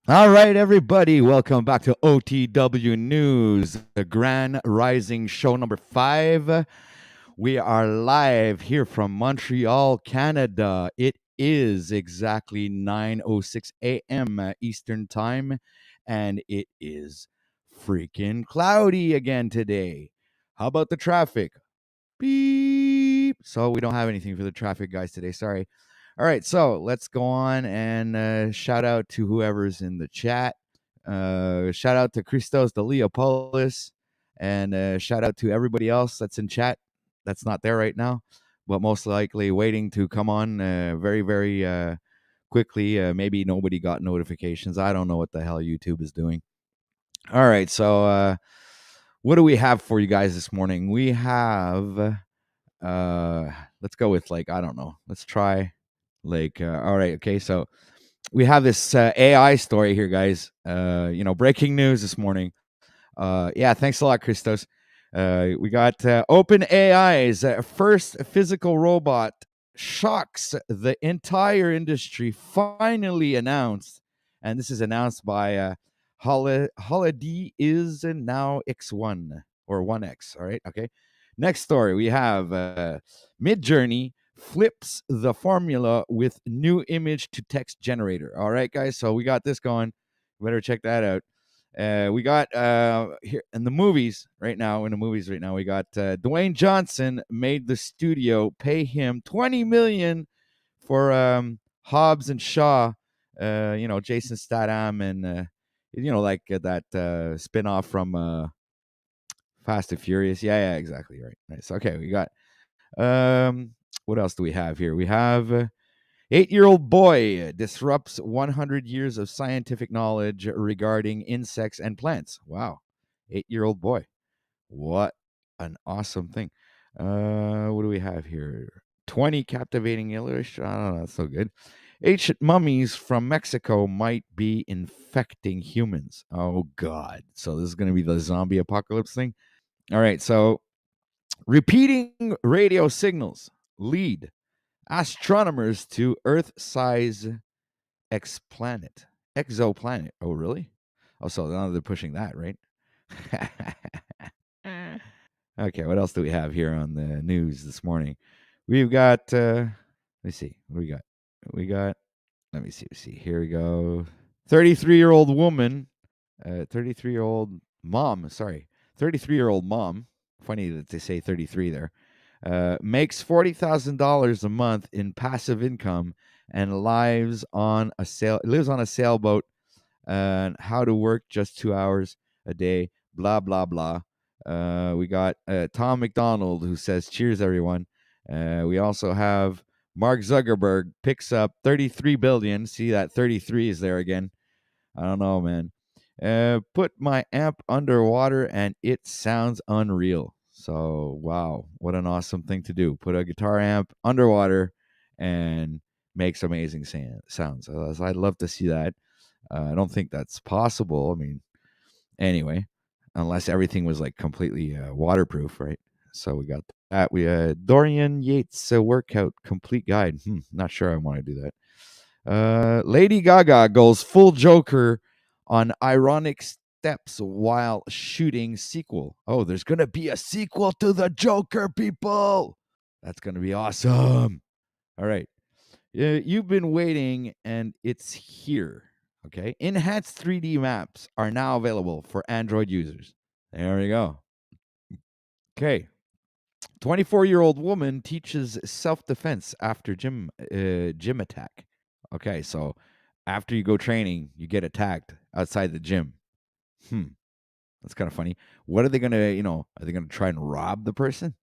All right, everybody, welcome back to OTW News, the Grand Rising Show number 5. We are live here from Montreal, Canada. It is exactly 9:06 a.m. Eastern Time, and it is freaking cloudy again today. How about the traffic? Beep. So we don't have anything for the traffic guys today. Sorry. All right, so let's go on and shout out to whoever's in the chat. Shout out to Christos the Leopolis, and shout out to everybody else that's in chat that's not there right now, but most likely waiting to come on very, very quickly. Maybe nobody got notifications. I don't know what the hell YouTube is doing. All right, so what do we have for you guys this morning? We have let's go with like I don't know. Let's try like all right, okay. So we have this AI story here, guys. Breaking news this morning. Yeah, thanks a lot, Christos. We got OpenAI's first physical robot shocks the entire industry. Finally announced, and this is announced by Holiday is now X1 or 1X. All right, okay. Next story we have Midjourney flips the formula with new image to text generator. All right, guys. So we got this going. Better check that out. We got here in the movies right now. In the movies right now, we got Dwayne Johnson made the studio pay him $20 million for Hobbs and Shaw. Jason Statham and like that spin-off from Fast and Furious. Yeah, exactly right. Nice. Okay, we got what else do we have here? We have 8-year-old boy disrupts 100 years of scientific knowledge regarding insects and plants. Wow. 8-year-old boy. What an awesome thing. What do we have here? 20 captivating illustration. I don't know. That's so good. Ancient mummies from Mexico might be infecting humans. Oh, God. So this is going to be the zombie apocalypse thing. All right. So repeating radio signals lead astronomers to Earth-size exoplanet. Oh, really? Oh, so now they're pushing that, right? Okay, what else do we have here on the news this morning? We've got. Let's see. What do we got? We got. Let me see. Here we go. 33-year-old woman. 33-year-old mom. Sorry, 33-year-old mom. Funny that they say 33 there. Makes $40,000 a month in passive income and lives on a sailboat, and how to work just 2 hours a day, blah blah blah. We got Tom McDonald who says cheers everyone. We also have Mark Zuckerberg picks up 33 billion. See that 33 is there again. I don't know, man. Put my amp underwater and it sounds unreal. So, wow, what an awesome thing to do. Put a guitar amp underwater and makes amazing sounds. I'd love to see that. I don't think that's possible. I mean, anyway, unless everything was like completely waterproof, right? So we got that. We Dorian Yates workout complete guide. Not sure I want to do that. Lady Gaga goes full Joker on ironic steps while shooting sequel. Oh, there's gonna be a sequel to the Joker, people. That's gonna be awesome. All right. You've been waiting, and it's here. Okay. Enhanced 3D maps are now available for Android users. There we go. Okay. 24-year-old woman teaches self-defense after gym attack. Okay, so after you go training, you get attacked outside the gym. Hmm, that's kind of funny. What are they gonna, are they gonna try and rob the person?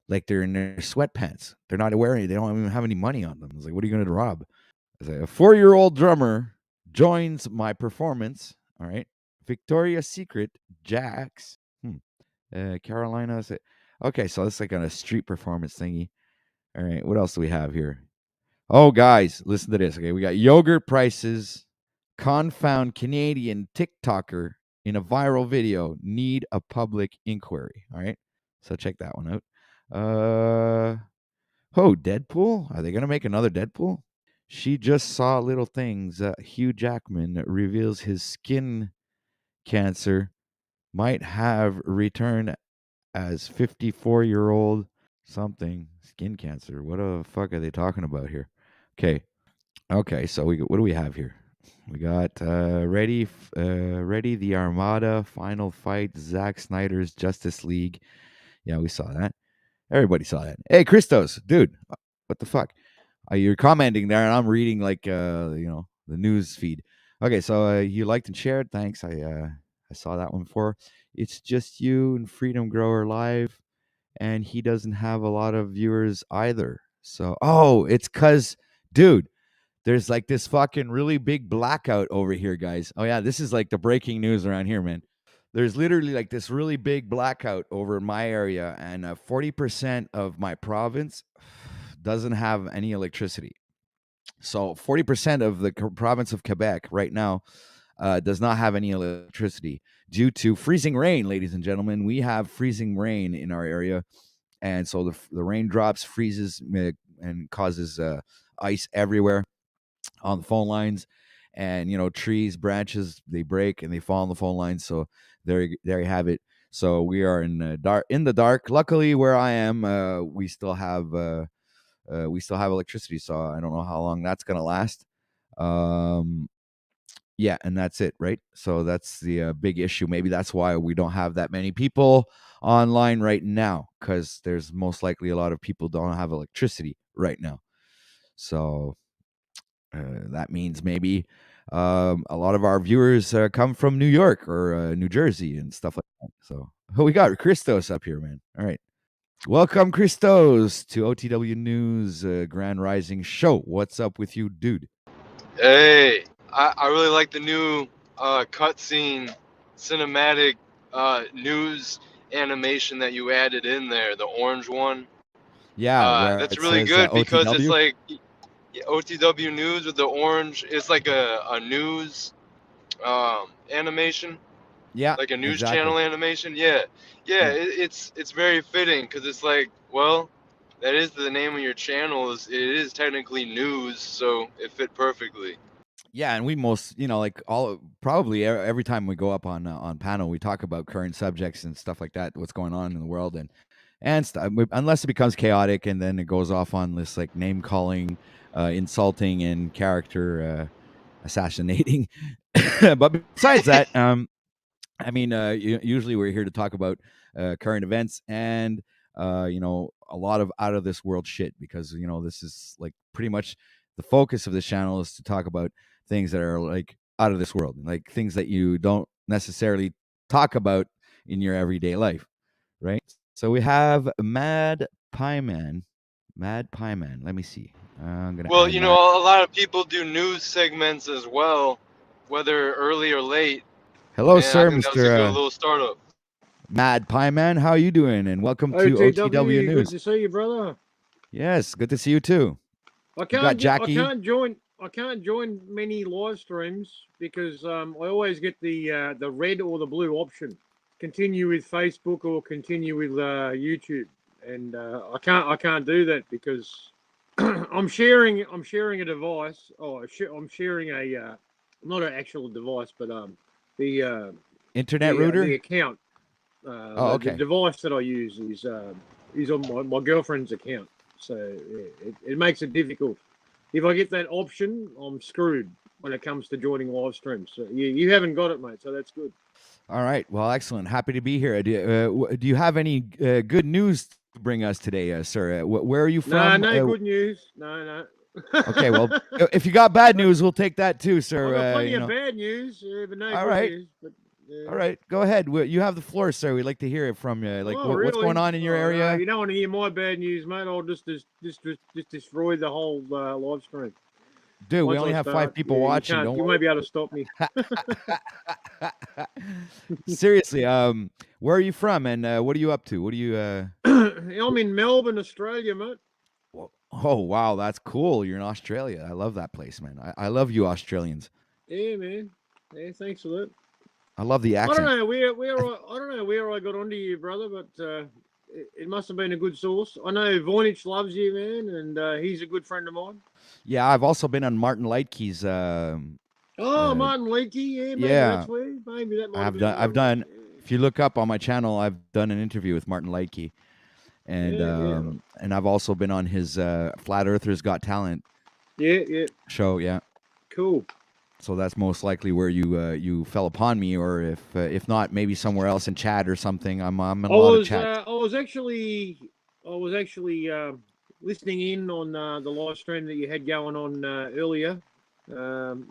Like they're in their sweatpants. They're not wearing. They don't even have any money on them. It's like, what are you gonna rob? It's like, a 4-year-old drummer joins my performance. All right, Victoria's Secret, Jax. Carolina. Okay, so it's like on a street performance thingy. All right, what else do we have here? Oh, guys, listen to this. Okay, we got yogurt prices. Confound Canadian TikToker in a viral video need a public inquiry. All right, so check that one out. Deadpool. Are they gonna make another Deadpool? She just saw little things. Hugh Jackman reveals his skin cancer might have returned as 54-year-old something skin cancer. What the fuck are they talking about here? Okay. Okay, so what do we have here? We got ready the Armada final fight, Zack Snyder's Justice League. Yeah, we saw that. Everybody saw that. Hey, Christos, dude, what the fuck? You're commenting there, and I'm reading like the news feed. Okay, so you liked and shared. Thanks. I saw that one before. It's just you and Freedom Grower Live, and he doesn't have a lot of viewers either. So, it's cause, dude, there's like this fucking really big blackout over here, guys. Oh yeah, this is like the breaking news around here, man. There's literally like this really big blackout over my area, and 40% of my province doesn't have any electricity. So 40% of the province of Quebec right now does not have any electricity due to freezing rain, ladies and gentlemen. We have freezing rain in our area, and so the rain drops, freezes, and causes ice everywhere on the phone lines, and trees, branches, they break and they fall on the phone lines. So there you have it. So we are in the dark. Luckily, where I am, we still have electricity. So I don't know how long that's gonna last. Yeah, and that's it, right? So that's the big issue. Maybe that's why we don't have that many people online right now, because there's most likely a lot of people don't have electricity right now. So that means maybe a lot of our viewers come from New York or New Jersey and stuff like that. So we got Christos up here, man. All right. Welcome, Christos, to OTW News Grand Rising Show. What's up with you, dude? Hey, I really like the new cutscene cinematic news animation that you added in there, the orange one. Yeah, where That's it really says good because it's OTW. like OTW news with the orange. It's like a news animation, Yeah, like a news exactly. channel animation. Yeah, yeah. Yeah. It's very fitting because it's like, well, that is the name of your channel. It is technically news, so it fit perfectly. Yeah, and we most, like all probably every time we go up on panel, we talk about current subjects and stuff like that, what's going on in the world, and stuff. Unless it becomes chaotic, and then it goes off on this like name calling, insulting, and character assassinating. But besides that, I mean, usually we're here to talk about current events and a lot of out of this world shit, because this is like pretty much the focus of this channel is to talk about things that are like out of this world, like things that you don't necessarily talk about in your everyday life, right? So we have Mad Pie Man. Let me see. I'm gonna Well, add you know, Mad. a lot of people do news segments as well, whether early or late, Hello, and I sir, think that was a Mister good little startup. Mad Pie Man. How you doing? And welcome to OTW OTW, good News. to see you, brother. Yes, good to see you too. I You got can't get, Jackie. I can't join many live streams because I always get the red or the blue option. Continue with Facebook or continue with YouTube, and I can't do that because I'm sharing a device. I'm sharing a not an actual device, but the Internet router. the account. Oh, The okay. device that I use is on my girlfriend's account, so it makes it difficult. If I get that option, I'm screwed when it comes to joining live streams. So you haven't got it, mate. So that's good. All right. Well, excellent. Happy to be here. Do you have any good news to bring us today, sir? Where are you No, from? no good news. No, no. Okay. Well, if you got bad news, we'll take that too, I sir. got plenty of bad news, but no All good right. news. But All right. Go ahead. You have the floor, sir. We'd like to hear it from you. Like, oh, what's going really? on in your Oh no, area? you don't want to hear my bad news, mate. I'll just destroy the whole live stream. Dude, we Once only I have 5 start, people yeah, you watching. can't. Don't You won't be able to stop me. worry. Seriously, where are you from, and what are you up to? What are you? I'm in Melbourne, Australia, mate. Oh wow, that's cool. You're in Australia. I love that place, man. I love you Australians. Yeah, man. Yeah, thanks for that. I love the I don't accent. know I don't know where I got onto you, brother, but it must have been a good source. I know Voynich loves you, man, and he's a good friend of mine. Yeah, I've also been on Martin Lightke's. Oh, Martin Leakey, yeah, maybe Yeah, that's where. Maybe that might have I've been done. the I've one. done. If you look up on my channel, I've done an interview with Martin Lightke, Yeah. and I've also been on his Flat Earthers Got Talent Yeah. show. Yeah, Cool. so that's most likely where you fell upon me, or if not, maybe somewhere else in chat or something. I'm in a lot of chats. I was actually listening in on the live stream that you had going on earlier.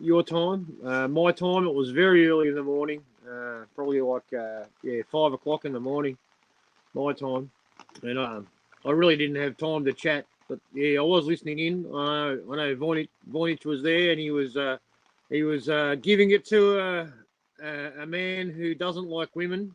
Your time, my time. It was very early in the morning, probably like 5 o'clock in the morning, my time, and I really didn't have time to chat. But yeah, I was listening in. I know Voynich was there, and he was giving it to a man who doesn't like women,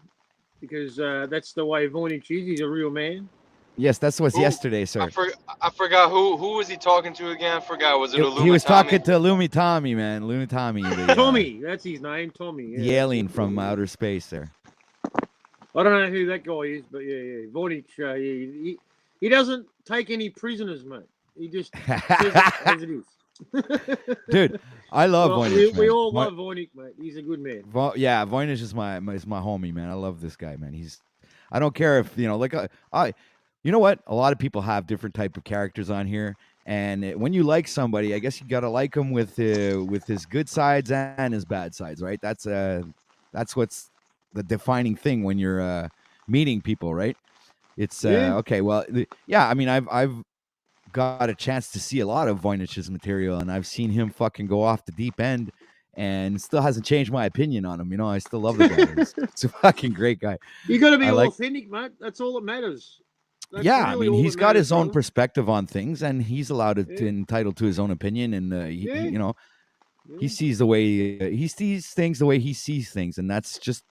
because that's the way Voynich is. He's a real man. Yes, that's what's Who? yesterday, sir. I forgot who was he talking to again? I forgot. Was it He was talking Illumitami? to Lumi Tommy, man. Lumi Tommy, Tommy, that's his name, Tommy. the Yeah, that's alien it. from outer space. There. I don't know who that guy is, but yeah. Voynich, he doesn't take any prisoners, mate. He just says it as it is. Dude, I love Well, Voynich, we man. all love Voynich, mate. He's a good man. Yeah, Voynich is my homie, man. I love this guy, man. I don't care if like you know what? A lot of people have different type of characters on here, and when you like somebody, I guess you gotta like him with his good sides and his bad sides, right? That's what's the defining thing when you're meeting people, right? It's Yeah. okay. Well, yeah. I mean, I've got a chance to see a lot of Voynich's material, and I've seen him fucking go off the deep end, and still hasn't changed my opinion on him. I still love the guy. He's a fucking great guy. You got to be I like. authentic, mate. That's all that matters. That's Yeah, I really mean, all he's that got matters, his own brother. perspective on things, and he's allowed to Yeah. entitled to his own opinion, and Yeah. he sees the way he sees things the way he sees things, and that's just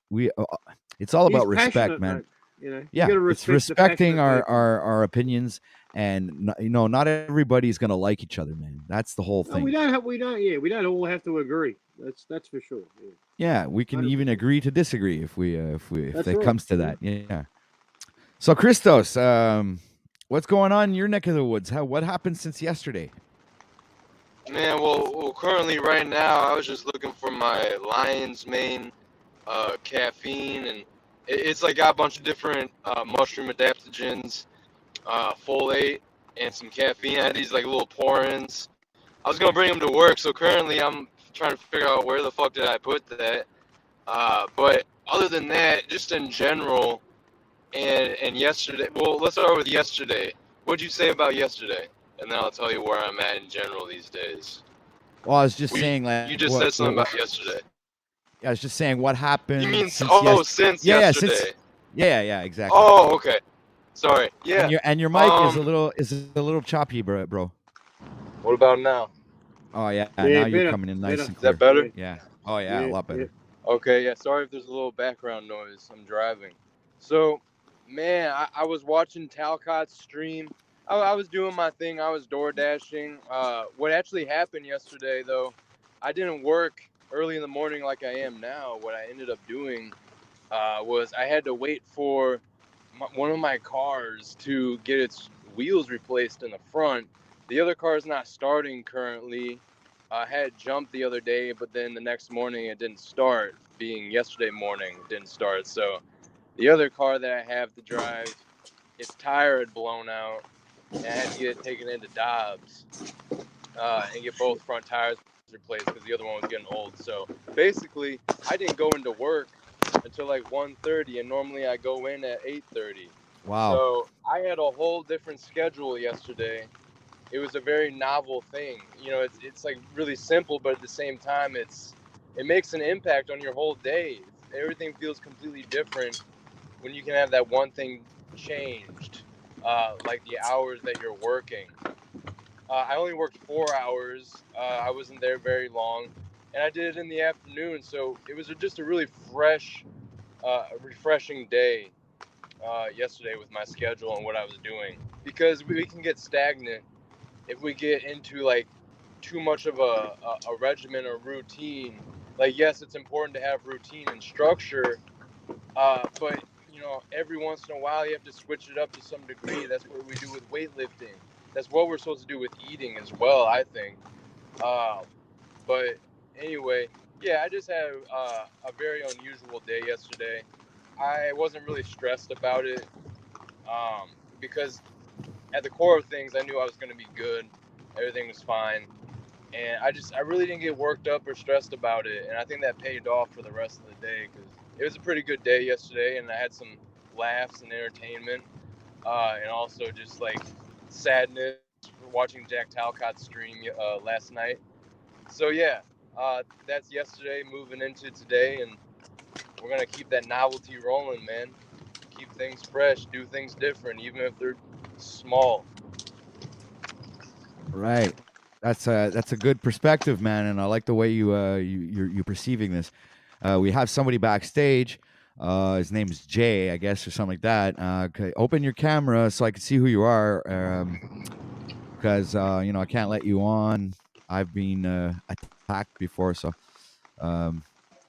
it's all He's about respect, passionate, man. mate. You Yeah, got to it's respect the respecting passionate people. our opinions, and not everybody's gonna like each other, man. That's the whole No, thing. we don't all have to agree. That's for sure. Yeah, we can 100%. even agree to disagree if That's it right. comes to that. Yeah. So Christos, what's going on in your neck of the woods? What happened since yesterday? Man, well, currently right now, I was just looking for my lion's mane caffeine, and it's like got a bunch of different mushroom adaptogens, folate, and some caffeine. I had these like little pour-ins. I was gonna bring them to work, so currently I'm trying to figure out where the fuck did I put that. But other than that, just in general, and yesterday. Well, let's start with yesterday. What'd you say about yesterday? And then I'll tell you where I'm at in general these days. Well, I was just saying, You just said something about yesterday. I was just saying what happened. You mean since yesterday? Since yeah, exactly. Oh, okay. Sorry. Yeah. And your mic is a little choppy, bro. What about now? Oh yeah, Yeah, now better, you're coming in nice better. and Is clear. that better? Yeah. Oh yeah, a lot better. Okay. Yeah. Sorry if there's a little background noise. I'm driving. So, man, I was watching Talcott's stream. I was doing my thing. I was door dashing. What actually happened yesterday, though, I didn't work early in the morning like I am now. What I ended up doing was I had to wait for one of my cars to get its wheels replaced in the front. The other car is not starting currently. I had jumped the other day, but then the next morning it didn't start. Being yesterday morning, it didn't start. So the other car that I have to drive, its tire had blown out, and I had to get it taken into Dobbs and get both front tires replaced because the other one was getting old. So basically, I didn't go into work until like 1:30, and normally I go in at 8:30. Wow. So I had a whole different schedule yesterday. It was a very novel thing. It's like really simple, but at the same time, it makes an impact on your whole day. Everything feels completely different when you can have that one thing changed, like the hours that you're working. I only worked 4 hours. I wasn't there very long, and I did it in the afternoon. So it was just a really refreshing day yesterday with my schedule and what I was doing. Because we can get stagnant if we get into like too much of a regimen or routine. Like, yes, it's important to have routine and structure, but every once in a while you have to switch it up to some degree. That's what we do with weightlifting. That's what we're supposed to do with eating as well, I think. But anyway, yeah, I just had a very unusual day yesterday. I wasn't really stressed about it um, because at the core of things, I knew I was going to be good. Everything was fine. And I really didn't get worked up or stressed about it. And I think that paid off for the rest of the day because it was a pretty good day yesterday. And I had some laughs and entertainment and also just like sadness for watching Jack Talcott's stream last night. So yeah, that's yesterday. Moving into today, and we're gonna keep that novelty rolling, man. Keep things fresh, do things different, even if they're small. Right. That's a good perspective, man, and I like the way you're perceiving this. We have somebody backstage. His name is Jay, I guess, or something like that. Okay, open your camera so I can see who you are, because I can't let you on. I've been attacked before, so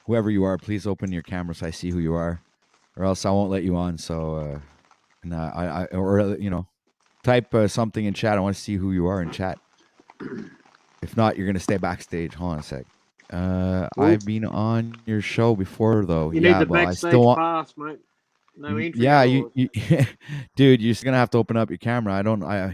whoever you are, please open your camera so I see who you are, or else I won't let you on. So, type something in chat. I want to see who you are in chat. If not, you're gonna stay backstage. Hold on a sec. I've been on your show before, though. You Yeah, need the but I backstage still want. pass, mate. No entry. Yeah, you dude, you're just gonna have to open up your camera.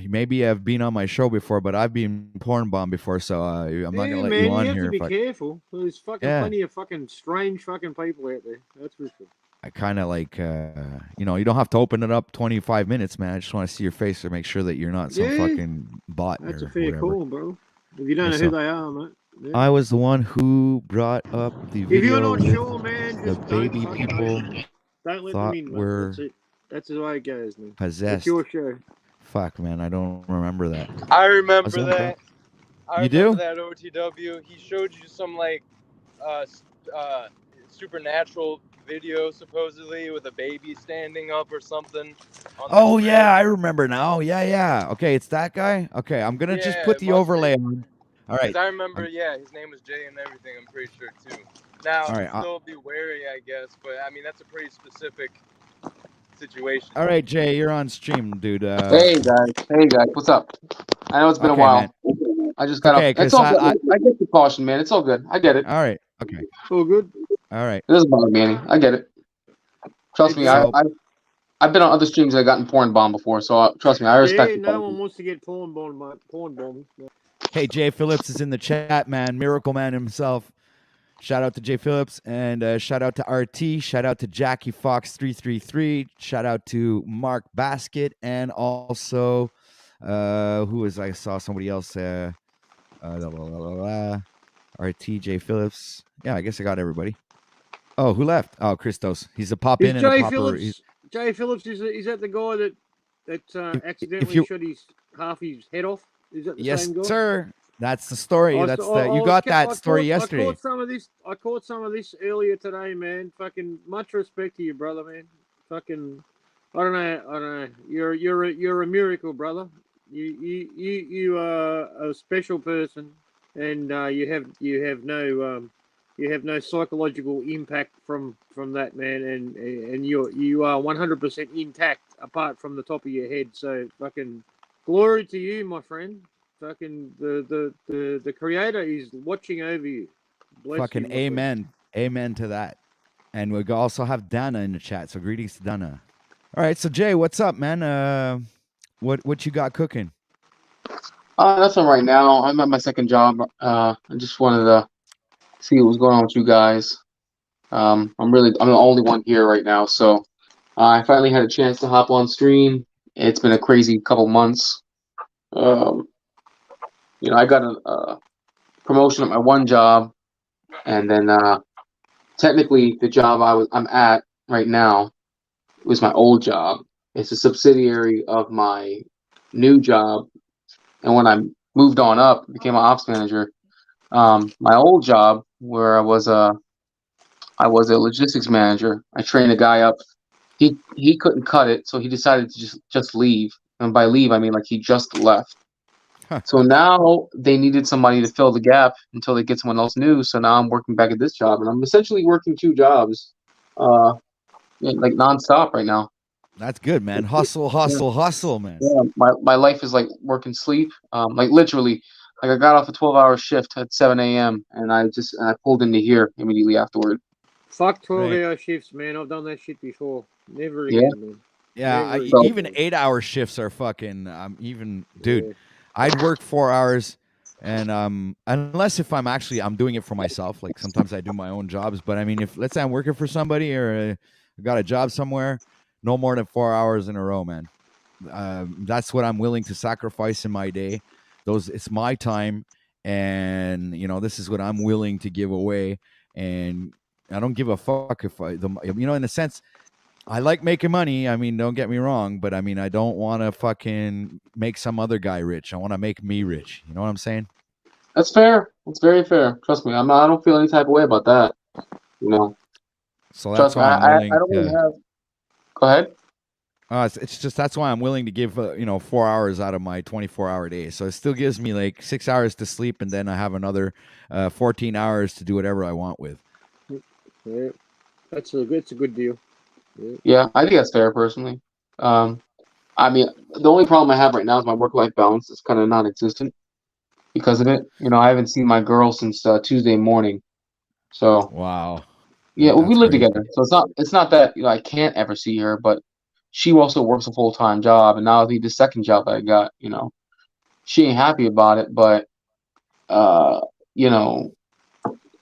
Maybe I've been on my show before, but I've been porn bombed before, so I'm not gonna let you man, on you have here. to be careful. There's fucking Yeah. plenty of fucking strange fucking people out there. That's for sure. I kind of like, you don't have to open it up 25 minutes, man. I just want to see your face to make sure that you're not some Yeah. fucking bot That's or a fair whatever. call, bro. If you don't Yeah, know so who they are, mate. Yeah. I was the one who brought up the If you're video not with sure, man, the just baby don't fucking people open it. Don't let them thought in, mate. were That's it. That's the way it goes, man. possessed. It's your show. Fuck, man, I don't remember that. I remember How's it going, that. I You remember do? that OTW. He showed you some like uh, supernatural video supposedly with a baby standing up or something. On Oh the yeah, thread. I remember now. Yeah. Okay, it's that guy. Okay, I'm gonna just Yeah, put it the must overlay be. on. All Because right. I remember, yeah, his name was Jay and everything. I'm pretty sure too. Now, All right. still be wary, I guess. But I mean, that's a pretty specific situation. All right, Jay, you're on stream, dude. Hey guys, what's up? I know it's been a Okay, man. while. I just got Okay, up. It's because all good. I get the caution, man. It's all good. I get it. all right. Okay. All good. All right. It doesn't bother me any. I get it. Trust me, So I've been on other streams that gotten porn bombed before, so trust me, I respect Yeah, the no caution. one wants to get porn bombed, mate. Porn bombed. hey, Jay Phillips is in the chat, man. Miracle Man himself. Shout out to Jay Phillips and shout out to RT. Shout out to Jackie Fox 333. Shout out to Mark Basket and also who was I saw somebody else RT Jay Phillips. Yeah, I guess I got everybody. Oh, who left? Oh, Christos. He's a pop Is in and a Jay popper. Phillips? Jay Phillips is that the guy that accidentally you- shot half his head off? Is that the Yes, same guy? sir. That's the story. I That's s- the I you was got ca- that I story caught- yesterday. I caught some of this earlier today, man. Fucking much respect to you, brother, man. Fucking, I don't know. You're a miracle, brother. You are a special person, and you have no psychological impact from that, man. And you are 100% intact apart from the top of your head. So fucking glory to you, my friend. Fucking the creator is watching over you. Bless Fucking you, my friend. amen. Amen to that. And we also have Dana in the chat. So greetings to Dana. All right, so Jay, what's up, man? What you got cooking? Nothing right now. I'm at my second job. I just wanted to see what was going on with you guys. I'm the only one here right now, so I finally had a chance to hop on stream. It's been a crazy couple months. I got a promotion at my one job, and then technically the job I'm at right now was my old job. It's a subsidiary of my new job, and when I moved on up, became an ops manager. My old job, where I was a logistics manager, I trained a guy up. He couldn't cut it, so he decided to just leave. And by leave, I mean like he just left. So now they needed somebody to fill the gap until they get someone else new. So now I'm working back at this job, and I'm essentially working two jobs. like nonstop right now. That's good, man. Hustle, hustle, hustle, man. Yeah, my life is like work and sleep. Like literally, like I got off a 12-hour shift at 7 a.m. and I pulled into here immediately afterward. Fuck Right. 12-hour shifts, man. I've done that shit before. Never Yeah. again, man. Yeah, Never So again, even man. 8-hour shifts are fucking. Dude, Yeah. I'd work 4 hours, and unless if I'm doing it for myself. Like sometimes I do my own jobs, but I mean, if let's say I'm working for somebody or I got a job somewhere, no more than 4 hours in a row, man. That's what I'm willing to sacrifice in my day. It's my time, and this is what I'm willing to give away, and I don't give a fuck if in a sense. I like making money. I mean, don't get me wrong, but I mean, I don't want to fucking make some other guy rich. I want to make me rich. You know what I'm saying? that's fair. That's very fair. Trust me, I don't feel any type of way about that. You know, So that's trust me. why I'm I willing don't really to. have. Go ahead. It's just that's why I'm willing to give 4 hours out of my 24-hour day. So it still gives me like 6 hours to sleep, and then I have another 14 hours to do whatever I want with. Yeah. That's a good deal. Yeah, I think that's fair personally. I mean, the only problem I have right now is my work-life balance is kind of non-existent because of it. I haven't seen my girl since Tuesday morning. So Wow, yeah, well, we that's live crazy. together, so it's not that I can't ever see her, but she also works a full-time job, and now the second job that I got, she ain't happy about it, but uh, you know,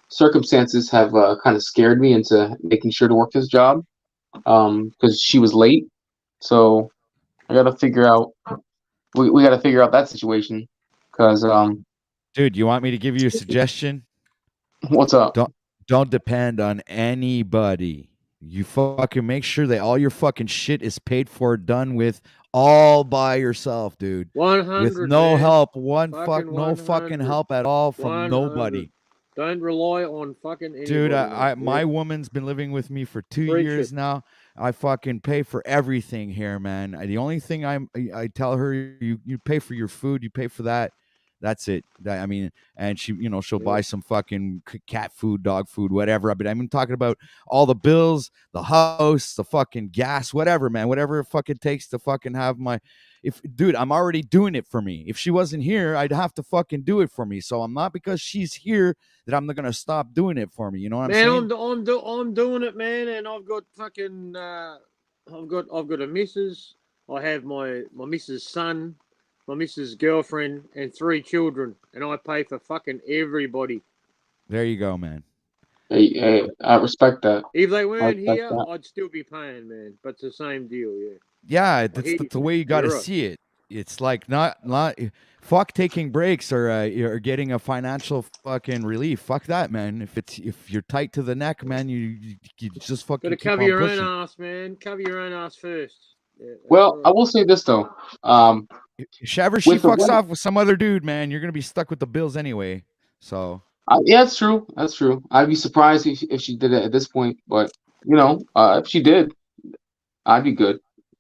circumstances have kind of scared me into making sure to work this job because she was late. So I got to figure out. We got to figure out that situation because Dude, you want me to give you a suggestion? what's up? Don't depend on anybody. You fucking make sure that all your fucking shit is paid for, done with, all by yourself, dude. 100, With no man. help, Fucking no fucking 100. help at all from 100. nobody. Don't rely on fucking Dude, anybody, man. my woman's been living with me for 2 Preach years it. now. I fucking pay for everything here, man. The only thing I tell her, you pay for your food, you pay for that. That's it. I mean, and she'll buy some fucking cat food, dog food, whatever. But I'm talking about all the bills, the house, the fucking gas, whatever, man. Whatever it fucking takes to fucking have my. If dude, I'm already doing it for me. If she wasn't here, I'd have to fucking do it for me. So I'm not, because she's here, that I'm not gonna stop doing it for me. You know what I'm Man, saying? I'm doing it, man, and I've got fucking I've got a missus. I have my missus' son, my missus' girlfriend, and 3 children, and I pay for fucking everybody. There you go, man. Hey, I respect that. If they I weren't respect here, that. I'd still be paying, man. But it's the same deal, yeah. Yeah, I that's hear you, the man. way you got to You're right. see it. It's like not fuck taking breaks or getting a financial fucking relief. Fuck that, man. If you're tight to the neck, man, you just Got to fucking keep cover on your own pushing. ass, man. Cover your own ass first. Yeah, that's Well, I right. will say this though. Um, If ever she with the fucks weather, off with some other dude, man, you're gonna be stuck with the bills anyway. So yeah, that's true. That's true. I'd be surprised if she did it at this point, but if she did, I'd be good.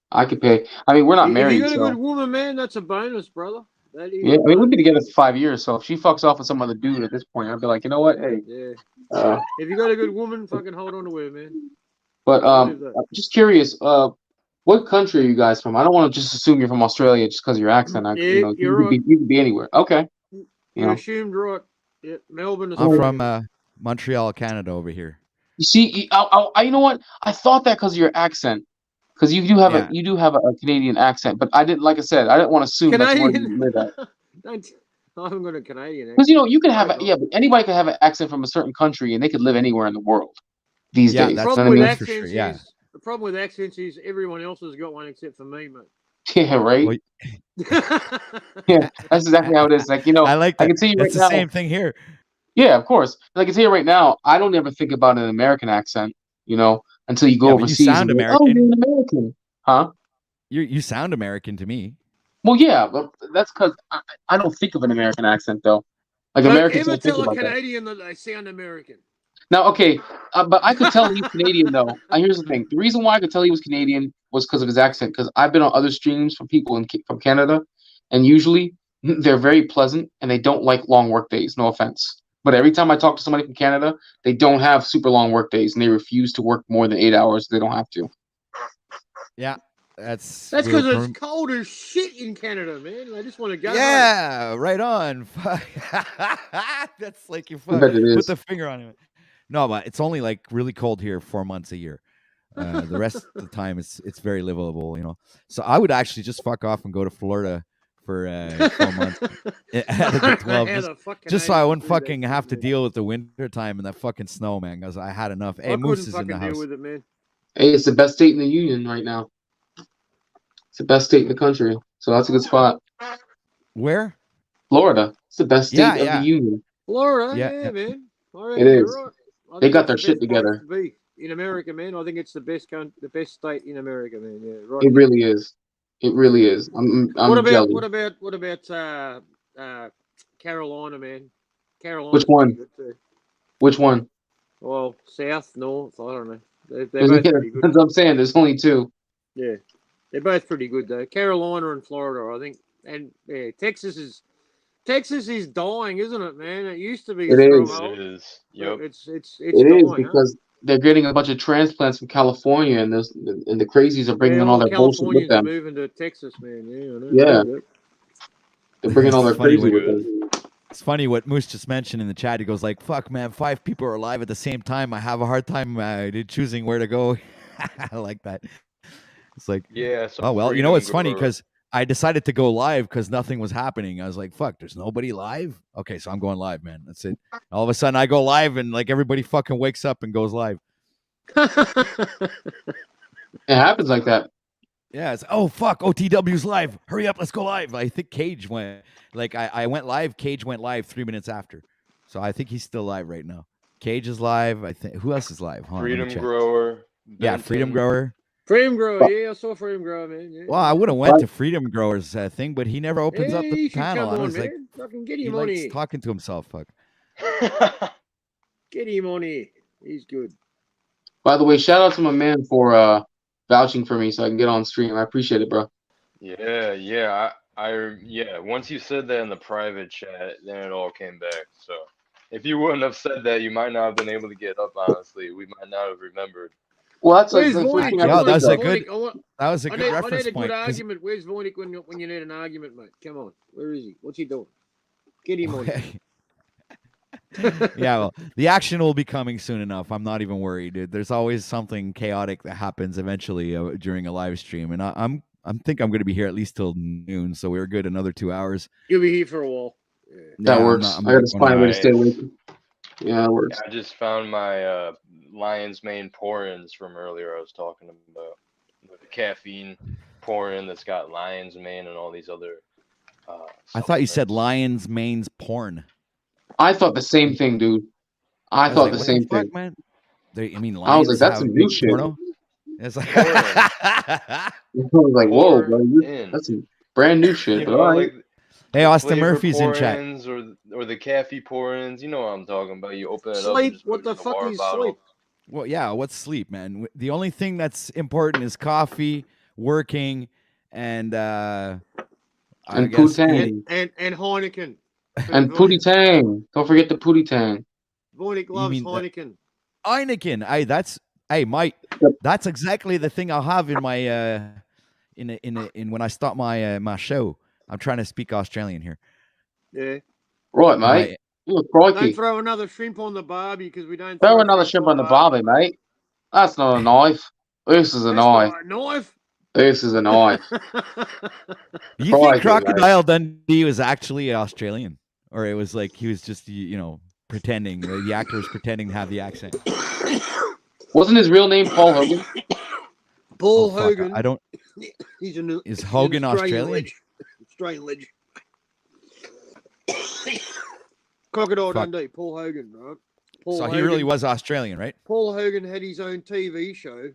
I could pay. I mean, we're not If you married, got a good so woman, man, that's a bonus, brother. That is yeah. a I mean, we've been bonus. together for 5 years, so if she fucks off with some other dude at this point, I'd be like, you know what, hey. Yeah. Uh, If you got a good woman, fucking hold on to her, man. but Believe that. I'm just curious. What country are you guys from? I don't want to just assume you're from Australia just because of your accent. Yeah, You you're could right. be anywhere. Okay. You You know. assumed right. Yeah, Melbourne, I'm Well, from Australia. Montreal, Canada, over here. you see, you know what? I thought that because of your accent, because Yeah, you do have a Canadian accent, but I didn't, like I said, I didn't want to assume that's where you Canadian. live at. Don't. I haven't got a Canadian Because accent. you can have Fuck a, yeah, off. but anybody can have an accent from a certain country, and they could live anywhere in the world these yeah, The days. that's You problem know what with I that's mean? for sure. accents Yeah. is everyone else has got one except for me, mate. Yeah, right. Well, Yeah, that's exactly how it is. Like I like I that. can tell you right It's the now. same thing here. Yeah, of course. Like I can tell you right now, I don't ever think about an American accent. Until you go Yeah, but you overseas and sound be like, oh, you're American. an American, huh? You sound American to me. Well, yeah, but that's because I don't think of an American accent though. Like Don't Americans ever don't think tell a about that. Canadian that they sound American. Now, okay, but I could tell he's Canadian though. Here's the thing: the reason why I could tell he was Canadian was because of his accent. Because I've been on other streams from people from Canada, and usually they're very pleasant and they don't like long work days. No offense, But every time I talk to somebody from Canada, they don't have super long work days, and they refuse to work more than 8 hours. They don't have to. Yeah, that's because it's cold as shit in Canada, man. They just want to go home. Yeah, right on. That's like you I bet it put is. the finger on it. No, but it's only like really cold here 4 months a year. The rest of the time it's very livable, you know. So I would actually just fuck off and go to Florida for 4 months out of the 12, How the fuck just so I Canadians wouldn't do that fucking shit, have to man? deal with the winter time and that fucking snow, man. Because I had enough. Hey, I Moose couldn't is in the fucking deal house. with it, man. Hey, it's the best state in the union right now. It's the best state in the country, so that's a good spot. Where? Florida. It's the best state Yeah, of the yeah, union. Florida, yeah, yeah, yeah. man. I It reckon you're is. right. I They think got it's their the shit best place together. to be in America, man. I think it's the best the best state in America, man. Yeah, right. It now. really is. It really is. I'm jealous. What about Carolina, man? Carolina's Which one? pretty good too. Which one? Well, south, north, I don't know. They're There's- both pretty good. That's what I'm saying. There's only two. Yeah, they're both pretty good though. Carolina and Florida, I think, and yeah, Texas is dying, isn't it, man? It used to be a It is. stronghold. It is. but Yep. It's It is dying, huh? because they're getting a bunch of transplants from California, and the crazies are bringing Yeah, all all the their bullshit with Californians are them. moving to Texas, man. Yeah, I know. Yeah. Yep. They're bringing all their It's funny crazy what- with them. It's funny what Moose just mentioned in the chat. He goes like, "Fuck, man, 5 people are alive at the same time. I have a hard time choosing where to go." I like that. It's like, Yeah. oh well, you know, it's funny because I decided to go live because nothing was happening. I was like, "Fuck, there's nobody live." Okay, so I'm going live, man. That's it. All of a sudden, I go live, and like everybody fucking wakes up and goes live. It happens like that. Yeah, it's fuck, OTW's live. Hurry up, let's go live. I think Cage went like I went live. Cage went live 3 minutes after, so I think he's still live right now. Cage is live. I think who else is live? Hold on, let me Freedom check. Grower. Yeah, Freedom Grower. Freedom Grower, yeah, I saw Freedom Grower, man. Yeah. Well, I would have went to Freedom Grower's thing, but he never opens up Yeah, the he should panel. come I on, was man. like, Fucking get he him on likes here. talking to himself. Fuck. Get him on here. He's good. By the way, shout out to my man for vouching for me so I can get on stream. I appreciate it, bro. Yeah. Yeah. Once you said that in the private chat, then it all came back. So if you wouldn't have said that, you might not have been able to get up. Honestly, we might not have remembered. Well, that's Where's the first Voynich? thing I Yeah, think that's of. a good. That was a I good need reference a point. good 'cause- argument. Where's Voynich when you need an argument, mate? Come on. Where is he? What's he doing? Get him on here. Yeah, well, the action will be coming soon enough. I'm not even worried, dude. There's always something chaotic that happens eventually during a live stream, and I'm going to be here at least till noon, so we're good another 2 hours. You'll be here for a while. Yeah. That Yeah, works. I'm I gotta going find a way to Nice. stay awake. Yeah, that works. I just found my lion's mane pour-ins from earlier. I was talking about the caffeine pour-in that's got lion's mane and all these other. I thought you said supplements. lion's mane's porn. I thought the same thing, dude. I was thought like, the what same fuck, thing. man? I mean, I was lions like, that's have some new big shit. porno. It's like, I was like, whoa, bro, In. that's some brand new shit. You But know, all right. like hey, the Austin flavor Murphy's in chat. pour-ins or the caffeine pour-ins. You know what I'm talking about. You open it up and Sleep. just What put it the in fuck water is bottle. sleep? Well, yeah, what's sleep, man? The only thing that's important is coffee, working, and I guess Poutine. And Heineken. And Pootie Tang. Don't forget the Pootie Tang. Voynich loves mean Heineken. Heineken. Mike. That's exactly the thing I'll have in my in when I start my my show. I'm trying to speak Australian here. Yeah. Right, mate. Look, Don't crikey. throw another shrimp on the barbie because we don't Throw another shrimp on the barbie, mate. That's not a knife. This is a knife. Not a knife. This is a knife. You Crikey, think Crocodile Dundee was actually Australian, or it was like he was just pretending? The actor was pretending to have the accent. Wasn't his real name Paul Hogan? Paul fuck, Hogan. I don't. Is Hogan Australian? Australian legend. Crocodile Dundee, Paul Hogan, right? So he really was Australian, right? Paul Hogan had his own TV show,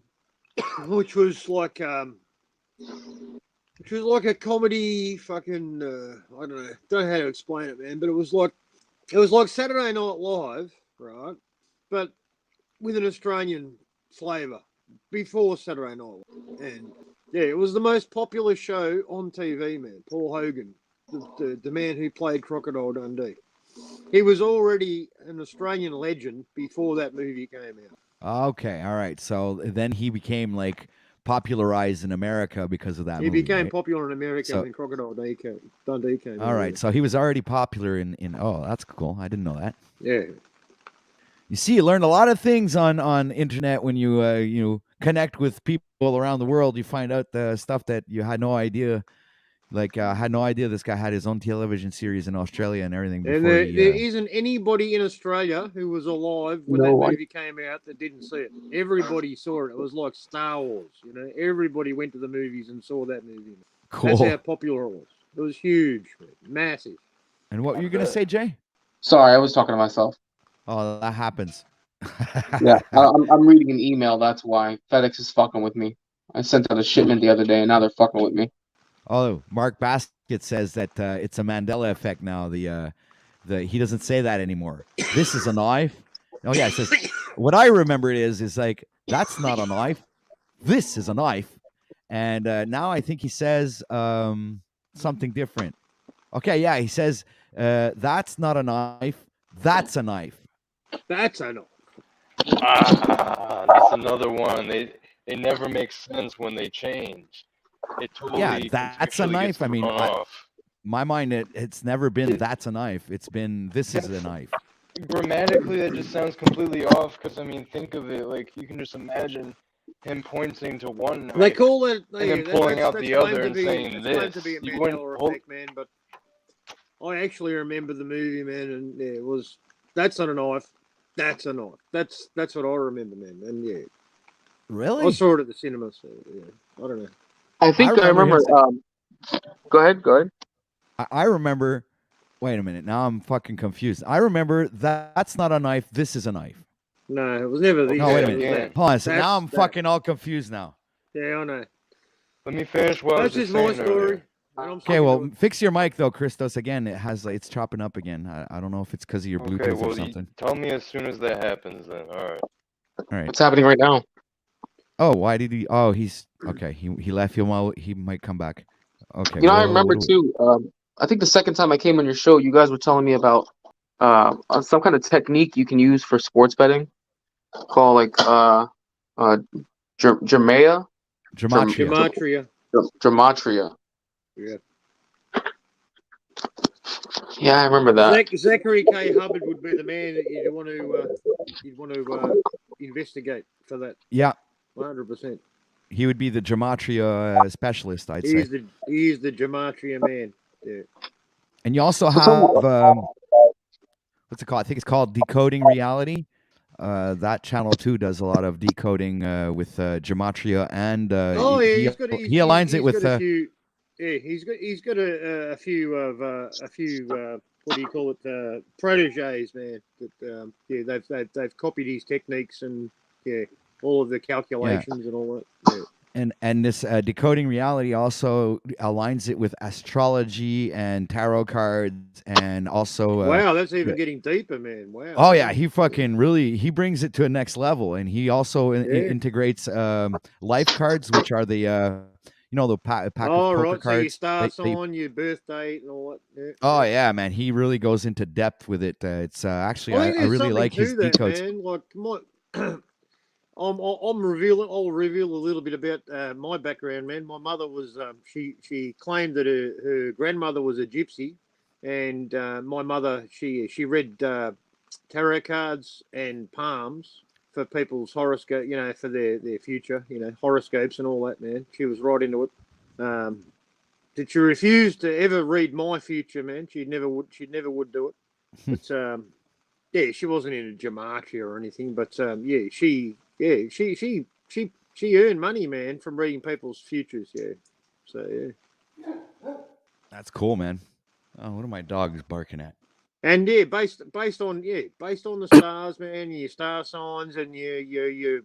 which was like a comedy fucking I don't know how to explain it, man, but it was like Saturday Night Live, right? But with an Australian flavour before Saturday Night Live. And yeah, it was the most popular show on TV, man. Paul Hogan, the man who played Crocodile Dundee. He was already an Australian legend before that movie came out. Okay, all right. So then he became like popularized in America because of that He movie, became right? popular in America So when Dundee came all out. right, so he was already popular in. Oh, that's cool. I didn't know that. Yeah. You see, you learn a lot of things on internet when you connect with people around the world. You find out the stuff that you had no idea. Like, I had no idea this guy had his own television series in Australia and everything And before there he. isn't anybody in Australia who was alive when that movie came out that didn't see it. Everybody saw it. It was like Star Wars, you know. Everybody went to the movies and saw that movie. Cool. That's how popular it was. It was huge, massive. And what were you gonna say, Jay? Sorry, I was talking to myself. Oh, that happens. Yeah, I'm reading an email. That's why FedEx is fucking with me. I sent out a shipment the other day, and now they're fucking with me. Oh, Mark Basket says that it's a Mandela effect now. The he doesn't say that anymore. This is a knife. Oh yeah, it says what I remember it is like that's not a knife. This is a knife. And now I think he says something different. Okay, yeah, he says that's not a knife. That's a knife. That's a knife. That's another one. They never make sense when they change. It totally Yeah, that's a knife. I mean, my mind, it's never been that's a knife. It's been this is a knife. Grammatically, that just sounds completely off. Because I mean, think of it like you can just imagine him pointing to one knife. They call it and then pulling out the other and saying this. To be a Mandela effect, man. But I actually remember the movie, man, and yeah, it was that's not a knife. That's a knife. That's what I remember, man. And yeah, really, I saw it at the cinema. So yeah, I don't know. I think I remember. Go ahead. I remember. Wait a minute. Now I'm fucking confused. I remember that's not a knife. This is a knife. No, it was never the. No, wait a minute. Hold on. So now I'm fucking all confused now. Yeah, I know. Let me finish what that's just my story. Okay, well, fix your mic though, Christos. Again, it's chopping up again. I don't know if it's because of your Bluetooth or something. Tell me as soon as that happens, then. All right. What's happening right now? Oh, why did he? Oh, he's okay. He left you while he might come back. Okay. You know, I remember too. I think the second time I came on your show, you guys were telling me about some kind of technique you can use for sports betting, called like gematria. Yeah. Yeah, I remember that. Zachary K. Hubbard would be the man that you'd want to investigate for that. Yeah, 100%. He would be the gematria specialist, I'd say. He is the gematria man. Yeah. And you also have what's it called? I think it's called Decoding Reality. That channel too does a lot of decoding with gematria, and he aligns it with. He's got a few what do you call it? Proteges, man. That they've copied his techniques and all of the calculations and all that. Yeah. And this Decoding Reality also aligns it with astrology and tarot cards, and also wow, that's even getting deeper, man. Wow. Oh yeah, he fucking really he brings it to a next level, and he also integrates life cards, which are the the pack of poker cards. So your star sign, your birth date, and all that. Yeah. Oh yeah, man, he really goes into depth with it. It's actually I really like his decodes. Man. Like I'll reveal a little bit about my background, man. My mother was she claimed that her grandmother was a gypsy, and my mother she read tarot cards and palms for people's horoscope, for their future, horoscopes and all that, man. She was right into it. Did she refuse to ever read my future, man? She never would do it. But she wasn't into gematria or anything, but she earned money, man, from reading people's futures. Yeah, so yeah, that's cool, man. Oh, what are my dogs barking at? And based on the stars, man, your star signs and your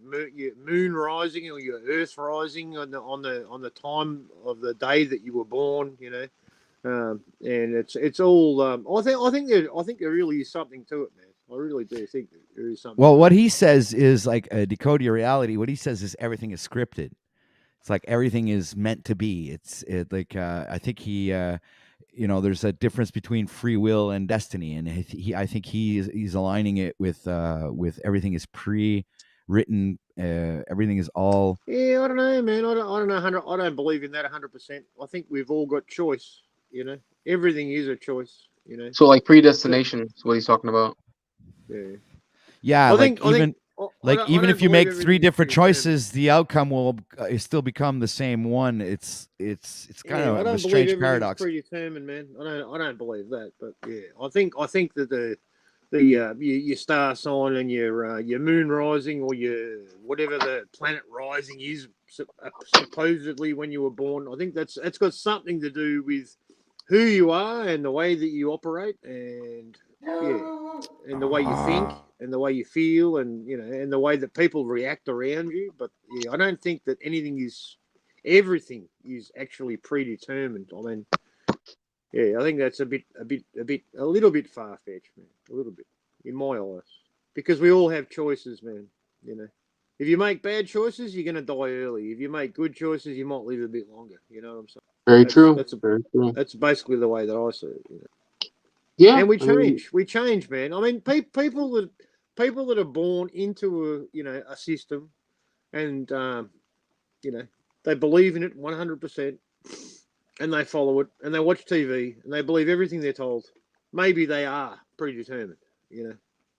moon rising or your Earth rising on the time of the day that you were born, and it's all. I think there really is something to it, man. I really do think there is something. Well, what he says is like a Decode Your Reality. What he says is everything is scripted. It's like everything is meant to be. It's like I think he there's a difference between free will and destiny, and I think he's aligning it with everything is pre-written, everything is all. Yeah, I don't know, man. I don't know. I don't believe in that 100%. I think we've all got choice. Everything is a choice. So like predestination is what he's talking about. Yeah. Yeah, I like think I even think I like don't, I even don't if you believe make 3 everything's different predetermined. choices, the outcome will still become the same one. It's kind Yeah, I of a don't believe strange everything's paradox. predetermined, man. I don't believe that, but yeah, I think that your star sign and your moon rising or your whatever the planet rising is supposedly when you were born. I think that's got something to do with who you are and the way that you operate and and the way you think and the way you feel and and the way that people react around you. But yeah, I don't think that everything is actually predetermined. I mean, yeah, I think that's a little bit far fetched, man. A little bit, in my eyes, because we all have choices, man. If you make bad choices, you're gonna die early. If you make good choices, you might live a bit longer. You know what I'm saying? Very true. Very true. That's basically the way that I see it. Yeah, And we I mean, change, man. I mean, people that are born into a system, and they believe in it 100%, and they follow it, and they watch TV, and they believe everything they're told. Maybe they are predetermined.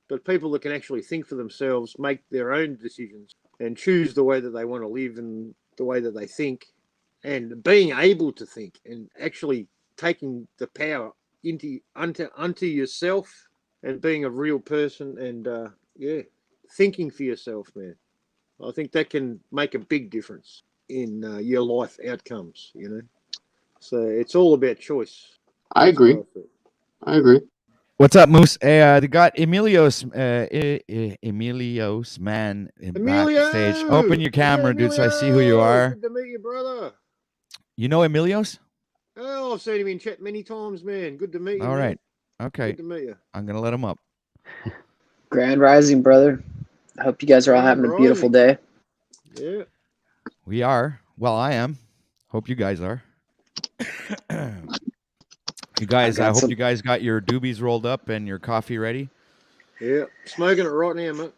But people that can actually think for themselves, make their own decisions, and choose the way that they want to live and the way that they think, and being able to think, and actually taking the power unto yourself, and being a real person, and thinking for yourself, man. I think that can make a big difference in your life outcomes. So it's all about choice. I That's what agree. I think. I agree. What's up, Moose? Hey, they got Emilios, Emilios man in backstage. Open Emilio! your What's up, camera, dude, so I see who you Emilio? are. Good to meet you, brother. You know Emilios? Oh, I've seen him in chat many times, man. Good to meet you, All man. right. Okay. Good to meet you. I'm gonna let him up. Grand Rising, brother. I hope you guys are all Grand having a beautiful Rising. day. Yeah. We are. Well, I am. Hope you guys are. You guys, I hope you guys got your doobies rolled up and your coffee ready. Yeah. Smoking it right now, mate.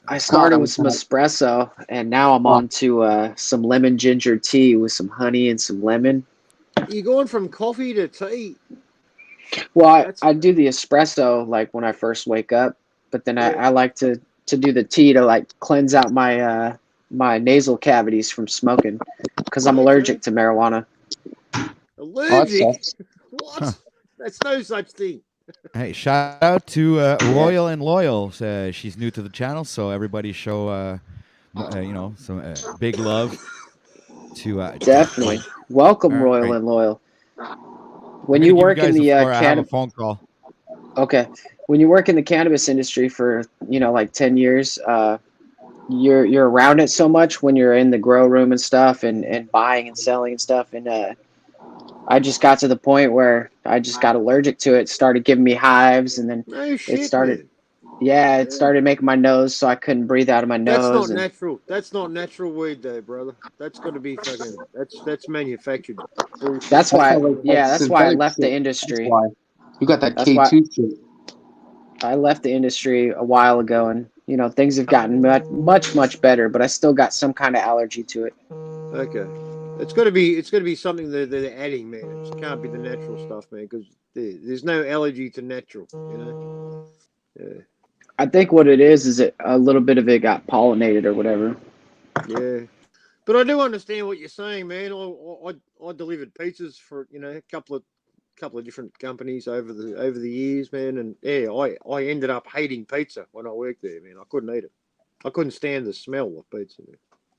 I started with some espresso, and now I'm on to some lemon ginger tea with some honey and some lemon. You're going from coffee to tea. Well, I do the espresso like when I first wake up, but then I like to do the tea to like cleanse out my my nasal cavities from smoking because I'm allergic to marijuana. Allergic? What? Huh. That's no such thing. Hey, shout out to Royal and Loyal. She's new to the channel, so everybody show some big love to Definitely. Welcome, all Royal right. and Loyal. I'm When gonna you give you work in guys the the floor. I have a cannabis, phone call. okay, when you work in the cannabis industry for like 10 years, you're around it so much when you're in the grow room and stuff and buying and selling and stuff, and I just got to the point where I just got allergic to it. Started giving me hives, and then No shit, it started. man. Yeah, it started making my nose so I couldn't breathe out of my That's nose. not natural. That's not natural weed, though, brother. That's got to be fucking. That's manufactured bullshit. That's why. That's That's why I synthetic left the shit. That's industry. why you got that That's why K2 shit. I left the industry a while ago, and things have gotten much better, but I still got some kind of allergy to it. Okay, it's got to be something that they're adding, man. It can't be the natural stuff, man, because there's no allergy to natural. Yeah. I think what it is it a little bit of it got pollinated or whatever. Yeah. But I do understand what you're saying, man. I delivered pizzas for a couple of different companies over the years, man, and yeah, I ended up hating pizza when I worked there, man. I couldn't eat it. I couldn't stand the smell of pizza.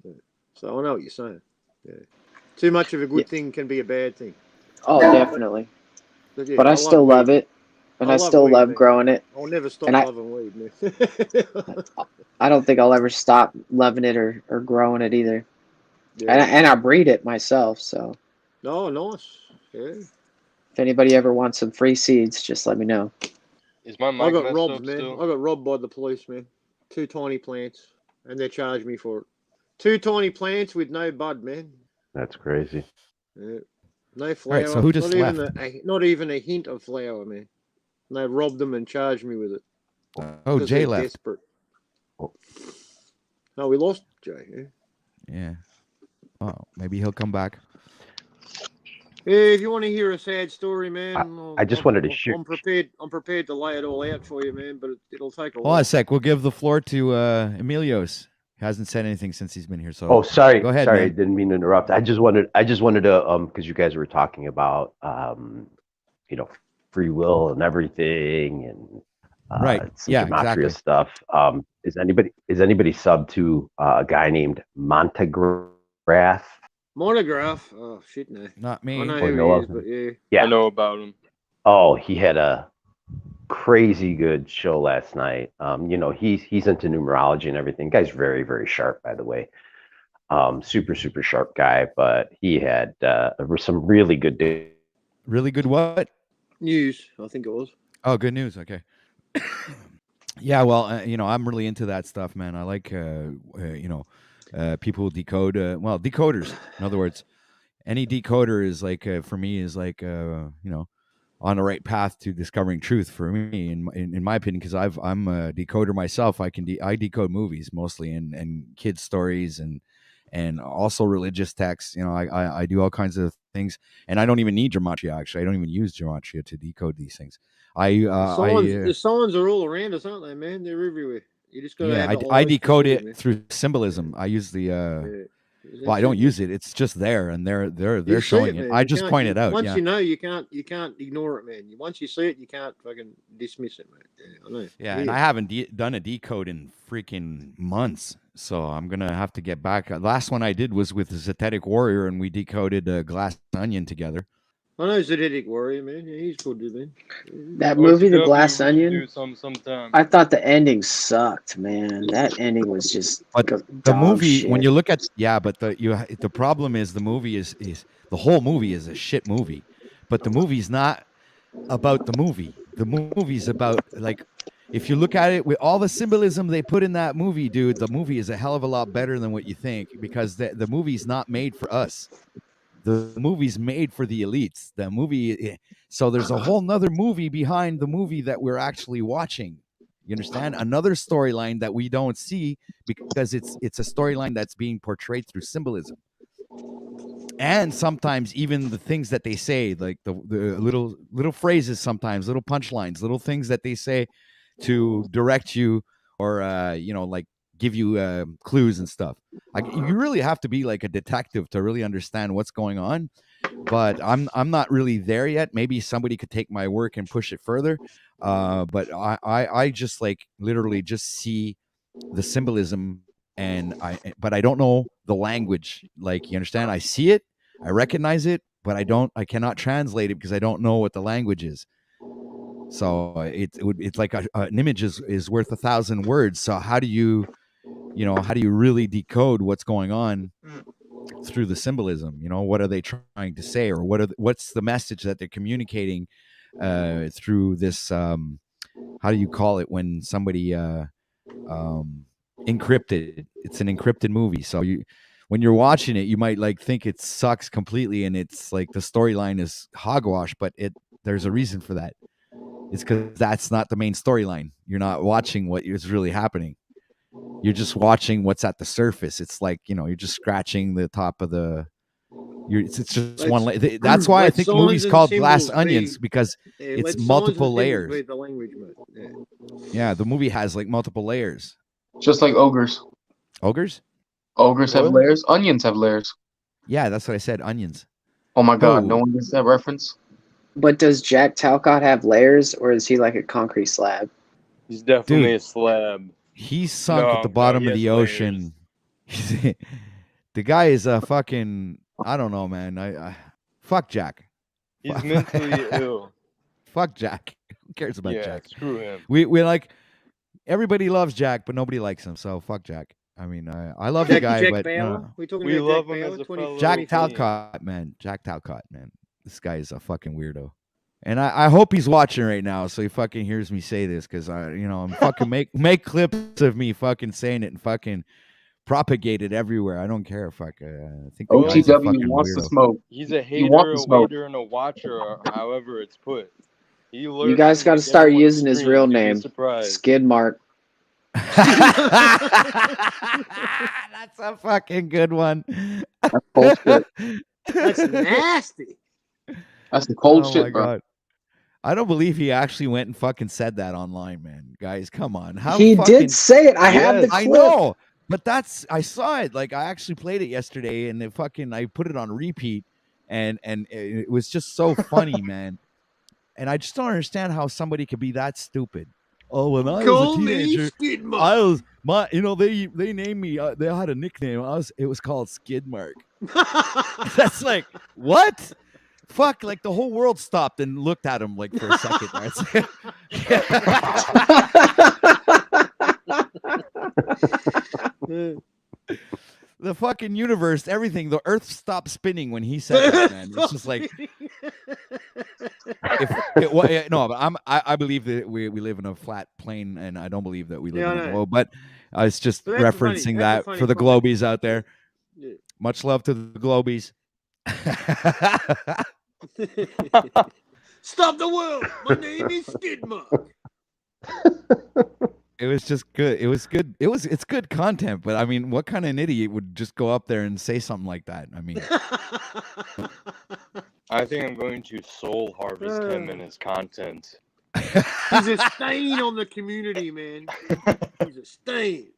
Yeah. So I know what you're saying. Yeah. Too much of a good thing can be a bad thing. Oh, definitely. But, yeah, But I love still love weed. it, and I love still weed, love man. growing it. I'll never stop And loving weed, man. I don't think I'll ever stop loving it or growing it either. Yeah. And I breed it myself, so Oh, nice. Yeah. if anybody ever wants some free seeds, just let me know. Is my I mic got messed robbed, up man. still? I got robbed by the police, man. 2 tiny plants, and they charged me for it. 2 tiny plants with no bud, man. That's crazy. Yeah. No flour. right, so who just left? Not even a hint of flour, man. And they robbed them and charged me with it. Oh, Because Jay they're left. desperate. No, we lost Jay. Yeah. Yeah. Oh, maybe he'll come back. Yeah, if you want to hear a sad story, man, I just wanted to shoot. I'm prepared to lay it all out for you, man. But it'll take a Hold on while. a sec. We'll give the floor to Emilios. He hasn't said anything since he's been here. So Oh, sorry. Go ahead, Sorry, man. I didn't mean to interrupt. I just wanted to because you guys were talking about free will and everything and Right. some Yeah, gematria exactly. stuff. Is anybody sub to a guy named Montagraph? Monograph. Oh shit, no. Not I me. know Or who no he is, other? but yeah. Yeah. I know about him. Oh, he had a crazy good show last night. He's into numerology and everything. Guy's very, very sharp, by the way. Super, super sharp guy, but he had some really good days. Really good what? News, I think it was. Oh, good news. Okay. Yeah, well, I'm really into that stuff, man. I like, people who decode. Decoders. In other words, any decoder is like, for me, is like, on the right path to discovering truth for me, in my opinion, because I'm a decoder myself. I decode movies mostly and kids stories and also religious texts. I do all kinds of things, and I don't even need gematria. Actually, I don't even use gematria to decode these things. The signs are all around us, aren't they, man? They're everywhere. You just got to have I decode see it man. through symbolism. I use the Yeah. well, I don't use it. It's just there, and they're showing it. I just point it out. Once Yeah. you know, you can't ignore it, man. Once you see it, you can't fucking dismiss it, man. Yeah, I know. Yeah, and I haven't done a decode in freaking months, so I'm gonna have to get back. Last one I did was with the Zetetic Warrior, and we decoded Glass Onion together. I know Zetetic Warrior, man. Yeah, he's good, man. That movie, The OTW, Glass we should Onion. do some sometime. I thought the ending sucked, man. That ending was just But the dog movie, shit. when you look at but the problem is the movie is the whole movie is a shit movie, but the movie's not about the movie. The movie's about, like, if you look at it with all the symbolism they put in that movie, dude, the movie is a hell of a lot better than what you think, because the movie's not made for us. The movie's made for the elites. The movie, so there's a whole nother movie behind the movie that we're actually watching. You understand? Another storyline that we don't see because it's a storyline that's being portrayed through symbolism. And sometimes even the things that they say, like the little phrases, sometimes little punchlines, little things that they say to direct you or like give you clues and stuff. You really have to be like a detective to really understand what's going on. But I'm not really there yet. Maybe somebody could take my work and push it further. But I just like literally just see the symbolism, but I don't know the language. Like, you understand? I see it, I recognize it, but I cannot translate it because I don't know what the language is. So it's like an image is worth 1,000 words. So how do you really decode what's going on through the symbolism? What are they trying to say, or what's the message that they're communicating through this? How do you call it when somebody encrypted? It's an encrypted movie, so when you're watching it, you might like think it sucks completely, and it's like the storyline is hogwash, but there's a reason for that. It's because that's not the main storyline. You're not watching what is really happening. You're just watching what's at the surface. It's like, you're just scratching the top of the. It's just one. That's why I think the movie's called Glass Onions, because it's multiple layers. The language, yeah. Yeah, the movie has like multiple layers. Just like ogres. Ogres? Ogres have layers. Onions have layers. Yeah, that's what I said. Onions. Oh my god, no one gets that reference. But does Jack Talcott have layers, or is he like a concrete slab? He's definitely a slab. He's sunk at the bottom of the ocean. The guy is a fucking, I don't know, man. I fuck Jack. He's mentally ill. Fuck Jack. Who cares about Jack? Screw him. We like, everybody loves Jack, but nobody likes him. So fuck Jack. I mean, I love the guy, but we love him as a fellow. Jack Talcott, man. Jack Talcott, man. This guy is a fucking weirdo. And I hope he's watching right now, so he fucking hears me say this, because I'm fucking make clips of me fucking saying it and fucking propagated everywhere. I don't care. Fuck. I think the guy's a OTW fucking wants to weirdo. smoke. He's a You want hater, the a smoke. waiter, and a watcher, or however it's put. He You lurks guys and got to makes start everyone using his scream. real You'd be name, surprised. Skid Mark. That's a fucking good one. That's cold shit. That's nasty. That's the cold Oh my shit, bro. god. I don't believe he actually went and fucking said that online, man. Guys, come on. How He fucking did say it. I have the Yes. I clip. know, but I saw it. Like I actually played it yesterday, and I put it on repeat, and it was just so funny, man. And I just don't understand how somebody could be that stupid. Oh, when I was a Call me teenager, Skid Mark. I was they named me. They had a nickname. It was called Skid Mark. That's like what? Fuck! Like the whole world stopped and looked at him like for a second. The fucking universe, everything, the earth stopped spinning when he said that, man. It's just like but I believe that we live in a flat plane, and I don't believe that we live in a globe. But I was just But that's referencing funny. That's a that funny for the comment. globies out there. Yeah. Much love to the globies. Stop the world. My name is Skid Mark. It was just good. It was good. It's good content, but I mean, what kind of an idiot would just go up there and say something like that? I mean, I think I'm going to soul harvest him and his content. He's a stain on the community, man. He's a stain.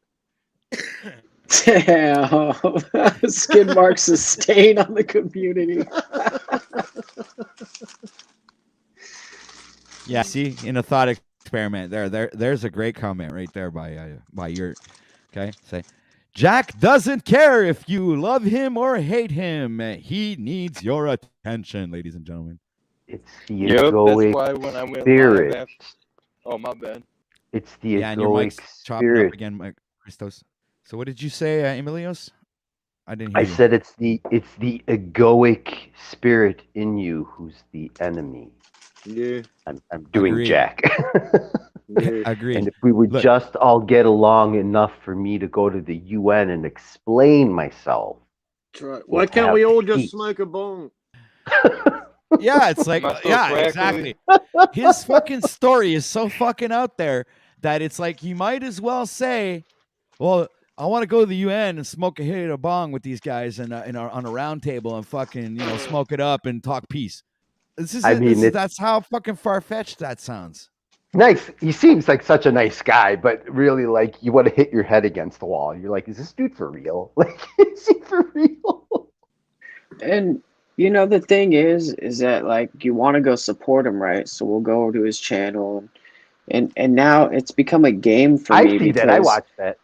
Damn. Skid Mark's a stain on the community. yeah. See, in a thought experiment, there's a great comment right there by your. Okay, say, Jack doesn't care if you love him or hate him. He needs your attention, ladies and gentlemen. It's the Yep, that's egoic why when I went spirit. live after... Oh, my bad. It's the And your egoic mic's chopping up spirit. again, Mike Christos. So what did you say, Emilios? I didn't I hear you. said it's the egoic spirit in you who's the enemy. Yeah. I'm doing Agreed. Jack. Yeah. Agreed. And if we would Look. just all get along enough for me to go to the UN and explain myself. That's right. Why can't we all just smoke a bong? Yeah, it's like, Am I still yeah, crackly? exactly. His fucking story is so fucking out there that it's like you might as well say, well, I want to go to the UN and smoke a hit of bong with these guys on a round table and fucking, smoke it up and talk peace. That's how fucking far-fetched that sounds. Nice. He seems like such a nice guy, but really, like, you want to hit your head against the wall. You're like, is this dude for real? Like, is he for real? And the thing is that like you want to go support him, right? So we'll go to his channel, and now it's become a game for me. I see that. I watched that.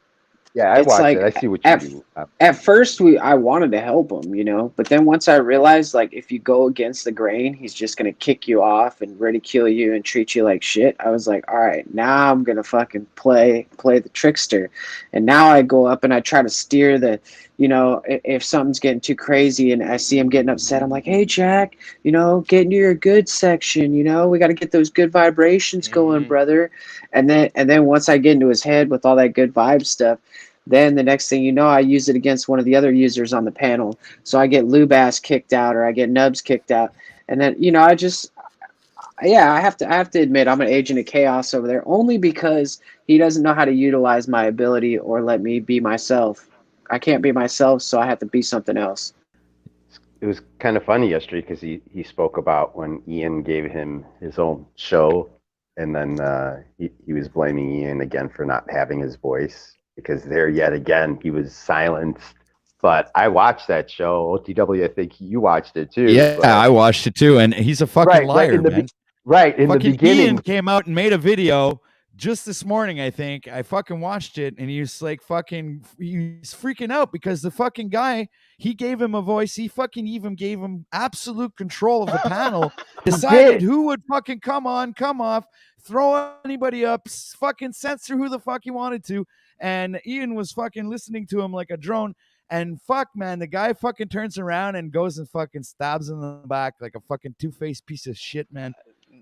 Yeah, I It's watched like, it. I see what you do. At first, I wanted to help him, but then once I realized, like, if you go against the grain, he's just gonna kick you off and ridicule you and treat you like shit. I was like, all right, now I'm gonna fucking play the trickster, and now I go up and I try to steer the, if something's getting too crazy and I see him getting upset, I'm like, hey Jack, get into your good section, we got to get those good vibrations going, brother, and then once I get into his head with all that good vibe stuff. Then the next thing you know, I use it against one of the other users on the panel. So I get Lubass kicked out or I get Nubs kicked out. And then, I have to admit I'm an agent of chaos over there only because he doesn't know how to utilize my ability or let me be myself. I can't be myself, so I have to be something else. It was kind of funny yesterday because he spoke about when Ian gave him his own show, and then he was blaming Ian again for not having his voice. Because there, yet again, he was silenced. But I watched that show. OTW, I think you watched it too. Yeah, I watched it too. And he's a fucking liar, man. In the beginning. Ian came out and made a video just this morning, I think. I fucking watched it, and he's like he's freaking out because the fucking guy, he gave him a voice. He fucking even gave him absolute control of the panel. Decided who would fucking come on, come off, throw anybody up, fucking censor who the fuck he wanted to. And Ian was fucking listening to him like a drone. And fuck, man, the guy fucking turns around and goes and fucking stabs him in the back like a fucking two-faced piece of shit, man.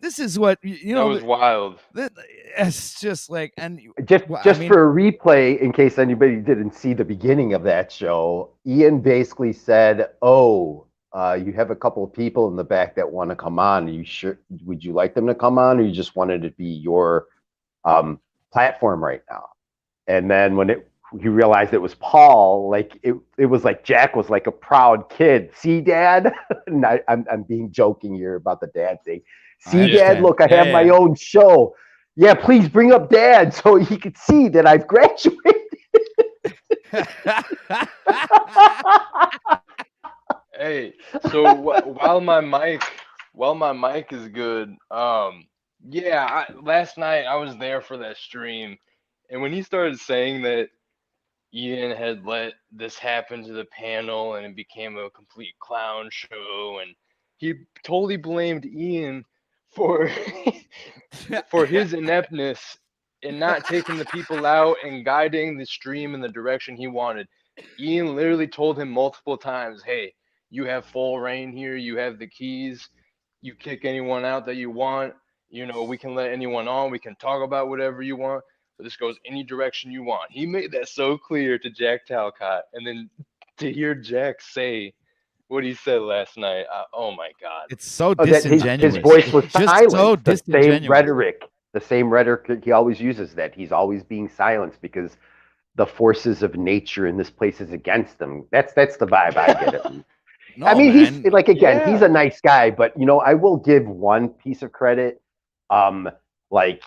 this is what That was wild. It's just like, and Just I mean, for a replay, in case anybody didn't see the beginning of that show, Ian basically said, "Oh, you have a couple of people in the back that want to come on. Are you sure? Would you like them to come on, or you just wanted it to be your platform right now?" And then when you realized it was Paul, like it was like Jack was like a proud kid. See, Dad? And I'm being joking here about the dad thing. See, Dad, look, I have my own show. Yeah, please bring up Dad so he could see that I've graduated. Hey, so while my mic is good, yeah, last night I was there for that stream, and when he started saying that Ian had let this happen to the panel and it became a complete clown show, and he totally blamed Ian for for his ineptness in not taking the people out and guiding the stream in the direction he wanted. Ian literally told him multiple times, "Hey, you have full reign here. You have the keys. You kick anyone out that you want. You know, we can let anyone on. We can talk about whatever you want. But this goes any direction you want." He made that so clear to Jack Talcott. And then to hear Jack say what he said last night, oh my God. It's so disingenuous. His voice was just silent. so disingenuous. The same rhetoric he always uses, that he's always being silenced because the forces of nature in this place is against him. That's the vibe I get at least. No, I mean, man. he's like, again, he's a nice guy, but I will give one piece of credit. Like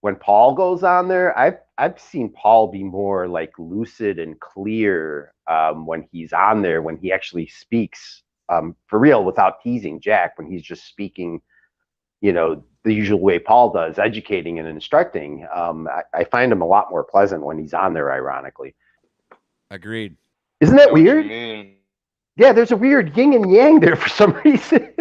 when Paul goes on there, I've seen Paul be more like lucid and clear when he's on there, when he actually speaks for real without teasing Jack, when he's just speaking, the usual way Paul does, educating and instructing. I find him a lot more pleasant when he's on there, ironically. Agreed. Isn't that weird? Yeah, there's a weird yin and yang there for some reason.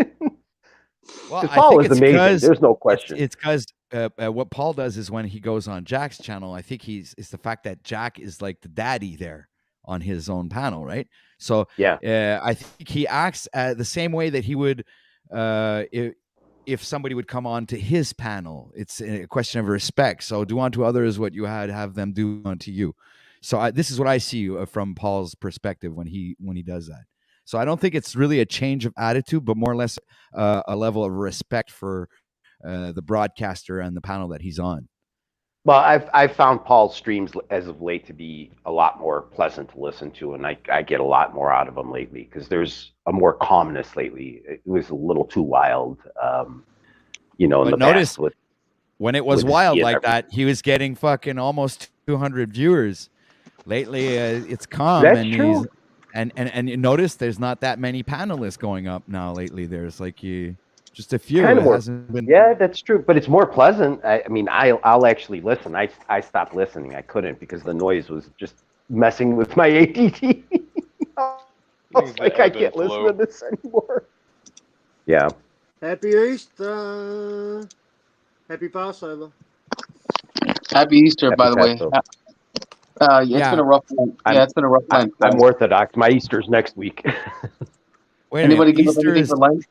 Well, Paul is amazing. There's no question. It's because what Paul does is when he goes on Jack's channel, I think it's the fact that Jack is like the daddy there on his own panel, right? So yeah, I think he acts the same way that he would if somebody would come on to his panel. It's a question of respect. So do unto others what you have them do unto you. So this is what I see from Paul's perspective when he does that. So I don't think it's really a change of attitude, but more or less a level of respect for the broadcaster and the panel that he's on. Well, I've found Paul's streams as of late to be a lot more pleasant to listen to, and I get a lot more out of them lately because there's a more calmness lately. It was a little too wild, in the past. When it was wild like that, he was getting fucking almost 200 viewers. Lately, it's calm. That's true. And you notice there's not that many panelists going up now lately. There's like just a few. Kind of more. Yeah, that's true. But it's more pleasant. I mean, I'll actually listen. I stopped listening. I couldn't because the noise was just messing with my ADD. I was like, I can't listen to this anymore. Yeah. Happy Easter. Happy Passover. Happy Easter, by the way. It's been a rough one. It's been a rough time. I'm Orthodox. My Easter's next week. Wait, anybody give up anything for lunch?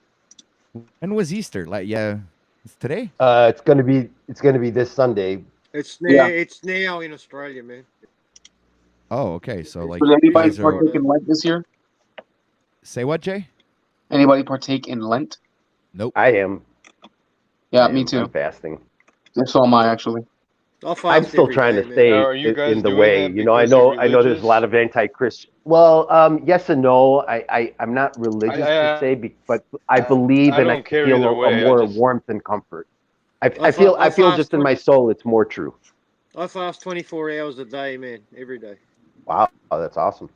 When was Easter? It's today. It's gonna be this Sunday. It's now in Australia, man. Oh, okay. So like, did anybody partake in Lent this year? Say what, Jay? Anybody partake in Lent? Nope. I am. Yeah, me too. I'm fasting. So am I, actually. I'm still trying to stay in the way. I know there's a lot of anti-Christian. Well, yes and no. I'm not religious to say, but I believe and I feel a more warmth and comfort. I feel just in my soul it's more true. I fast 24 hours a day, man, every day. Wow, that's awesome.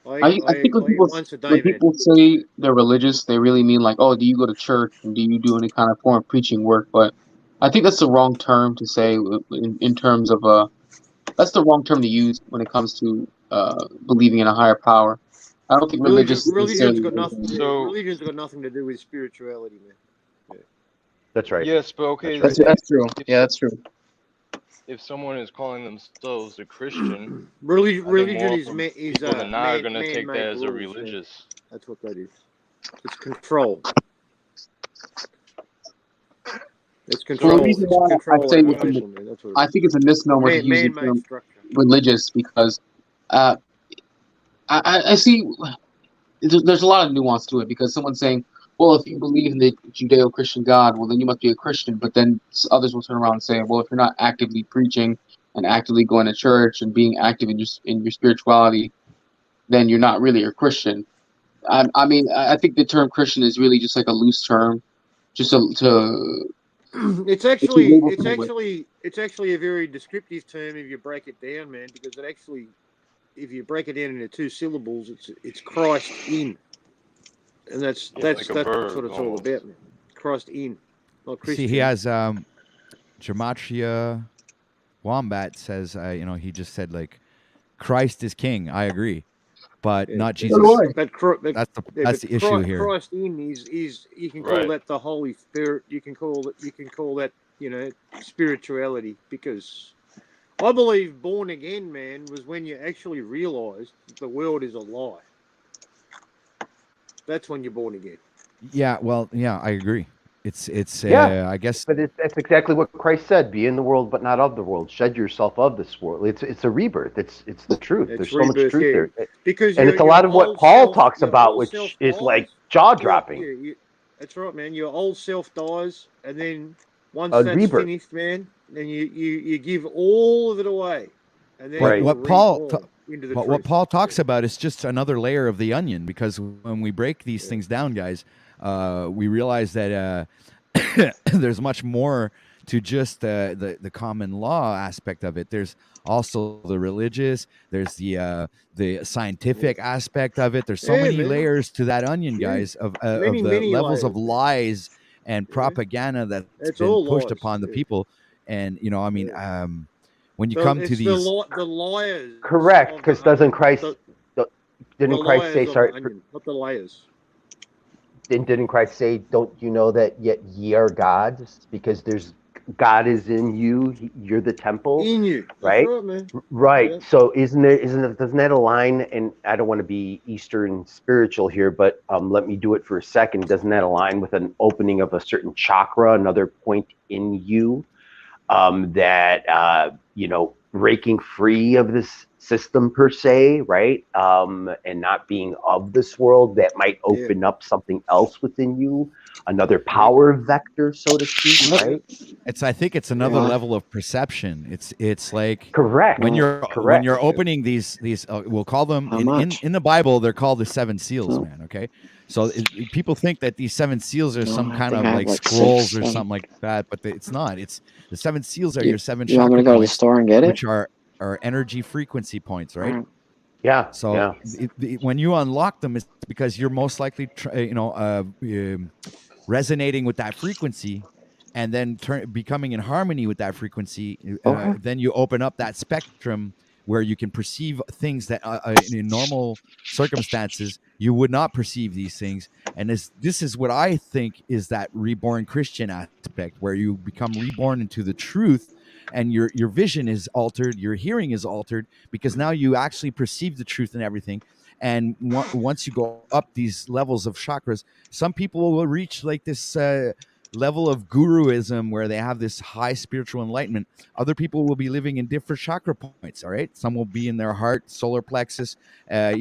I think when people say they're religious, they really mean like, oh, do you go to church and do you do any kind of form of preaching work? But I think that's the wrong term to say in terms of that's the wrong term to use when it comes to believing in a higher power. I don't think religion's got nothing to do with spirituality, man. Yeah. That's right. Yes, but okay. That's true. Yeah, that's true. If someone is calling themselves a Christian, religion is people are not going to take that as a religious. Yeah. That's what that is. It's control. It's Well, control. the reason It's why I control say over it's people, man. That's what I it think it's a misnomer to is. use the Man-made term structure. religious because uh, I see there's a lot of nuance to it because someone's saying, well, if you believe in the Judeo-Christian God, well, then you must be a Christian. But then others will turn around and say, well, if you're not actively preaching and actively going to church and being active in your spirituality, then you're not really a Christian. I mean, I think the term Christian is really just like a loose term, just to It's to actually, label it's someone with. actually, it's actually a very descriptive term if you break it down, man. Because it actually, if you break it down into two syllables, it's Christ in, and that's Yeah, like a what verb it's all almost. about, man. Christ in, not See, he Christian. has Gematria Wombat says, he just said like Christ is king. I agree, but Yeah, not So do Jesus. I. That's the issue here. Christ in is you can call Right. that the Holy Spirit. You can call that spirituality, because I believe born again, man, was when you actually realised the world is a lie. That's when you're born again. Yeah, well, yeah, I agree. It's Yeah, I guess but that's exactly what Christ said: "Be in the world, but not of the world. Shed yourself of this world." It's a rebirth. It's the truth. It's There's so much rebirth, truth yeah. there, Because and it's a lot of what Paul talks your about, old which self is like dies. jaw Yeah, dropping. that's right, man. Your old self dies, and then once A that's rebirth, finished, man, then you give all of it away, and then but right? you're what Paul reborn into the but what truth. Paul Yeah, talks about is just another layer of the onion, because when we break these yeah. things down, guys, we realize that there's much more to just the common law aspect of it. There's also the religious. There's the Yeah, scientific aspect of it. There's so yeah, many man. layers to that onion, Yeah, guys, of many the many levels of layers, man. lies and Yeah, propaganda that's it's been all pushed lies. upon the Yeah, people. And I mean, yeah. when you come to It's these, the liars Correct, of the because doesn't onion, not Christ? the Didn't Christ say? liars of the Sorry, onion, not the layers. didn't Christ say, "Don't you know that yet ye are gods?" Because there's God is in you. You're the temple, In you. That's right? right, man. Yeah. Right. So doesn't that align? And I don't want to be Eastern spiritual here, but let me do it for a second. Doesn't that align with an opening of a certain chakra, another point in you, that breaking free of this system per se, right? And not being of this world, that might Yeah. open up something else within you, another Yeah. power vector, so to speak, Yeah. right? I think it's another Yeah. level of perception. It's like Correct. when Well, you're Correct. opening these we'll call them how in much? in the Bible, they're called the seven seals, So, man. Okay, so people think that these seven seals are no, some I kind think of I have like like six, scrolls or seven. something like that, but it's not. It's the seven seals are You your seven you want me chakra to go to the points, store and get it? which are energy frequency points, All right? right. Yeah. So Yeah. when you unlock them, it's because you're most likely resonating with that frequency, and then becoming in harmony with that frequency. Okay. Then you open up that spectrum where you can perceive things that in normal circumstances you would not perceive these things. And this is what I think is that reborn Christian aspect, where you become reborn into the truth, and your vision is altered, your hearing is altered, because now you actually perceive the truth and everything. And once you go up these levels of chakras, some people will reach like this level of guruism where they have this high spiritual enlightenment. Other people will be living in different chakra points. All right, some will be in their heart, solar plexus. The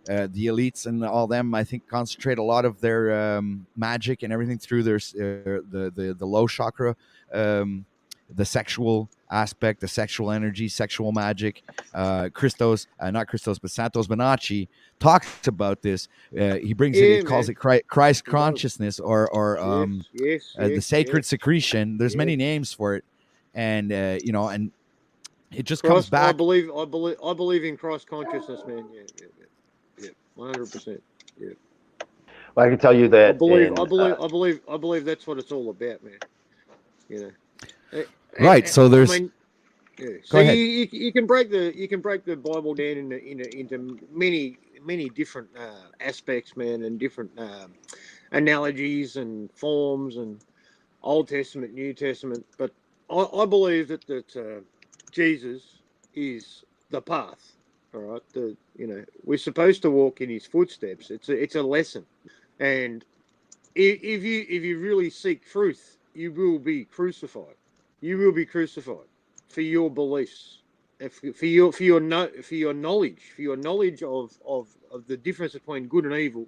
elites and all them, I think, concentrate a lot of their magic and everything through their the low chakra, the sexual aspect, the sexual energy, sexual magic. Not Christos, but Santos Bonacci talks about this. He brings it. He Yeah, calls man. it Christ He does. consciousness, or Yes, yes, the yes, sacred yes, secretion. There's yes. many names for it, and and it just comes Christ, back. I believe in Christ consciousness, man. Yeah, yeah, yeah, yeah. 100%. Yeah. Well, I can tell you I that believe, I in believe, I believe, I believe that's what it's all about, man. You know, Right. So I there's. mean, yeah. So Go ahead. you can break the Bible down into many different aspects, man, and different analogies and forms and Old Testament, New Testament. But I believe that Jesus is the path. All right, we're supposed to walk in His footsteps. It's a lesson, and if you really seek truth, you will be crucified. You will be crucified for your beliefs, for your knowledge of the difference between good and evil,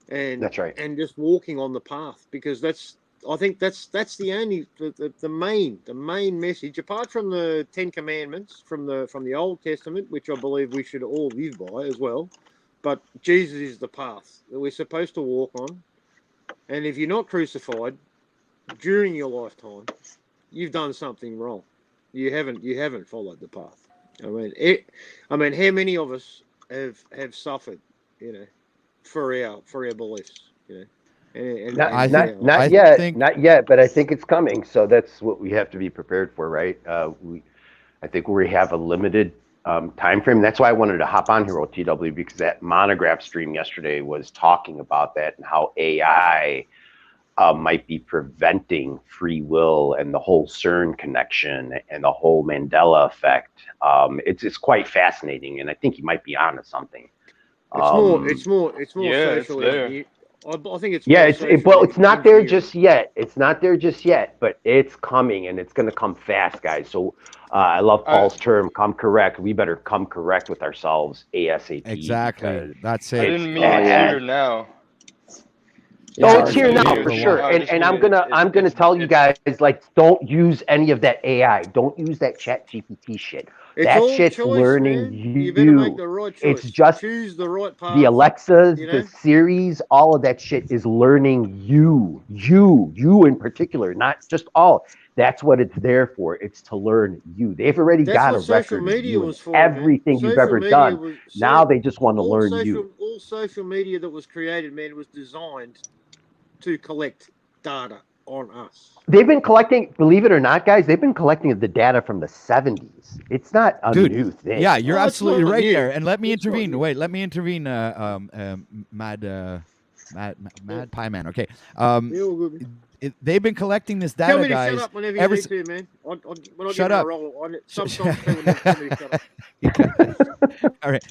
and That's right. and just walking on the path, because I think that's the main message, apart from the 10 Commandments from the Old Testament, which I believe we should all live by as well. But Jesus is the path that we're supposed to walk on, and if you're not crucified during your lifetime, you've done something wrong. You haven't followed the path. I mean, how many of us have suffered, for our beliefs, Not yet, but I think it's coming. So that's what we have to be prepared for, right? I think we have a limited time frame. That's why I wanted to hop on here, OTW, because that monograph stream yesterday was talking about that and how AI might be preventing free will and the whole CERN connection and the whole Mandela effect. It's quite fascinating, and I think he might be onto something. It's more Yeah, it's social. there. I think it's Yeah, more it's not there engineering. just yet. It's not there just yet, but it's coming, and it's going to come fast, guys. So I love Paul's term, "come correct." We better come correct with ourselves ASAP. Exactly. That's I it. didn't mean it's here now. It's here now years. for sure. I just And mean I'm gonna tell you guys, like, don't use any of that AI. Don't use that Chat GPT shit. It's That all shit's choice, learning man. you. You better make the right choice. It's just choose the right path. the Alexas, you know? the Siris, all of that shit is learning you in particular, not just all. That's what it's there for. It's to learn you. They've already That's got a what social record of media you was and for, everything man. you've Social ever media done. was Now they just want to learn you. All social media that was created, man, was designed to collect data on us. They've been collecting, believe it or not, guys, they've been collecting the data from the 70s. It's not a new thing. Yeah, you're Oh, it's absolutely not right new. there. And let me It's not intervene. new. Wait, let me intervene. Mad Pie Man. Okay. You're all good, man. They've been collecting this Tell data, me to guys. shut up whenever you need to, man. When I Shut get in up. a roll, sometimes people need to tell me to shut up. All right,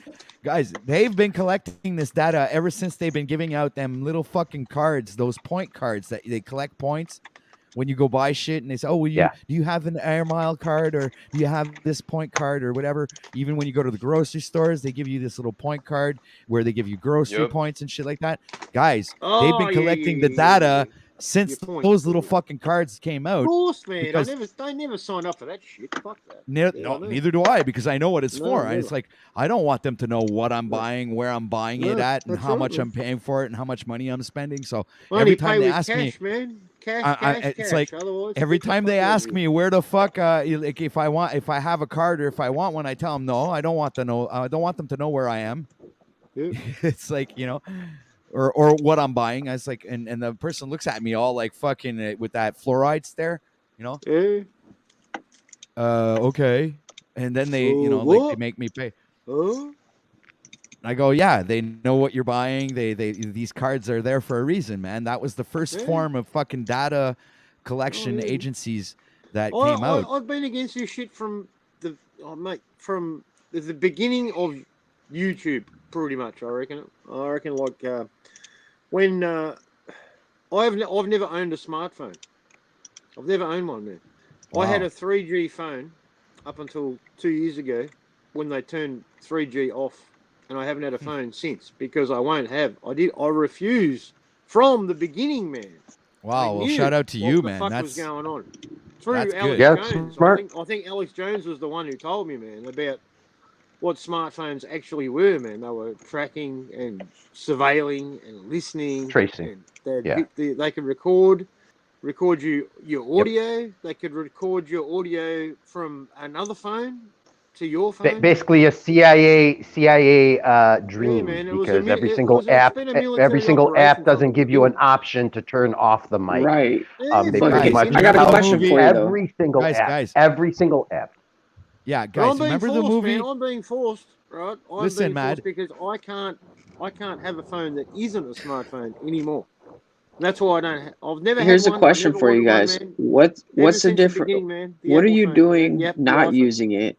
guys, they've been collecting this data ever since they've been giving out them little fucking cards, those point cards that they collect points when you go buy shit, and they say, "Oh, do you have an air mile card, or do you have this point card, or whatever?" Even when you go to the grocery stores, they give you this little point card where they give you grocery points and shit like that. Guys, they've been collecting the data since those little fucking cards came out. Of course, man. Because I never signed up for that shit. Fuck that. neither do I, because I know what it's for. It's like, I don't want them to know what I'm buying, where I'm buying it at, and how much I'm paying for it, and how much money I'm spending. So every time they ask me, man. It's like every time they ask me where the fuck, like if I have a card or if I want one, I tell them no, I don't want to know. I don't want them to know where I am. Yeah. It's like, or what I'm buying. I was like, and the person looks at me all like fucking with that fluoride stare, Yeah. Okay. And then they, like they make me pay. I go, yeah, they know what you're buying. These cards are there for a reason, man. That was the first form of fucking data collection agencies that came out. I've been against this shit from the beginning of YouTube, pretty much. I reckon like when I've never owned a smartphone. I've never owned one, man. Wow. I had a 3G phone up until 2 years ago when they turned 3G off. And I haven't had a phone since, because I won't have. I refused from the beginning, man. Wow, well, shout out to you, man. What was going on? Through Alex Jones. I think Alex Jones was the one who told me, man, about what smartphones actually were, man. They were tracking and surveilling and listening. Tracing. And they could record your audio. Yep. They could record your audio from another phone to your phone. Basically a CIA dream, because every single app doesn't give you an option to turn off the mic. Right. They pretty much I got a question for you, every single app. Yeah, guys, remember the movie? Man, I'm being forced, right? Listen, Mad, because I can't have a phone that isn't a smartphone anymore. That's why I've never. Here's had a question for you guys. What's the difference? What are you doing not using it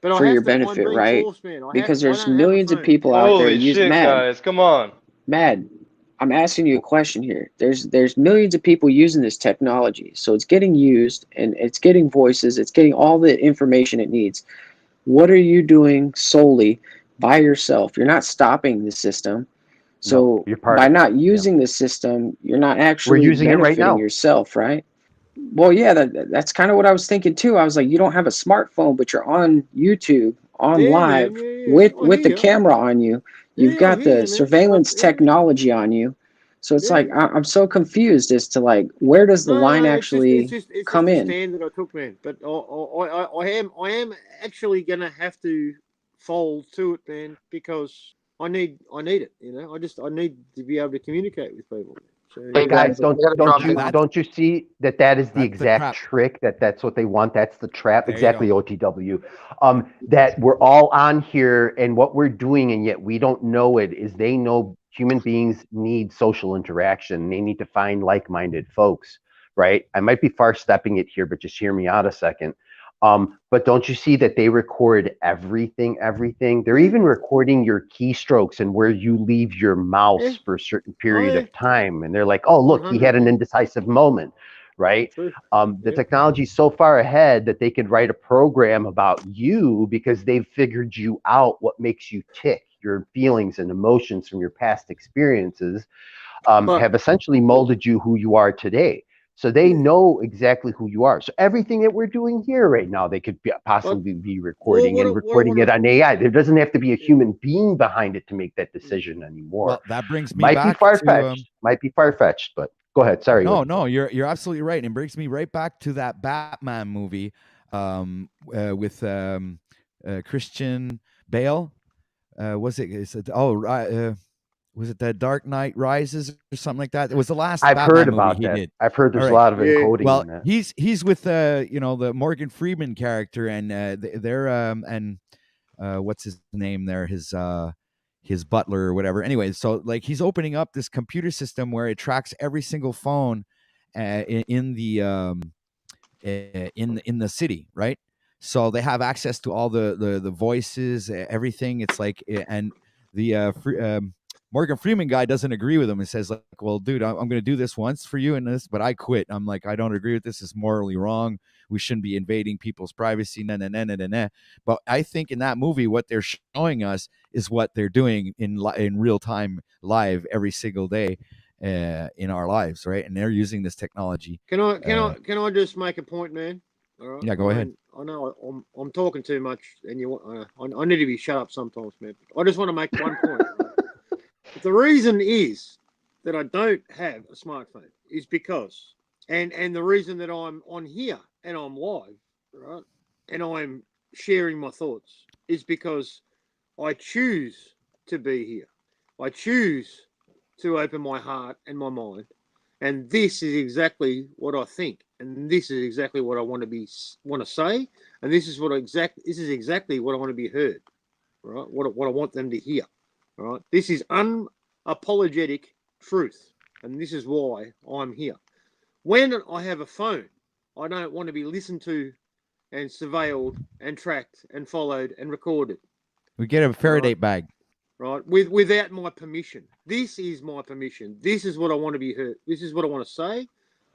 for your benefit, right? Because there's millions of people out there using guys, come on. Mad. I'm asking you a question here. There's millions of people using this technology, so it's getting used and it's getting voices, it's getting all the information it needs. What are you doing solely by yourself? You're not stopping the system. No, So you're part by of it. not Yeah. using the system, you're not We're actually using it right benefiting now. yourself, right? Well, yeah, that's kind of what I was thinking too. I was like, you don't have a smartphone, but you're on YouTube, on Yeah, man. live Yeah, yeah. I with the hear you. camera on you. You've Yeah, I got hear the you, man. surveillance Yeah, technology on you. So it's yeah. like I'm so confused as to like where does the No, line no. actually It's just come a in? stand that I took, man. But I am actually gonna have to fold to it, man, because I need it. You know, I need to be able to communicate with people. So Hey Guys, guys, I gotta drop you. don't you see that is the That's the exact trap. trick, that's what they want, that's the trap, There you go. exactly, OTW. That we're all on here, and what we're doing, and yet we don't know it, is they know human beings need social interaction. They need to find like-minded folks, right? I might be far stepping it here, but just hear me out a second. But don't you see that they record everything? They're yeah, even recording your keystrokes and where you leave your yeah. mouse for a certain Oh period yeah, of time. And they're like, oh, look, he had an 100%. indecisive moment, right? True. The Yeah. technology is so far ahead that they could write a program about you because they've figured you out, what makes you tick, your feelings and emotions from your past experiences, But have essentially molded you who you are today. So they yeah. know exactly who you are. So everything that we're doing here right now, they could But possibly be well, recording, and what I recording want it on AI. There doesn't have to be a to. human being behind it to make that decision anymore. Well, that brings me Might be back far to fetched. Might be far fetched, but go ahead. Sorry. no, you're absolutely right. And it brings me right back to that Batman movie with Christian Bale. Was it? Is it was it the Dark Knight Rises or something like that? It was the last I've heard Batman movie about he that. did. I've heard All there's a right. lot of Yeah. encoding Well, in that. he's with the Morgan Freeman character, and they're and what's his name there? His butler or whatever. Anyway, so like he's opening up this computer system where it tracks every single phone in the in the city, right? So they have access to all the voices, everything. It's like, and the Morgan Freeman guy doesn't agree with him and says like, well, dude, I'm going to do this once for you and this, but I quit. I'm like, I don't agree with this. It's morally wrong. We shouldn't be invading people's privacy. Nah, nah, nah, nah, nah, nah. But I think in that movie, what they're showing us is what they're doing in real time, live every single day in our lives, right? And they're using this technology. Can I just make a point, man? All right. Yeah, go ahead. I know I'm talking too much, and you want. I need to be shut up sometimes, man. I just want to make one point. Right? The reason is that I don't have a smartphone is because, and the reason that I'm on here and I'm live, right, and I'm sharing my thoughts is because I choose to be here. I choose to open my heart and my mind, and this is exactly what I think, and this is exactly what I want to say, and this is exactly what I want to be heard, right? What I want them to hear, right? This is unapologetic truth, and this is why I'm here. When I have a phone, I don't want to be listened to and surveilled and tracked and followed and recorded. We get a Faraday Right. bag. Right, without my permission. This is my permission. This is what I want to be heard. This is what I want to say.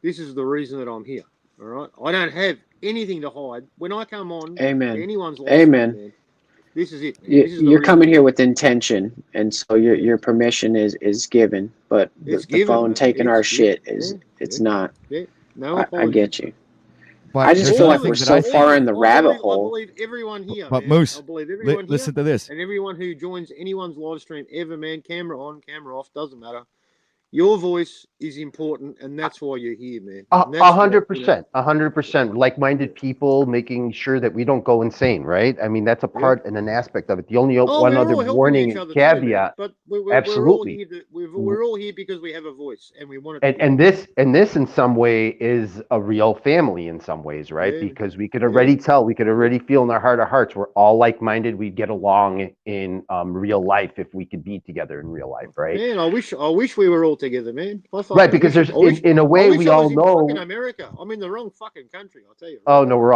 This is the reason that I'm here. All right, I don't have anything to hide. When I come on Amen. to anyone's live stream, Amen. man, this is it. Man. You, This is the you're reason coming I'm here here. with intention, and so your permission is given, but It's the given, phone man. taking It's our given. shit Yeah, it's yeah, not. yeah. No I apologies. get you. But I just there's feel another like we're thing that so I think. far in the rabbit I hole. believe everyone here, But man. Moose, I believe everyone here, listen to this. and everyone who joins anyone's live stream ever, man. Camera on, camera off, doesn't matter. Your voice is important, and that's why you're here, man. And that's why, 100%, 100%. Like-minded people, making sure that we don't go insane, right? I mean, that's a yeah. part and an aspect of it. The only Oh, one we're other all helping warning each and other too, man. caveat, But we're all absolutely. here. We're all here because we have a voice, and we want it to And be and heard. this in some way is a real family in some ways, right? Yeah, Because we could yeah. already tell, we could already feel in our heart of hearts, we're all like-minded. We'd get along in real life if we could be together in real life, right? Man, I wish we were all together. together, man. Right, because there's in a way we all know. Fucking America. I'm in the wrong fucking country. I'll tell you. Oh no, we're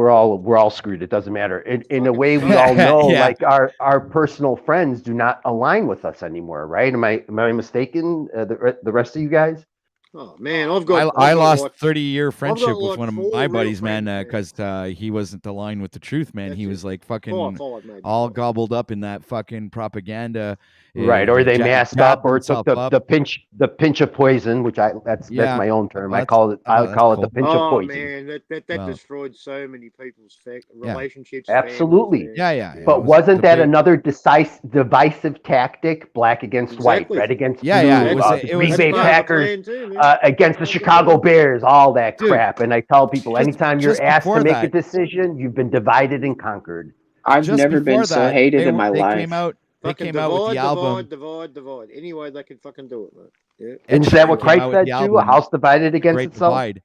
all screwed. It doesn't matter. In a Fucking way, we sucks. all know, Yeah. like our personal friends do not align with us anymore, right? Am I mistaken? The rest of you guys? Oh man, I've got. I I've got lost like, 30-year friendship got with like one of 4 my real buddies, man, friends, because he wasn't aligned with the truth, man. That's He it. was like fucking 5 maybe. all gobbled up in that fucking propaganda. Right, or He they masked jabbed up, or took himself up. the pinch of poison, which that's Yeah. my own term. Oh, I call it that's the cool. pinch of Oh poison. man, that Well, destroyed so many people's Yeah. relationships. Absolutely. Families, Yeah, man. yeah. Yeah. It But was wasn't the that big. another divisive tactic? Black against white, Exactly. red against Yeah, yeah. blue, It was. Exactly. the It Green was. That's Bay part Yeah, of the Packers plan too, man. against the Part of Chicago plan. Bears, all that dude. crap. And I tell people, Just anytime you're just asked to before make a that, decision, you've been divided and conquered. I've just never been before so that, hated in my they life. came out. They Fucking came out with the divide, album. divide. Any way they can fucking do it, man. Yeah. Ed Isn't that Sheeran what came Christ out with said the too? A album, house divided The against Great itself. Divide.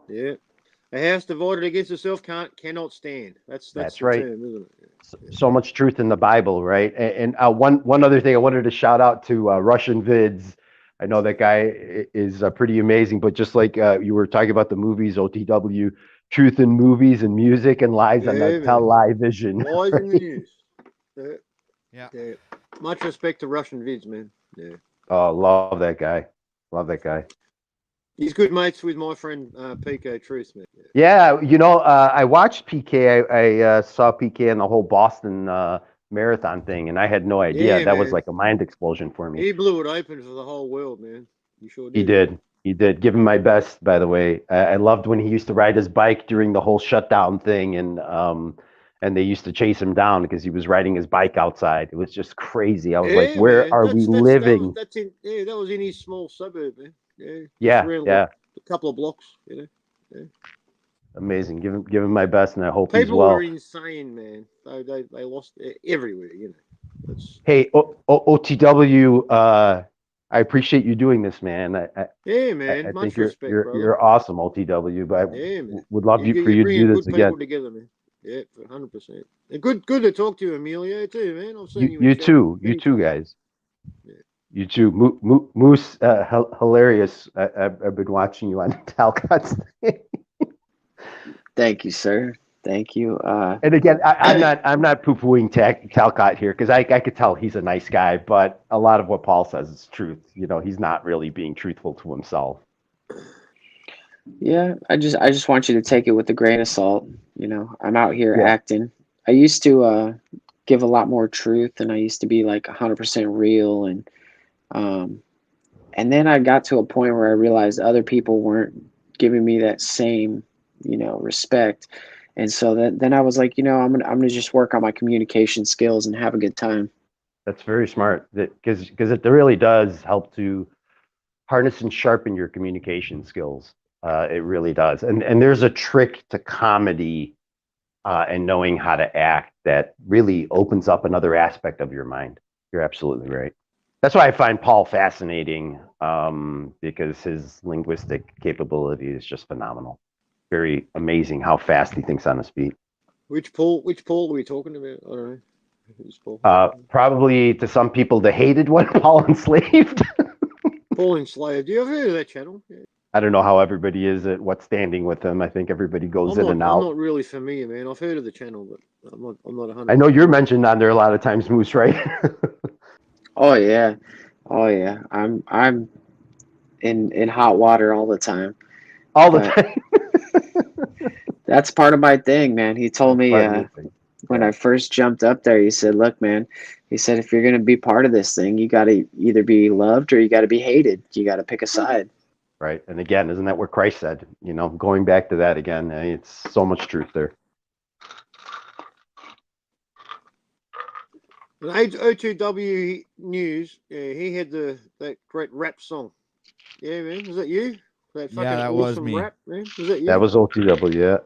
Yeah. A house divided against itself cannot stand. That's That's the right. term, isn't it? So much truth in the Bible, right? And one other thing I wanted to shout out to Russian Vids. I know that guy is pretty amazing, but just like you were talking about the movies, OTW, truth in movies and music and lies on Yeah, the man. television. Lies in the news. Yeah. Yeah. Yeah. Much respect to Russian vids, man. Yeah. Oh, love that guy. Love that guy. He's good mates with my friend PK Truth, man. Yeah. Yeah, you know, I watched PK. I saw PK in the whole Boston marathon thing, and I had no idea. Yeah, That was man. like a mind explosion for me. He blew it open for the whole world, man. You sure did. He did. He did. Give him my best, by the way. I loved when he used to ride his bike during the whole shutdown thing, and they used to chase him down because he was riding his bike outside. It was just crazy. I was like, Yeah, where man. are we living? That was in his small suburb, man. Yeah. Yeah, Just around, yeah. like, a couple of blocks, you know. Yeah. Amazing. Give him my best, and I hope he's People well. were insane, man. They lost everywhere, you know. It's, Hey, OTW, I appreciate you doing this, man. yeah, man. I Much think respect, brother. you're awesome, OTW. But Yeah, man. would love for you to bringing do good this again. people together, man. Yeah, 100%. And good to talk to you, Emilio, too, man. I've seen you. You in chat too, many times. guys. Yeah. You too, Moose. Hilarious. I've been watching you on Talcot's. Thank you, sir. Thank you. And again, I'm not poo-pooing Talcott here because I could tell he's a nice guy, but a lot of what Paul says is truth. You know, he's not really being truthful to himself. Yeah, I just want you to take it with a grain of salt. You know, I'm out here Yeah. acting. I used to give a lot more truth, and I used to be like 100% real, and then I got to a point where I realized other people weren't giving me that same, you know, respect, and so then I was like, you know, I'm gonna just work on my communication skills and have a good time. That's very smart because it really does help to harness and sharpen your communication skills. It really does. And there's a trick to comedy and knowing how to act that really opens up another aspect of your mind. You're absolutely right. That's why I find Paul fascinating because his linguistic capability is just phenomenal. Very amazing how fast he thinks on his feet. Which Paul are we talking about? I don't know. Who's Paul? Probably to some people, the hated one, Paul Enslaved. Paul Enslaved. You ever heard of that channel? Yeah. I don't know how everybody is at what's standing with him. I think everybody goes in and out. I'm not really familiar, man. I've heard of the channel, but I'm not 100%. I know you're mentioned on there a lot of times, Moose, right? Oh yeah, I'm in hot water all the time. All the But time. that's part of my thing, man. He told me when I first jumped up there, he said, "Look, man," he said, "if you're gonna be part of this thing, you got to either be loved or you got to be hated. You got to pick a side." Right. And again, isn't that what Christ said? You know, going back to that again, it's so much truth there. O2W News, yeah, he had that great rap song. Yeah, man. Was that you? That fucking Yeah, that awesome was me. rap, man. Was that you? That was OTW, yeah.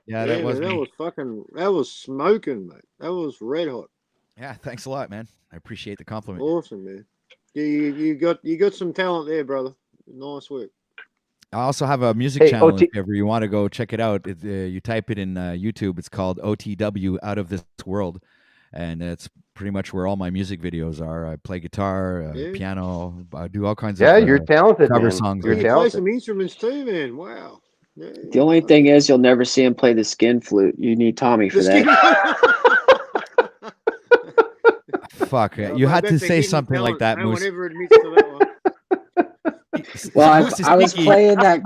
Yeah, that was man, me. that was smoking, mate. That was red hot. Yeah, thanks a lot, man. I appreciate the compliment. Awesome, man. Yeah, you got some talent there, brother. Nice work. I also have a music Hey, channel if ever you want to go check it out. You type it in YouTube. It's called OTW Out of This World. and that's pretty much where all my music videos are. I play guitar, Yeah. piano. I do all kinds Yeah, of you're talented, cover man. songs. You're You play talented. some instruments too, man. Wow. Yeah, The only thing is, you'll never see him play the skin flute. You need Tommy for the that. skin. Fuck, Oh, you mate, had to that's a say hidden something like talent. that, No one Moose. ever admits to that one. Well, Moose is I was sneaky. playing that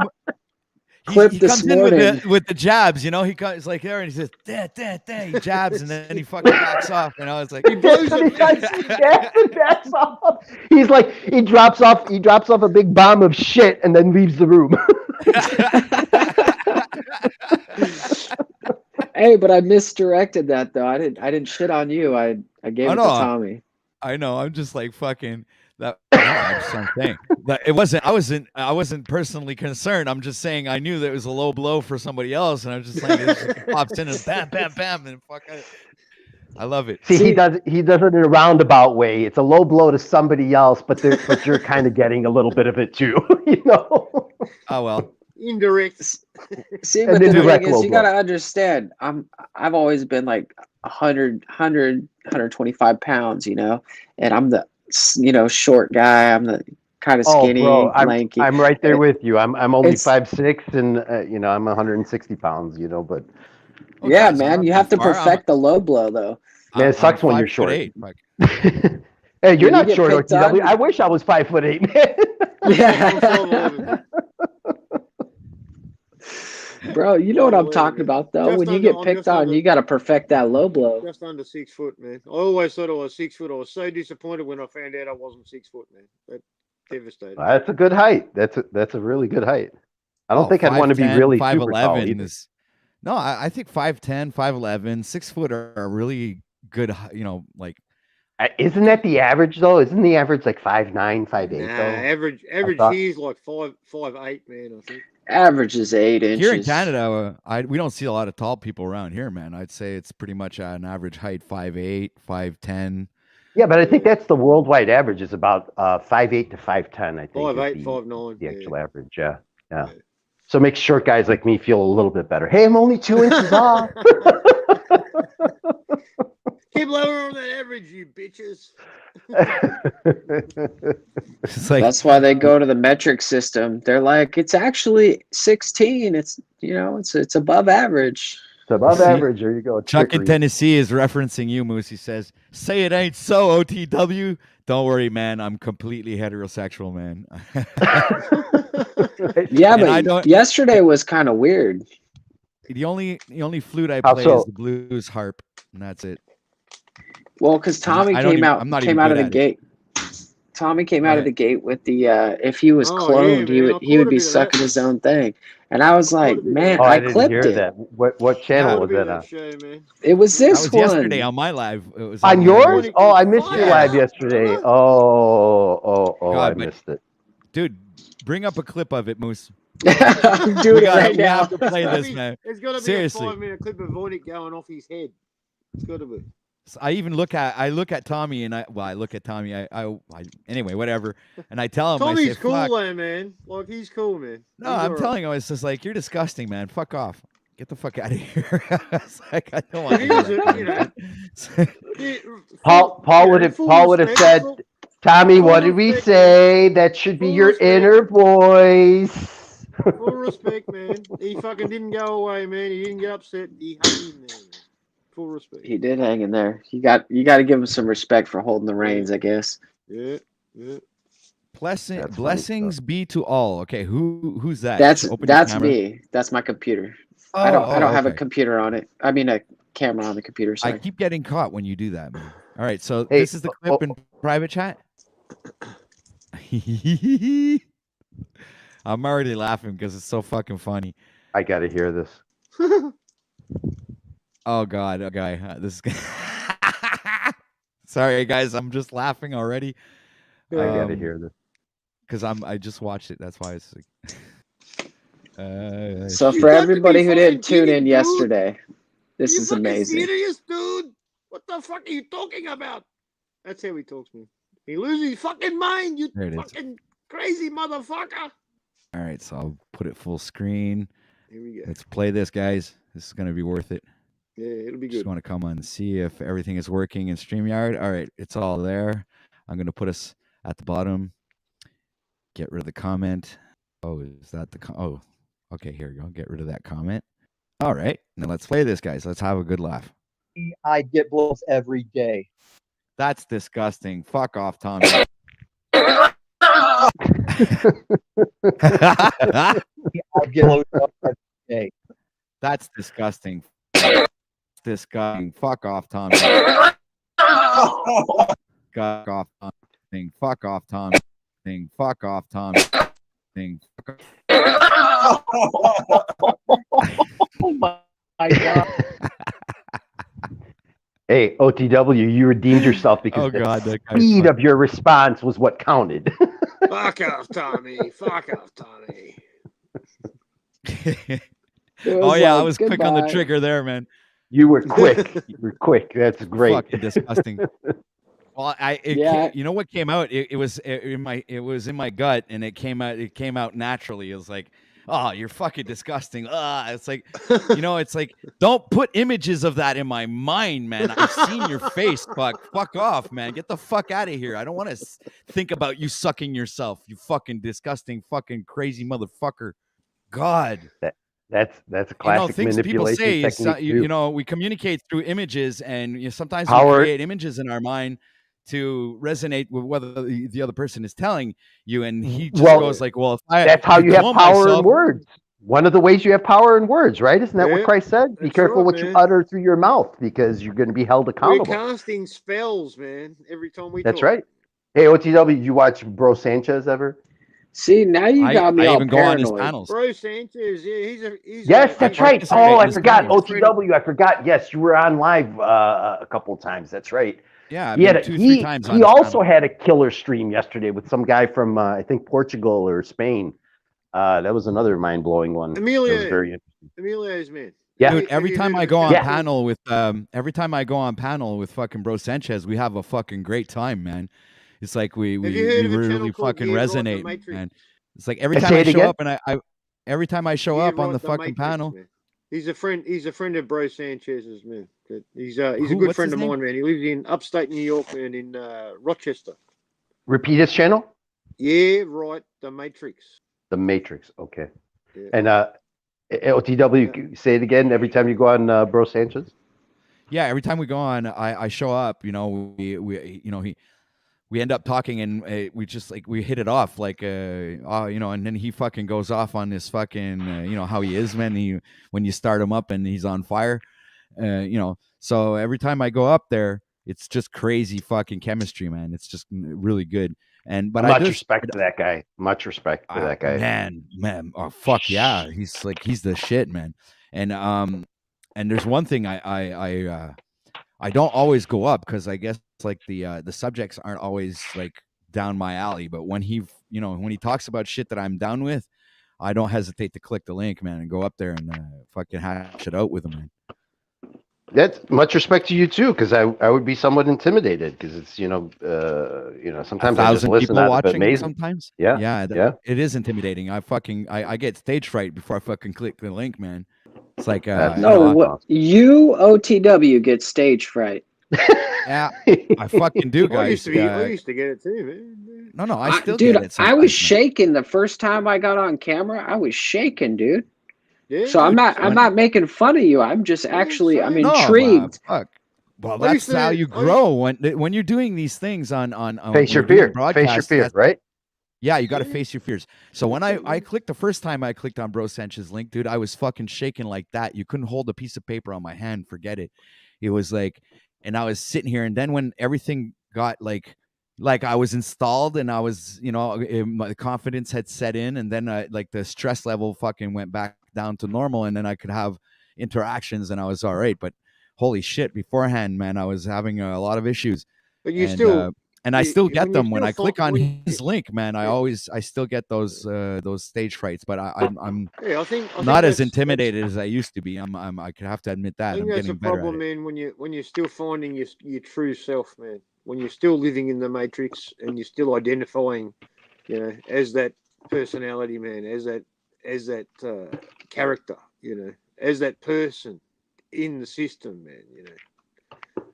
clip He this comes in morning. with the jabs, you know. He comes like there and he says, "Da, da, da," he jabs and then he fucking backs off. You know, it's like He blows That's what he it. does. Yes, and backs off. He's like he drops off a big bomb of shit and then leaves the room. Hey, but I misdirected that though. I didn't shit on you. I gave Oh, it no, to Tommy. I know. I'm just like fucking that. No, I'm just saying that it wasn't. I wasn't personally concerned. I'm just saying I knew that it was a low blow for somebody else, and I was just like, it just pops in and bam, bam, bam, and fuck. I love it. See, See- he does it in a roundabout way. It's a low blow to somebody else, but you're kind of getting a little bit of it too, you know. Oh well. Indirect. See, And but then the direct thing is, low you blow. gotta understand. I've always been like 125 pounds, you know, and I'm the short guy. I'm the kind of Oh, skinny, bro, lanky. I'm right there with you. I'm only It's- 5'6", and I'm 160 pounds, you know. But Oh, yeah, guys, I'm man, not you that have to far. perfect the low blow though. man, it sucks when you're 5'8". short. Fuck. Hey, you're When you not get short, picked OTW. on- I wish I was 5'8", man. I'm 5'11". Bro, you know what I'm 5'11", talking man. about though. Just When you under- get I'm picked just on, under- you gotta perfect that low blow. Just under 6 foot, man. I always thought I was 6 foot. I was so disappointed when I found out I wasn't 6 foot, man. That devastated. That's a good height. That's a really good height. I don't think I'd want to be 5'10", really super tall 5'11" either. is. No, I think 5'10", 5'11", 6 foot are really good. You know, like Isn't that the average though? Isn't the average like 5'9", 5'8" Nah, though? average thought- here is like 5'8", man. I think. Average is 8 inches. here in Canada, we don't see a lot of tall people around here, man. I'd say it's pretty much an average height 5'8", 5'10". Yeah, but I think that's the worldwide average is about 5'8" to 5'10". I think 5'8", is 5'9". the actual Yeah. average. Yeah. Yeah. So makes short guys like me feel a little bit better. Hey, I'm only 2 inches off. Keep lower on that average, you bitches. It's like That's why they go to the metric system. They're like, it's actually 16. It's it's above average. It's above See, average. There you go. Chuck in Trickery. Tennessee is referencing you, Moose. He says, "Say it ain't so, OTW." Don't worry, man. I'm completely heterosexual, man. Yeah, And I but don't- yesterday was kind of weird. the only flute I How play so? is the blues harp, and that's it. Well, because Tommy I don't came even- out I'm not came even out good of the at it. gate. Tommy came Go out of ahead. the gate with the if he was Oh, cloned, yeah, he man, I would he would caught a be bit of that. sucking his own thing, and I was I caught a like, bit of man, that. Oh, I I didn't clipped hear it. that. What channel Caught a was bit that of that on? show, man. It was That this was one. yesterday on my live. It was On my yours? live. Oh, I missed your Fire live up, yesterday. brother. Oh, I God, but- missed it. Dude, bring up a clip of it, Moose. I'm doing it right we now. have to play this, man. There's got to be Seriously. a 5-minute clip of Voynich going off his head. It's got to be. So I even look at Tommy and I look at Tommy. Anyway, whatever. And I tell him, I Tommy's say, cool "Fuck." though, man. Like he's cool, man. No, He's I'm alright. telling him, it's just like, you're disgusting, man. Fuck off. Get the fuck out of here. It's like, I don't want to He do is, that kind you of know. shit. Yeah, Paul would have respect, said, full- Tommy, full what did we respect, say? That should be Full your respect. inner voice. Full respect, man. He fucking didn't go away, man. He didn't get upset. He hung in there, man. Full respect. He did hang in there. You got to give him some respect for holding the reins, I guess. Yeah. Blessings That's funny blessings be to all. Okay, who's that? That's Open your camera. me. That's my computer. Oh, I don't have a okay. computer on it. I mean a camera on the computer. I Sorry. keep getting caught when you do that, man. All right, so Hey, this is the clip in private chat. I'm already laughing because it's so fucking funny. I got to hear this. Oh God, okay, this is. Sorry, guys, I'm just laughing already. I got to hear this. Because I just watched it. That's why it's like. So You for got to everybody be who didn't fucking tune kidding, in dude. yesterday, this You is fucking amazing. serious, dude? What the fuck are you talking about? That's how he talks, man. He loses his fucking mind, you There it is. fucking crazy motherfucker. All right, so I'll put it full screen. Here we go. Let's play this, guys. This is gonna be worth it. Yeah, it'll be Just good. want to come on and see if everything is working in StreamYard. All right, it's all there. I'm going to put us at the bottom. Get rid of the comment. Oh, is that the oh? Okay, here we go. Get rid of that comment. All right, now let's play this, guys. Let's have a good laugh. I get blows every day. That's disgusting. Fuck off, Tommy. I get blows every day. That's disgusting. Disgusting. Fuck off, Tommy. Fuck off, Tommy. Fuck off, Tommy. Fuck off, Tommy. Fuck off. Oh my God. Hey, OTW, you redeemed yourself because Oh God, the that guy's speed funny. of your response was what counted. Fuck off, Tommy. Fuck off, Tommy. Oh yeah, I was quick on the goodbye. trigger there, man. You were quick. You were quick. That's great. Fucking disgusting. Well, Yeah. you know what came out? It was in my gut, and it came out naturally. It was like, oh, you're fucking disgusting. It's like, you know, it's like, don't put images of that in my mind, man. I've seen your face. Fuck off, man. Get the fuck out of here. I don't want to think about you sucking yourself. You fucking disgusting, fucking crazy motherfucker. God. That's a classic Things people manipulation say is, technique. too. we communicate through images, and sometimes Power- we create images in our mind to resonate with what the other person is telling you, and he just Well, goes like, "Well, if I That's how you have clone power myself- in words. One of the ways you have power in words, right? Isn't that what Yeah, Christ said? Be that's careful right, what man. you utter through your mouth because you're going to be held We're accountable. casting spells, man, every time we That's talk. right. Hey, OTW, you watch Bro Sanchez ever? See, now you got me I all even go on his paranoid. panels. Bro Sanchez, yeah, he's Yes, a, that's I right. participate Oh, in I his forgot. panels. OTW, I forgot. Yes, you were on live a couple of times. That's right. Yeah, I've He had been a, 2-3 he, times on he his also panel. had a killer stream yesterday with some guy from I think Portugal or Spain. That was another mind blowing one. That was Emilio. very interesting. Emilio's man. Yeah. Dude, Have every you time heard I of go a on guy called- panel with fucking Bro Sanchez, we have a fucking great time, man. It's like we Have you heard of a really channel called fucking Yeah, Right, The resonate, Matrix? man. It's like every Say time I it show again? up, and I every time I show Yeah, up on Right, the The fucking Matrix, panel. man. He's a friend of Bro Sanchez's, man. He's a Who? good What's friend his of name? mine, man. He lives in upstate New York, man, in Rochester. Repeat his channel? Yeah, right, The Matrix. The Matrix. Okay. Yeah. And OTW, say it again every time you go on Bro Sanchez. Yeah, every time we go on, I show up. We end up talking, and we just like we hit it off, like and then he fucking goes off on this fucking how he is, man. When you start him up and he's on fire, So every time I go up there, it's just crazy fucking chemistry, man. It's just really good. But much respect to that guy. Much respect to that guy. Man. Oh fuck yeah, he's the shit, man. And there's one thing I don't always go up because I guess like the subjects aren't always like down my alley. But when he talks about shit that I'm down with, I don't hesitate to click the link, man, and go up there and fucking hash it out with him, man. That's much respect to you too, because I would be somewhat intimidated because it's sometimes I just 1,000 listen people out of watching amazing. sometimes. Yeah. It is intimidating. I get stage fright before I fucking click the link, man. It's like you OTW get stage fright. Yeah, I fucking do, guys. I used to get it too, man. No, I still dude, get it. I was man. shaking the first time I got on camera. I was shaking, dude. Yeah, So I'm not making fun of you. I'm just actually I'm intrigued. Fuck. Well, that's how you grow when you're doing these things on face your fear. Face your fear, right? Yeah, you got to face your fears. So when I clicked the first time I clicked on Bro Sanchez's link, dude, I was fucking shaking like that. You couldn't hold a piece of paper on my hand. Forget it. It was like, and I was sitting here, and then when everything got like I was installed, and I was, my confidence had set in, and then like the stress level fucking went back down to normal, and then I could have interactions, and I was all right. But holy shit, beforehand, man, I was having a lot of issues. But you still. And I still get them when I click on his link, man. I still get those stage frights, but I'm I think not as intimidated as I used to be. I could have to admit that. I think that's a problem, man. When you're still finding your true self, man. When you're still living in the matrix and you're still identifying, as that personality, man, as that character, as that person, in the system, man. You know,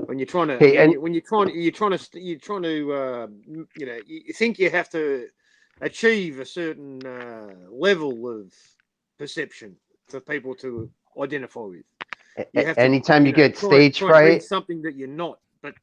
when you're trying to, Hey, and you think you have to achieve a certain level of perception for people to identify with. You have to, anytime you get try stage and read fright, something that you're not, but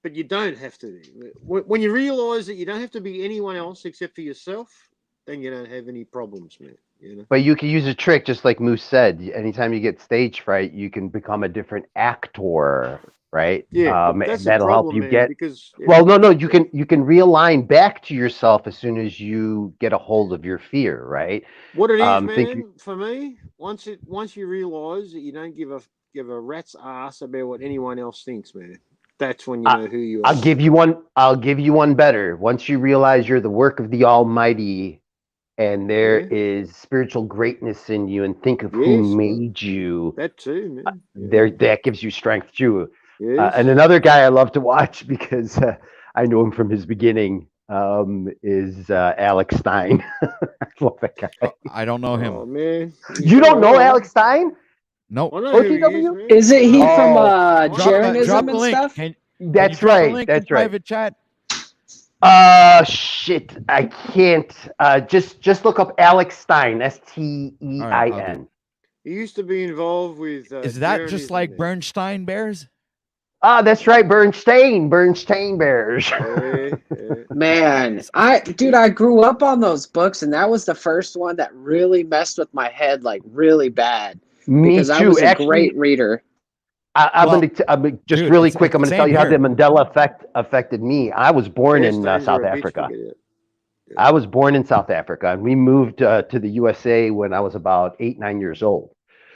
but you don't have to. When you realize that you don't have to be anyone else except for yourself, then you don't have any problems, man. You know. but you can use a trick, just like Moose said. Anytime you get stage fright, you can become a different actor, right? Yeah, but that's And a that'll help problem, you man, get. because Well, no, you can realign back to yourself as soon as you get a hold of your fear, right? what it is, Think man, for me, once you realize that you don't give a rat's ass about what anyone else thinks, man, that's when you know who you I'll are. give you one. I'll give you one better. Once you realize you're the work of the Almighty, and there Yeah. is spiritual greatness in you, and think of who Yes, bro. made you, That too, man. Yeah. there that gives you strength too. Yes. And another guy I love to watch because I know him from his beginning is Alex Stein. I love that guy. I don't know him. Oh man. You don't know Alex Stein? Nope. I know who he is, OTW? man. Is it he from Oh, Jeranism Drop a and link. stuff? Can you that's drop a right. link in That's right. private chat? Shit. I can't. Just look up Alex Stein. Stein. All right, I'll do it. He used to be involved with. Is that just Jeranism, like man. Bernstein Bears? That's right. Bernstein Bears. Yeah. Man, I grew up on those books, and that was the first one that really messed with my head, like really bad. Me Because I too. was a Actually, great reader. I'm Well, gonna just dude, really quick. I'm going to tell same you how the here. Mandela effect affected me. I was born in Bernsteins South are a bitch, Africa. forget it. I was born in South Africa, and we moved to the USA when I was about 8, 9 years old.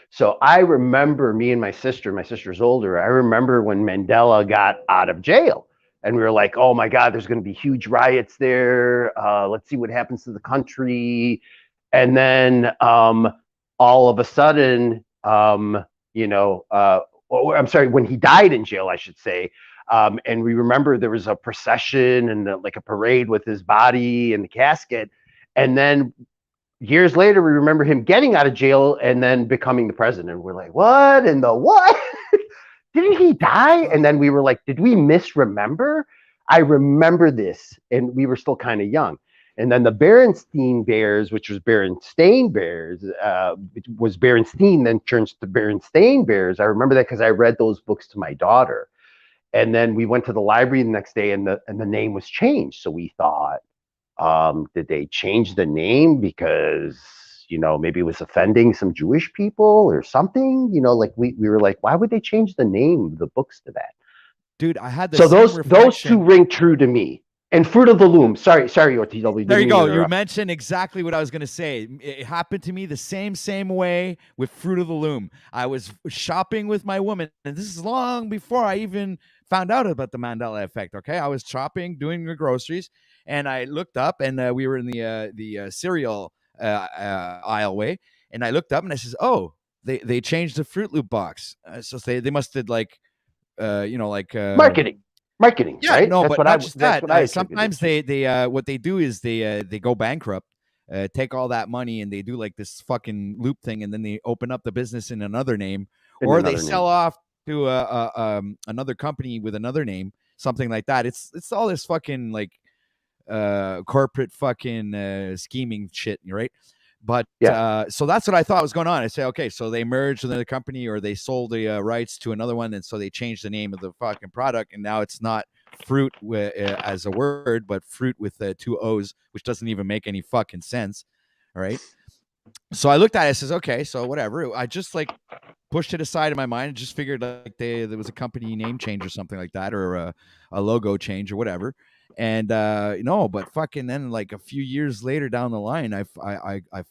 So I remember me and my sister's older. I remember when Mandela got out of jail, and we were like, "Oh my God, there's going to be huge riots there. Let's see what happens to the country." And then all of a sudden, I'm sorry, when he died in jail, I should say. And we remember there was a procession and like a parade with his body and the casket. And then years later, we remember him getting out of jail and then becoming the president. We're like, what in the what? Didn't he die? And then we were like, did we misremember? I remember this. And we were still kind of young. And then the Berenstein Bears, which was Berenstain Bears, was Berenstein, then turns to Berenstain Bears. I remember that because I read those books to my daughter. And then we went to the library the next day, and the name was changed. So we thought, did they change the name because maybe it was offending some Jewish people or something? Like we were like, why would they change the name of the books to that? Dude, I had the So same those two ring true to me. And Fruit of the Loom. Sorry, OTW. There you go. You mentioned exactly what I was going to say. It happened to me the same way with Fruit of the Loom. I was shopping with my woman, and this is long before I even found out about the Mandela effect. Okay, I was shopping, doing the groceries, and I looked up, and we were in the cereal aisleway, and I looked up, and I says, "Oh, they changed the Fruit Loop box." So they must have marketing. Yeah, right? no, That's but what not I. just That's that. what I. Sometimes they what they do is they go bankrupt, take all that money, and they do like this fucking loop thing, and then they open up the business in another name, or they sell off to another company with another name, something like that. It's all this fucking like corporate fucking scheming shit, right? But so that's what I thought was going on. I say, okay, so they merged with another company, or they sold the rights to another one, and so they changed the name of the fucking product, and now it's not fruit as a word, but fruit with 2 O's, which doesn't even make any fucking sense. All right. So I looked at it, I says, okay, so whatever. I just like pushed it aside in my mind and just figured like there was a company name change or something like that, or a logo change or whatever. And no, but fucking then like a few years later down the line, I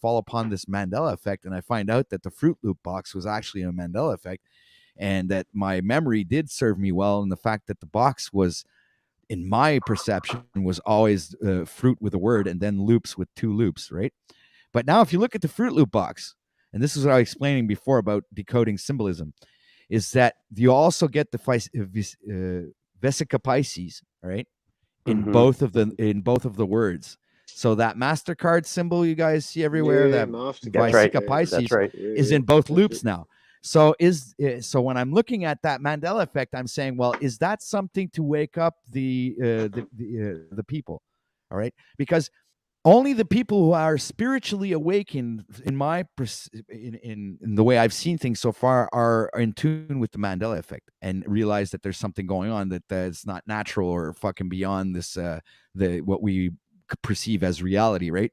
fall upon this Mandela effect, and I find out that the Fruit Loop box was actually a Mandela effect, and that my memory did serve me well, and the fact that the box was, in my perception, was always fruit with a word and then loops with 2 loops, right? But now if you look at the Fruit Loop box, and this is what I was explaining before about decoding symbolism, is that you also get the Vesica Pisces, right? In both of the words. So that MasterCard symbol you guys see everywhere, that Vesica Pisces is in both loops now. So when I'm looking at that Mandela effect, I'm saying, well, is that something to wake up the people? All right, because only the people who are spiritually awakened, in the way I've seen things so far, are in tune with the Mandela effect and realize that there's something going on that's not natural or fucking beyond this the what we perceive as reality, right?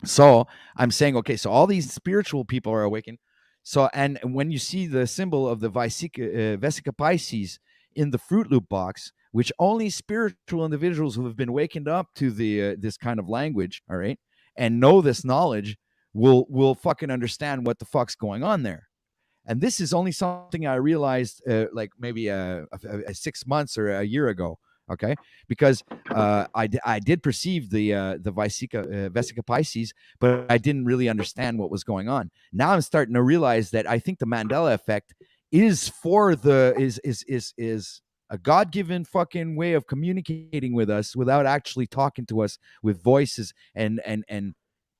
So I'm saying, okay, so all these spiritual people are awakened. So, and when you see the symbol of the Vesica Pisces in the Fruit Loop box, which only spiritual individuals who have been wakened up to the this kind of language, all right, and know this knowledge will fucking understand what the fuck's going on there. And this is only something I realized like maybe 6 months or a year ago. Okay, because I did perceive the Vesica Pisces, but I didn't really understand what was going on. Now I'm starting to realize that I think the Mandela effect is a God-given fucking way of communicating with us without actually talking to us with voices and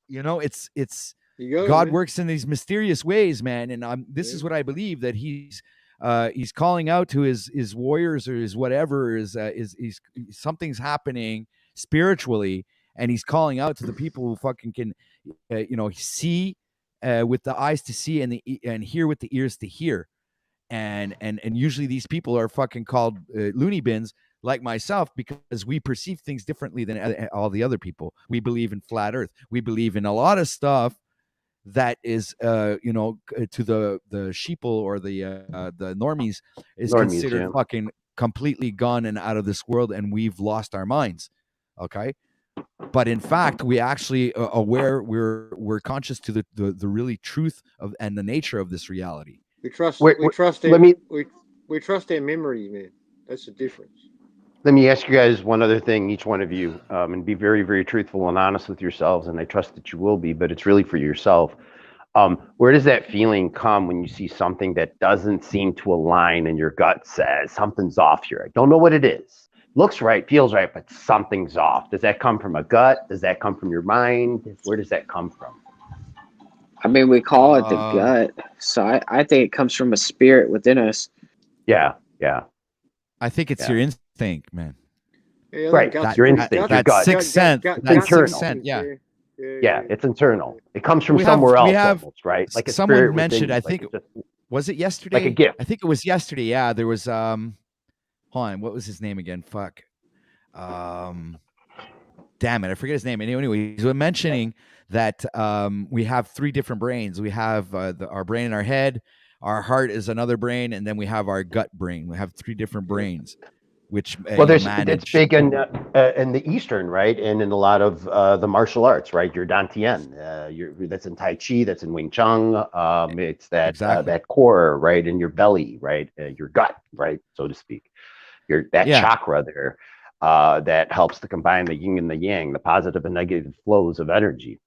it's You go, God man. works in these mysterious ways, man. And this is what I believe, that he's calling out to his warriors or his whatever is something's happening spiritually, and he's calling out to the people who fucking can see with the eyes to see and hear with the ears to hear. And usually these people are fucking called loony bins like myself, because we perceive things differently than all the other people. We believe in flat earth. We believe in a lot of stuff that is to the sheeple or the normies is considered yeah. fucking completely gone and out of this world, and we've lost our minds. Okay, but in fact we actually aware, we're conscious to the really truth of and the nature of this reality. We trust. Wait, We trust let their. me We trust their memory, man. That's the difference. let me ask you guys one other thing, each one of you, and be very, very truthful and honest with yourselves. And I trust that you will be, but it's really for yourself. Where does that feeling come when you see something that doesn't seem to align and your gut says something's off here? I don't know what it is. Looks right, feels right, but something's off. Does that come from a gut? Does that come from your mind? Where does that come from? I mean, we call it the gut, so I think it comes from a spirit within us. Yeah. I think it's your instinct, man. Yeah, Right, gut's your pretty- instinct, gut- your gut. Sixth sense. gut- That gut's sixth sense, yeah. Yeah, it's internal. It comes from We have- somewhere else we have- almost, right? Like a someone spirit mentioned, within you, I like think it just, was it yesterday? like a gift. I think it was yesterday. Yeah, there was hold on, what was his name again? Fuck. Damn it, I forget his name. Anyway, he was mentioning that we have 3 different brains. We have our brain in our head, our heart is another brain, and then we have our gut brain. We have 3 different brains, which Well, manage. it's big in the Eastern, right, and in a lot of the martial arts, right? Your Dantian, that's in Tai Chi, that's in Wing Chun. It's that Exactly. that core, right, in your belly, right, your gut, right, so to speak. That chakra there that helps to combine the yin and the yang, the positive and negative flows of energy.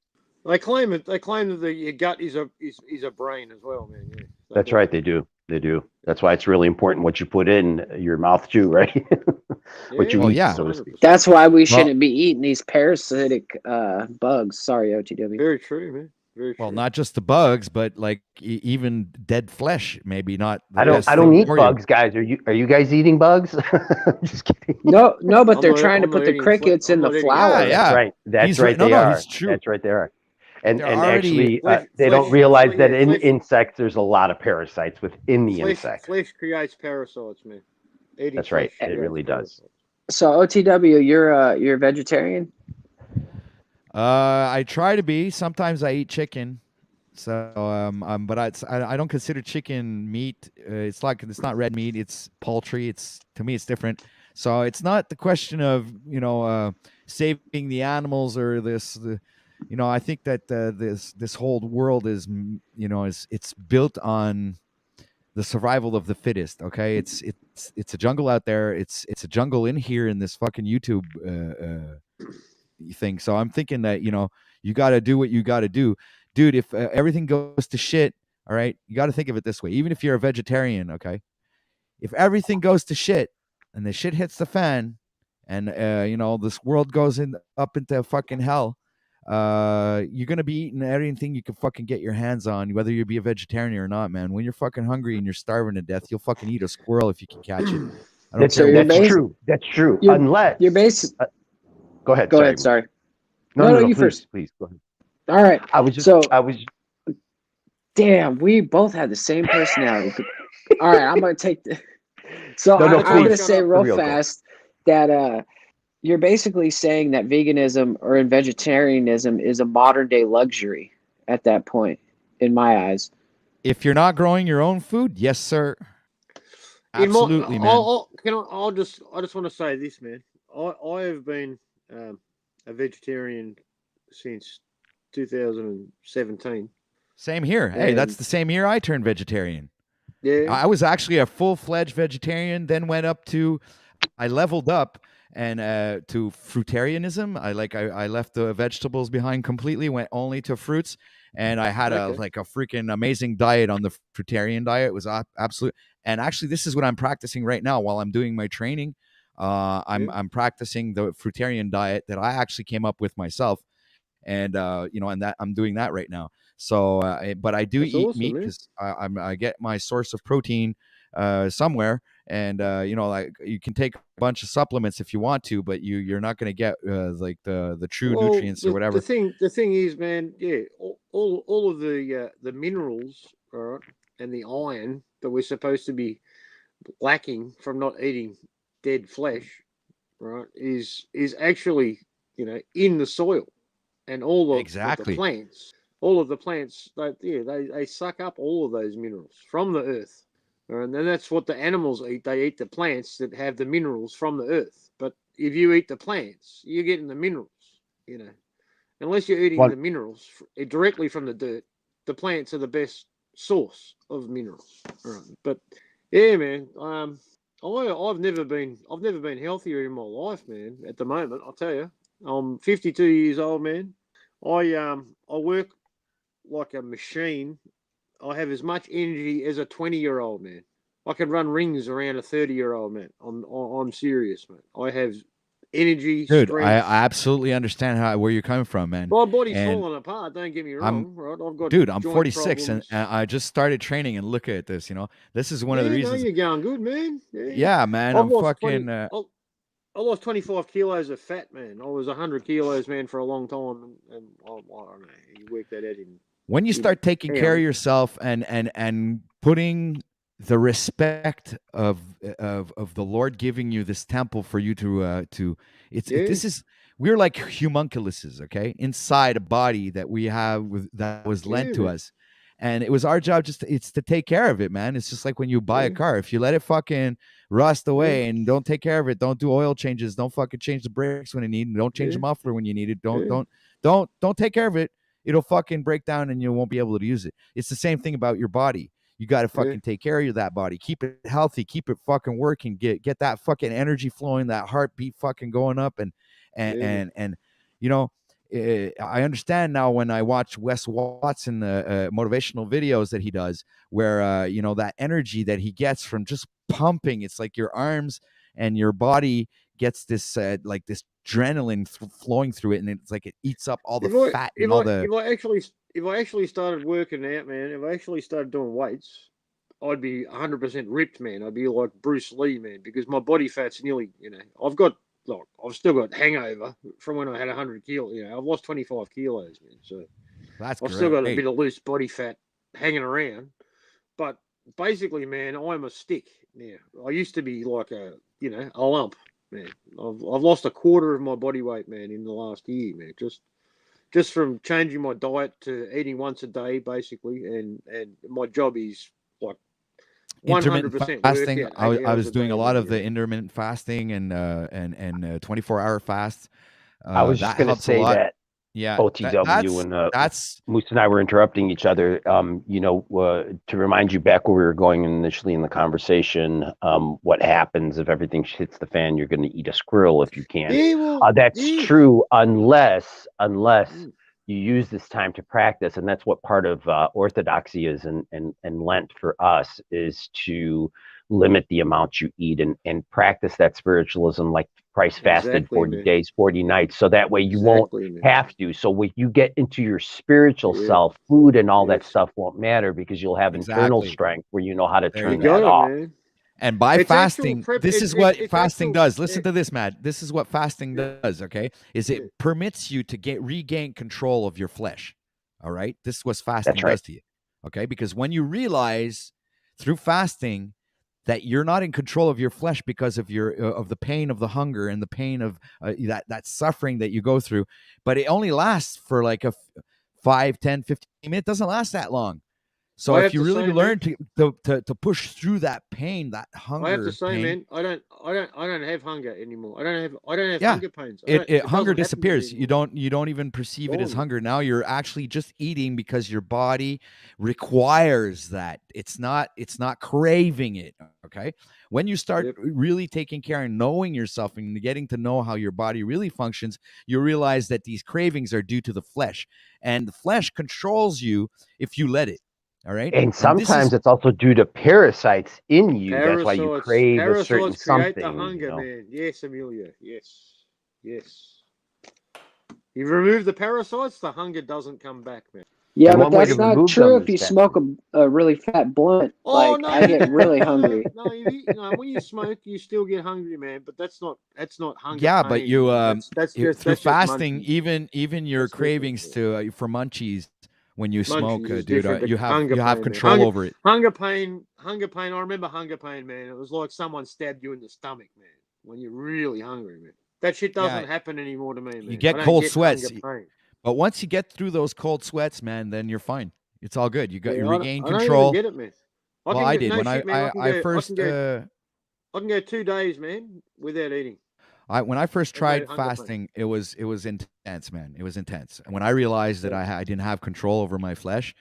They claim that your gut is a brain as well, man. Yeah. That's right, they do. That's why it's really important what you put in your mouth too, right? What you eat, so to speak. That's why we shouldn't be eating these parasitic bugs. Sorry, OTW. Very true, man. Very true. Well, not just the bugs, but like even dead flesh. Maybe not. I don't eat bugs, guys. Are you guys eating bugs? Just kidding. No, but they're trying to put the crickets in the flour. Yeah. Right. That's right. No, They are. he's true. That's right. They are. And already- actually, they don't realize that in insects, there's a lot of parasites within the insect. Flesh creates parasites, man. Eating That's right. flesh It really does. parasites. So OTW, you're a vegetarian? I try to be. Sometimes I eat chicken. So but I don't consider chicken meat. It's not red meat. It's poultry. To me it's different. So it's not the question of saving the animals or I think that this whole world is it's built on the survival of the fittest. Okay, it's a jungle out there. It's a jungle in here in this fucking YouTube thing. So I'm thinking that you got to do what you got to do, dude. If everything goes to shit, all right, you got to think of it this way. Even if you're a vegetarian, okay, if everything goes to shit and the shit hits the fan, and this world goes up into fucking hell, you're gonna be eating anything you can fucking get your hands on, whether you be a vegetarian or not, man. When you're fucking hungry and you're starving to death, you'll fucking eat a squirrel if you can catch it. I don't That's care So you're what. that's base true. That's true. you're Unless you're base. go ahead. Go Sorry. ahead. Sorry. No, No, no, no, no. you Please, first. please go ahead. All right. I was just. So I was. damn, we both have the same personality. All right, I'm gonna take the. So No, no. I'm Please. gonna Please. say Shut up. real For real, go. fast that you're basically saying that veganism or vegetarianism is a modern day luxury at that point, in my eyes. If you're not growing your own food, yes, sir. In my, Absolutely, man. I just want to say this, man. I have been a vegetarian since 2017, Same here. Hey, that's and the same year I turned vegetarian. yeah, I was actually a full-fledged vegetarian, then went up to, I leveled up and to fruitarianism. I left the vegetables behind completely, went only to fruits, and I had a okay, like a freaking amazing diet on the fruitarian diet. It was absolute. And actually, this is what I'm practicing right now while I'm doing my training. yeah, I'm practicing the fruitarian diet that I actually came up with myself, and and that I'm doing that right now. So, but I do that's eat awesome, meat man. because I get my source of protein somewhere, and like you can take a bunch of supplements if you want to, but you're not going to get like the true Well, nutrients or whatever. the thing is, man, yeah, all of the minerals, all right, and the iron that we're supposed to be lacking from not eating dead flesh, right, is actually in the soil, and of the Exactly. plants, all of the plants, they suck up all of those minerals from the earth. And then that's what the animals eat. They eat the plants that have the minerals from the earth. But if you eat the plants, you're getting the minerals. You know, unless you're eating One. the minerals directly from the dirt, the plants are the best source of minerals. Right. But yeah, man, I've never been healthier in my life, man. At the moment, I'll tell you, I'm 52 years old, man. I work like a machine. I have as much energy as a 20-year-old man. I can run rings around a 30-year-old man. I'm serious, man. I have energy, Dude, I strength. absolutely understand where you're coming from, man. My body's And falling apart. Don't get me I'm wrong, right? I've got dude, I'm joint 46 and problems. I just started training, and look at this, this is one of the Yeah, no, reasons. you're going good, man. Yeah, Yeah, man, I've I'm lost fucking 20. I lost 25 kilos of fat, man. I was 100 kilos, man, for a long time, and I don't know. You work that out when you in start taking care of pounds. yourself and putting the respect of the Lord giving you this temple for you to Yeah, this is, we're like homunculuses, okay, inside a body that we have that was lent yeah, to man. us, and it was our job it's to take care of it, man. It's just like when you buy a Yeah, car. If you let it fucking rust yeah, away and don't take care of it, don't do oil changes, don't fucking change the brakes when you need, don't change yeah, the muffler when you need it, don't yeah, don't don't take care of it, it'll fucking break down and you won't be able to use it. It's the same thing about your body. You got to yeah, fucking take care of that body. Keep it healthy. Keep it fucking working. Get that fucking energy flowing. That heartbeat fucking going up. And yeah, man. and and you know, I understand now when I watch Wes Watson motivational videos that he does, where that energy that he gets from just pumping. It's like your arms and your body gets this like this adrenaline flowing through it, and it's like it eats up all the If I fat and if all I the. if I actually started working out, man, if I actually started doing weights, I'd be 100% ripped, man. I'd be like Bruce Lee, man, because my body fat's nearly, I've still got hangover from when I had 100 kilos. I've lost 25 kilos, man. So That's I've still got a great. bit of loose body fat hanging around. But basically, man, I'm a stick now. I used to be like a lump, man. I've lost a quarter of my body weight, man, in the last year, man. Just from changing my diet to eating once a day, basically, and my job is like Intermittent 100% fasting. workout, I, 8 I hours was a doing a day, lot man. of the intermittent fasting and 24-hour fasts. I was just That going to helps a say lot. that Yeah, OTW and that's Moose and I were interrupting each other. To remind you back where we were going initially in the conversation, what happens if everything hits the fan? You're going to eat a squirrel if you can. Yeah, well, That's yeah. true unless Mm, you use this time to practice, and that's what part of orthodoxy is, and Lent for us is to limit the amount you eat and practice that spiritualism, like Christ fasted Exactly, 40 man. days, 40 nights. So that way you won't Exactly, man. have to. So when you get into your spiritual Yeah. self, food and all that Yes. stuff won't matter because you'll have internal Exactly. strength where you know how to There You turn you go. that got it, off. man. And by It's actual fasting, prep- this it's- is what it's fasting actual- does. Listen it- to this, Matt. This is what fasting Yeah. does, okay? Is it Yeah. permits you to regain control of your flesh. All right? This is what fasting That's right. does to you. Okay? Because when you realize through fasting that you're not in control of your flesh because of your of the pain of the hunger and the pain of that suffering that you go through, but it only lasts for like a 5, 10, 15 minutes. It doesn't last that long. So I if have you to really say, learn to push through that pain, that hunger, I have to say, pain, man, I don't have hunger anymore. I don't have Yeah. hunger pains. It doesn't hunger happen to me disappears. anymore. You don't even perceive it as Gone. hunger. Now you're actually just eating because your body requires that. It's not craving it. Okay. When you start Yep. really taking care and knowing yourself and getting to know how your body really functions, you realize that these cravings are due to the flesh, and the flesh controls you if you let it. All right. And this sometimes is it's also due to parasites in you. That's why you Parasites, crave a certain parasites create something. the hunger, You know? man. Yes, Amelia. Yes, yes. You remove the parasites, the hunger doesn't come back, man. Yeah, And but one way that's to not remove true them if is you fasting. smoke a really fat blunt. Oh Like no, I get really no, hungry. no, when you smoke, you still get hungry, man. But that's not hunger. yeah, pain, but you man. That's through just fasting, munchies. even your That's different, cravings yeah. to for munchies when you smoke, Munchies is dude, different to you hunger have pain, man. control over it. Hunger pain. I remember hunger pain, man. It was like someone stabbed you in the stomach, man. When you're really hungry, man. That shit doesn't Yeah, happen anymore to me, man. you get I don't cold get sweats, hunger pain. but once you get through those cold sweats, man, then you're fine. It's all good. You Yeah, regain I don't even control. get it, man. I Well, can I get did no when shit, man. I first I can go 2 days, man, without eating. when I first There's no tried hunger pain. fasting, it was intense, man. It was intense. And when I realized that I didn't have control over my flesh,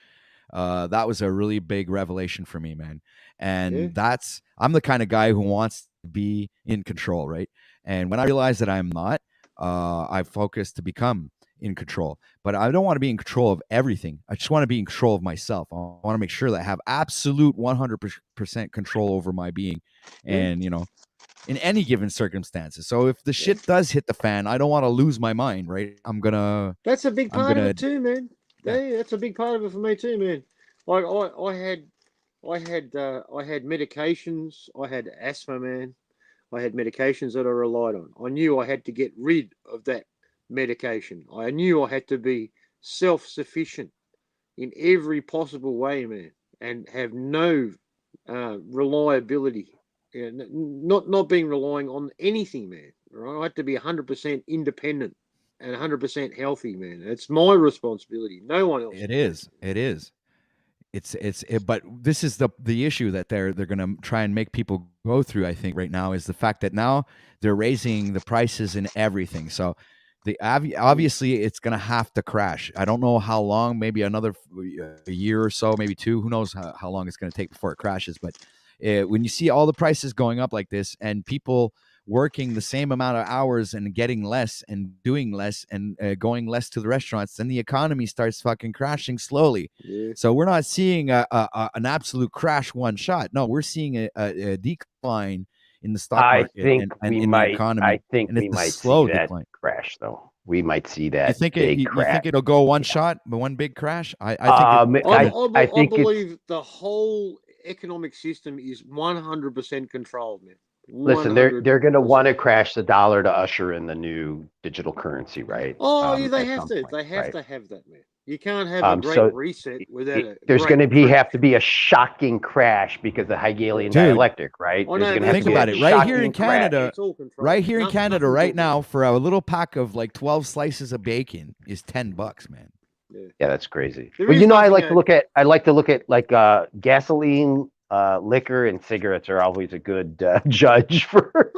that was a really big revelation for me, man. And Yeah. I'm the kind of guy who wants to be in control, right? And when I realized that I'm not, I focused to become in control. But I don't want to be in control of everything. I just want to be in control of myself. I want to make sure that I have absolute 100% control over my being, and in any given circumstances. So if the shit does hit the fan, I don't want to lose my mind, right? That's a big part of gonna it too, man. Yeah. Yeah, that's a big part of it for me too, man. Like I had medications. I had asthma, man. I had medications that I relied on. I knew I had to get rid of that medication. I knew I had to be self-sufficient in every possible way, man, and have no reliability. Yeah, not being relying on anything, man. Right? I had to be 100% independent and 100% healthy, man. It's my responsibility. No one else. It is. But this is the issue that they're going to try and make people go through. I think right now is the fact that now they're raising the prices in everything. So obviously it's going to have to crash. I don't know how long. Maybe another a year or so, maybe 2. Who knows how long it's going to take before it crashes? But when you see all the prices going up like this and people working the same amount of hours and getting less and doing less and going less to the restaurants, then the economy starts fucking crashing slowly. Yeah. So we're not seeing an absolute crash one shot. No, we're seeing a decline in the stock market and in the economy. I think and we it's a might slow see that decline. crash, though. We might see that You think big you crash. think it'll go one shot, but one big crash? I think I think believe the whole economic system is 100% controlled, man. Listen, they're going to 100%. want to crash the dollar to usher in the new digital currency, right? Oh, yeah, they at have some to. point, They have right? to have that, man. You can't have a great So reset without a there's great going to crash. have to be a shocking crash because of Hegelian Dude. dialectic, right? Oh, There's no, going to have think to be about a it. Right here in shocking crash. Canada, It's all controlled. right here in Canada, Nothing's right all now, for a little pack of like 12 slices of bacon is $10, man. Yeah, that's crazy. There But is I nothing like to look at like gasoline, liquor, and cigarettes are always a good judge for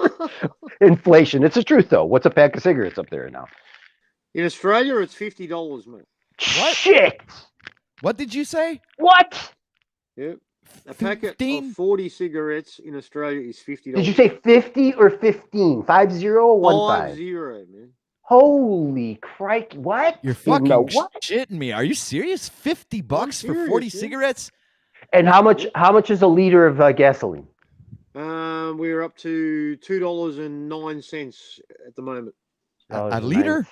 inflation. It's the truth, though. What's a pack of cigarettes up there now? In Australia, it's $50, man. What? Shit! What did you say? What? Yep. A packet 15? of 40 cigarettes in Australia is $50. Did you say 50 or 15? 50 or 15? 50, man. Holy crike! What? You're In the fucking what? shitting me. Are you serious? $50 for serious, 40 yeah. cigarettes? And how much is a liter of gasoline? We're up to $2.09 at the moment, A liter?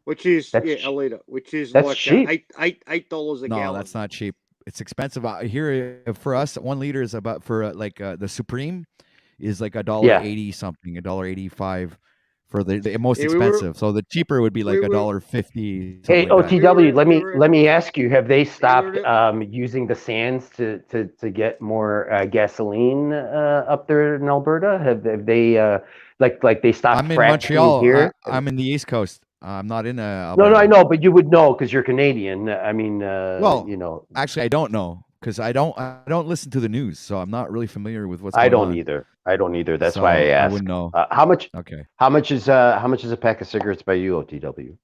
which is That's a liter, which is that's like cheap. $8 a No, gallon. that's not cheap. It's expensive out here for us. 1 liter is about for the Supreme is like Yeah. $1.80 something, $1.85 for the most Yeah, we were- expensive. So the cheaper would be like we were- $1.50. Hey, Something like that. OTW, let we were- let me ask you: have they stopped were- using the sands to get more gasoline up there in Alberta? Have they like they stopped I'm in fracking Montreal. here? I'm in the East Coast. I'm not in No, Alberta. I know, but you would know because you're Canadian. I mean, Well, you know, actually, I don't know because I don't listen to the news, so I'm not really familiar with what's I going don't on. either. I don't either. That's So why I I asked. wouldn't know. How much? Okay. How much is a pack of cigarettes by you, OTW?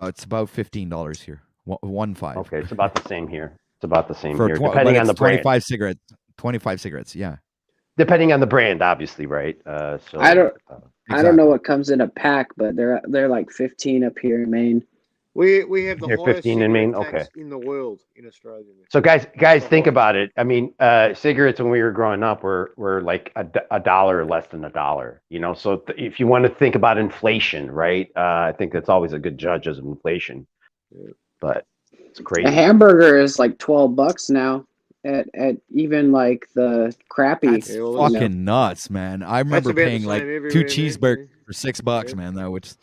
It's about $15 here. 1.5. Okay, it's about the same here. It's about the same For here, but depending on it's the brand. 25 cigarettes. 25 cigarettes. Yeah. Depending on the brand, obviously, right? So I don't know Exactly. what comes in a pack, but they're like 15 up here in Maine. We have the You're highest 15 in cigarette Maine? tax Okay. in the world in Australia. So guys, the think highest. about it. I mean, cigarettes when we were growing up were like a dollar, less than a dollar. You know, so if you want to think about inflation, right? I think that's always a good judge of inflation. Yeah. But it's A crazy. hamburger is like $12 now at even like the crappy. That's Yeah, well, fucking nuts, man. I remember about the paying like same 2 everywhere, man. cheeseburgers for $6, Yeah. man. That which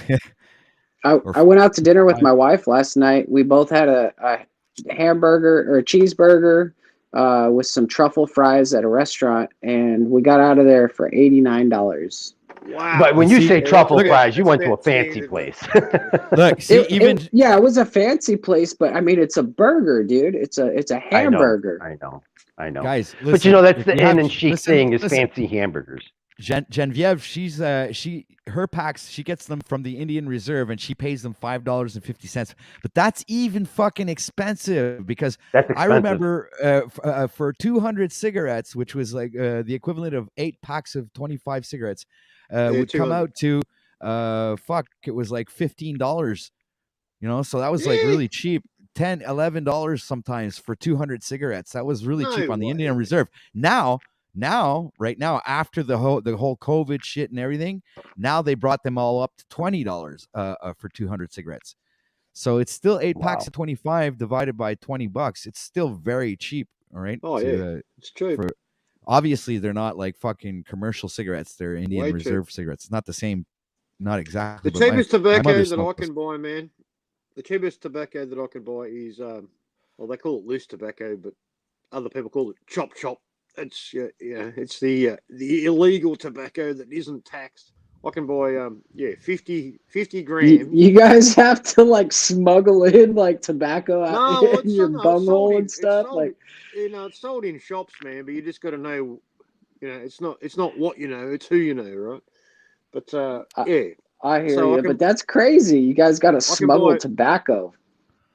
Yeah. I went out to dinner with my wife last night. We both had a hamburger or a cheeseburger with some truffle fries at a restaurant, and we got out of there for $89. Wow. But when you See- say Yeah, truffle that's fries, you about- went to a that's fancy standard, place. Look, see, Yeah, it was a fancy place, but I mean, it's a burger, dude. It's a hamburger. I know. guys, listen, But you know, that's if the you have- in and chic listen, thing is listen. fancy hamburgers. Genevieve, her packs, she gets them from the Indian Reserve and she pays them $5.50. But that's even fucking expensive because That's I expensive. remember for 200 cigarettes, which was like the equivalent of 8 packs of 25 cigarettes, would come 200. out to it was like $15. You know, so that was like Yeah. really cheap. $10, $11 sometimes for 200 cigarettes. That was really cheap No on the way. Indian Reserve. Right now, after the whole COVID shit and everything, now they brought them all up to $20 for 200 cigarettes. So it's still 8 packs Wow. of 25 divided by $20. It's still very cheap. All right. Oh, yeah. It's true. Obviously, they're not like fucking commercial cigarettes. They're Indian Way Reserve cigarettes. It's not the same. Not exactly. The but cheapest my tobacco mother that I smoked can buy, man. The cheapest tobacco that I can buy is well, they call it loose tobacco, but other people call it chop. It's it's the illegal tobacco that isn't taxed. I can buy 50 grams. You guys have to like smuggle in like tobacco out No, in your bunghole and stuff. Like, it's sold in shops, man. But you just got to know, it's not what you know, it's who you know, right? But yeah, I hear So I you, can- but that's crazy. You guys got to can smuggle buy- tobacco.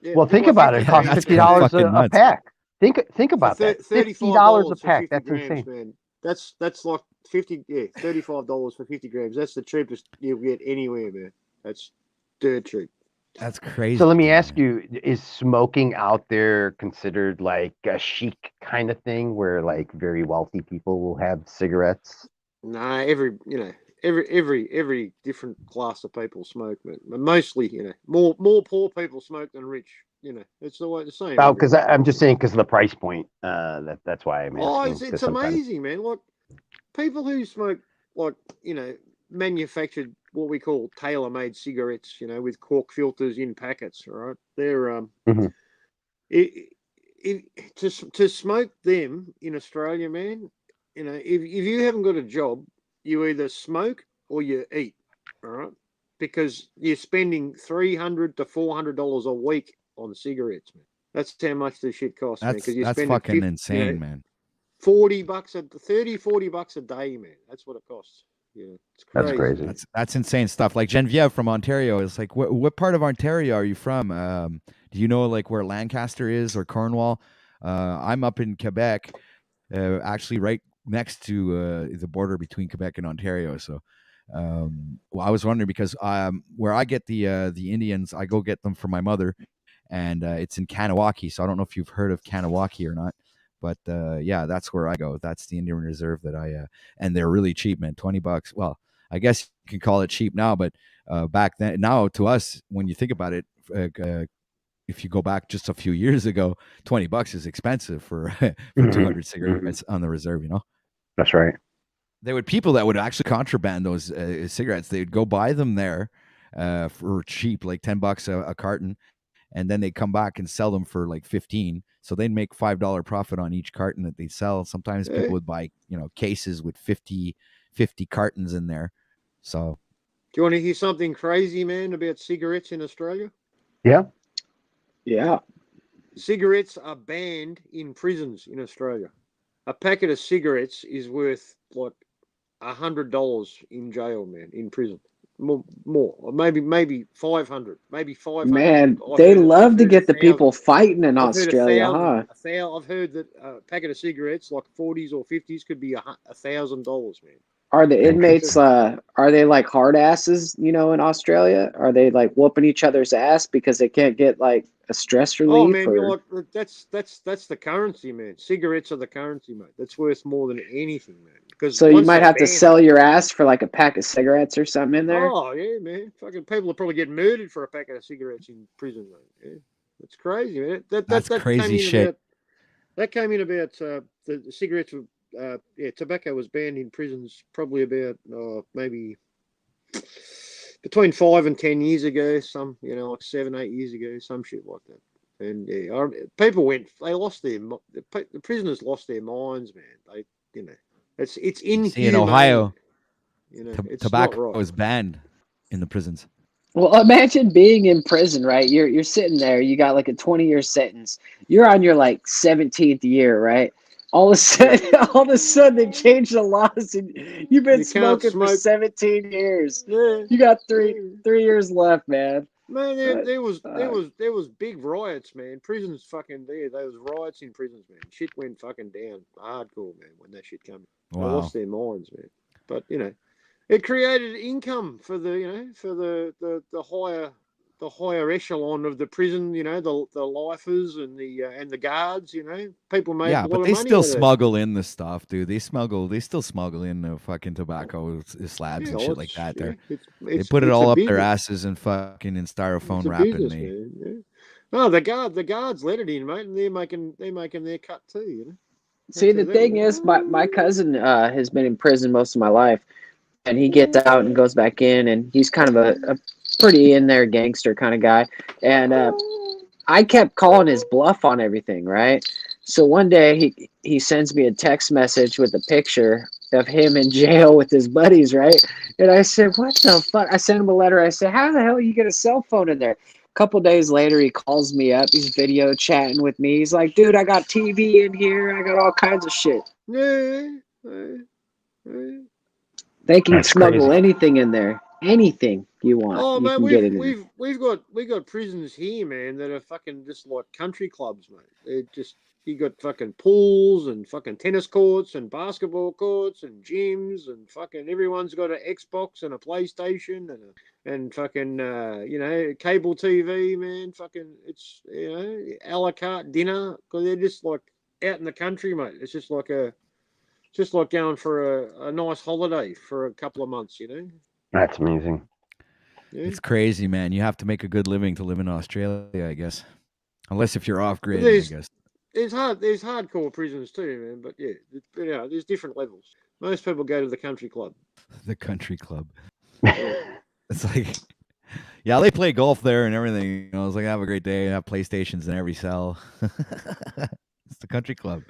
yeah, Well, I can think buy about it. 50 It costs That's grams. $50 fucking a nuts. pack. Think about For that. $35 $50 a for pack. 50 That's grams, insane. man. That's like $35 for 50 grams. That's the cheapest you'll get anywhere, man. That's dirt cheap. That's crazy. So let me ask man. you: is smoking out there considered like a chic kind of thing, where like very wealthy people will have cigarettes? Nah, every different class of people smoke, man. But mostly, more poor people smoke than rich. It's the same. Oh, because everywhere. I'm just saying because of the price point. That's why I'm asking. Oh, 'cause it's sometimes- amazing, man. Like people who smoke, like manufactured what we call tailor-made cigarettes, with cork filters in packets. Right? They're Mhm. to smoke them in Australia, man. If you haven't got a job, you either smoke or you eat. All right, because you're spending $300 to $400 a week on cigarettes, man. That's how much this shit costs, man. Because you're That's spending fucking insane, man. $40 $40 a day, man. That's what it costs. Yeah, it's crazy. That's crazy. That's insane stuff. Like Genevieve from Ontario is like, what part of Ontario are you from? Do you know like where Lancaster is or Cornwall? I'm up in Quebec, actually right next to the border between Quebec and Ontario. So, I was wondering because where I get the Indians, I go get them from my mother, and it's in Kanawaki. So I don't know if you've heard of Kanawaki or not, But yeah, that's where I go. That's the Indian Reserve that and they're really cheap, man. $20. Well, I guess you can call it cheap now, but back then, now to us, when you think about it, if you go back just a few years ago, $20 is expensive for for Mhm, 200 mhm. cigarettes on the reserve. That's right. There would people that would actually contraband those cigarettes. They'd go buy them there for cheap, like $10 a carton, and then they come back and sell them for like 15. So they'd make $5 profit on each carton that they sell. Sometimes Yeah. people would buy, cases with 50 cartons in there. So Do you want to hear something crazy, man, about cigarettes in Australia? Yeah. Yeah. Cigarettes are banned in prisons in Australia. A packet of cigarettes is worth like $100 in jail, man, in prison. More, or maybe 500, maybe 500. Man, I've they heard- I've love to heard get the 1,000. people fighting in I've heard Australia, 1,000. huh? I've heard that a packet of cigarettes, like 40s or 50s, could be $1,000, man. Are the inmates Interesting. are they like hard asses, in Australia? Are they like whooping each other's ass because they can't get like a stress Oh relief man, you're or like that's the currency, man. Cigarettes are the currency, mate. That's worth more than anything, man. Because so you once might they have to ban sell them, your ass for like a pack of cigarettes or something in there? oh yeah, man. Fucking people will probably get murdered for a packet of cigarettes in prison, mate. Yeah, that's crazy, man. that's That came crazy in shit. about the cigarettes. Tobacco was banned in prisons probably about maybe between 5 and 10 years ago. Some like 7, 8 years ago, some shit like that. And people went. They lost the prisoners lost their minds, man. It's inhumane. See, in Ohio, It's not tobacco right. is banned in the prisons. Well, imagine being in prison, right? You're sitting there, you got like a 20-year sentence. You're on your like 17th year, right? All of a sudden, all of a sudden they change the laws and you've been You can't smoking for smoke. 17 years. Yeah, You got three yeah. 3 years left, man. Man, there Uh, was big riots, man. Prisons fucking there was riots in prisons, man. Shit went fucking down hardcore, man, when that shit came. They Wow. lost their minds, man. But it created income for the higher echelon of the prison. The lifers and the guards. People made Yeah, a lot but of they money still out of that. smuggle in the stuff, dude. They still smuggle in the fucking tobacco slabs Yeah, and well, shit like that. There, it's they put it it's a all up their business. asses and fucking in It's styrofoam a wrap, and business, they. man. Yeah. No, the guards let it in, mate, and they're making their cut too. See, That's how the that thing works. is, my cousin has been in prison most of my life, and he gets out and goes back in, and he's kind of a pretty in there gangster kind of guy. And I kept calling his bluff on everything, right? So one day he sends me a text message with a picture of him in jail with his buddies, right? And I said, "What the fuck?" I sent him a letter. I said, "How the hell you get a cell phone in there?" A couple days later, he calls me up. He's video chatting with me. He's like, "Dude, I got TV in here. I got all kinds of shit." Yeah, yeah, yeah. They can That's smuggle crazy. anything in there. Anything you want, Oh you man, can get it in there. we got prisons here, man, that are fucking just like country clubs, mate. They're just you got fucking pools and fucking tennis courts and basketball courts and gyms and fucking everyone's got an Xbox and a PlayStation and fucking cable TV, man. Fucking it's a la carte dinner because they're just like out in the country, mate. It's just like going for a nice holiday for a couple of months. That's amazing. Yeah. It's crazy, man. You have to make a good living to live in Australia, I guess. Unless if you're off But grid, I guess. there's hardcore prisons too, man. But yeah, there's different levels. Most people go to the country club. The country club. Yeah. It's like, yeah, they play golf there and everything. It's like have a great day. Have PlayStations in every cell. It's the country club.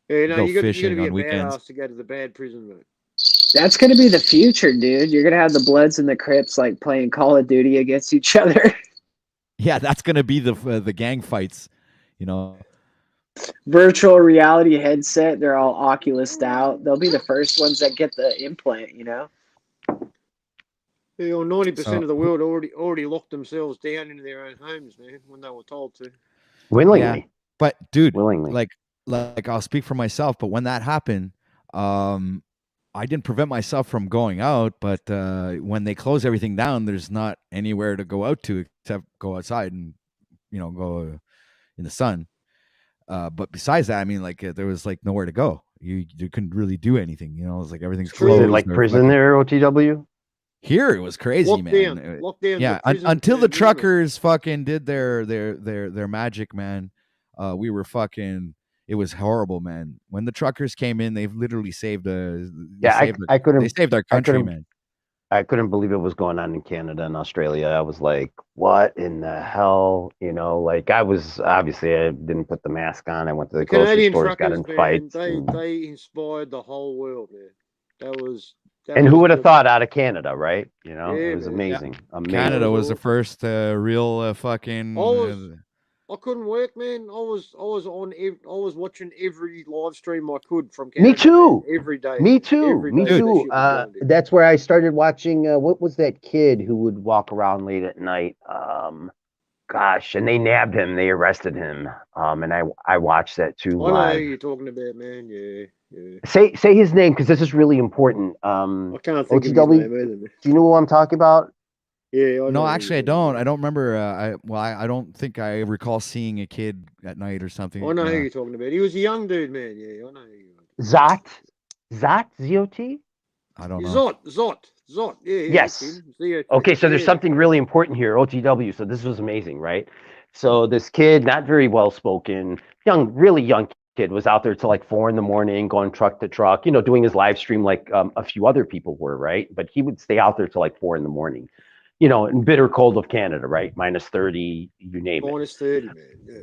Yeah, Go you got to fishing be a on weekends. badass to go to the bad prison, mate. That's gonna be the future, dude. You're gonna have the Bloods and the Crips like playing Call of Duty against each other. Yeah, that's gonna be the gang fights. Virtual reality headset. They're all Oculused out. They'll be the first ones that get the implant. Yeah, well, 90% So of the world already locked themselves down into their own homes, man, when they were told to. Willingly. but dude, Willingly. like I'll speak for myself. But when that happened, I didn't prevent myself from going out. But when they close everything down, there's not anywhere to go out to except go outside and go in the sun. But besides that, I mean, like there was like nowhere to go. You couldn't really do anything. You know, it was like everything's True. Was it closed. like or prison fucking- there, OTW? Here it was crazy, man. Lockdown's Yeah, a prison until the term, isn't it? truckers fucking did their magic, man. We were fucking. It was horrible, man. When the truckers came in, they've literally saved Yeah, I they couldn't saved our country, couldn't- man. I couldn't believe it was going on in Canada and Australia. I was like, what in the hell? You know, like I didn't put the mask on. I went to the grocery Canadian stores, got truckers, in man, fights. they inspired the whole world, man. And who would have thought out of Canada, right? You know, Yeah, it was man. amazing. Amazing. Canada was the awesome. first real fucking. I couldn't work, man. I was watching every live stream I could from Me Canada. too. Man, every day. Me too. Every Me day that too. shit was going down. That's where I started watching. What was that kid who would walk around late at night? Gosh, and they nabbed him. They arrested him. And I watched that too I know live. who you're talking about, man. Yeah. Say his name because this is really important. I can't think of his OTW, name either, man. do you know who I'm talking about? Yeah, I know No, who actually, I you're talking don't. about. I don't remember. I don't think I recall seeing a kid at night or something. I know who you're talking about. He was a young dude, man. Yeah, I know who you're talking Zot, Z-O-T. I don't know. about. Zot. Yeah. Yes. that's him. Z-O-T. Okay, so there's Yeah. something really important here. OTW. So this was amazing, right? So this kid, not very well spoken, really young kid, was out there till like 4 a.m, going truck to truck, doing his live stream like a few other people were, right? But he would stay out there till like 4 a.m, in bitter cold of Canada, right? -30, you name it. -30, man. Yeah.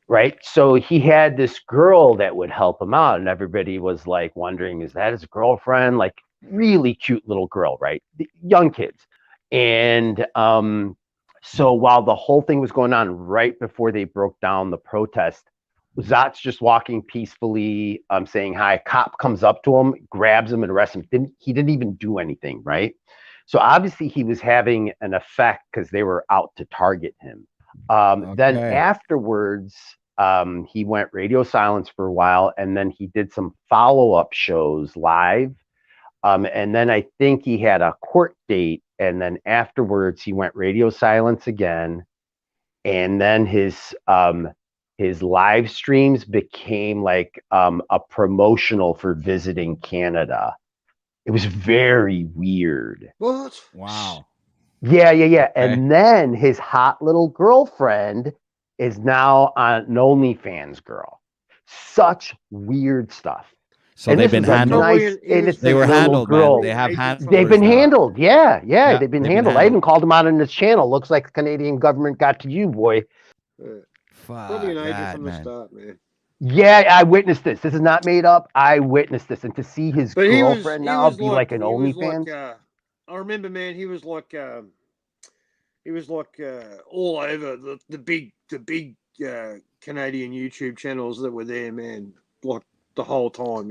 Right. So he had this girl that would help him out, and everybody was like wondering, is that his girlfriend? Like really cute little girl, right? Young kids. And so while the whole thing was going on, right before they broke down the protest, Zot's just walking peacefully, saying hi. A cop comes up to him, grabs him, and arrests him. He didn't even do anything, right? So obviously he was having an effect because they were out to target him. Then Okay. afterwards, he went radio silence for a while, and then he did some follow-up shows live. And then I think he had a court date, and then afterwards he went radio silence again. And then his live streams became like a promotional for visiting Canada. It was very weird. What? Wow. Yeah. Okay. And then his hot little girlfriend is now an OnlyFans girl. Such weird stuff. So And they've this been is a handled. nice, innocent They were little handled, girl. man. They have handled. They've been handled. Yeah, Yeah, they've been they've been handled. I handled. even called him out on this channel. Looks like the Canadian government got to you, boy. Fuck Probably an agent that, from the man. start, man. Yeah, I witnessed this. This is not made up. I witnessed this. And to see his But girlfriend now be like an OnlyFans. I remember, man. He was like all over the big Canadian YouTube channels that were there, man. Like the whole time,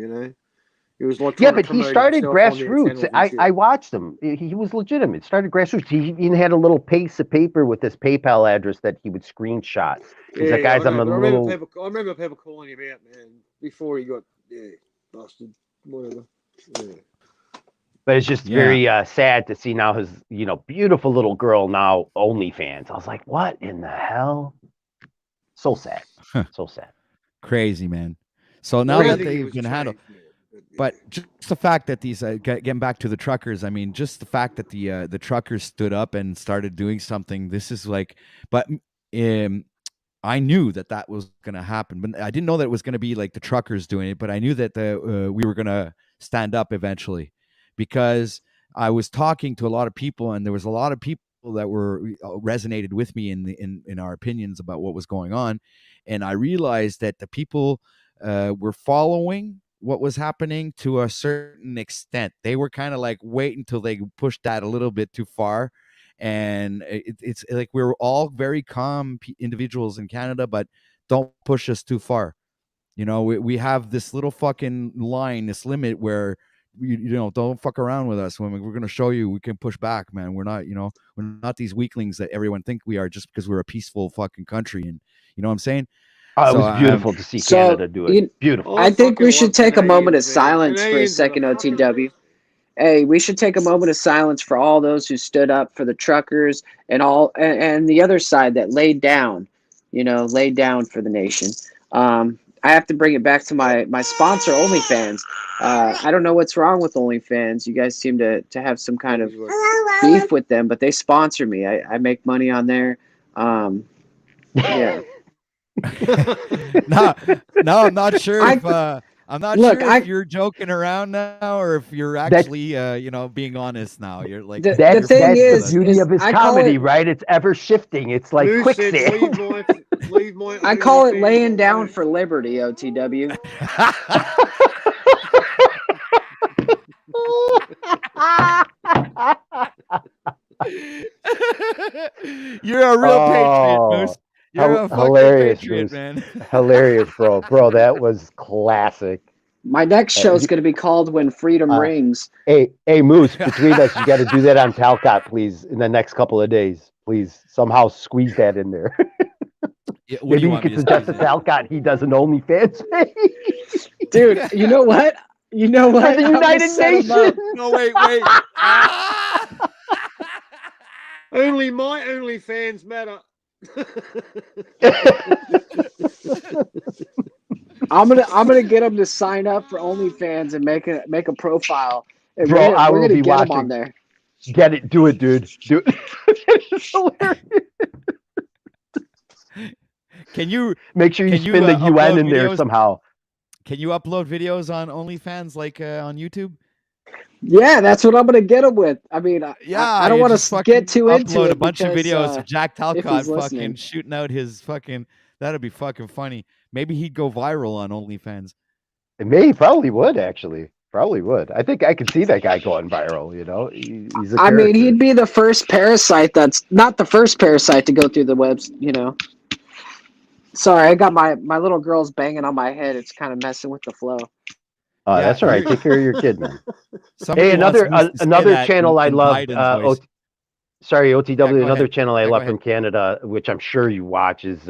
He was like Yeah, trying to but he promote started himself on their grassroots. channels and shit. I watched him. He was legitimate. Started grassroots. He even had a little piece of paper with his PayPal address that he would screenshot. He's like, guys, I I'm know, a but little. I remember people calling him out, man, before he got busted, whatever. Yeah. But it's just very sad to see now his, beautiful little girl now OnlyFans. I was like, what in the hell? So sad. So sad. Crazy, man. So now that they've been handled, but just the fact that these getting back to the truckers, I mean, just the fact that the truckers stood up and started doing something. This is like, but I knew that was going to happen, but I didn't know that it was going to be like the truckers doing it. But I knew that we were going to stand up eventually, because I was talking to a lot of people, and there was a lot of people that were resonated with me in our opinions about what was going on, and I realized that the people were following what was happening to a certain extent. They were kind of like wait until they pushed that a little bit too far. And it's like we're all very calm individuals in Canada, but don't push us too far. We have this little fucking line, this limit where don't fuck around with us. When we're going to show you, we can push back, man. We're not, we're not these weaklings that everyone think we are just because we're a peaceful fucking country. And you know what I'm saying? Oh, it was beautiful to see Canada do it. Beautiful. I think we should take a moment of silence for a second, OTW. Hey, we should take a moment of silence for all those who stood up for the truckers and the other side that laid down for the nation. I have to bring it back to my sponsor, OnlyFans. I don't know what's wrong with OnlyFans. You guys seem to have some kind of beef with them, but they sponsor me. I make money on there. Yeah. no, I'm not sure if I'm not Look, sure if you're joking around now or if you're actually being honest now. You're like The That's thing the is beauty of his I call comedy, it- right? It's ever shifting. It's like Lou said, quicksand. leave my I call it OnlyFans laying down alone. for liberty, OTW. You're a real patriot, Moose. You're a fucking hilarious, patriot, Moose. man. Hilarious, bro. Bro, that was classic. My next show is going to be called When Freedom Rings. Hey, Moose, between us, you got to do that on Talcott, please, in the next couple of days. Please, somehow squeeze that in there. Yeah, what do Maybe you you want me could to suggest to say? Talcott he does an OnlyFans page. Dude, you know what? You know what? For the I'm gonna United set 'em up. Nations. No, wait. Ah! Only my OnlyFans matter. I'm gonna get them to sign up for OnlyFans and make a profile. And Bro, I we're will gonna be get them watching. on there. Get it. Do it, dude. Do it. It's hilarious. Can you Make sure you Can you, spin the UN upload in there videos? somehow. can you upload videos on OnlyFans like on YouTube? Yeah, that's what I'm gonna get them with. I mean, I don't you want just to fucking get too into upload it a bunch of because, videos of Jack Talcott he's fucking listening. shooting out his fucking. That'd be fucking funny. Maybe he'd go viral on OnlyFans. He probably would, actually. Probably would. I think I could see that guy going viral, you know? He's a I mean, character. he'd be the first parasite that's not the first parasite to go through the webs, you know. Sorry, I got my little girl's banging on my head. It's kind of messing with the flow. Oh, Yeah, that's all right. you- Take care of your kid, man. Somebody Hey, wants Moose to say another that channel I in love. Biden's voice. Sorry, OTW. go Another ahead. channel I Yeah, go love ahead. from Canada, which I'm sure you watch, is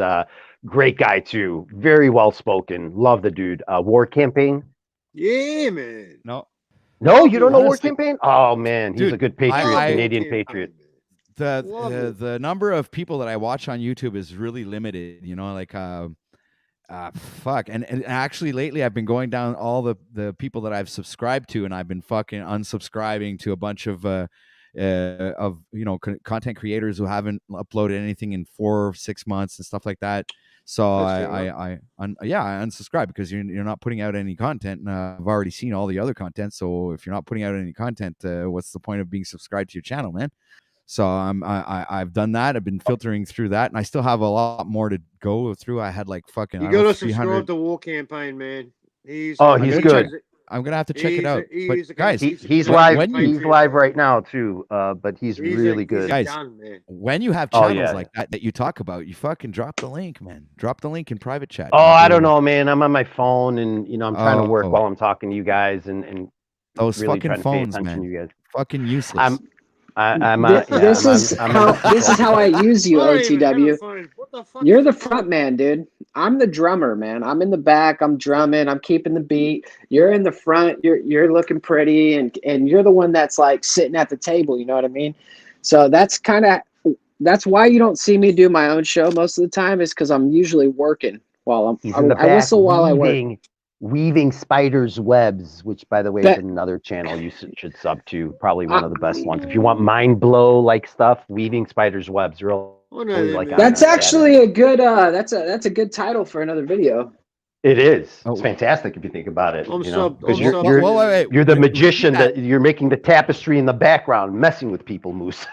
great guy too. Very well spoken. Love the dude. War Campaign. Yeah, man. No, No, you don't know War Honestly, Campaign? Oh man, he's dude, a good patriot, I- Canadian patriot. Love it. the number of people that I watch on YouTube is really limited. You know, like fuck. And actually lately I've been going down all the people that I've subscribed to, and I've been fucking unsubscribing to a bunch of content creators who haven't uploaded anything in 4 or 6 months and stuff like that. So I unsubscribe because you're not putting out any content. And I've already seen all the other content. So if you're not putting out any content, what's the point of being subscribed to your channel, man? So I've done that. I've been filtering through that, and I still have a lot more to go through. I had like fucking. You I don't know, gotta 300. subscribe to War Campaign, man. He's good. I'm gonna have to check it out. But guys, He's when- live. when He's live right now too. But he's really good. Guys, man. when you have Oh, channels yeah. like that you talk about, you fucking drop the link, man. Drop the link in private chat. Oh, I don't know, man. I'm on my phone, and I'm trying to work Oh. while I'm talking to you guys, and Those really fucking trying to phones, pay attention man. to you guys. Fucking useless. This is how I use you, I don't even have a OTW. phone. What the fuck You're is the a phone? front man, dude. I'm the drummer, man. I'm in the back. I'm drumming. I'm keeping the beat. You're in the front. You're looking pretty, and you're the one that's like sitting at the table. You know what I mean? So that's why you don't see me do my own show most of the time, is because I'm usually working while He's in the I back whistle while I work. weaving spiders' webs, which, by the way, is another channel you should sub to. Probably one of the best ones. If you want mind blow like stuff, weaving spiders' webs. That's actually a good. That's a good title for another video. It is. It's fantastic if you think about it. Because you're the magician that you're making the tapestry in the background, messing with people, Moose.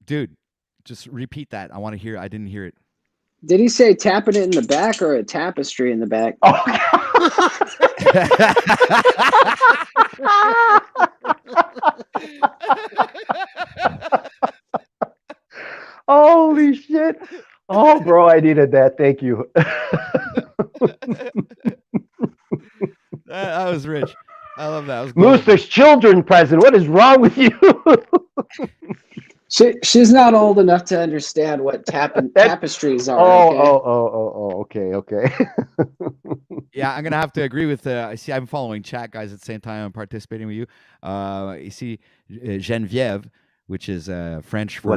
Dude, just repeat that. I want to hear. I didn't hear it. Did he say tapping it in the back or a tapestry in the back? Holy shit. Oh, bro, I needed that. Thank you. That was rich. I love that. That was Moose, there's children present. What is wrong with you? She's not old enough to understand what tapestries are. Okay. Yeah, I'm gonna have to agree with. I see. I'm following chat, guys. At the same time, I'm participating with you. You see, Geneviève, which is French for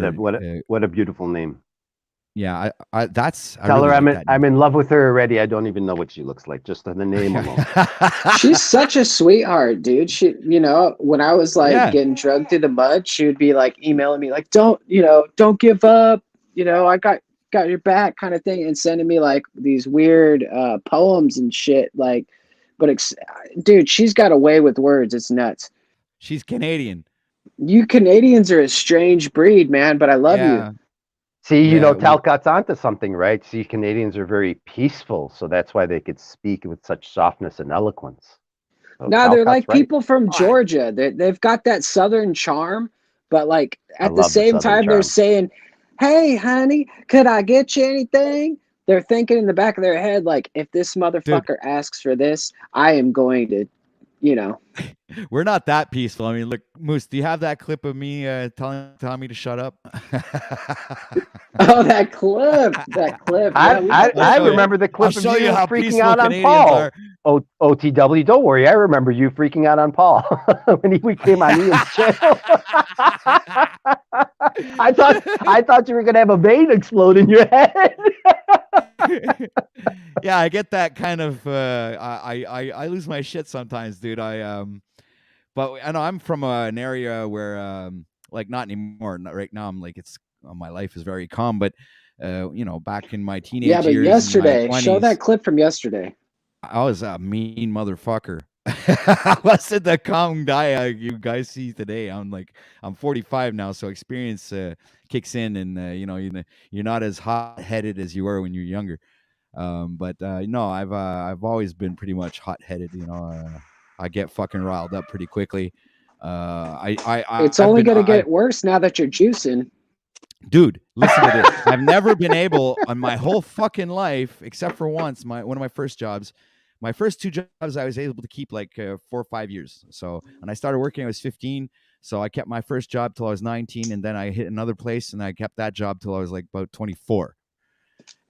what a beautiful name. Yeah, that's I Tell really her like I'm in love with her already. I don't even know what she looks like, just on the name alone. that. She's such a sweetheart, dude. She, when I was like Yeah. getting drugged through the mud, she would be like emailing me like, don't give up. I got your back kind of thing, and sending me like these weird poems and shit. Like, dude, she's got a way with words. It's nuts. She's Canadian. You Canadians are a strange breed, man, but I love you. Yeah. See, Yeah, Talcott's onto something, right? See, Canadians are very peaceful, so that's why they could speak with such softness and eloquence. So No, they're like Talcott's right. people from I- Georgia. They've got that southern charm, but like I at the love the same southern time, they're charm. saying, "Hey, honey, could I get you anything?" They're thinking in the back of their head, like, if this motherfucker asks for this, I am going to, We're not that peaceful. I mean, look, Moose, do you have that clip of me telling me to shut up? Oh, that clip. I remember the clip of show you you how freaking peaceful out on Canadians Paul. are. OTW, don't worry. I remember you freaking out on Paul when we came on Ian's channel. I thought you were gonna have a vein explode in your head. Yeah, I get that kind of. I lose my shit sometimes, dude. But I know I'm from an area where like not anymore. Not right now. I'm like my life is very calm. But back in my teenage Yeah, but years, yesterday, in my 20s, show that clip from yesterday. I was a mean motherfucker. I wasn't the calm guy you guys see today. I'm 45 now, so experience kicks in, and you're not as hot-headed as you were when you're younger. But no, I've always been pretty much hot-headed. I get fucking riled up pretty quickly. It's only going to get worse now that you're juicing. Dude, listen to this. I've never been able on my whole fucking life, except for once, one of my first jobs. My first 2 jobs, I was able to keep like 4 or 5 years. So when I started working, I was 15. So I kept my first job till I was 19, and then I hit another place, and I kept that job till I was like about 24.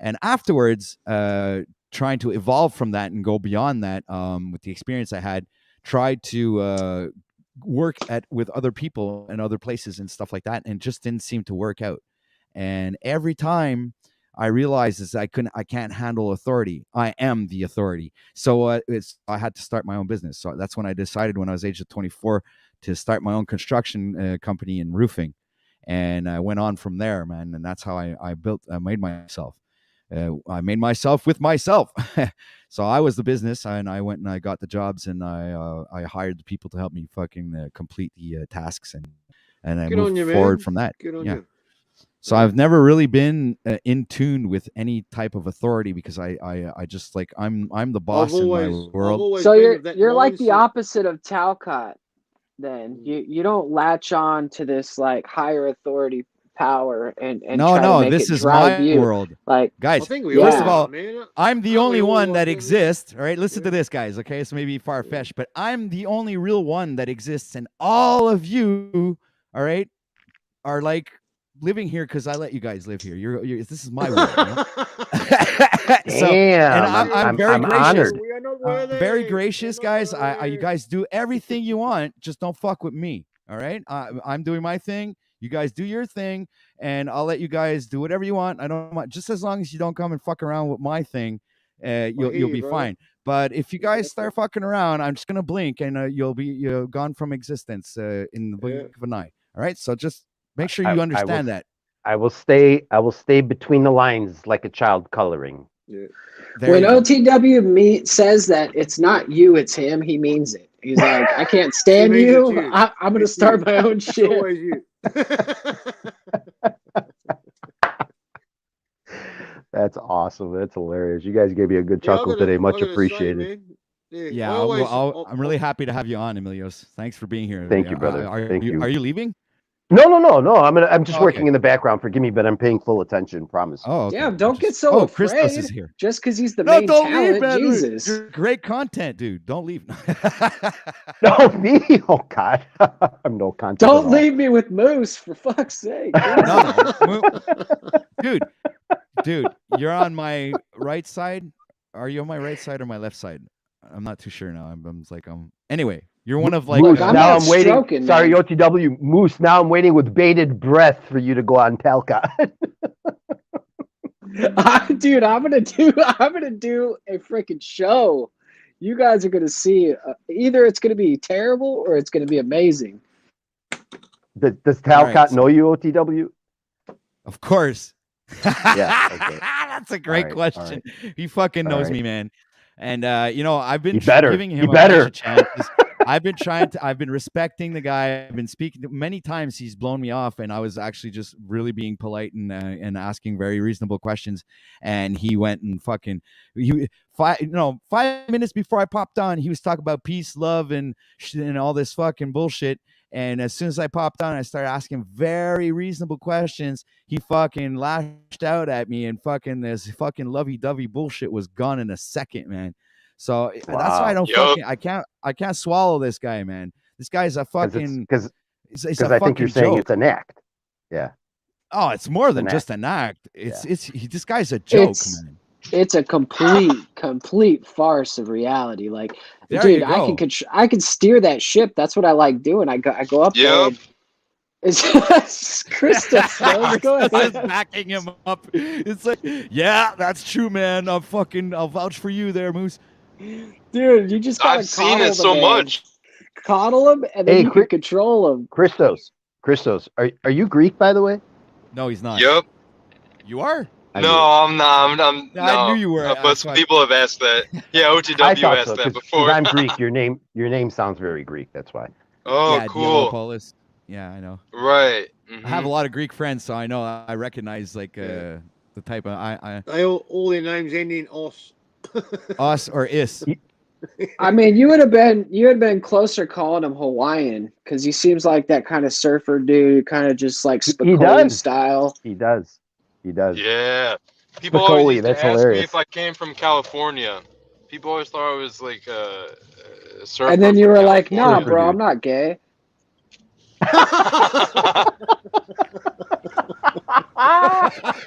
And afterwards, trying to evolve from that and go beyond that, with the experience I had, tried to work with other people and other places and stuff like that, and it just didn't seem to work out. And every time I realized is I can't handle authority. I am the authority. So I had to start my own business. So that's when I decided, when I was age of 24, to start my own construction company in roofing. And I went on from there, man. And that's how I made myself. I made myself with myself. So I was the business, and I went and I got the jobs, and I hired the people to help me fucking complete the tasks, and I Good moved on you, forward man. from that. Good on Yeah. you. So I've never really been in tune with any type of authority, because I just like I'm the boss in my world. So you're like the opposite of Talcott. Then you don't latch on to this like higher authority power and try to No, make this it is drive my you. world. Like, Guys, I think we first all of all, are, man. I'm the Aren't only we all one like that that, man? exists. All right, listen to Yeah. this, guys. Okay, this may be far-fetched, but I'm the only real one that exists, and all of you, all right, are like living here because I let you guys live here. This is my world. So, and Damn, I'm very I'm gracious. honored. We are not I'm worthy. very We are gracious, not guys. worthy. You guys do everything you want, just don't fuck with me. All right, I'm doing my thing. You guys do your thing, and I'll let you guys do whatever you want. I don't mind, just as long as you don't come and fuck around with my thing. You'll be brother. fine. But if you guys start fucking around, I'm just gonna blink, and you'll be gone from existence in the blink of an eye. All right, so just make sure you understand that. I will stay between the lines like a child coloring. Yeah. when OTW says that it's not you, it's him, he means it. He's like, I can't stand means you. it's you. I'm gonna start my own It's shit. always you. That's awesome. That's hilarious. You guys gave me a good chuckle today. Much appreciated. Yeah, I'm really happy to have you on, Emilios. Thanks for being here. Thank you, brother. Thank you. Are you leaving? No. I'm just Okay. working in the background. Forgive me, but I'm paying full attention. Promise. Oh, okay. Yeah, don't get so Christos afraid. is here. Just because he's the No, main don't talent. leave, man. Jesus. You're great content, dude. Don't leave. No, me. Oh God, I'm no content. Don't at all. leave me with Moose, for fuck's sake. No, dude, you're on my right side. Are you on my right side or my left side? I'm not too sure now. I'm like, anyway, you're one of like. Look, I'm now not I'm waiting. stroking, Sorry, man. OTW Moose. Now I'm waiting with bated breath for you to go on Talcott. Dude, I'm gonna do a freaking show. You guys are gonna see. Either it's gonna be terrible or it's gonna be amazing. Does All right, Talcott so- know you, OTW? Of course. Yeah, okay. That's a great right, all question. He fucking All knows right. me, man. And I've been You better. giving him You a bunch better. of chances. I've been respecting the guy. I've been speaking many times. He's blown me off, and I was actually just really being polite and asking very reasonable questions. And he went and fucking 5 minutes before I popped on, he was talking about peace, love, and all this fucking bullshit. And as soon as I popped on, I started asking very reasonable questions. He fucking lashed out at me, and fucking this fucking lovey-dovey bullshit was gone in a second, man. So that's why I Wow. don't I can't swallow this guy, man. This guy's a fucking Because it's a I think you're fucking saying joke. it's an act. Yeah. Oh, it's more than an just an act. It's Yeah. this guy's a joke, It's man. it's a complete farce of reality. Like, There dude, you go. I can steer that ship. That's what I like doing. I go up there. Yep. And it's Christoph. Go Chris is ahead. backing him up. It's like, yeah, that's true, man. I'll vouch for you there, Moose. Dude, you just gotta I've seen coddle it the so man. much. Coddle him, and then Hey, you can control him. Christos, are you Greek, by the way? No, he's not. Yep. You are? I No, knew it. I'm not. I'm Yeah, I no. knew you were. But some Fuck. people have asked that. Yeah, I OTW thought asked so, that because before. I'm Greek. Your name sounds very Greek. That's why. Oh, Yeah, cool. Diamopolis. Yeah, I know. Right. I have a Mhm. lot of Greek friends, so I know I recognize like the type of They all their names end in os. us or is. I mean, you would have been closer calling him Hawaiian because he seems like that kind of surfer dude, kind of just like He Spicoli does. style. He does. Yeah. People always Spicoli, used that's to ask me hilarious. if I came from California. People always thought I was like a surfer. And then you from were like, "Nah, California. bro, I'm not gay."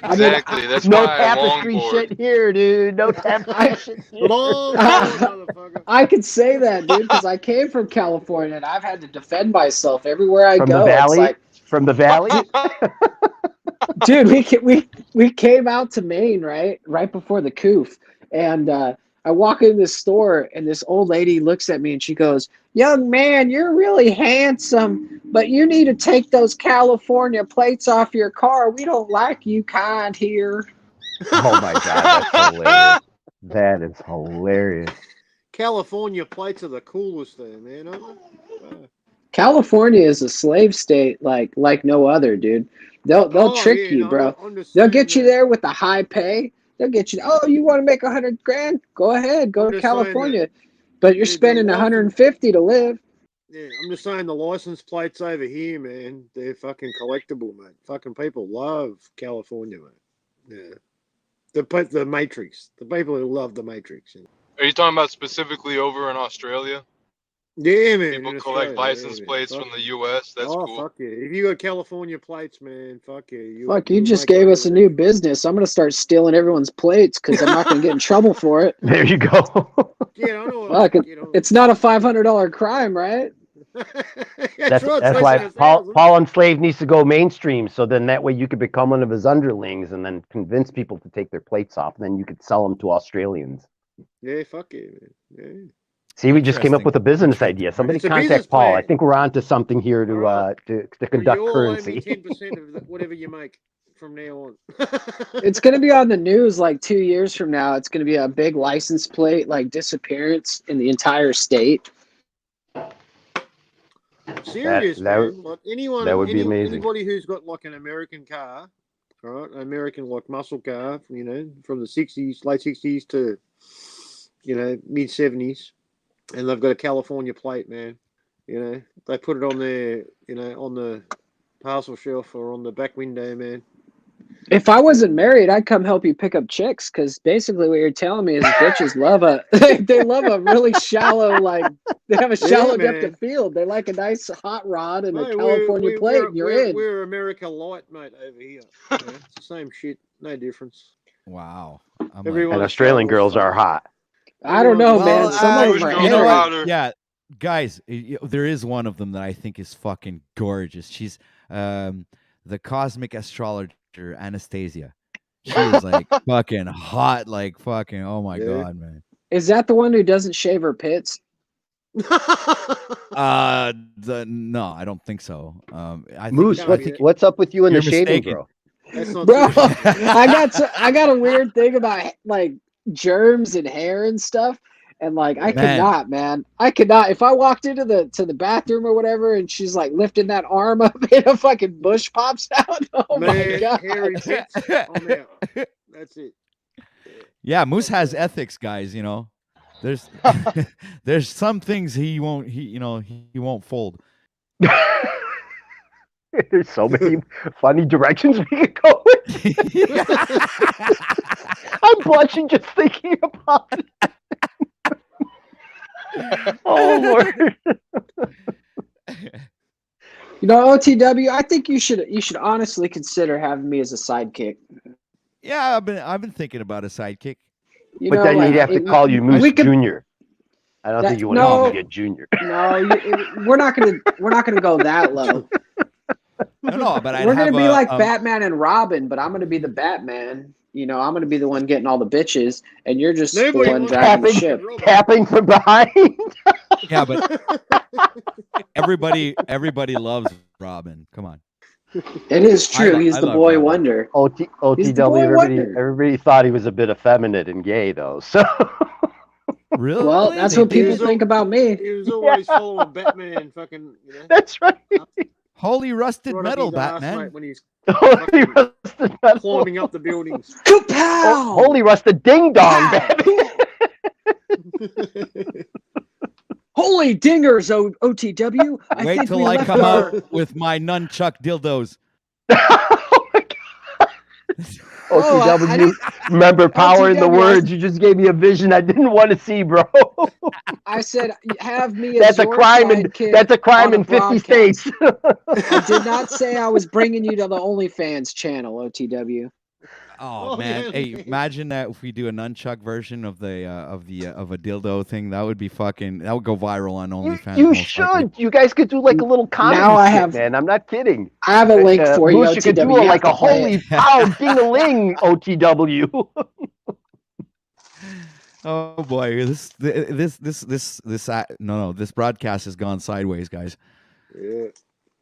Exactly. That's No why I'm tapestry longboard. shit here, dude. No tapestry shit here. Long motherfucker. I could say that, dude, because I came from California and I've had to defend myself everywhere I From go. the valley? It's like, From the valley? dude, we came out to Maine right before the coof, and I walk in this store and this old lady looks at me and she goes, "Young man, you're really handsome, but you need to take those California plates off your car. We don't like you kind here." Oh my god, that's hilarious. That is hilarious. California plates are the coolest there, man, aren't they? California is a slave state like no other, dude. They'll Oh, trick yeah, you, no, bro. I'm just They'll saying get you that- there with the high pay. They'll get you. Oh, you want to make 100 grand? Go ahead, go I'm to just saying that- California. But you're Yeah, spending they're 150 to live. Yeah, I'm just saying the license plates over here, man, they're fucking collectible, mate. Fucking people love California, mate. Yeah. The Matrix. The people who love the Matrix. Are you talking about specifically over in Australia? Yeah, man. People in collect Australia, license man. plates Fuck from the yeah. U.S. That's Oh, cool. fuck yeah. If you got California plates, man, fuck yeah. Fuck, you you'll just make gave money us a with new it. business. I'm gonna start stealing everyone's plates because I'm not gonna get in trouble for it. There you go. Yeah, I know. Fuck, You know. it's not a $500 crime, right? That's right, that's it's why less than Paul 1,000. Paul Enslaved needs to go mainstream, so then that way you could become one of his underlings and then convince people to take their plates off, and then you could sell them to Australians. Yeah, fuck yeah, man. See, we just came up Interesting. with a business Interesting. idea. Somebody It's a business contact Paul. I plan. think we're on to something here to Alright. to Yeah. conduct You all owe me currency. 10% of whatever you make from now on. It's gonna be on the news like 2 years from now. It's gonna be a big license plate like disappearance in the entire state. Serious, that would- man. Like anyone, that would be amazing. Anybody who's got like an American car, right? An American like muscle car, from the '60s, late '60s to, mid '70s, and they've got a California plate, man. They put it on their, on the parcel shelf or on the back window, man. If I wasn't married, I'd come help you pick up chicks because basically what you're telling me is bitches love they love a really shallow, like they have a shallow depth man. of field. They like a nice hot rod and a Hey, California plate, and you're in. We're America light, mate, over here. It's the same shit, no difference. Wow. I'm Everyone- And Australian girls are hot. I don't know, Well, man. Some of Jewish them are girls you know are hairy. what? hotter. Yeah, guys, there is one of them that I think is fucking gorgeous. She's the cosmic astrologer Anastasia. She is like fucking hot, like fucking. Oh my Yeah. god, man. Is that the one who doesn't shave her pits? No, I don't think so. I think Moose, gotta what's be it. what's up with you and You're the shaving, mistaken. bro? That's not Bro, too shabby. I got a weird thing about like germs and hair and stuff. And like I Man. cannot, man. I cannot. If I walked into the bathroom or whatever and she's like lifting that arm up and a fucking bush pops out. Oh my Man, god. hairy tits, I'm out. That's it. Yeah, Moose has ethics, guys. You know, there's there's some things he won't fold. There's so many funny directions we could go with. I'm blushing just thinking about it. Oh Lord. You know, OTW, I think you should honestly consider having me as a sidekick. Yeah, I've been thinking about a sidekick. You But know, then like, you'd have to call you Moose we could- Junior. I don't That- think you want no. to be a junior. No, we're not gonna go that low. No, but We're gonna be like a, Batman and Robin, but I'm gonna be the Batman. You know, I'm gonna be the one getting all the bitches, and you're just the Nobody one wants driving the to be ship. Robin. Tapping from behind. Yeah, but everybody loves Robin. Come on. It is true. He's I the love boy Robin. wonder. OTW. He's the boy Everybody, wonder. everybody thought he was a bit effeminate and gay, though. So Really? Well, that's They what people did? think about me. He was always following Batman, fucking, you know. that's right. Holy rusted right up metal, his ass, Batman. mate, when he's Holy rusted metal. climbing up the buildings. Kapow! Oh, holy rusted ding dong, Pow! Batman. Holy dingers, OTW! I Wait think till we I left come our- out with my nunchuck dildos. Oh my God. Oh, I OTW, didn't- remember power in the OTW, words. You just gave me a vision I didn't want to see, bro. I said, have me That's as a your crime in sidekick that's a crime on a in 50 broadcast. states. I did not say I was bringing you to the OnlyFans channel, OTW. Oh, Oh, man! yeah. Hey, imagine that if we do a nunchuck version of of a dildo thing, that would be fucking. That would go viral on OnlyFans. You most likely. should. You guys could do like a little comedy Now I skit, have- man. I'm not kidding. I have a link for you, Moose, you could OTW. do You like have a to play holy it. pow ding-a-ling OTW. Oh boy, this broadcast has gone sideways, guys. Yeah.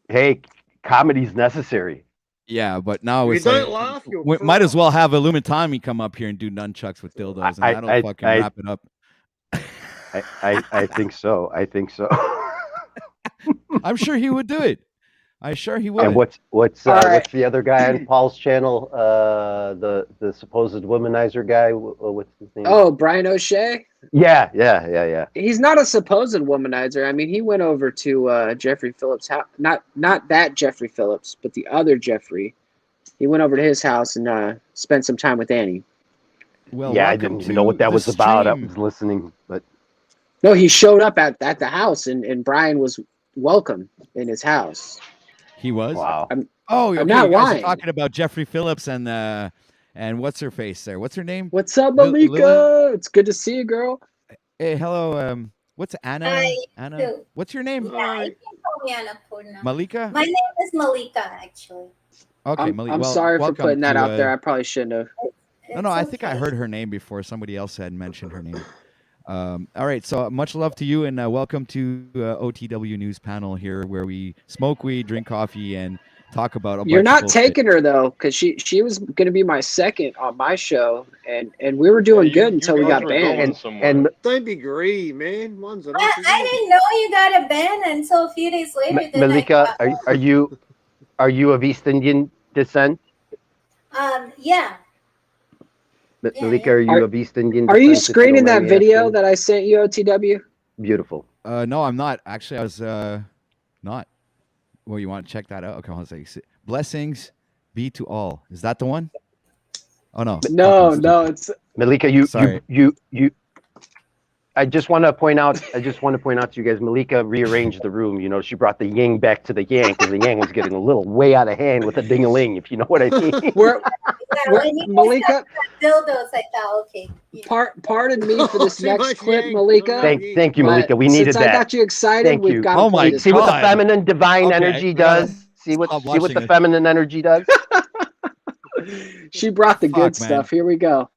Hey, comedy's necessary. Yeah, but now If it's you like, don't laugh, you'll we cry. might as well have Illuminati come up here and do nunchucks with dildos, and that'll fucking wrap it up. I think so. I think so. I'm sure he would do it. I'm sure he would. And what's All right. what's the other guy on Paul's channel? The supposed womanizer guy. What's his name? Oh, Brian O'Shea? Yeah. He's not a supposed womanizer. I mean, he went over to Jeffrey Phillips' house. Not that Jeffrey Phillips, but the other Jeffrey. He went over to his house and spent some time with Annie. Well, Yeah, I welcome didn't even know what to that the was about. I stream. was listening, but No, he showed up at the house, and Brian was welcome in his house. He was. wow. Oh, okay. I'm not You guys are lying. talking about Jeffrey Phillips and what's her face there? What's her name? What's up, Lil- Malika? It's good to see you, girl. Hey, hello. What's Anna? Hi, Anna. too. What's your name? Yeah, you can call me Anna Purna. Malika. My name is Malika, actually. Okay, I'm, Malika. I'm well, sorry for welcome putting that to, out there. I probably shouldn't have. No, I It's think I okay. heard her name before. Somebody else had mentioned her name. All right, so much love to you, and welcome to OTW News Panel here, where we smoke weed, drink coffee, and talk about a You're bunch of not bullshit. taking her though, because she was going to be my second on my show, and we were doing You- good you until we guys got were banned. going somewhere. And Don't be greedy, man. One's enough. I didn't know you got a ban until a few days later. Then Malika, I got, are you of East Indian descent? yeah. Malika, are you of East Indian Are descent? you if don't screening that mind me video asking? that I sent you, OTW? Beautiful. No, I'm not. Actually, I was not. Well, you want to check that out? Okay, hold on a second. Blessings be to all. Is that the one? Oh no. No, Fucking no, stupid. it's Malika, Sorry. you I just want to point out to you guys, Malika rearranged the room. You know, she brought the yin back to the yang because the yang was getting a little way out of hand with the ding-a-ling, if you know what I mean. we're, Yeah, we're when you Malika. said dildos, I thought, okay. Yeah. Pardon me for this Too next much clip, yang. Malika. Thank you, but Malika. We needed since I that. got you excited, Thank we've you. got to Oh play my this. See what the God. feminine divine Okay, energy we gotta does? See what stop the watching it. feminine energy does? She brought the good Fuck, man. stuff. Here we go.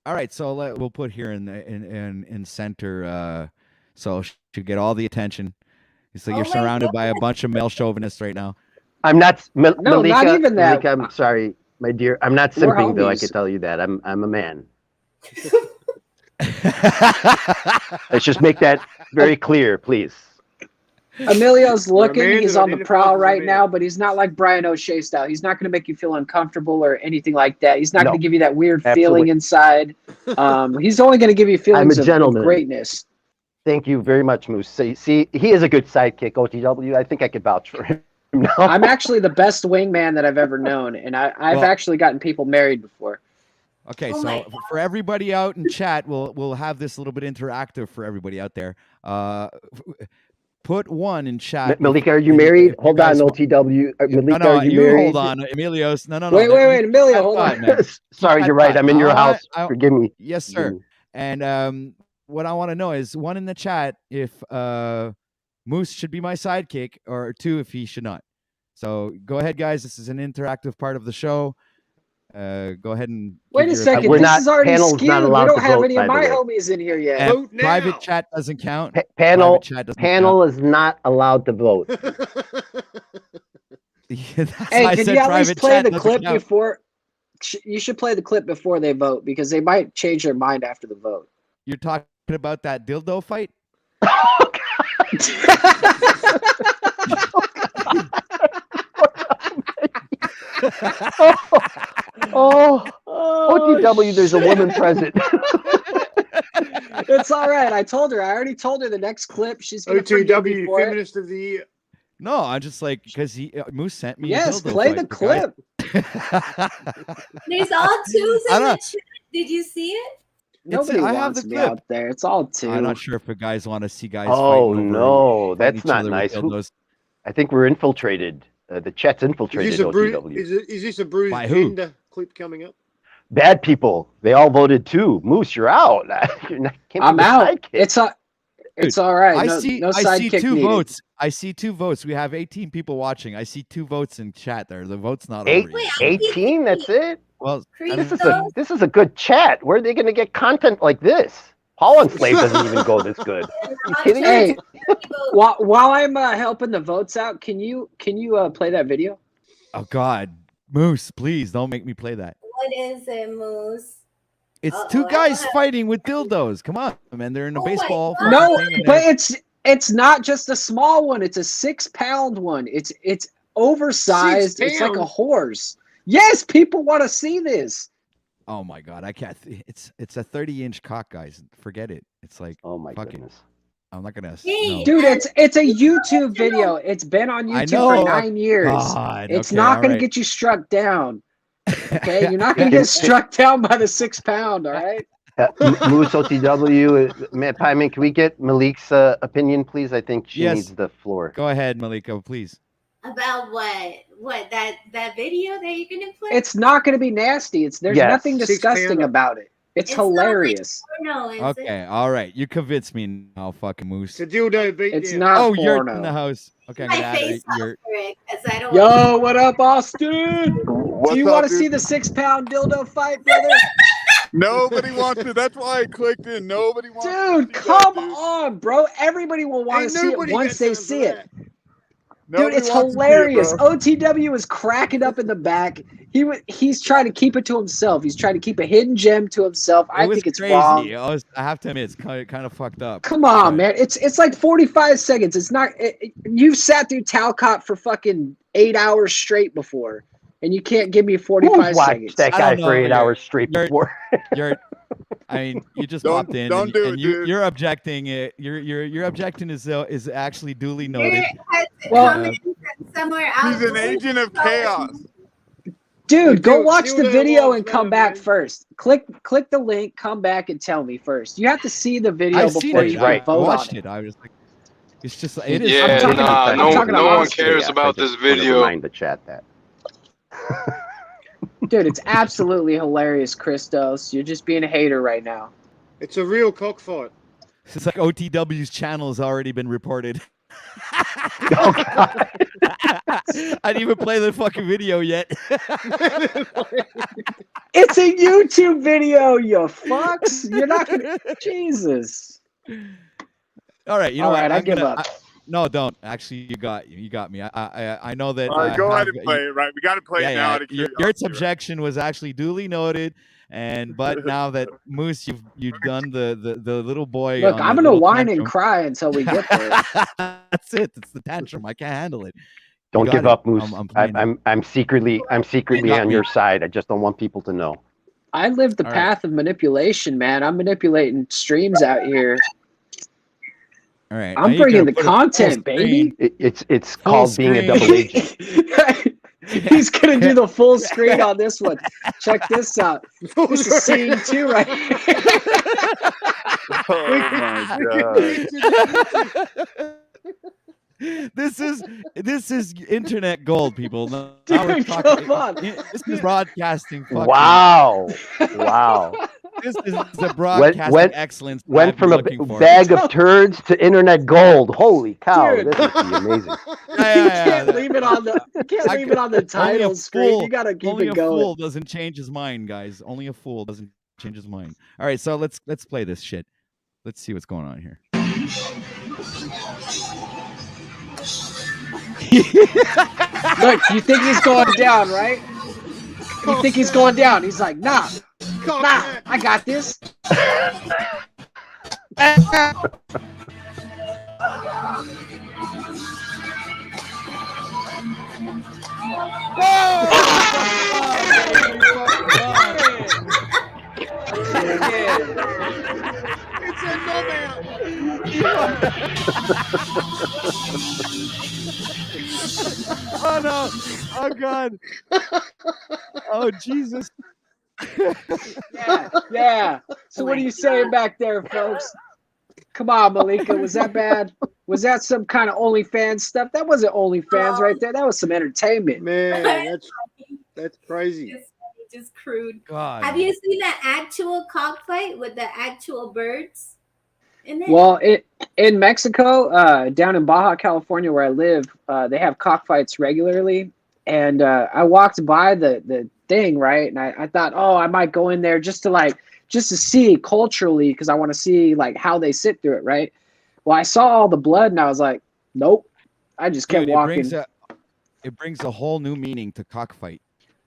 All right, so we'll put here in center, so she should get all the attention. It's like Oh you're my surrounded God. by a bunch of male chauvinists right now. I'm not No, Malika. not even that. Malika, I'm sorry, my dear. I'm not We're simping though. I homies. can tell you that. I'm a man. Let's just make that very clear, please. Emilio's looking. man He's that on the identifies prowl as a right man. now, but he's not like Brian O'Shea style. He's not going to make you feel uncomfortable or anything like that. He's not No, going to give you that weird absolutely. feeling inside. He's only going to give you feelings of gentleman. greatness. Thank you very much, Moose. See, he is a good sidekick, OTW. I think I could vouch for him. No. I'm actually the best wingman that I've ever known, and I've Well- actually gotten people married before. Okay, Oh my so for everybody out in chat, we'll have this a little bit interactive for everybody out there. Put one in chat. Malika, are you if married? Hold on, guys want- OTW. Malika, No, are you you married? hold on, Emilios. No. Wait, Emilio, hold on, on. man. Sorry, Keep you're that right. I'm in your thought. house. Forgive me. Yes, Forgive sir. me. And what I want to know is one in the chat if Moose should be my sidekick, or two if he should not. So go ahead, guys. This is an interactive part of the show. Go ahead and Wait give a your second. We're opinion. This not- is already panel's not skewed. We allowed don't to have vote, any of by the my way. homies in here yet. And Vote now. private chat doesn't count. Panel Private chat doesn't panel is not allowed to vote. count. That's why Hey, I can said you at least private play chat the doesn't clip count. before? You should play the clip before they vote because they might change their mind after the vote. You're talking about that dildo fight? Oh, OTW, there's a woman present. It's all right. I told her. I already told her the next clip. She's going to forgive me OTW for it. Feminist of the Year. No, I'm just like because Moose sent me. Yes, a dildo play fight, the for guys. clip. There's all twos I in don't- the chat. Did you see it? Nobody I have wants the me clip. out there. It's all two. I'm not sure if the guys want to see guys. Oh fighting over no, fighting that's each not other with nice. dildos. I think we're infiltrated. The chat's Is infiltrated. this a OTW. is this a bruised By who? gender clip coming up? Bad people. They all voted too. Moose, you're out. You're not, can't be I'm the out. sidekick. It's all right. I No, see. no I see sidekick two needed. votes. I see two votes. We have 18 people watching. I see two votes in chat. There, the vote's not over yet. 18. That's it. Well, I This mean, is this is a good chat. Where are they going to get content like this? Paul and Slave doesn't even go this good. You kidding me? Hey, while I'm helping the votes out, can you play that video? oh God, Moose, please don't make me play that. What is it, Moose? It's Uh-oh, two I guys don't have- fighting with dildos. Come on, man. They're in a Oh my baseball. God. fucking No, thing and but they're- it's not just a small one. It's a 6-pound one. It's oversized. 6 It's like a pounds? horse. Yes, people want to see this. oh my God, I can't. It's a 30-inch cock, guys. Forget it. It's like Oh my fuck it. goodness. I'm not gonna. Hey, No. Dude, it's a YouTube video. It's been on I YouTube for know. 9 years. God, It's okay, not all going right. to get you struck down. Okay, you're not going to get struck down by the 6-pound. All right. Moose OTW, Pieman, can we get Malik's opinion, please? I think she Yes. needs the floor. Go ahead, Malika, please. About what? What that video that you're gonna play? It's not going to be nasty. There's Yes. nothing 6 disgusting pound. about it. It's It's not like hilarious. porno, is Okay, all right. You convinced me now, fucking Moose. It's a dildo beat It's down. not Oh, you're in porno. the house. Okay, I'm My gonna add face off your. for it because I don't. Yo, what up, Austin? What's Do you up, want to dude? see the 6-pound dildo fight, brother? Nobody wants to. That's why I clicked in. Nobody wants to. Dude, see come that, dude. on, bro. Everybody will want to Ain't see it nobody once got they time for see it. that. Dude, Nobody it's wants to see it, hilarious. bro. OTW is cracking up in the back. He's trying to keep it to himself. He's trying to keep a hidden gem to himself. I It was think it's crazy. wrong. I have to admit, it's kind of fucked up. Come on, But- man. It's like 45 seconds. It's not. You've sat through Talcott for fucking 8 hours straight before, and you can't give me 45 Who's watched seconds. that I guy don't for know, 8 you're- hours straight you're- before? I mean, you just Don't- popped in, don't and, do and it, you, dude. you're objecting. Your objection is actually duly noted. It has to Well- come in from somewhere else. He's an agent of chaos. Dude, go watch the Dildo video walls and come now, back man. first. Click the link, come back and tell me first. You have to see the video I've seen before it. you Right. I can vote watched on it. I was like, it's just it is. Yeah, talking nah, about- no, I'm talking no about one Oscar, cares Yes, about I this just wanted to video. Remind the chat that. Dude, it's absolutely hilarious, Christos. You're just being a hater right now. It's a real cockfight. It's like OTW's channel has already been reported. Oh, God. I didn't even play the fucking video yet. It's a YouTube video, you fucks. You're not gonna. Jesus. All right, you know All what? right, I give up. No, don't. Actually, you got me. I know that. All right, go ahead and play it. Right, we got to play it now. Your subjection was actually duly noted, but now that Moose, you've done the little boy. Look, I'm gonna whine and cry until we get there. That's it. It's the tantrum. I can't handle it. Don't give up, Moose. I'm secretly got on me. your side. I just don't want people to know. I live the All path of manipulation, man. I'm manipulating streams out here. All right, I'm bringing the content, baby. It's called being a double agent. He's gonna do the full screen on this one. Check this out. This is scene 2 right here. Oh my god. This is internet gold, people. Now we're Dude, talking. come on. This is broadcasting. Fucking, Wow. This is the broadcasting excellence. that Went I've from been a looking for. bag of turds to internet gold. Holy cow! Dude. This is amazing. You can't leave it on the title screen. You gotta keep only it a going. fool doesn't change his mind, guys. Only a fool doesn't change his mind. All right, so let's play this shit. Let's see what's going on here. Look, you think he's going down, right? You think he's going down. He's like, nah, I got this. It's a nomad. Oh no! Oh god! Oh Jesus! Yeah. So what are you saying back there, folks? Come on, Malika. Was that bad? Was that some kind of OnlyFans stuff? That wasn't OnlyFans right there. That was some entertainment. Man, that's crazy. Just crude. God. Have you seen the actual cockfight with the actual birds in it? Well, in Mexico, down in Baja California, where I live, they have cockfights regularly. And I walked by the thing, right? And I thought, oh, I might go in there just to see culturally, because I want to see like how they sit through it, right? Well, I saw all the blood, and I was like, nope. I just kept walking. It brings a whole new meaning to cockfight.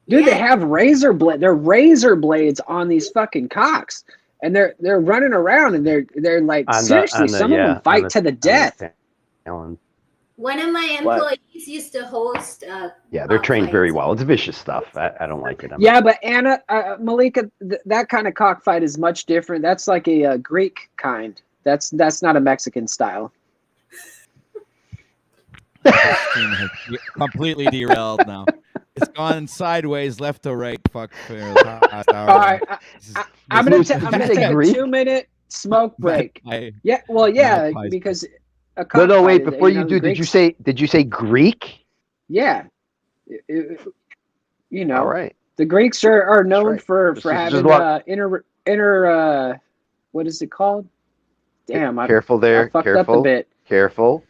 Dude, they have razor blade. They're razor blades on these fucking cocks, and they're running around, and they're like seriously. Some of them fight to the death. One of my employees used to host. Yeah, they're trained very well. It's vicious stuff. I don't like it. Yeah, but Anna, Malika, that kind of cockfight is much different. That's like a Greek kind. That's not a Mexican style. Completely derailed now. It's gone sideways, left to right. Fuck. All right, I'm gonna take a 2-minute smoke break. Yeah, because. No, wait. Before you do, did you say Greek? Yeah. All right. The Greeks are known for having inner what is it called? Damn, careful there. I fucked up a bit. Careful.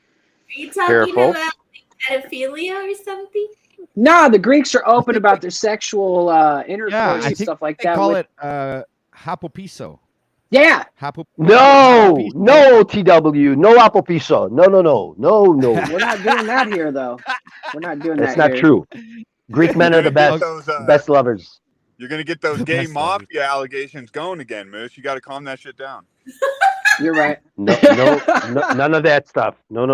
Are you talking about pedophilia or something? No, the Greeks are open about their sexual intercourse and stuff like that. They call it hapopiso. Yeah. No, TW, no apple piso. No. We're not doing that here, though. We're not doing that. That's not true. Greek men are the best, best lovers. You're gonna get those gay mafia allegations going again, Moose. You got to calm that shit down. You're right. No, none of that stuff. No.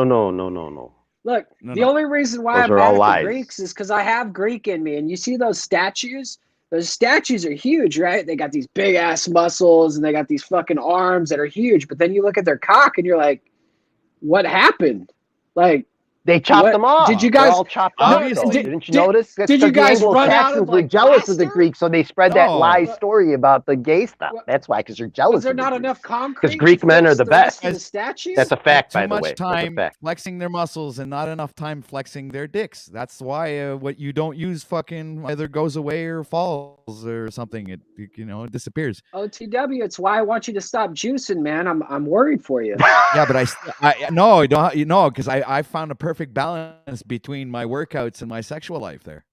Look, the only reason why I'm mad at the Greeks is because I have Greek in me, and you see those statues. Those statues are huge, right? They got these big ass muscles and they got these fucking arms that are huge. But then you look at their cock and you're like, what happened? Like, they chopped them off. Did you guys? They're all chopped off. Didn't you notice? Did you guys run out of like jealous of the Greeks, so they spread that lie story about the gay stuff. That's why, because they're jealous. Was there not enough concrete? Because Greek men are the best. The statues? That's a fact, by the way. Too much time flexing their muscles and not enough time flexing their dicks. That's why what you don't use fucking either goes away or falls or something. It disappears. OTW. It's why I want you to stop juicing, man. I'm worried for you. Yeah, but I no, because I found a perfect perfect balance between my workouts and my sexual life there.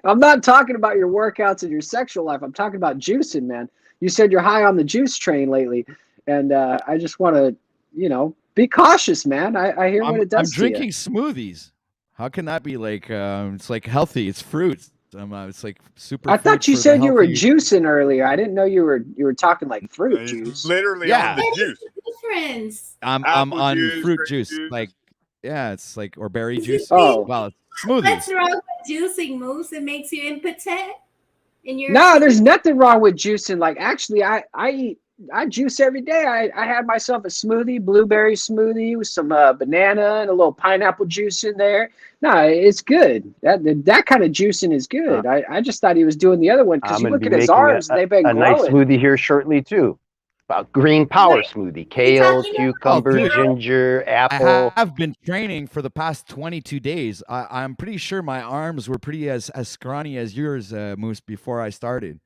I'm not talking about your workouts and your sexual life. I'm talking about juicing, man. You said you're high on the juice train lately, and I just want to, be cautious, man. I hear what it I'm does to drinking smoothies. How can that be like? It's like healthy. It's fruits. It's like super. I thought food you for the said you were healthy. juicing earlier. I didn't know you were talking like fruit He's juice. literally Yeah. on the What is juice. the difference? I'm Apple on juice, fruit grape juice. juice. Like, yeah, it's like or berry You juice. Oh. Well, it's What's smoothies. wrong with juicing, Moose? It makes you impotent. In your No, there's opinion? nothing wrong with juicing. Like, actually, I juice every day. I had myself a smoothie, blueberry smoothie with some banana and a little pineapple juice in there. No, it's good. That kind of juicing is good. I just thought he was doing the other one because I'm you going to look be at his making arms and they've been a nice growing. smoothie here shortly too. Green power Wait, smoothie: you kale, talking cucumber, dude. ginger, I apple. have been training for the past 22 days. I'm pretty sure my arms were pretty as scrawny as yours, Moose, before I started.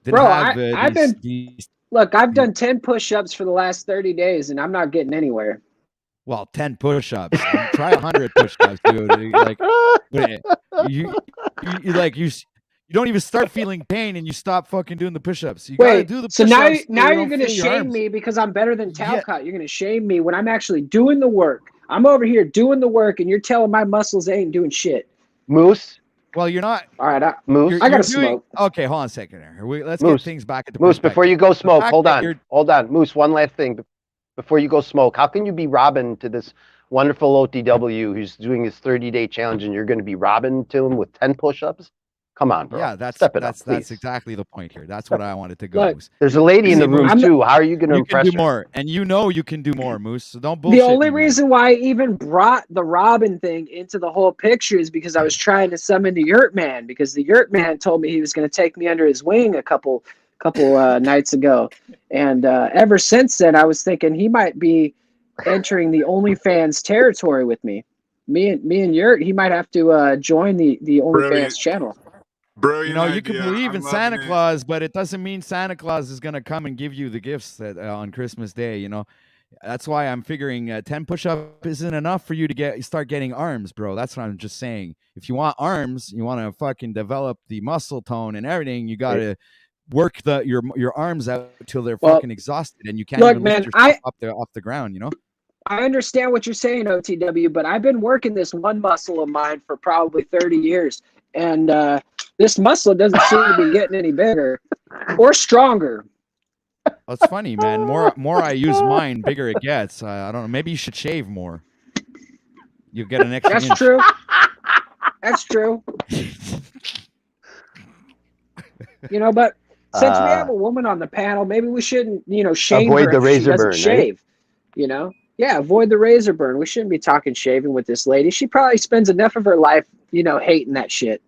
Didn't Bro, have I've been look. I've done 10 push-ups for the last 30 days, and I'm not getting anywhere. well 10 push-ups. Try 100 push-ups, dude. Like you don't even start feeling pain, and you stop fucking doing the push-ups. You got to Wait, do the so push-ups. now you you're don't gonna feel your shame arms. me because I'm better than Yeah. Talcott. You're gonna shame me when I'm actually doing the work. I'm over here doing the work, and you're telling my muscles they ain't doing shit. Moose, Well, you're not. All right, Moose, I gotta You're doing smoke. okay. Hold on a second here. Let's Moose, get things back into Moose. Before perspective. you go The smoke, fact hold that on, Moose. One last thing before you go smoke. How can you be Robin to this wonderful OTW who's doing his 30-day challenge, and you're going to be Robin to him with 10 push-ups? Come on, bro. Yeah, Step it up, that's please. exactly the point here. That's what I wanted to go, Look, Moose. There's a lady in See, the room Moose, too. How are you going to you can impress do her? more, and you know you can do more, Moose. So don't the bullshit only me, man. reason why I even brought the Robin thing into the whole picture is because I was trying to summon the Yurt Man, because the Yurt Man told me he was going to take me under his wing a couple nights ago, and ever since then I was thinking he might be entering the OnlyFans territory with me. Me and Yurt, he might have to join the OnlyFans Brilliant. channel. Brilliant You can idea. believe I'm in loving Santa it. Claus, but it doesn't mean Santa Claus is gonna come and give you the gifts that on Christmas Day. That's why I'm figuring 10 push-up isn't enough for you to start getting arms, bro. That's what I'm just saying. If you want arms, you want to fucking develop the muscle tone and everything. You got to work your arms out till they're fucking exhausted, and you can't Look, even man, lift yourself off the ground. I understand what you're saying, OTW, but I've been working this one muscle of mine for probably 30 years, and this muscle doesn't seem to be getting any bigger or stronger. That's funny, man. More I use mine, bigger it gets. I don't know. Maybe you should shave more. You get an extra That's inch. true. That's true. But since we have a woman on the panel, maybe we shouldn't, shame Avoid her the if she razor doesn't burn, right? shave. Yeah, avoid the razor burn. We shouldn't be talking shaving with this lady. She probably spends enough of her life, hating that shit.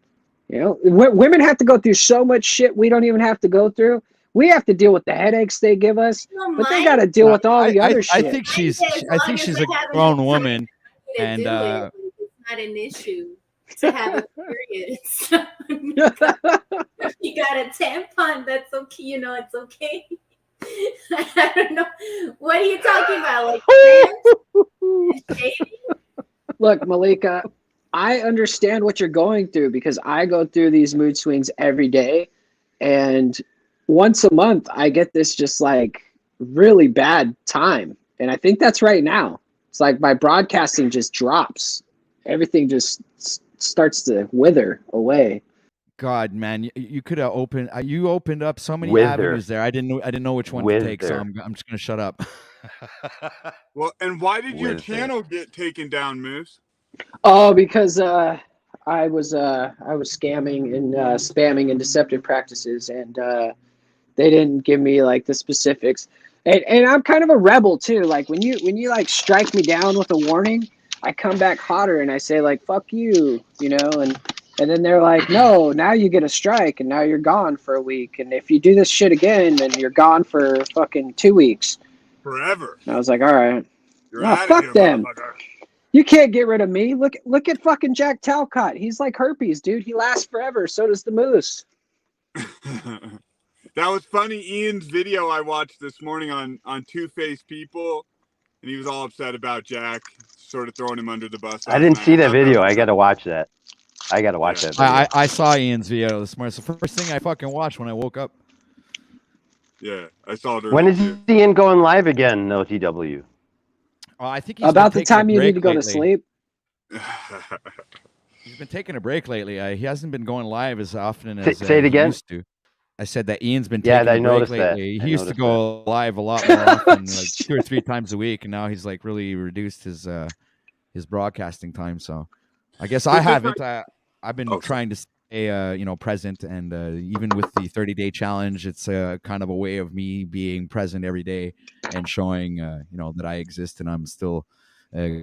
Women have to go through so much shit we don't even have to go through. We have to deal with the headaches they give us, but they got to deal with all the other shit. I think she's a grown woman, and it's not an issue to have a period. You got a tampon, that's okay. It's okay. I don't know. What are you talking about? Like shaving? Look, Malika, I understand what you're going through because I go through these mood swings every day. And once a month, I get this just like really bad time. And I think that's right now. It's like my broadcasting just drops. Everything just starts to wither away. God, man, you could have opened up so many Wither. avenues there. I didn't know which one to take, so I'm just gonna shut up. Well, and why did your channel get taken down, Moose? Oh, because I was scamming and spamming and deceptive practices, and they didn't give me like the specifics. And I'm kind of a rebel too. Like when you like strike me down with a warning, I come back hotter and I say like fuck you, and then they're like, no, now you get a strike and now you're gone for a week, and if you do this shit again, then you're gone for fucking 2 weeks. Forever. And I was like, all right, Fuck them. You can't get rid of me. Look at fucking Jack Talcott. He's like herpes, dude. He lasts forever. So does the moose. That was funny. Ian's video I watched this morning on Two-Faced People. and he was all upset about Jack sort of throwing him under the bus. I didn't see that thought video. was I got to watch that. I got to watch that video. I saw Ian's video this morning. It's the first thing I fucking watched when I woke up. Yeah, I saw it. When is too. Ian going live again, OTW? I think he's About been the taking time a you need break to go to lately. sleep. He's been taking a break lately. He hasn't been going live as often as Say it again. he used to. I said that Ian's been Yeah, taking I a break noticed that. lately. I He used to noticed go live a lot more often, like 2 or 3 times a week, and now he's like really reduced his broadcasting time. So I guess I haven't. I've been trying to stay present, and even with the 30-day challenge, it's kind of a way of me being present every day and showing that I exist and I'm still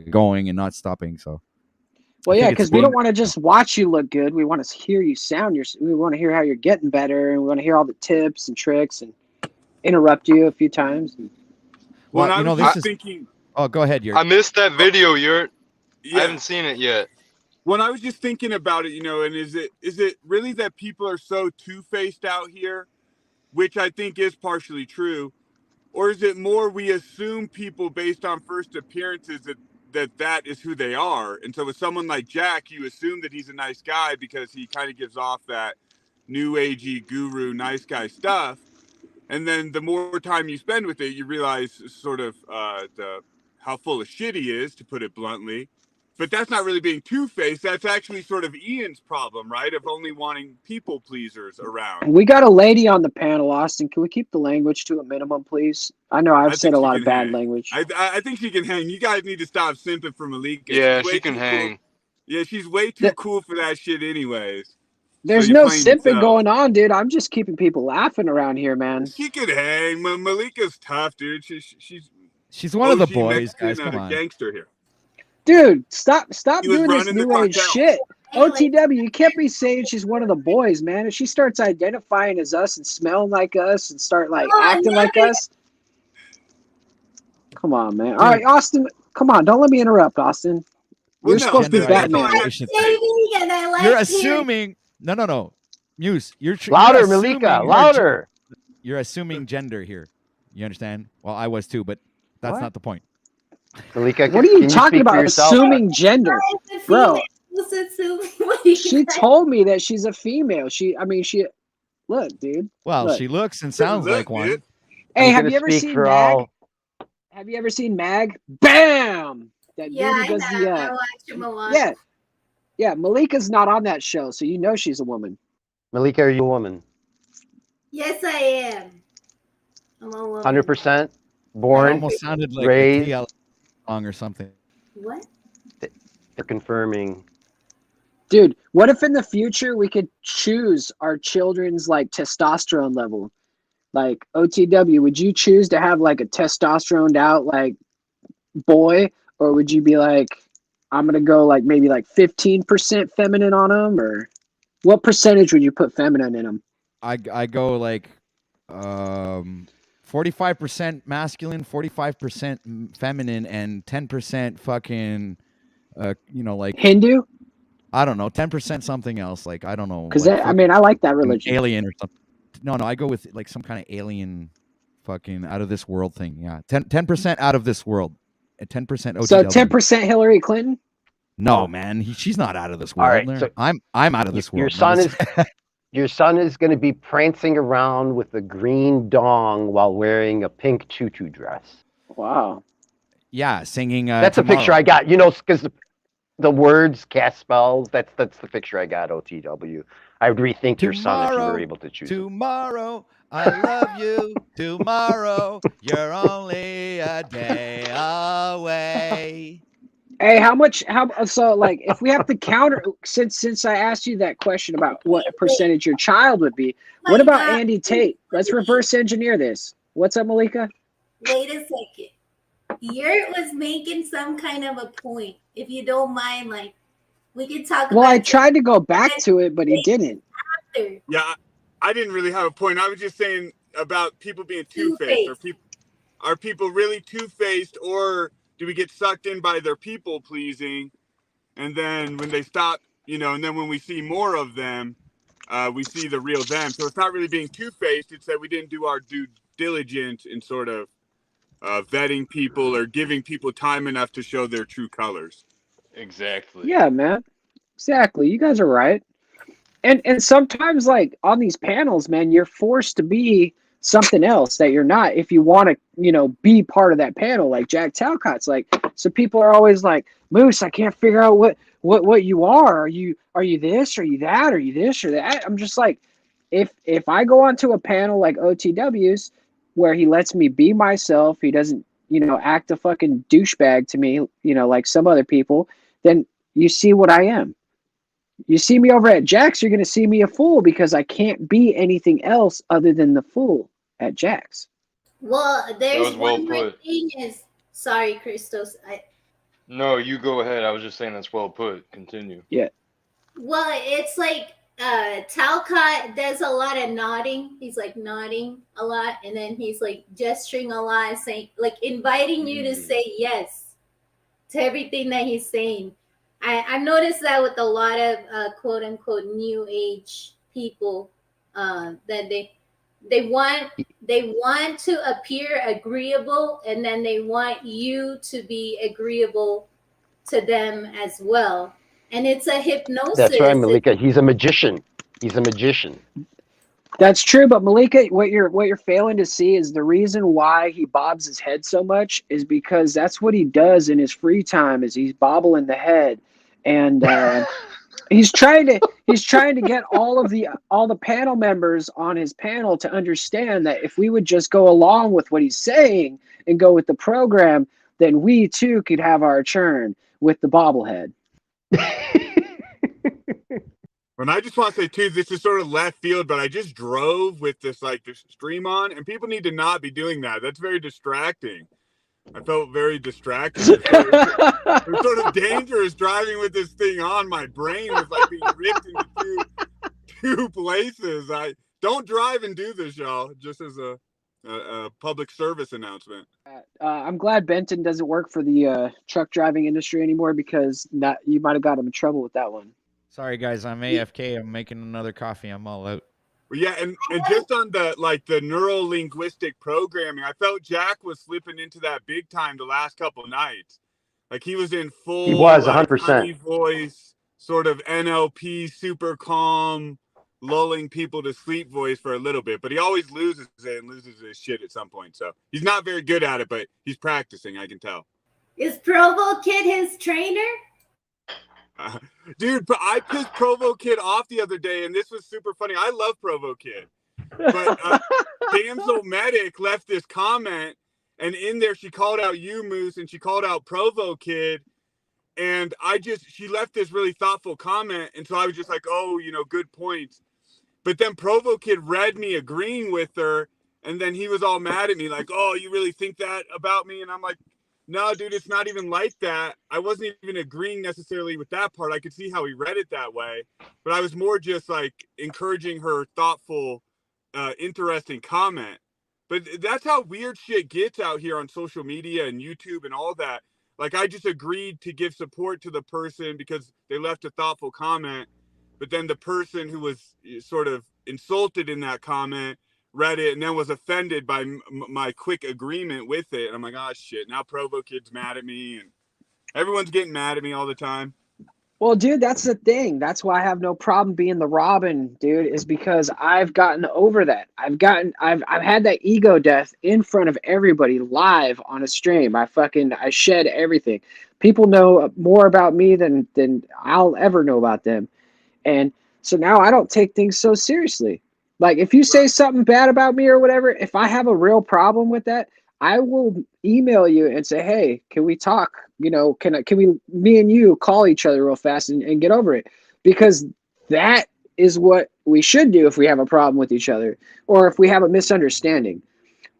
going and not stopping. So. Well, I yeah, think it's because we been- don't want to just watch you look good. We want to hear you sound. We want to hear how you're getting better, and we want to hear all the tips and tricks, and interrupt you a few times. Well, Well, I was this just is. thinking. Oh, go ahead, Yurt. I missed that video, Yurt. Yeah. I haven't seen it yet. When I was just thinking about it, and is it really that people are so two-faced out here, which I think is partially true, or is it more we assume people based on first appearances that is who they are? And so with someone like Jack, you assume that he's a nice guy because he kind of gives off that new agey guru nice guy stuff. And then the more time you spend with it, you realize sort of how full of shit he is, to put it bluntly. But that's not really being two-faced. That's actually sort of Ian's problem, right? Of only wanting people pleasers around. We got a lady on the panel, Austin. Can we keep the language to a minimum, please? I know I've said a lot of bad language. I think she can hang. You guys need to stop simping for Malika. Yeah, She's way she can too hang. Cool. Yeah, she's way too cool for that shit anyways. There's no simping going on, dude. I'm just keeping people laughing around here, man. She could hang. Malika's tough, dude. She's one of the OG boys, Mexican, guys. Come on. Gangster here. Dude, stop He was doing this running the new age cartel. shit. OTW, you can't be saying she's one of the boys, man. If she starts identifying as us and smelling like us and start acting like us. Come on, man. All right, Austin, come on. Don't let me interrupt, Austin. You're supposed to be Batman. You're assuming. No. Muse, Louder, you're assuming Malika, louder. You're assuming gender here. You understand? Well, I was too, but that's not the point. Malika, what are you talking about? Assuming gender, bro. She told me that she's a female. Look, dude. Well, look. she looks and sounds like one. Hey, have you ever seen Mag? Have you ever seen Mag? Bam! That Yeah, dude who does I watch him a lot. Yeah. Malika's not on that show, so you know she's a woman. Malika, are you a woman? Yes, I am. I'm a woman. 100% born, It almost sounded like raised. a song or something. What? They're confirming. Dude, what if in the future we could choose our children's testosterone level? Like OTW, would you choose to have a testosteroned out boy, or would you be like, I'm gonna go maybe 15% feminine on them, or what percentage would you put feminine in them? I go 45% masculine, 45% feminine, and 10% fucking Hindu. I don't know, 10% something else. I don't know. Because I like that religion. Alien or something. No, I go with some kind of alien, fucking out of this world thing. Yeah, 10% out of this world, and 10% OTW. So 10% Hillary Clinton. No, man, she's not out of this world. All right, so I'm out of this world. Your son is going to be prancing around with a green dong while wearing a pink tutu dress. Wow. Yeah, singing. That's a picture I got. Because the words cast spells. That's the picture I got. OTW. I would rethink your son if you were able to choose. Tomorrow, I love you. Tomorrow, you're only a day away. Hey, if we have to counter, since I asked you that question about what percentage your child would be, what about Andy Tate? Let's reverse engineer this. What's up, Malika? Wait a second. Yurt was making some kind of a point. If you don't mind, we could talk about. Well, I tried to go back to it, but he didn't. Yeah, I didn't really have a point. I was just saying about people being two-faced. Are people really two-faced, or do we get sucked in by their people pleasing, and then when they stop, and then when we see more of them, we see the real them. So it's not really being two-faced. It's that we didn't do our due diligence in sort of vetting people or giving people time enough to show their true colors. Exactly. Yeah, man. Exactly. You guys are right. And sometimes like on these panels, man, you're forced to be something else that you're not if you want to, be part of that panel. Like Jack Talcott's like, so people are always like, Moose, I can't figure out what you are. Are you this? Are you that? Are you this or that? I'm just like, if I go onto a panel like OTW's where he lets me be myself, he doesn't, act a fucking douchebag to me, like some other people, then you see what I am. You see me over at Jack's, you're going to see me a fool because I can't be anything else other than the fool at Jack's. Well, That there's was well one great put. thing is, sorry, Christos. No, you go ahead. I was just saying that's well put. Continue. Yeah. Well, it's like Talcott does a lot of nodding. He's like nodding a lot, and then he's like gesturing a lot, saying like inviting you to say yes to everything that he's saying. I've noticed that with a lot of quote unquote new age people, that they want to appear agreeable, and then they want you to be agreeable to them as well. And it's a hypnosis. That's right, Malika. He's a magician. He's a magician. That's true, but Malika, what you're failing to see is the reason why he bobs his head so much is because that's what he does in his free time. Is he's bobbling the head, and he's trying to get all the panel members on his panel to understand that if we would just go along with what he's saying and go with the program, then we too could have our turn with the bobblehead. And I just want to say too, this is sort of left field, but I just drove with this stream on, and people need to not be doing that. That's very distracting. I felt very distracted. It was sort of dangerous driving with this thing on. My brain was like being ripped into two places. I don't drive and do this, y'all. Just as a public service announcement. I'm glad Benton doesn't work for the truck driving industry anymore because you might have got him in trouble with that one. Sorry, guys. I'm AFK. I'm making another coffee. I'm all out. Well, yeah, and just on the neuro-linguistic programming, I felt Jack was slipping into that big time the last couple of nights. Like he was in full, He was 100%. honey voice, sort of NLP, super calm, lulling people to sleep voice for a little bit, but he always loses it and loses his shit at some point. So he's not very good at it, but he's practicing. I can tell. Is Provo Kid his trainer? Dude, but I pissed Provo Kid off the other day, and this was super funny. I love Provo Kid, but Damsel Medic left this comment, and in there she called out you, Moose, and she called out Provo Kid, and she left this really thoughtful comment, and so I was just like, oh, good points. But then Provo Kid read me agreeing with her, and then he was all mad at me, like, oh, you really think that about me? And I'm like, no, dude, it's not even like that. I wasn't even agreeing necessarily with that part. I could see how he read it that way, but I was more just like encouraging her thoughtful, interesting comment. But that's how weird shit gets out here on social media and YouTube and all that. Like I just agreed to give support to the person because they left a thoughtful comment, but then the person who was sort of insulted in that comment read it and then was offended by my quick agreement with it. And I'm like, oh shit, now Provo Kid's mad at me and everyone's getting mad at me all the time. Well, dude, that's the thing. That's why I have no problem being the Robin, dude, is because I've gotten over that. I've had that ego death in front of everybody live on a stream. I shed everything. People know more about me than I'll ever know about them. And so now I don't take things so seriously. Like if you say something bad about me or whatever, if I have a real problem with that, I will email you and say, hey, can we talk? Can me and you call each other real fast and get over it? Because that is what we should do if we have a problem with each other or if we have a misunderstanding.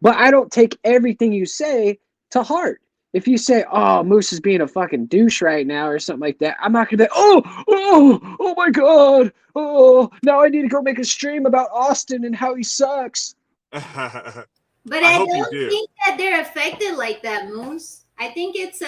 But I don't take everything you say to heart. If you say, oh, Moose is being a fucking douche right now or something like that, I'm not going to be like, oh my God. Oh, now I need to go make a stream about Austin and how he sucks. But I don't think that they're affected like that, Moose. I think it's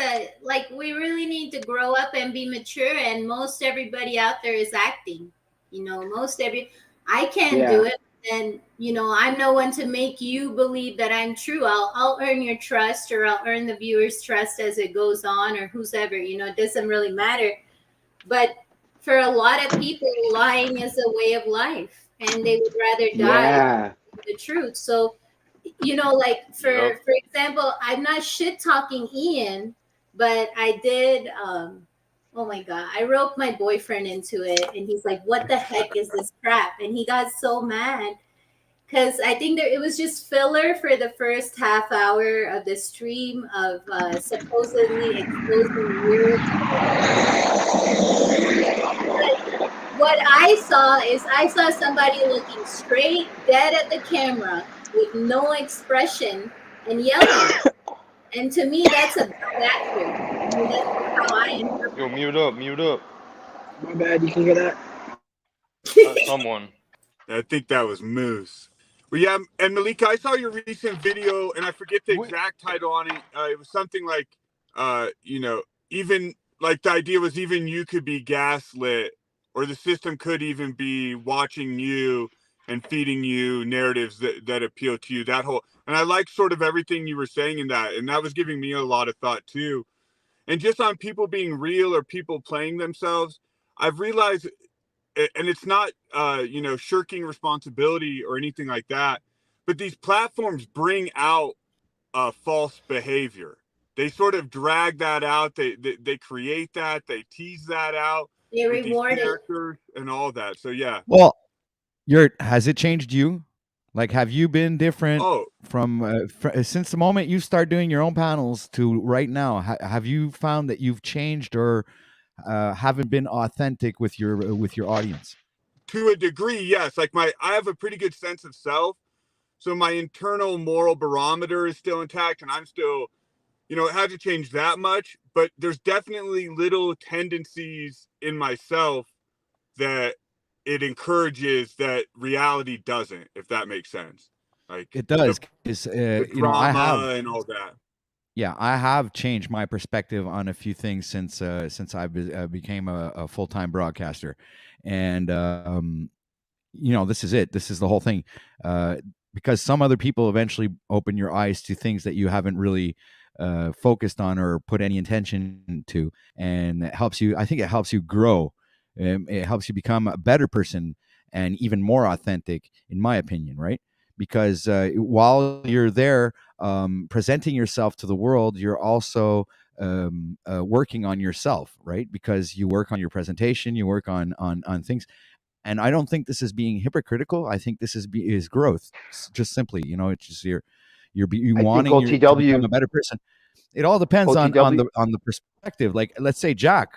we really need to grow up and be mature, and most everybody out there is acting. I can't do it. And I'm no one to make you believe that I'm true. I'll earn your trust, or I'll earn the viewers' trust as it goes on, or who's ever. It doesn't really matter. But for a lot of people, lying is a way of life, and they would rather die Yeah. than the truth. So, like for example, I'm not shit talking Ian, but I did. Oh my god, I roped my boyfriend into it, and he's like, "What the heck is this crap?" And he got so mad because I think it was just filler for the first half hour of the stream of supposedly exposing weird. What I saw somebody looking straight dead at the camera with no expression and yelling. And to me, that's a bad actor. I mean, that's just how I interpret Yo, it. mute up. My bad. You can hear that. Someone. I think that was Moose. Well, yeah, and Malika, I saw your recent video, and I forget the exact title on it. It was something like, even like the idea was even you could be gaslit, or the system could even be watching you and feeding you narratives that appeal to you. That whole, and I like sort of everything you were saying in that, and that was giving me a lot of thought too. And just on people being real or people playing themselves, I've realized, and it's not shirking responsibility or anything like that, but these platforms bring out false behavior. They sort of drag that out. They create that. They tease that out They with these reward it. characters and all that. So yeah. Well, has it changed you? Like, have you been different Oh, from since the moment you start doing your own panels to right now? Have you found that you've changed or haven't been authentic with your audience? to a degree, yes. Like I have a pretty good sense of self, so my internal moral barometer is still intact, and I'm still, it hasn't changed that much. But there's definitely little tendencies in myself that it encourages that reality doesn't, if that makes sense. Like It does, the 'cause, I have. drama and all that. Yeah, I have changed my perspective on a few things since I became a full time broadcaster, and this is it. This is the whole thing, because some other people eventually open your eyes to things that you haven't really focused on or put any intention to, and it helps you. I think it helps you grow. It helps you become a better person and even more authentic, in my opinion, right? Because while you're there presenting yourself to the world, you're also working on yourself, right? Because you work on your presentation, you work on things, and I don't think this is being hypocritical. I think this is growth, just simply. It's just you I think wanting to become a OTW better person. It all depends on the perspective. Like, let's say Jack,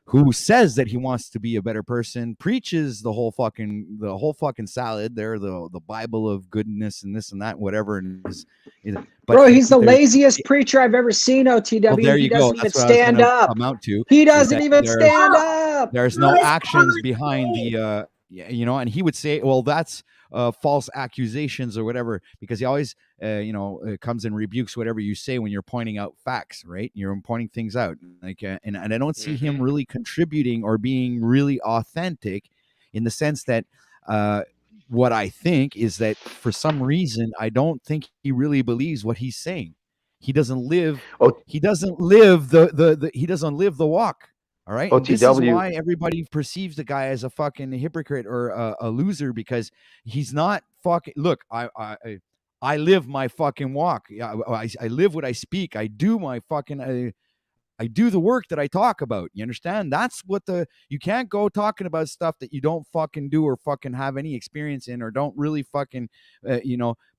who says that he wants to be a better person, preaches the whole fucking salad there, the Bible of goodness and this and that, whatever. And but Bro, he's the laziest preacher I've ever seen, OTW. Well, there He you go. doesn't even That's what I was stand going to up. come out to. He is doesn't that even stand up. There's no actions behind the, and he would say, well, that's false accusations or whatever, because he always, comes and rebukes whatever you say when you're pointing out facts, right? You're pointing things out, like, and I don't see him really contributing or being really authentic, in the sense that, what I think is that for some reason, I don't think he really believes what he's saying. He doesn't live. He doesn't live he doesn't live the walk. All right. And this is why everybody perceives the guy as a fucking hypocrite or a loser, because he's not fucking. Look, I live my fucking walk. I live what I speak. I do my fucking. I do the work that I talk about. You understand? That's what you can't go talking about stuff that you don't fucking do or fucking have any experience in, or don't really fucking,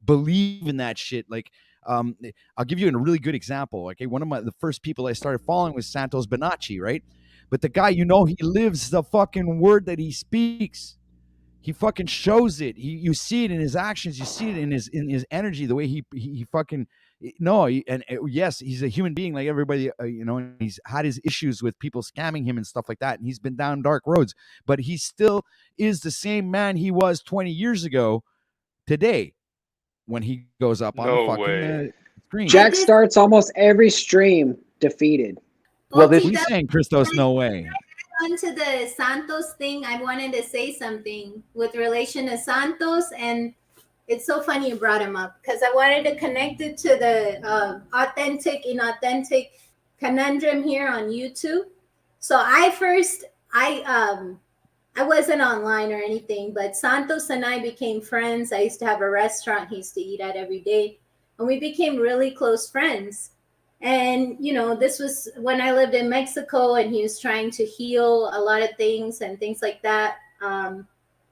believe in that shit. Like, I'll give you a really good example. Okay. One of the first people I started following was Santos Bonacci, right? But the guy, he lives the fucking word that he speaks. He fucking shows it. You see it in his actions. You see it in his energy, the way he fucking, yes, he's a human being like everybody, and he's had his issues with people scamming him and stuff like that. And he's been down dark roads, but he still is the same man he was 20 years ago today, when he goes up on the fucking screen. Jack starts almost every stream defeated. Well, what are you saying, Christos? No way. on to the Santos thing, I wanted to say something with relation to Santos, and it's so funny you brought him up because I wanted to connect it to the authentic, inauthentic conundrum here on YouTube. So I wasn't online or anything, but Santos and I became friends. I used to have a restaurant he used to eat at every day, and we became really close friends. And this was when I lived in Mexico, and he was trying to heal a lot of things and things like that.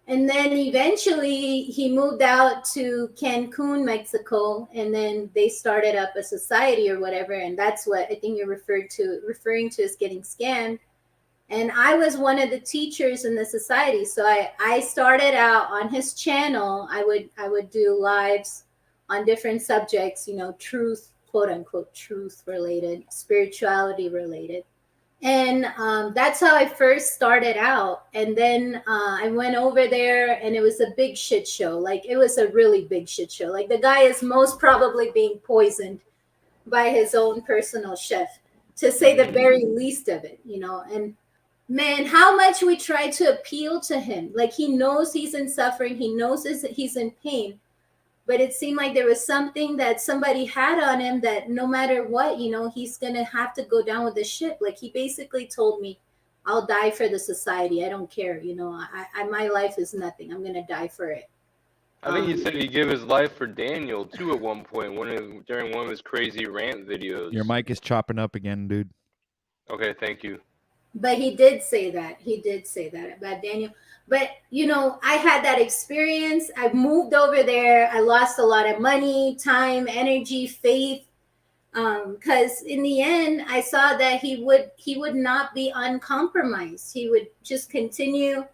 And then eventually he moved out to Cancun, Mexico, and then they started up a society or whatever, and that's what I think you're referring to as getting scammed. And I was one of the teachers in the society, so I started out on his channel. I would do lives on different subjects, truth, quote unquote, truth related, spirituality related. And that's how I first started out. And then I went over there, and it was a big shit show. Like, it was a really big shit show. Like, the guy is most probably being poisoned by his own personal chef, to say the very least of it, And man, how much we try to appeal to him. Like, he knows he's in suffering, he knows he's in pain. But it seemed like there was something that somebody had on him that no matter what, he's going to have to go down with the ship. Like, he basically told me, I'll die for the society. I don't care. My life is nothing. I'm going to die for it. I think he said he'd give his life for Daniel too at one point during one of his crazy rant videos. Your mic is chopping up again, dude. Okay, thank you. But he did say that. He did say that about Daniel. But, I had that experience. I moved over there. I lost a lot of money, time, energy, faith. Because in the end, I saw that he would not be uncompromised. He would just continue.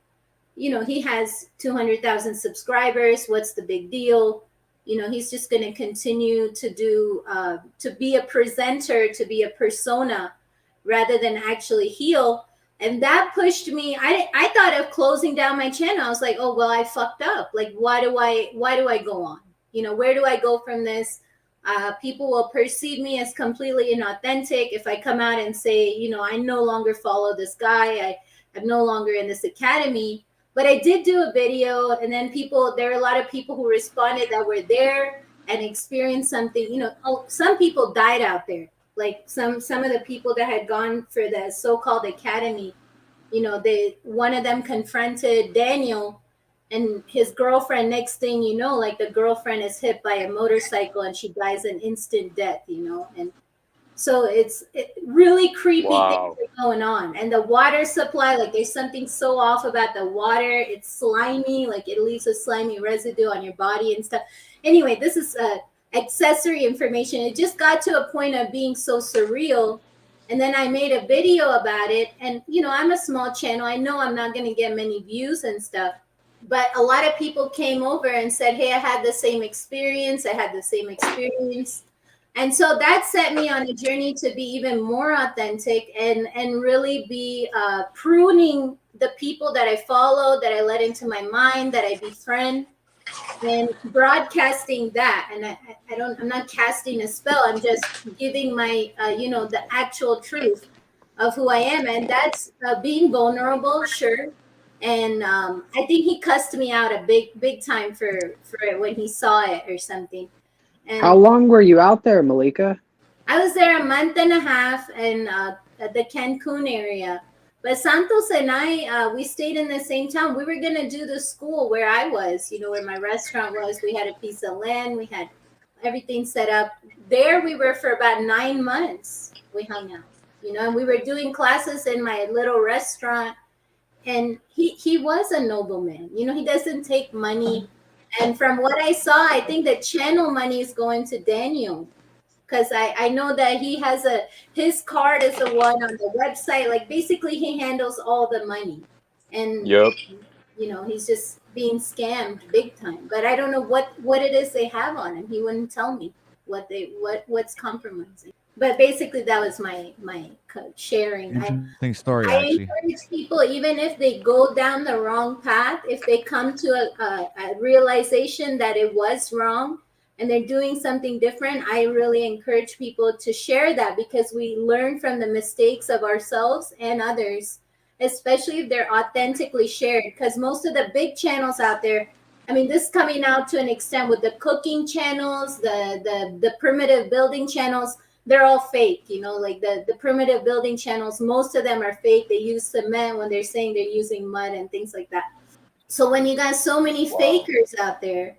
He has 200,000 subscribers. What's the big deal? He's just going to continue to do, to be a presenter, to be a persona, rather than actually heal. And that pushed me. I thought of closing down my channel. I was like, oh, well, I fucked up. Like, why do I go on? Where do I go from this? People will perceive me as completely inauthentic if I come out and say, I no longer follow this guy. I'm no longer in this academy. But I did do a video, and then there were a lot of people who responded that were there and experienced something. Some people died out there. Like some of the people that had gone for the so-called academy, one of them confronted Daniel and his girlfriend. Next thing you know, like, the girlfriend is hit by a motorcycle and she dies an instant death, and so it's really creepy things are going on. And the water supply, like, there's something so off about the water. It's slimy, like it leaves a slimy residue on your body and stuff. Anyway, this is accessory information. It just got to a point of being so surreal. And then I made a video about it. And, I'm a small channel. I know I'm not going to get many views and stuff. But a lot of people came over and said, hey, I had the same experience. And so that set me on a journey to be even more authentic and really be pruning the people that I follow, that I let into my mind, that I befriend, and broadcasting that. And I'm not casting a spell. I'm just giving my, the actual truth of who I am. And that's being vulnerable, sure. And I think he cussed me out a big time for it when he saw it or something. And how long were you out there, Malika? I was there a month and a half in at the Cancun area. But Santos and I, we stayed in the same town. We were going to do the school where I was, where my restaurant was. We had a piece of land. We had everything set up. There we were for about 9 months. We hung out, and we were doing classes in my little restaurant. And he was a nobleman. He doesn't take money. And from what I saw, I think the channel money is going to Daniel, because I know that he has his card is the one on the website. Like, basically he handles all the money, and he's just being scammed big time. But I don't know what it is they have on him. He wouldn't tell me what's compromising. But basically that was my sharing. Interesting story, I actually. encourage people, even if they go down the wrong path, if they come to a realization that it was wrong and they're doing something different, I really encourage people to share that, because we learn from the mistakes of ourselves and others. especially if they're authentically shared. Because most of the big channels out there, I mean, this is coming out to an extent with the cooking channels, the primitive building channels. They're all fake, you know, like the primitive building channels. Most of them are fake. They use cement when they're saying they're using mud and things like that. So when you got so many fakers out there,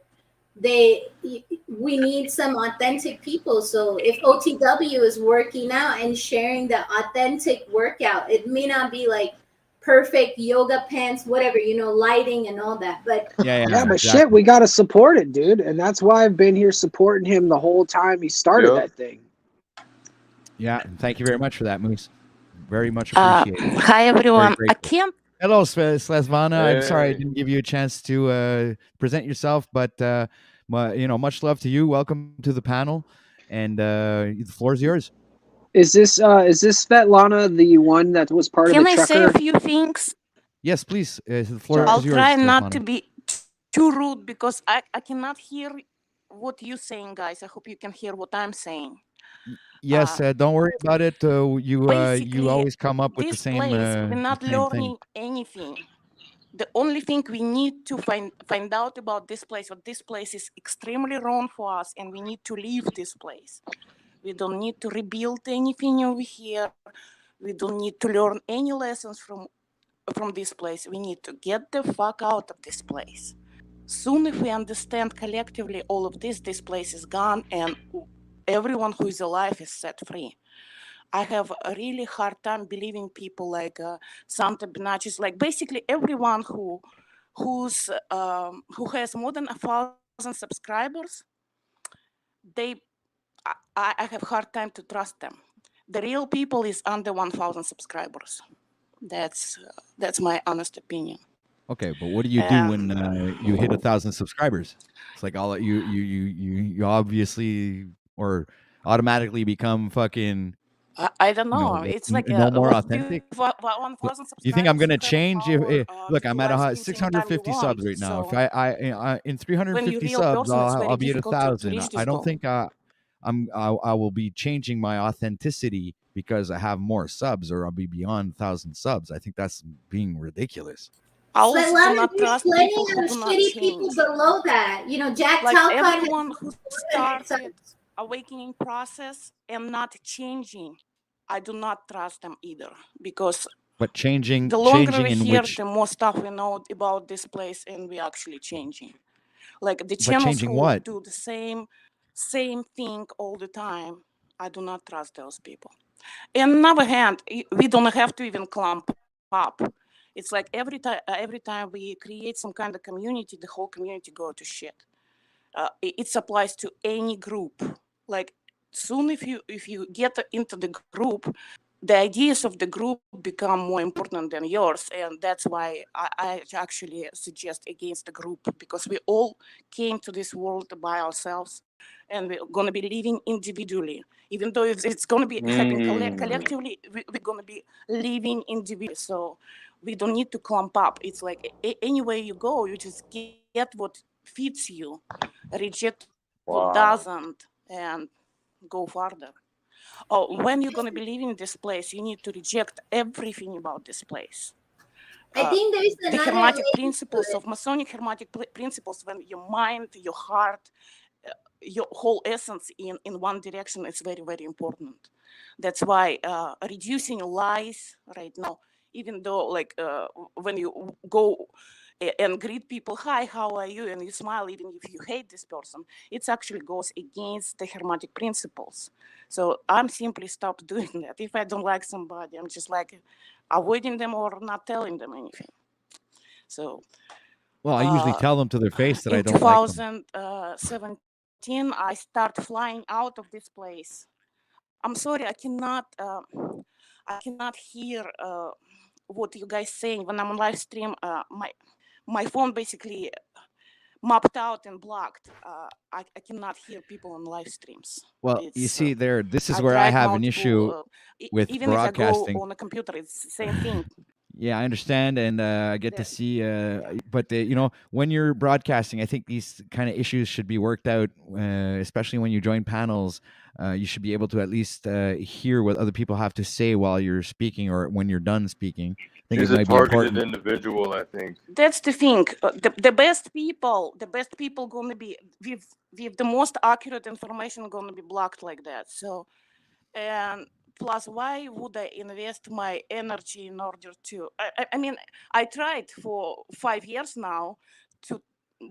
we need some authentic people. So if OTW is working out and sharing the authentic workout, it may not be like perfect yoga pants, whatever, you know, lighting and all that, but Yeah, but shit, we got to support it, dude. And that's why I've been here supporting him the whole time he started that thing. Yeah, thank you very much for that, Moose. Very much appreciated. Hi everyone. Very I grateful. can't. Hello, Slesvana. I'm sorry I Hey. didn't give you a chance to present yourself, but much love to you. Welcome to the panel, and the floor is yours. Is this Svetlana the one that was part Can of the I trucker? say a few things? Yes, please. The floor I'll is yours. try not Svetlana. to be too rude because I cannot hear what you're saying, guys. I hope you can hear what I'm saying. Yes, don't worry about it. You Basically, always come up with the this same place, we're the not same thing. learning anything. The only thing we need to find out about this place, what this place is extremely wrong for us, and we need to leave this place. We don't need to rebuild anything over here. We don't need to learn any lessons from this place. We need to get the fuck out of this place. Soon, if we understand collectively all of this place is gone and everyone who is alive is set free. I have a really hard time believing people like Santa Benachis, like basically everyone who has more than 1,000 subscribers. I have hard time to trust them. The real people is under 1,000 subscribers. That's my honest opinion. Okay, but what do you do when you hit 1,000 subscribers? It's like all you obviously or automatically become fucking. I don't know. It's like no more authentic. 1,000 You think I'm subscribers, gonna change? Look, I'm at live streams anytime you 650 subs want. right now. If So I in when you're 350 real subs, person, it's very I'll be at difficult to 1,000. reach this I don't goal. think I will be changing my authenticity because I have more subs or I'll be beyond 1,000 subs. I think that's being ridiculous. I also do Svetlana, not there's trust plenty people who of do not shitty people change. below that. You know, Jack Like Talcott everyone who has started awakening process and not changing, I do not trust them either, because But changing the longer we in hear, which the more stuff we know about this place, and we actually changing. Like the but channels changing who what? do the same thing all the time, I do not trust those people. And on the other hand, we don't have to even clump up. It's like every time we create some kind of community, the whole community go to shit. It applies to any group. Like soon, if you get into the group, the ideas of the group become more important than yours, and that's why I actually suggest against the group, because we all came to this world by ourselves, and we're gonna be living individually. Even though it's gonna be happening collectively, we're gonna be living individually. So we don't need to clump up. It's like anywhere you go, you just get what fits you, reject what doesn't, and go further. When you're going to be leaving this place, you need to reject everything about this place. I think there's The another hermetic way principles of Masonic hermetic principles, when your mind, your heart, your whole essence in one direction is very, very important. That's why reducing lies right now, even though like when you go and greet people, hi, how are you, and you smile even if you hate this person, it actually goes against the hermetic principles. So I'm simply stopped doing that. If I don't like somebody, I'm just like avoiding them or not telling them anything. So Well, I usually tell them to their face that I in don't like them. 2017, I start flying out of this place. I'm sorry, I cannot hear what you guys saying when I'm on live stream. My phone basically mapped out and blocked. I cannot hear people on live streams. Well, you It's see this is I where I tried have an issue multiple. with Even if I go broadcasting. on a computer, it's the same thing. Yeah, I understand, and I get to Yeah. see. But you know, when you're broadcasting, I think these kind of issues should be worked out, especially when you join panels. You should be able to at least hear what other people have to say while you're speaking or when you're done speaking. I think it She's a might be targeted important. individual, I think. That's the thing. The best people gonna be with the most accurate information gonna be blocked like that. So, and plus, why would I invest my energy in order to? I mean, I tried for 5 years now to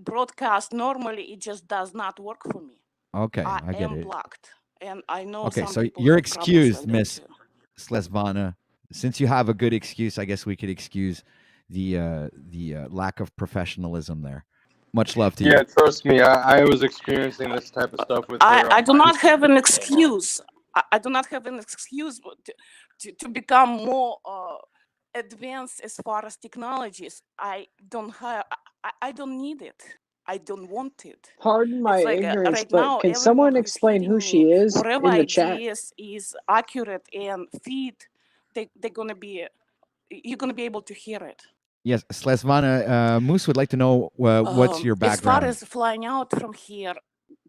broadcast normally. It just does not work for me. Okay, I I get am it. blocked, and I know Okay, some so people you're have problems excused, like that Miss too. Slesvana. Since you have a good excuse, I guess we could excuse the lack of professionalism there. Much love to you. Yeah, trust me, I was experiencing this type of stuff with her I on do my not have stream. an excuse. I do not have an excuse to become more advanced as far as technologies. I don't have. I don't need it. I don't want it. Pardon my It's like ignorance, right but now, can everyone someone who is explain who hitting she me, is whatever in the chat? ideas is accurate and feed, they're gonna be. You're gonna be able to hear it. Yes, Slesvana, Moose would like to know what's your As far background. as flying out from here,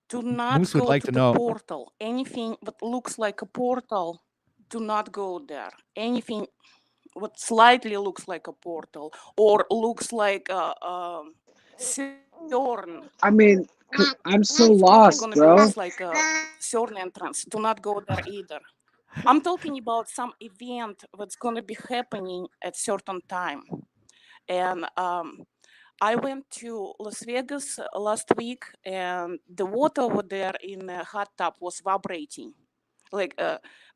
do not Moose would go like to to the know. portal. Anything that looks like a portal, do not go there. Anything what slightly looks like a portal or looks like a CERN. I mean, I'm so It's probably lost, gonna be bro. looks like a CERN entrance. Do not go there either. I'm talking about some event that's gonna be happening at certain time. And I went to Las Vegas last week, and the water over there in a hot tub was vibrating. Like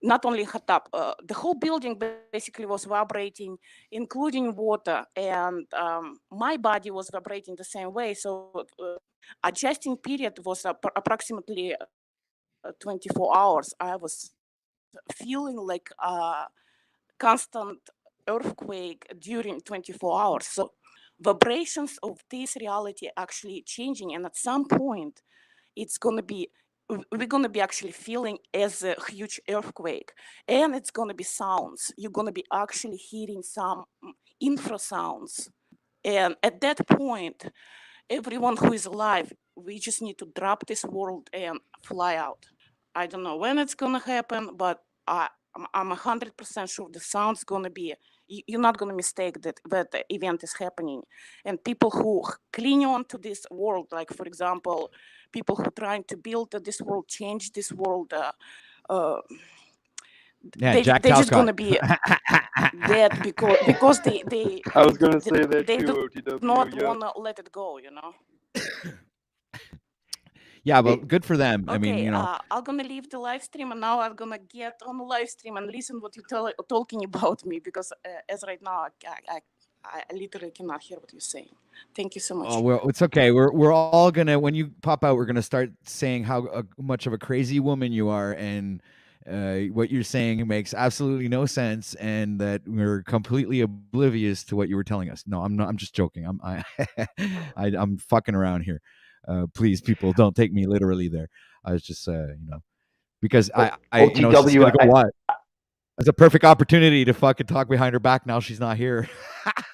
not only hot tub, the whole building basically was vibrating, including water, and my body was vibrating the same way. So adjusting period was approximately 24 hours. I was feeling like a constant earthquake during 24 hours. So vibrations of this reality actually changing, and at some point it's going to be we're going to be actually feeling as a huge earthquake, and it's going to be sounds. You're going to be actually hearing some infrasounds, and at that point everyone who is alive, we just need to drop this world and fly out. I don't know when it's going to happen, but I'm 100% sure the sound's going to be, you're not going to mistake that the event is happening. And people who cling on to this world, like, for example, people who trying to build this world, change this world, Yeah, Jack they're just going Talcott. to be dead because I was gonna say that they too, do OTW. not Yep. want to let it go, you know. Yeah, well, good for them. I mean, Okay, you know, I'm gonna leave the live stream, and now I'm gonna get on the live stream and listen what you're talking about me, because as right now I literally cannot hear what you're saying. Thank you so much. oh well, it's okay. We're all gonna when you pop out, we're gonna start saying how much of a crazy woman you are, and what you're saying makes absolutely no sense, and that we're completely oblivious to what you were telling us. No, I'm not. I'm just joking. I'm fucking around here. Please, people, don't take me literally there. I was just, you know, because you know, she's OTW, gonna go what? It's a perfect opportunity to fucking talk behind her back. Now she's not here.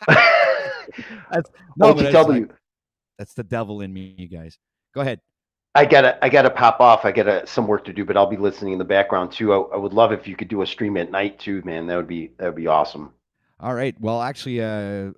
No, but it's like, OTW. that's the devil in me, you guys. Go ahead. I gotta pop off. I got some work to do, but I'll be listening in the background too. I would love if you could do a stream at night too, man. That would be awesome. All right. Well, actually, the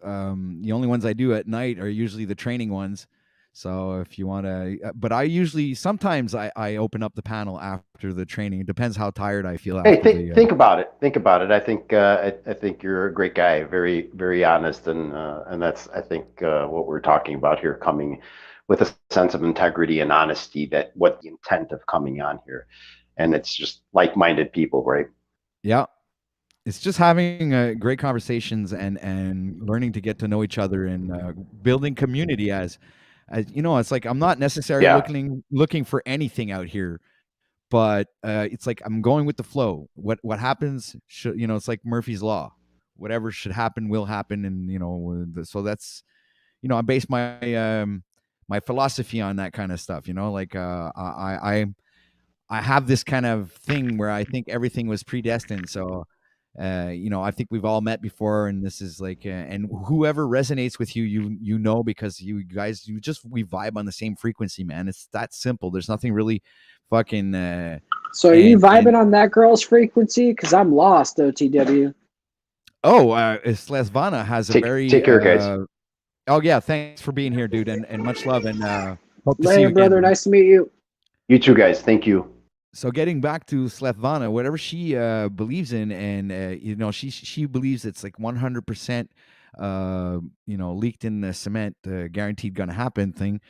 only ones I do at night are usually the training ones. So if you want to, but I usually sometimes I open up the panel after the training. It depends how tired I feel after Hey, think about it. Think about it. I think you're a great guy. Very very honest, and that's I think what we're talking about here, coming with a sense of integrity and honesty. That what the intent of coming on here, and it's just like-minded people, right? Yeah. It's just having great conversations and learning to get to know each other and building community as you know. It's like I'm not necessarily Yeah. looking for anything out here, but it's like I'm going with the flow. What happens should, you know, it's like Murphy's law. Whatever should happen will happen, and you know, so that's, you know, I base my philosophy on that kind of stuff. You know, like I have this kind of thing where I think everything was predestined. So I think we've all met before, and this is like, and whoever resonates with you, because you guys, we vibe on the same frequency, man. It's that simple. There's nothing really fucking. So are you vibing on that girl's frequency? Because I'm lost, OTW. Slesvana has a Take very care, guys. Oh yeah, thanks for being here, dude, and much love, and hope to see Later, you again, brother. dude. Nice to meet you. You too, guys. Thank you. So getting back to Svetlana, whatever she believes in, and she believes it's like 100%, leaked in the cement, guaranteed gonna happen thing.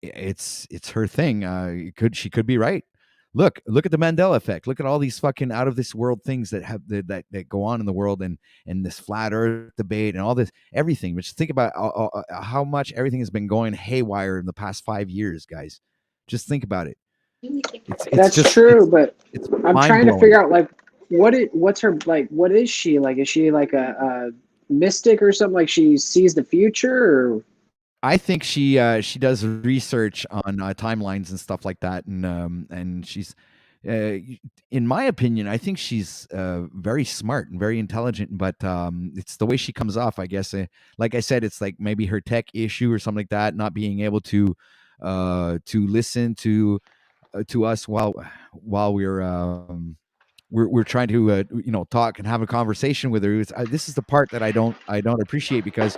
It's her thing. She could be right. Look at the Mandela effect. Look at all these fucking out of this world things that have that go on in the world, and this flat Earth debate and all this everything. But just think about how much everything has been going haywire in the past 5 years, guys. Just think about it. That's just true, but it's I'm trying to mind-blowing. figure out like what's her like. What is she like? Is she like a mystic or something? Like she sees the future, or I think she does research on timelines and stuff like that, and she's, in my opinion, I think she's very smart and very intelligent. But it's the way she comes off, I guess. Like I said, it's like maybe her tech issue or something like that, not being able to listen to us while we're trying to talk and have a conversation with her. This is the part that I don't appreciate, because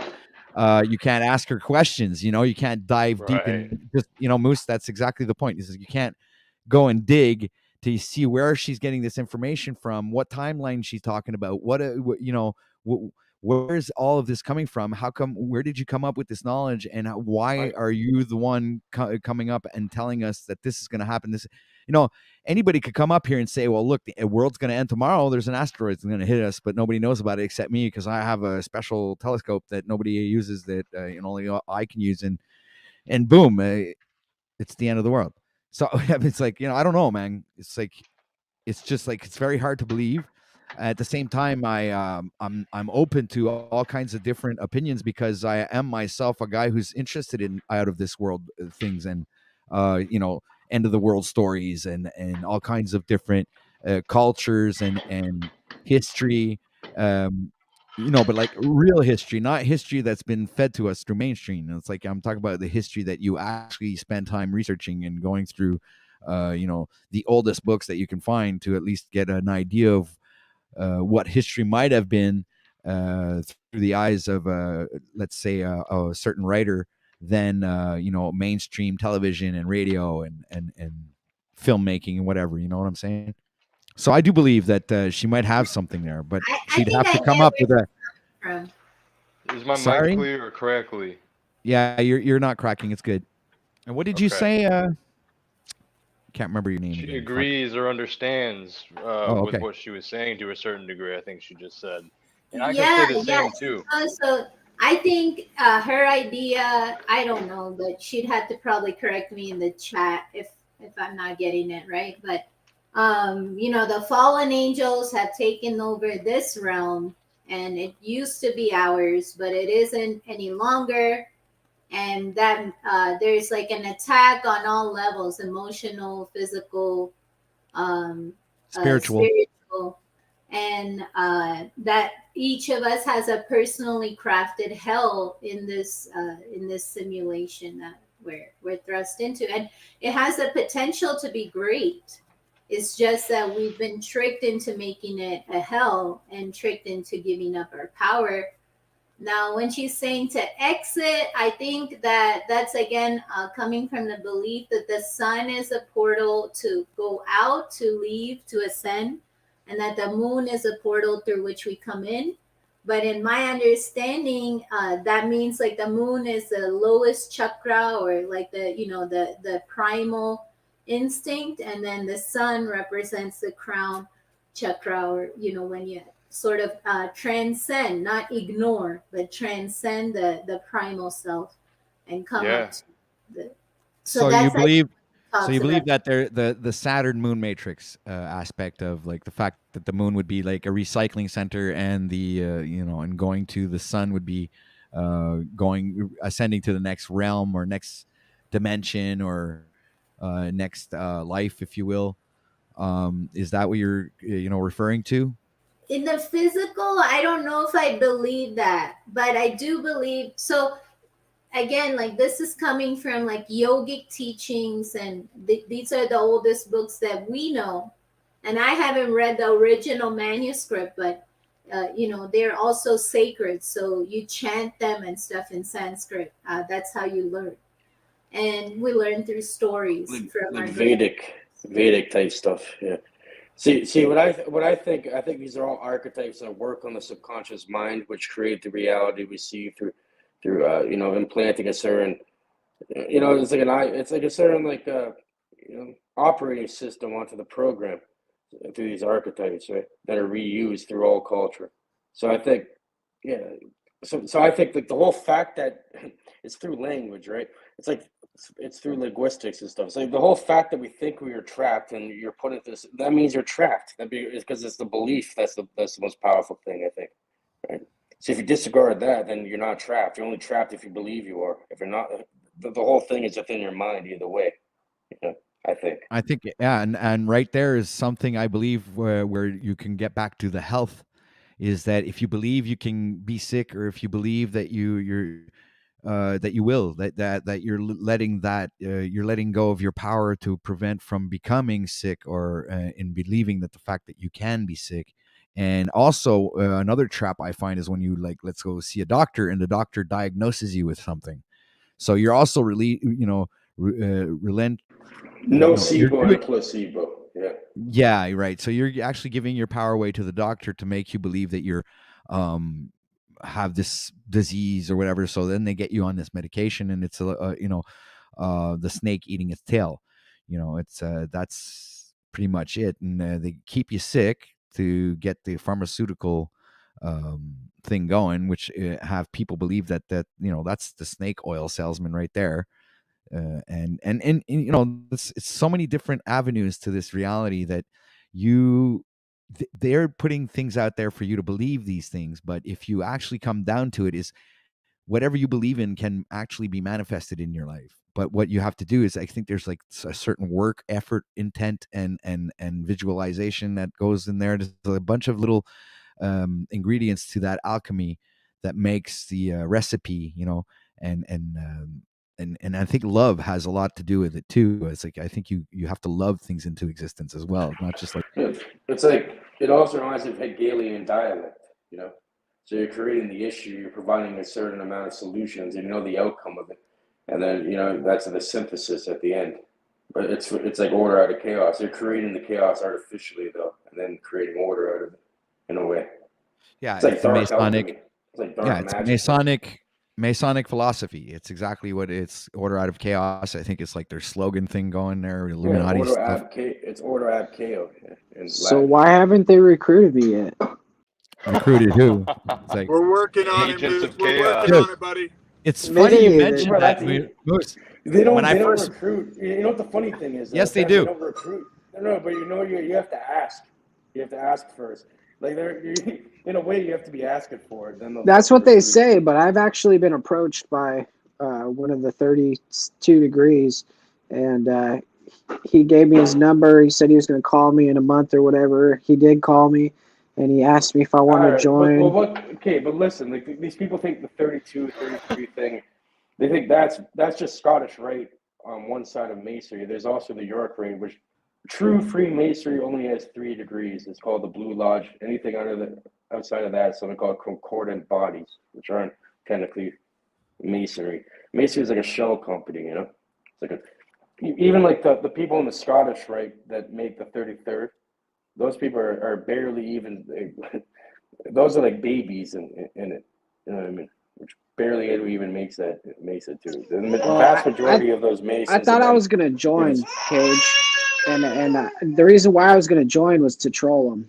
you can't ask her questions. You can't dive deep Right. in. Just Moose, that's exactly the point. Is you can't go and dig to see where she's getting this information from, what timeline she's talking about, where's all of this coming from? How come? Where did you come up with this knowledge? And why are you the one coming up and telling us that this is going to happen? Anybody could come up here and say, well, look, the world's going to end tomorrow. There's an asteroid that's going to hit us, but nobody knows about it except me, because I have a special telescope that nobody uses, that only I can use. And boom, it's the end of the world. So it's like, I don't know, man. It's like, it's just like, it's very hard to believe. At the same time, I'm open to all kinds of different opinions, because I am myself a guy who's interested in out of this world things, and end of the world stories, and all kinds of different cultures and history. But like real history, not history that's been fed to us through mainstream. And it's like, I'm talking about the history that you actually spend time researching and going through, the oldest books that you can find, to at least get an idea of what history might have been through the eyes of, let's say, a certain writer, than mainstream television and radio and filmmaking and whatever. You know what I'm saying? So I do believe that she might have something there, but she'd have to come up with a. From. Is my Sorry? mic clear or crackly? Yeah, you're not cracking. It's good. And what did you say? Can't remember your name She again. agrees or understands Oh, with okay. what she was saying to a certain degree. I think she just said, and I can Yeah, say the yeah. same too. So I think her idea, I don't know, but she'd have to probably correct me in the chat if I'm not getting it right. But the fallen angels have taken over this realm, and it used to be ours, but it isn't any longer. And that there's like an attack on all levels: emotional, physical, Spiritual. spiritual, and that each of us has a personally crafted hell in this simulation that we're thrust into, and it has the potential to be great. It's just that we've been tricked into making it a hell, and tricked into giving up our power. Now, when she's saying to exit, I think that that's again coming from the belief that the sun is a portal to go out, to leave, to ascend, and that the moon is a portal through which we come in. But in my understanding, that means like the moon is the lowest chakra, or like the primal instinct, and then the sun represents the crown chakra, or when you sort of transcend, not ignore, but transcend the primal self and come Yeah. up to the. So that's you believe talks So you believe about. that the Saturn moon matrix aspect of like the fact that the moon would be like a recycling center, and the and going to the sun would be going ascending to the next realm or next dimension, or next life, if you will. Is that what you're referring to? In the physical, I don't know if I believe that, but I do believe. So again, like this is coming from like yogic teachings, and these are the oldest books that we know. And I haven't read the original manuscript, but they're also sacred. So you chant them and stuff in Sanskrit. That's how you learn, and we learn through stories from our like Vedic type stuff. Yeah. See what I think these are all archetypes that work on the subconscious mind, which create the reality we see through implanting a certain it's like a certain operating system onto the program through these archetypes, right? That are reused through all culture. So I think, yeah. So I think like the whole fact that it's through language, right? It's like it's through linguistics and stuff. So the whole fact that we think we are trapped and you're put into this, that means you're trapped. It's because it's the belief that's the most powerful thing, I think. Right? So if you disregard that, then you're not trapped. You're only trapped if you believe you are. If you're not, the whole thing is within your mind either way. I think. I think, yeah, and right there is something I believe where you can get back to the health, is that if you believe you can be sick, or if you believe that that you will, that you're you're letting go of your power to prevent from becoming sick, or in believing that the fact that you can be sick. And also another trap I find is when you, like, let's go see a doctor and the doctor diagnoses you with something, so you're also really relent Nocebo and placebo. Yeah. Yeah, right. So you're actually giving your power away to the doctor to make you believe that you're have this disease or whatever. So then they get you on this medication, and it's the snake eating its tail. It's that's pretty much it, and they keep you sick to get the pharmaceutical thing going, which have people believe that that's the snake oil salesman right there. And it's so many different avenues to this reality that they're putting things out there for you to believe these things. But if you actually come down to it, is whatever you believe in can actually be manifested in your life. But what you have to do is, I think there's like a certain work, effort, intent, and visualization that goes in there. There's a bunch of little ingredients to that alchemy that makes the recipe, and and I think love has a lot to do with it too. It's like, I think you have to love things into existence as well, not just like It's like, it also reminds me of Hegelian dialect, So you're creating the issue, you're providing a certain amount of solutions, and you know the outcome of it. And then, that's the synthesis at the end. But it's like order out of chaos. You're creating the chaos artificially, though, and then creating order out of it, in a way. Yeah, It's like it's a dark Masonic. alchemy. It's like dark It's a magic. Masonic philosophy. It's exactly what it's, order out of chaos. I think it's like their slogan thing going there, Yeah, Illuminati order stuff. it's order ab chaos in So Latin. why haven't they recruited me yet? Recruited who? It's like, We're working on it, Agents Moose. of We're working Chaos. on it, buddy. it's funny you Maybe mentioned that, They Moose. don't When I they don't first, recruit. You know what the funny thing is? yes, they They do. don't recruit. No, but you have to ask. You have to ask first. Like in a way, you have to be asking for it. Then that's what they recruit. say, but I've actually been approached by one of the 32 degrees, and he gave me his number. He said he was going to call me in a month or whatever. He did call me, and he asked me if I wanted to join. But listen, like these people think the 32, 33 thing. They think that's just Scottish Rite on one side of Masonry. There's also the York Rite, which true Freemasonry only has 3 degrees. It's called the Blue Lodge. Anything outside of that is something called concordant bodies, which aren't technically Masonry. Masonry is like a shell company, It's like even like the people in the Scottish Rite that make the 33rd, those people are barely even. Those are like babies in it. You know what I mean? Which barely even makes it to. The vast majority of those Masons. I thought I was going to join, Cage, and the reason why I was going to join was to troll them.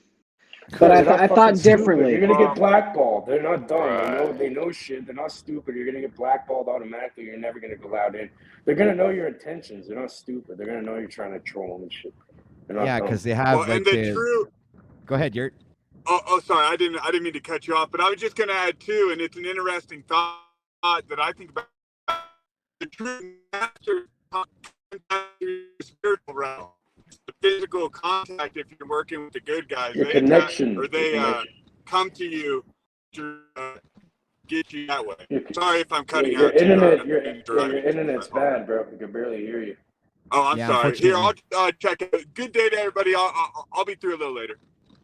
But I thought differently. You're gonna get blackballed. They're not dumb. Right. They know shit. They're not stupid. You're gonna get blackballed automatically. You're never gonna go allowed in. They're gonna know your intentions. They're not stupid. They're gonna know you're trying to troll them and shit. Yeah, because they have Go ahead, Yurt. Oh, sorry. I didn't mean to cut you off, but I was just gonna add too, and it's an interesting thought that I think about. The true master is the spiritual realm. The physical actual contact if you're working with the good guys. Your They connection. or they come to you to get you that way. Sorry if I'm cutting Your out. Too, internet, your internet's bad, bro. We can barely hear you. Oh, I'm Yeah, sorry. Here, I'll unfortunately. check it. Good day to everybody. I'll be through a little later.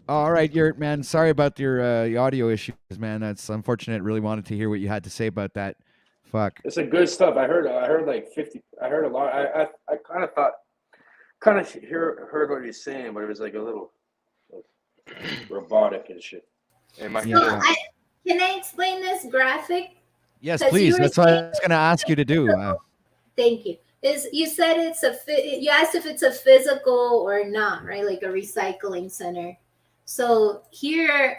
All right, Yurt, man. Sorry about your audio issues, man. That's unfortunate. Really wanted to hear what you had to say about that. Fuck. It's some good stuff. I heard like 50. I heard a lot. I kind of thought, heard what he's saying, but it was like a little robotic and shit. Can I explain this graphic? Yes, please. That's what I was going to ask you to do. Thank you. You said you asked if it's a physical or not, right? Like a recycling center. So here,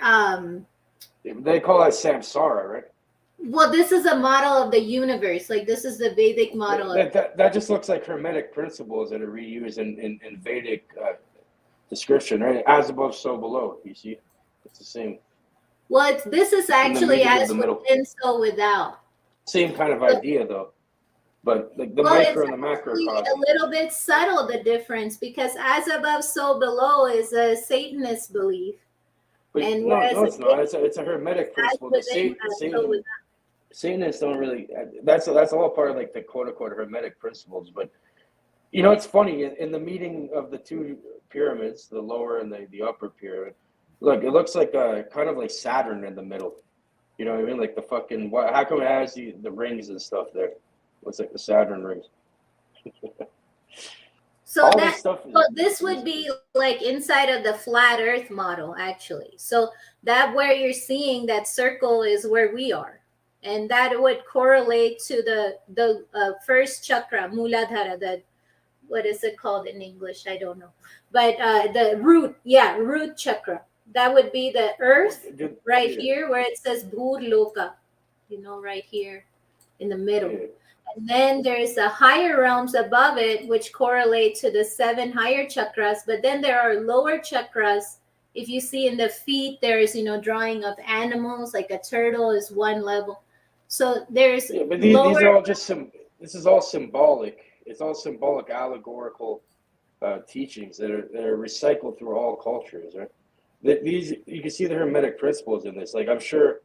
they call that samsara, right? Well, this is a model of the universe. Like this is the Vedic model. That just looks like hermetic principles that are reused in Vedic description, right? As above, so below. You see, it's the same. Well, this is actually as within, so without. Same kind of idea, though. But like the micro and the macro. A little bit subtle, the difference, because as above, so below is a Satanist belief. But and no, it's not. It's a hermetic principle. Satanists don't really. That's all part of like the quote unquote hermetic principles. But you know, it's funny in the meeting of the two pyramids, the lower and the upper pyramid. Look, it looks like kind of like Saturn in the middle. You know what I mean? Like the fucking. How come it has the rings and stuff there? Looks like the Saturn rings. So this would be like inside of the flat Earth model, actually. So that where you're seeing that circle is where we are, and that would correlate to the first chakra, Muladhara. That what is it called in English? I don't know, but the root, root chakra. That would be the Earth right here, where it says Bhur Loka. You know, right here in the middle. And then there's the higher realms above it, which correlate to the 7 higher chakras. But then there are lower chakras. If you see in the feet, there's, drawing of animals, like a turtle is one level. So there's but these are all just this is all symbolic. It's all symbolic, allegorical teachings that are recycled through all cultures, right? These, you can see the hermetic principles in this. Like, I'm sure,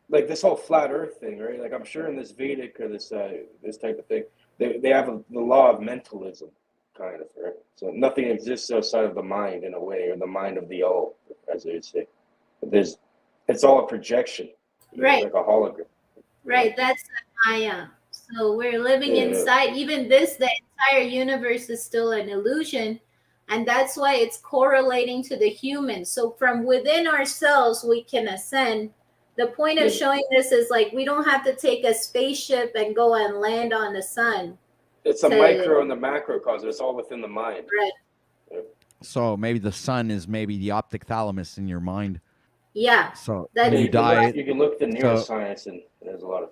like this whole flat Earth thing, right? Like, I'm sure in this Vedic or this type of thing, they have the law of mentalism, kind of, right? So nothing exists outside of the mind in a way, or the mind of the all, as they would say. It's all a projection, right? Like a hologram. Right, that's the Maya. So we're living inside. Even the entire universe is still an illusion. And that's why it's correlating to the human. So from within ourselves, we can ascend. The point of showing this is like, we don't have to take a spaceship and go and land on the sun. It's a micro and the macrocosm. It's all within the mind. Right. Yeah. So maybe the sun is maybe the optic thalamus in your mind. Yeah. So when you die, you can look at the neuroscience, and there's a lot of.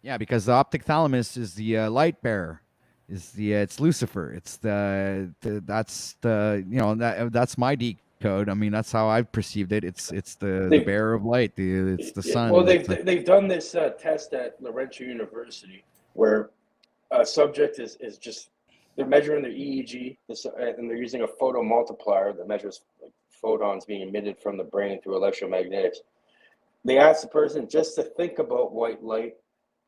Yeah, because the optic thalamus is the light bearer. It's Lucifer. It's that's my decode. I mean, that's how I've perceived it. It's the bearer of light. It's the sun. Well, they've done this test at Laurentian University where a subject is just, they're measuring their EEG and they're using a photomultiplier that measures like photons being emitted from the brain through electromagnetics. They asked the person just to think about white light,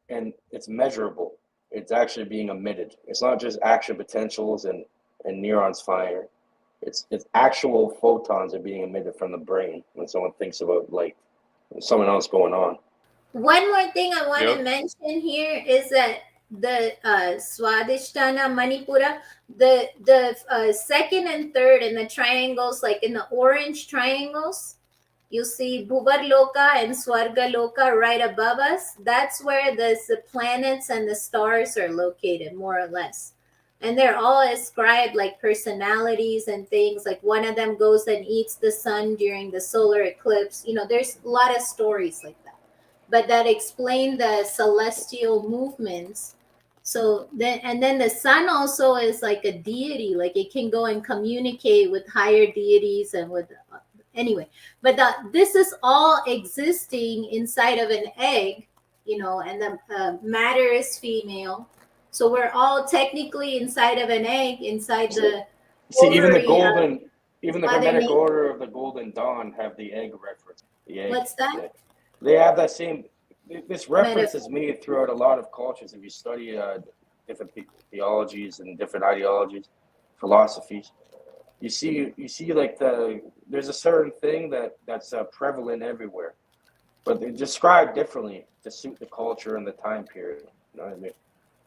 and it's measurable. It's actually being emitted. It's not just action potentials and neurons firing. It's actual photons are being emitted from the brain when someone thinks about light. There's someone else going on. One more thing I want to mention here is that the Swadhisthana Manipura, the second and third in the triangles, like in the orange triangles, you see Bhuvar Loka and Swarga Loka right above us. That's where the planets and the stars are located, more or less. And they're all ascribed like personalities and things. Like one of them goes and eats the sun during the solar eclipse. There's a lot of stories like that. But that explain the celestial movements. So then the sun also is like a deity. Like it can go and communicate with higher deities and with... Anyway, but this is all existing inside of an egg, and the matter is female. So we're all technically inside of an egg, inside the See, ovary, even the golden, even the Mother Hermetic Nature. Order of the Golden Dawn have the egg reference. The egg. What's that? They have that same. This reference Metaphor. is made throughout a lot of cultures. If you study different theologies and different ideologies, philosophies, you see like there's a certain thing that's prevalent everywhere, but they're described differently to suit the culture and the time period. You know what I mean?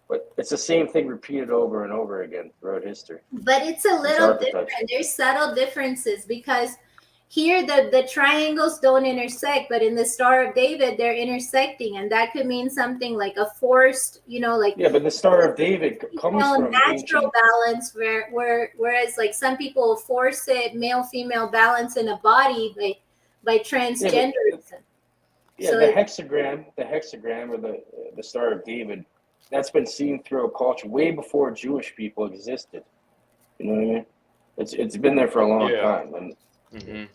But it's the same thing repeated over and over again throughout history. But it's a These little archetypes. different. There's subtle differences because here the triangles don't intersect, but in the Star of David they're intersecting, and that could mean something like a forced, like Yeah, but the Star of David comes from natural ancient. balance, whereas like some people force it male female balance in a body by transgenderism. Yeah, So the hexagram, or the Star of David, that's been seen throughout culture way before Jewish people existed. You know what I mean? It's been there for a long time. And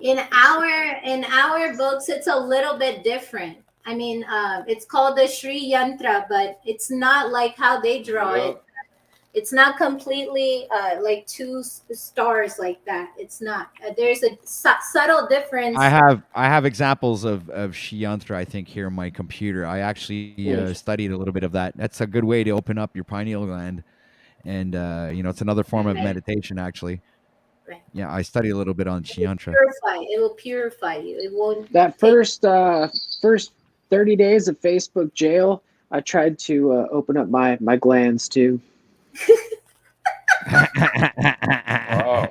in our books, it's a little bit different. I mean, it's called the Sri Yantra, but it's not like how they draw it. It's not completely like two stars like that. It's not. There's a subtle difference. I have examples of Shiantra, I think, here on my computer. I actually studied a little bit of that. That's a good way to open up your pineal gland, and it's another form of meditation, actually. Right. Yeah, I studied a little bit on Shiantra. It will purify you. It won't. That first 30 days of Facebook jail, I tried to open up my glands too. Wow.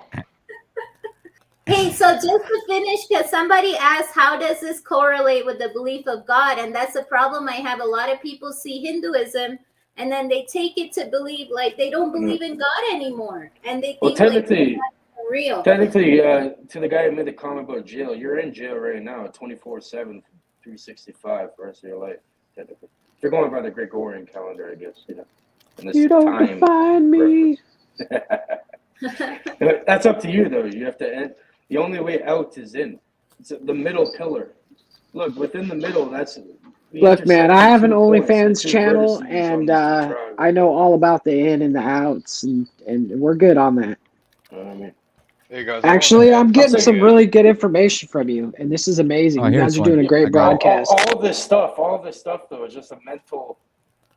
Hey, so just to finish, because somebody asked, how does this correlate with the belief of God? And that's a problem I have. A lot of people see Hinduism and then they take it to believe like they don't believe in God anymore, and they think technically, like real. Technically, to the guy who made the comment about jail, you're in jail right now, 24/7, 365 for the rest of your life. Technically, if you're going by the Gregorian calendar, I guess. In this You don't time define me. That's up to you, though. You have to end. The only way out is in. It's the middle pillar. Look, within the middle, that's. Look, man, I have an OnlyFans channel, and I know all about the in and the outs, and we're good on that. Hey guys, Actually, I'm getting some really good information from you, and this is amazing. You guys are doing a great broadcast. All this stuff, though, is just a mental.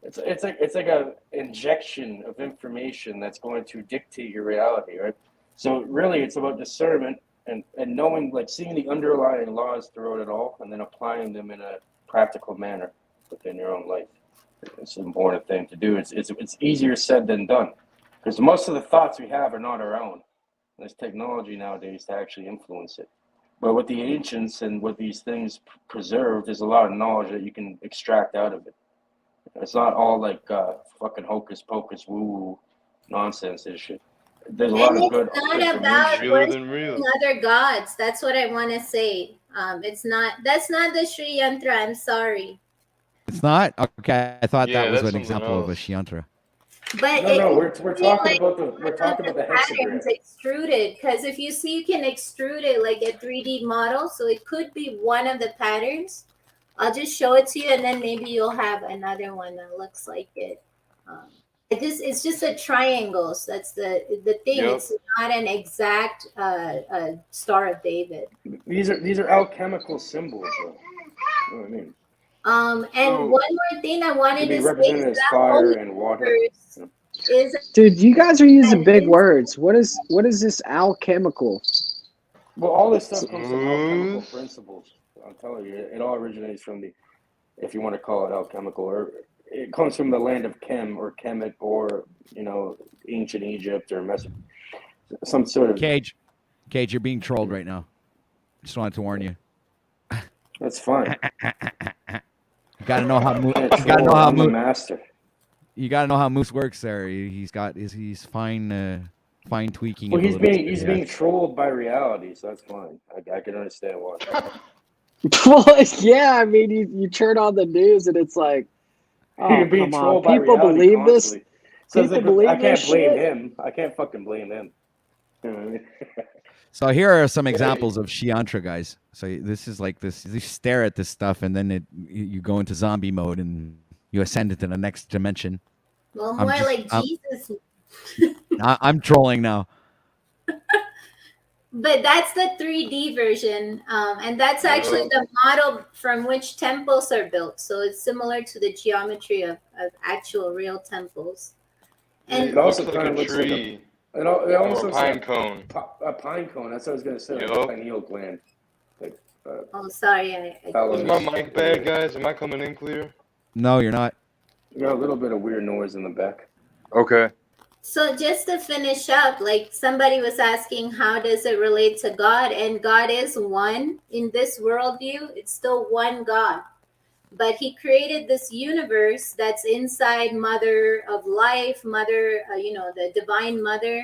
It's like a injection of information that's going to dictate your reality, right? So really, it's about discernment and knowing, like seeing the underlying laws throughout it all, and then applying them in a practical manner within your own life. It's an important thing to do. It's easier said than done, because most of the thoughts we have are not our own. There's technology nowadays to actually influence it. But with the ancients and with these things preserved, there's a lot of knowledge that you can extract out of it. It's not all like fucking hocus pocus woo nonsense and shit. There's a lot of good. It's not about worshiping other gods. That's what I want to say. It's not. That's not the Sri Yantra. I'm sorry. It's not? Okay, I thought that was an example of a Shiantra. But no, we're talking about the patterns extruded, because if you see, you can extrude it like a 3D model, so it could be one of the patterns. I'll just show it to you, and then maybe you'll have another one that looks like it. It's just a triangle. So that's the thing. Yep. It's not an exact Star of David. These are alchemical symbols, though. You know what I mean? And one more thing I wanted to say is fire and water. Dude, you guys are using big words. What is this alchemical? Well, all this stuff comes from alchemical principles. I'm telling you, it all originates from if you want to call it alchemical, or it comes from the land of Chem or Kemet, or ancient Egypt or some sort of. Cage, you're being trolled right now. Just wanted to warn you. That's fine. You gotta know how master. You gotta know how Moose works there. He's fine tweaking. Well, he's being trolled by reality, so that's fine. I can understand why. Well, yeah, I mean, you turn on the news and it's like, oh, come on, people believe this. People believe I can't this blame shit? him. I can't fucking blame him. You know what I mean? So here are some examples of Shiantra, guys. So this is like this. You stare at this stuff, and then you go into zombie mode, and you ascend into the next dimension. Well, more like Jesus. I'm trolling now. But that's the 3D version, and that's actually Yup. the model from which temples are built. So it's similar to the geometry of actual real temples. It It And also looks like kind a of looks like tree it or almost a looks like pine cone. a pine cone. That's what I was gonna say, like a Yup. pineal gland, like oh, sorry, I Is couldn't. my thalamus. mic bad, guys? Am I coming in clear? No, you're not. You got a little bit of weird noise in the back. Okay. So just to finish up, like somebody was asking, how does it relate to God? And God is one in this worldview. It's still one God. But he created this universe that's inside mother of life, mother, the divine mother,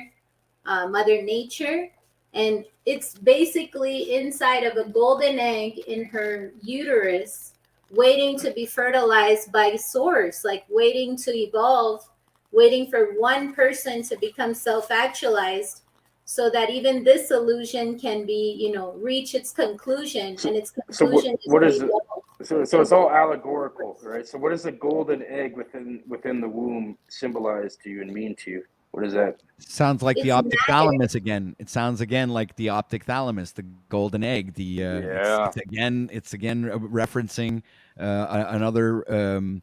mother nature. And it's basically inside of a golden egg in her uterus, waiting to be fertilized by source, like waiting to evolve, waiting for one person to become self-actualized, so that even this illusion can be, reach its conclusion. And its So conclusion is what to is it? evolve. So it's all allegorical, right? So what does the golden egg within the womb symbolize to you and mean to you? What is that? Sounds like the It's optic matter. thalamus again. It sounds again like the optic thalamus, the golden egg. Yeah. It's again referencing another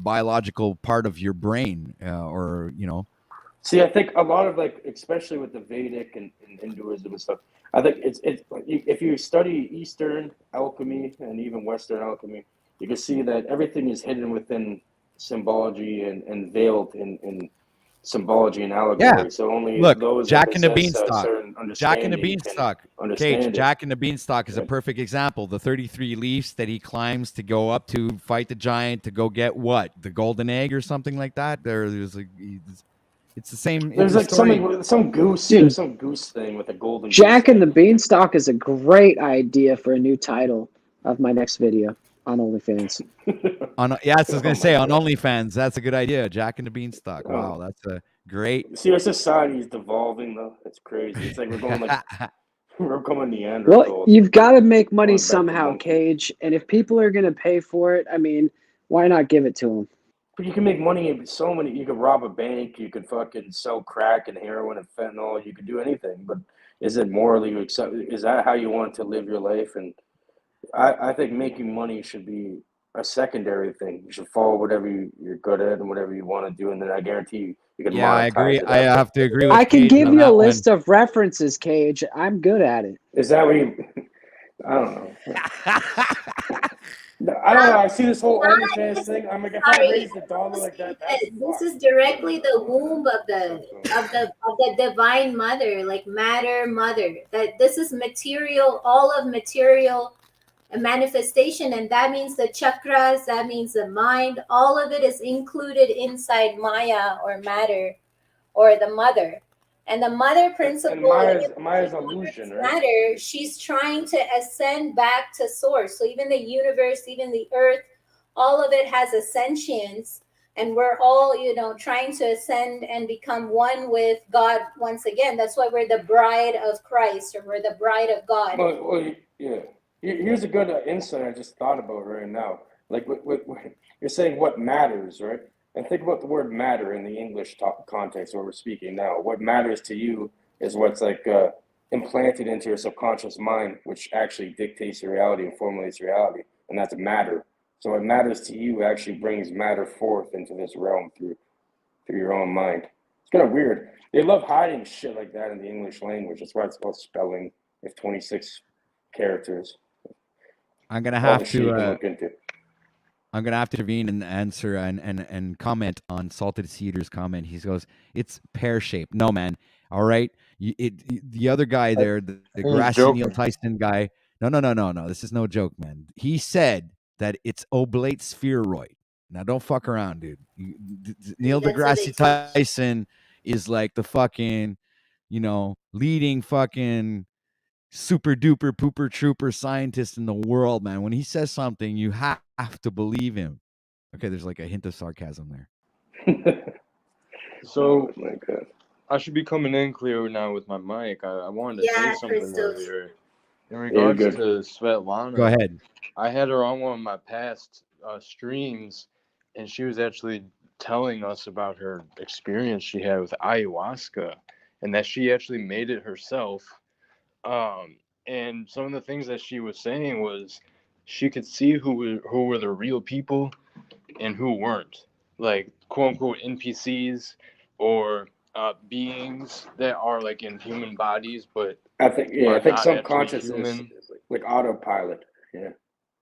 biological part of your brain, or See, I think a lot of like, especially with the Vedic and Hinduism and stuff, I think it's if you study Eastern alchemy and even Western alchemy, you can see that everything is hidden within symbology and veiled in symbology and yeah. allegory. So only Look, those that Jack and the possess a Beanstalk. certain Jack and the understanding can Beanstalk. Cage, understand it. Jack and the Beanstalk is a Right? perfect example. The 33 leaves that he climbs to go up to fight the giant to go get what? The golden egg or something like that? There's like it's the same. It's There's a like story. some goose. Dude, There's some goose thing with a golden goose Jack and the egg. Beanstalk is a great idea for a new title of my next video on OnlyFans. On yes, I was Oh gonna my say on god. OnlyFans. That's a good idea. Jack and the Beanstalk. Wow, that's a great. See, our society is devolving though. It's crazy. It's like we're going like we're becoming Well, Neanderthals. you've got to make money Going back to somehow, monkeys. Cage. And if people are going to pay for it, I mean, why not give it to them? But you can make money in so many. You could rob a bank. You could fucking sell crack and heroin and fentanyl. You could do anything. But is it morally acceptable? Is that how you want to live your life? And I think making money should be a secondary thing. You should follow whatever you're good at and whatever you want to do, and then I guarantee you can Yeah, I agree. monetize it I after. have to agree I with can Cage give on you a that one. list of references, Cage. I'm good at it. Is that what you? I don't know. I don't know. I see this whole OnlyFans thing. I'm like, if I Sorry, raise the dollar like that, that's this is fucked. directly the womb of the divine mother, like matter mother. That this is material, all of material manifestation, and that means the chakras, that means the mind, all of it is included inside Maya or matter or the mother. And the mother And principle, Maya's illusion, right? matter, she's trying to ascend back to source. So even the universe, even the earth, all of it has a sentience, and we're all, trying to ascend and become one with God once again. That's why we're the bride of Christ, or we're the bride of God. Well, yeah. Here's a good insight I just thought about right now. Like, you're saying what matters, right? And think about the word matter in the English context where we're speaking now. What matters to you is what's like implanted into your subconscious mind, which actually dictates your reality and formulates reality, and that's matter. So what matters to you actually brings matter forth into this realm through your own mind. It's kind of weird. They love hiding shit like that in the English language. That's why it's called spelling. It's 26 characters. I'm gonna All the have shit you can to. look into. I'm gonna have to intervene and answer and comment on Salted Cedar's comment. He goes, "It's pear shaped." No, man. All right, the other guy there, the He's grassy Neil joking. Tyson guy. No. This is no joke, man. He said that it's oblate spheroid. Now, don't fuck around, dude. Neil That's what they deGrasse teach. Tyson is like the fucking, leading fucking super duper pooper trooper scientist in the world, man. When he says something, you have to believe him. Okay, there's like a hint of sarcasm there. So Oh my god. I should be coming in clear now with my mic. I wanted to say Yeah, something crystals. earlier in You're regards good. to Svetlana. Go ahead. I had her on one of my past streams, and she was actually telling us about her experience she had with ayahuasca, and that she actually made it herself. And some of the things that she was saying was she could see who were the real people and who weren't, like quote unquote NPCs or beings that are like in human bodies but I think are not actually subconscious is human. like autopilot. Yeah,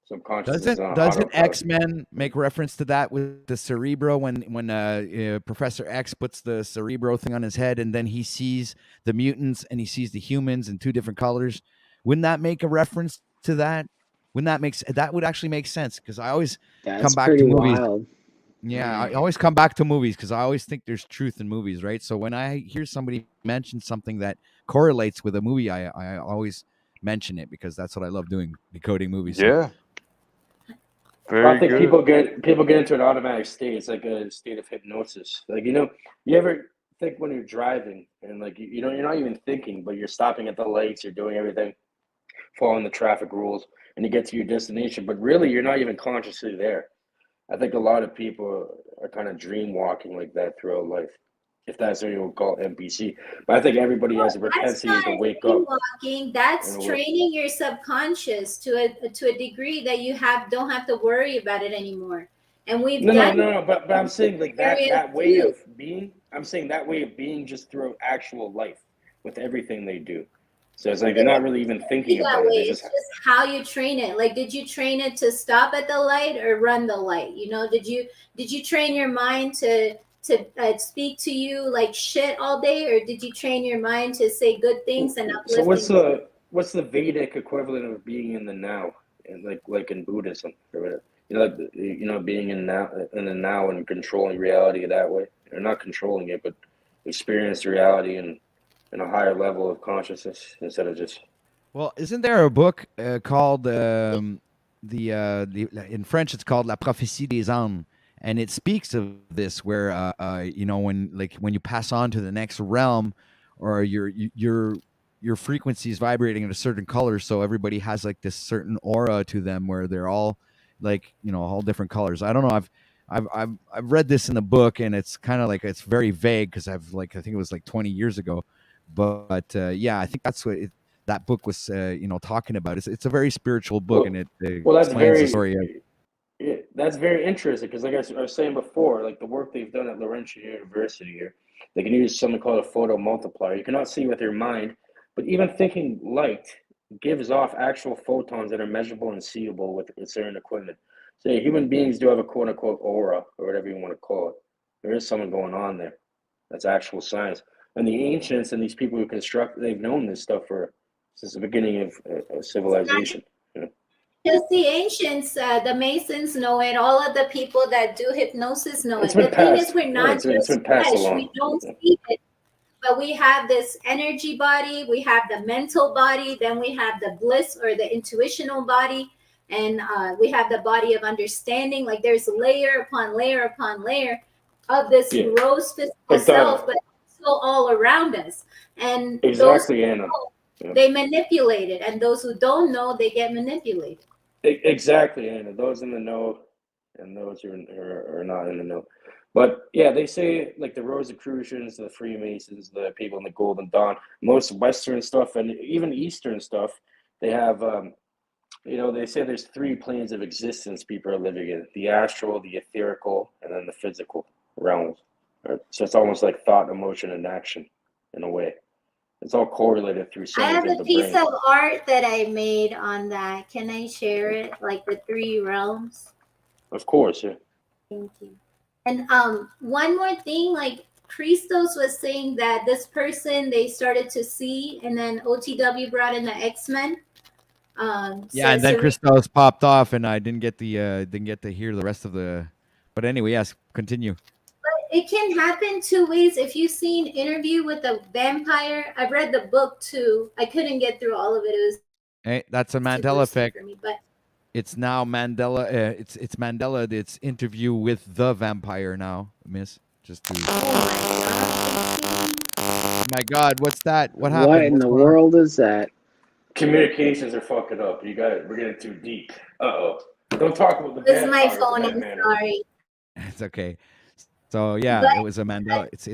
subconscious is on Doesn't autopilot. X-Men make reference to that with the Cerebro when Professor X puts the Cerebro thing on his head and then he sees the mutants and he sees the humans in two different colors? Wouldn't that make a reference to that? That would actually make sense because I always come That's back to pretty movies. wild. Yeah, I always come back to movies because I always think there's truth in movies, right? So when I hear somebody mention something that correlates with a movie, I always mention it because that's what I love doing, decoding movies. So. Yeah, Well, I very think good. people get into an automatic state. It's like a state of hypnosis. Like you ever think when you're driving and like you're not even thinking, but you're stopping at the lights, you're doing everything, following the traffic rules, and you get to your destination, but really you're not even consciously there. I think a lot of people are kind of dream walking like that throughout life, if that's what you would call NPC. But I think everybody has a That's propensity to not wake dream up walking. in That's a way. training your subconscious to a degree that you don't have to worry about it anymore. And we've done No. But I'm saying like areas that way too. of being. I'm saying that way of being just through actual life with everything they do. So it's like they're not really even thinking That about it. way, They it's just just how you train it. Like, did you train it to stop at the light or run the light? You know, did you train your mind to speak to you like shit all day, or did you train your mind to say good things and so uplifting? what's the Vedic equivalent of being in the now, and like in Buddhism or whatever? Like being in the now and controlling reality that way, or not controlling it, but experience reality in a higher level of consciousness instead of just. Well, isn't there a book called the in French it's called La Prophétie des âmes, and it speaks of this where when you pass on to the next realm, or your frequency is vibrating in a certain color, so everybody has like this certain aura to them where they're all like all different colors. I don't know. I've read this in the book, and it's kind of like it's very vague because I think it was like 20 years ago, but yeah, I think that's what that book was talking about. It's a very spiritual book, and it That's explains the story of. that's very interesting because, like I was saying before, like the work they've done at Laurentian University here, they can use something called a photo multiplier. You cannot see with your mind, but even thinking light gives off actual photons that are measurable and seeable with certain equipment. So yeah, human beings do have a quote unquote aura or whatever you want to call it. There is something going on there. That's actual science. And the ancients and these people who construct, they've known this stuff since the beginning of civilization. Just the ancients, the Masons know it. All of the people that do hypnosis know It's it. been The thing is, passed. we're not It's just been passed flesh. along. We don't see it, but we have this energy body. We have the mental body. Then we have the bliss or the intuitional body, and we have the body of understanding. Like there's layer upon layer upon layer of this gross physical Like self, but still all around us. And those exactly, Anna. they manipulate it, and those who don't know, they get manipulated. Exactly, Anna. Those in the know and those who are not in the know. But yeah, they say like the Rosicrucians, the Freemasons, the people in the Golden Dawn, most Western stuff and even Eastern stuff, they have they say there's three planes of existence people are living in: the astral, the etherical, and then the physical realms. Right? So it's almost like thought, emotion, and action in a way. It's all correlated through I centers have of a the piece brain. of art that I made on that. Can I share it? Like the three realms? Of course, yeah. Thank you. And one more thing, like Christos was saying that this person they started to see, and then OTW brought in the X-Men. Yeah, and then Christos popped off, and I didn't get to hear the rest of the. But anyway, yes, continue. It can happen two ways. If you've seen Interview with a Vampire, I've read the book too. I couldn't get through all of it. It was Hey, that's a Mandela effect. For me, but it's now Mandela. It's Mandela. It's Interview with the Vampire now, Miss. Just to. Oh my God! What's that? What happened? What in the world is that? Communications are fucking up. You guys, we're getting too deep. Uh-oh. Don't talk about the This is my vampires phone. in that I'm manner. sorry. It's okay. So yeah, it was a Mandela. It's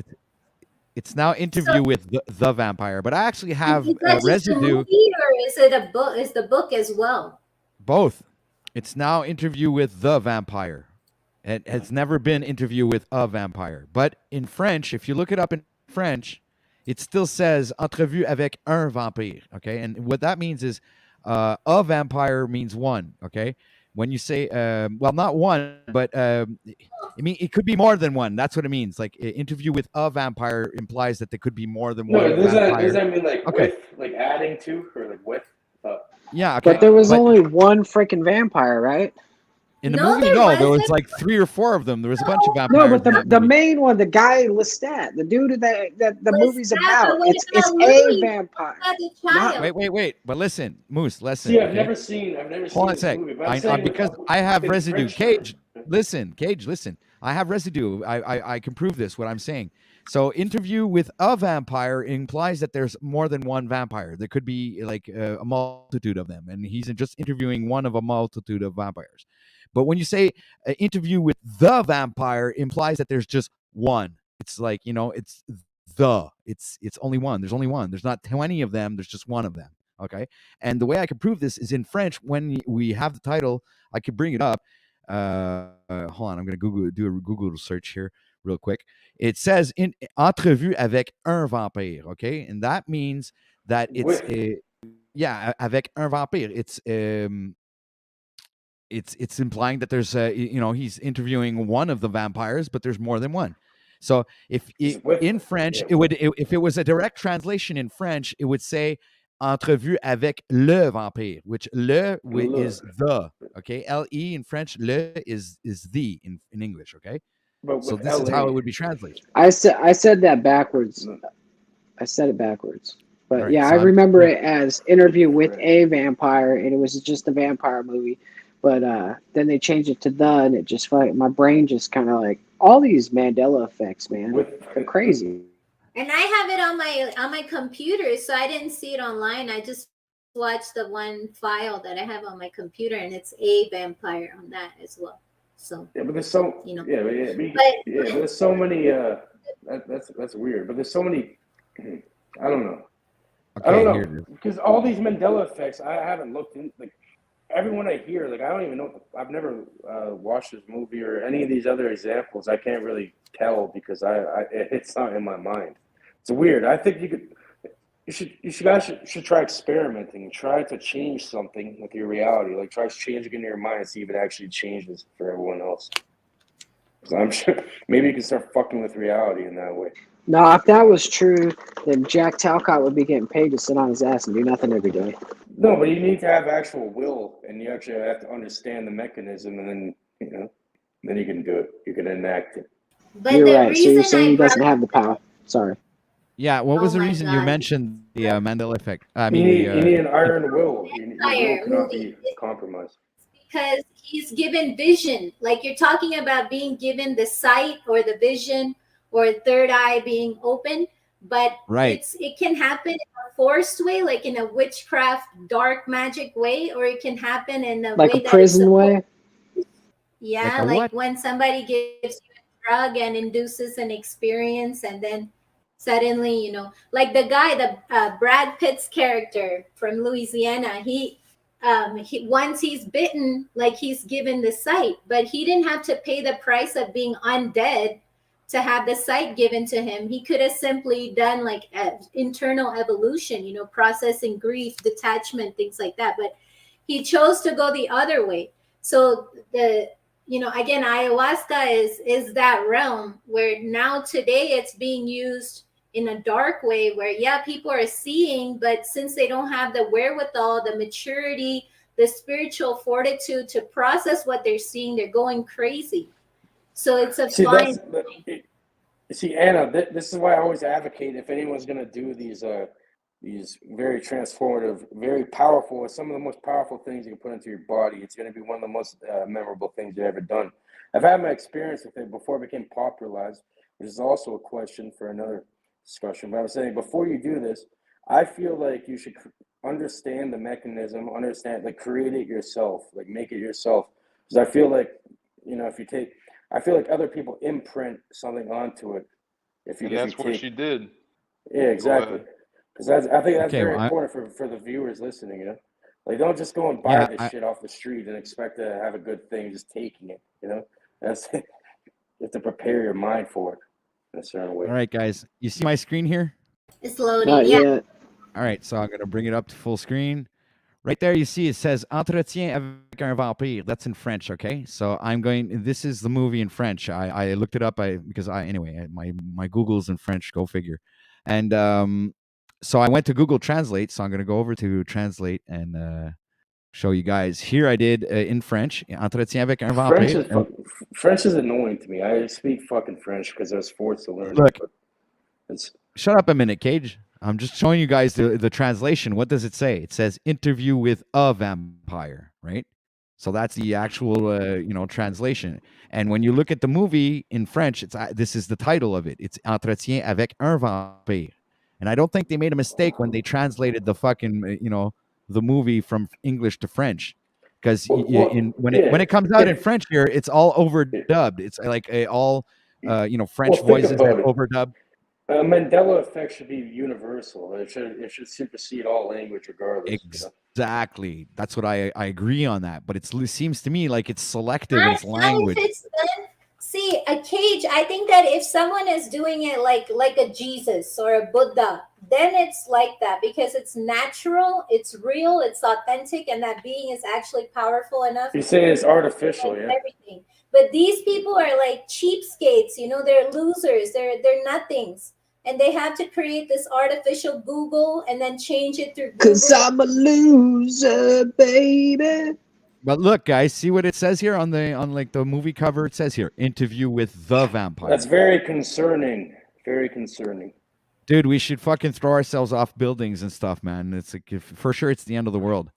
It's now Interview with the Vampire. But I actually have Is that just a residue. movie or is it a book? Is the book as well? Both. It's now Interview with the Vampire. It has never been Interview with a Vampire. But in French, if you look it up in French, it still says Entrevue avec un vampire. Okay. And what that means is a vampire means one. Okay. When you say, well, not one, but I mean, it could be more than one. That's what it means. Like Interview with a Vampire implies that there could be more than one No, vampire. does that mean like Okay. with, like adding to, or like with? Yeah. Okay. But there was only one freaking vampire, right? In the No, movie, there no, there was wasn't. like 3 or 4 of them. There was a bunch of No, vampires. but in that the movie. main one, the guy Lestat, the dude that the movie's Lestat, about, but what it's about a Louis? vampire. What about the Not child? Wait. But listen, Moose, listen. See, I've okay? never seen Hold on a this sec. movie, but I'm saying Because I have in residue. French Cage, terms. listen. I have residue. I can prove this, what I'm saying. So Interview with a Vampire implies that there's more than one vampire. There could be like a multitude of them. And he's just interviewing one of a multitude of vampires. But when you say Interview with the Vampire implies that there's just one. It's like, it's only one. There's only one. There's not 20 of them. There's just one of them. Okay. And the way I can prove this is in French. When we have the title, I could bring it up. Hold on. I'm going to do a Google search here real quick. It says in Entrevue avec un vampire. Okay. And that means that it's avec un vampire. It's implying that there's he's interviewing one of the vampires, but there's more than one. So in French, if it was a direct translation in French, it would say Entrevue avec le vampire, which le is the. Okay, le in French, le is the in English. Okay, But so with this is how LA. it would be translated. I said that backwards. I said it backwards. But Right, yeah, so I remember it as Interview with a Vampire, and it was just a vampire movie. But then they changed it to the, and it just like my brain just kind of like all these Mandela effects, man. They're crazy. And I have it on my computer, so I didn't see it online. I just watched the one file that I have on my computer, and it's a vampire on that as well. So yeah, but there's so but there's so many. That's weird. But there's so many. I don't know. Okay, I don't here know it is. because all these Mandela effects, I haven't looked in. Like everyone I hear, like I don't even know. I've never watched this movie or any of these other examples. I can't really tell because it's not in my mind. It's weird. I think you guys should try experimenting. Try to change something with your reality. Like try changing it in your mind and see if it actually changes for everyone else. So I'm sure maybe you can start fucking with reality in that way. No, if that was true, then Jack Talcott would be getting paid to sit on his ass and do nothing every day. No, but you need to have actual will, and you actually have to understand the mechanism, and then then you can do it. You can enact it. But You're the right. So you're reason saying I he doesn't brought have the power. Sorry. Yeah, what was Oh the my reason you God. mentioned the Mandela effect? I You mean, need an iron will. Your will Vampire cannot movie. be compromised. Because he's given vision. Like you're talking about being given the sight or the vision or third eye being open, but right. it can happen in a forced way, like in a witchcraft dark magic way, or it can happen in a Like way a that prison way? Yeah, Like a like what? when somebody gives you a drug and induces an experience, and then suddenly, like the guy, the Brad Pitt's character from Louisiana, he once he's bitten, like he's given the sight, but he didn't have to pay the price of being undead to have the sight given to him. He could have simply done like internal evolution, processing grief, detachment, things like that. But he chose to go the other way. So again, ayahuasca is that realm where now today it's being used in a dark way where people are seeing, but since they don't have the wherewithal, the maturity, the spiritual fortitude to process what they're seeing, they're going crazy. So it's a fine. See, Anna, this is why I always advocate if anyone's going to do these very transformative, very powerful, some of the most powerful things you can put into your body, it's going to be one of the most memorable things you've ever done. I've had my experience with it before it became popularized, which is also a question for another discussion. But I was saying, before you do this, I feel like you should understand the mechanism, create it yourself, like make it yourself. Because I feel like, I feel like other people imprint something onto it And that's what she did. Yeah, exactly. Because I think that's Okay, very well, important for the viewers listening. You know, like don't just go and buy yeah, this shit off the street and expect to have a good thing just taking it. You know, that's you have to prepare your mind for it in a certain way. all right, guys. You see my screen here? It's loading. Not Yeah. yet. All right, so I'm gonna bring it up to full screen. Right there, you see it says "Entretien avec un vampire." That's in French, okay? So I'm going. This is the movie in French. I looked it up. My Google's in French. Go figure. And so I went to Google Translate. So I'm gonna go over to Translate and show you guys. Here I did in French. Entretien avec un vampire. French is annoying to me. I speak fucking French because I was forced to learn Look, it. But shut up a minute, Cage. I'm just showing you guys the translation. What does it say? It says interview with a vampire, right? So that's the actual, translation. And when you look at the movie in French, this is the title of it. It's Entretien avec un vampire. And I don't think they made a mistake when they translated the fucking, the movie from English to French. Because when it comes out in French here, it's all overdubbed. It's like all, French voices are overdubbed. Mandela effect should be universal. It should supersede all language, regardless. Exactly. That's what I agree on that. But it seems to me like it's selective in its language. See, a Cage. I think that if someone is doing it like a Jesus or a Buddha, then it's like that because it's natural, it's real, it's authentic, and that being is actually powerful enough. You say it's artificial, yeah. Everything. But these people are like cheapskates, they're losers, they're nothings. And they have to create this artificial Google and then change it through Google. 'Cause I'm a loser, baby. But look, guys, see what it says here on the movie cover? It says here, interview with the vampire. That's very concerning. Very concerning. Dude, we should fucking throw ourselves off buildings and stuff, man. It's like, for sure it's the end of the world.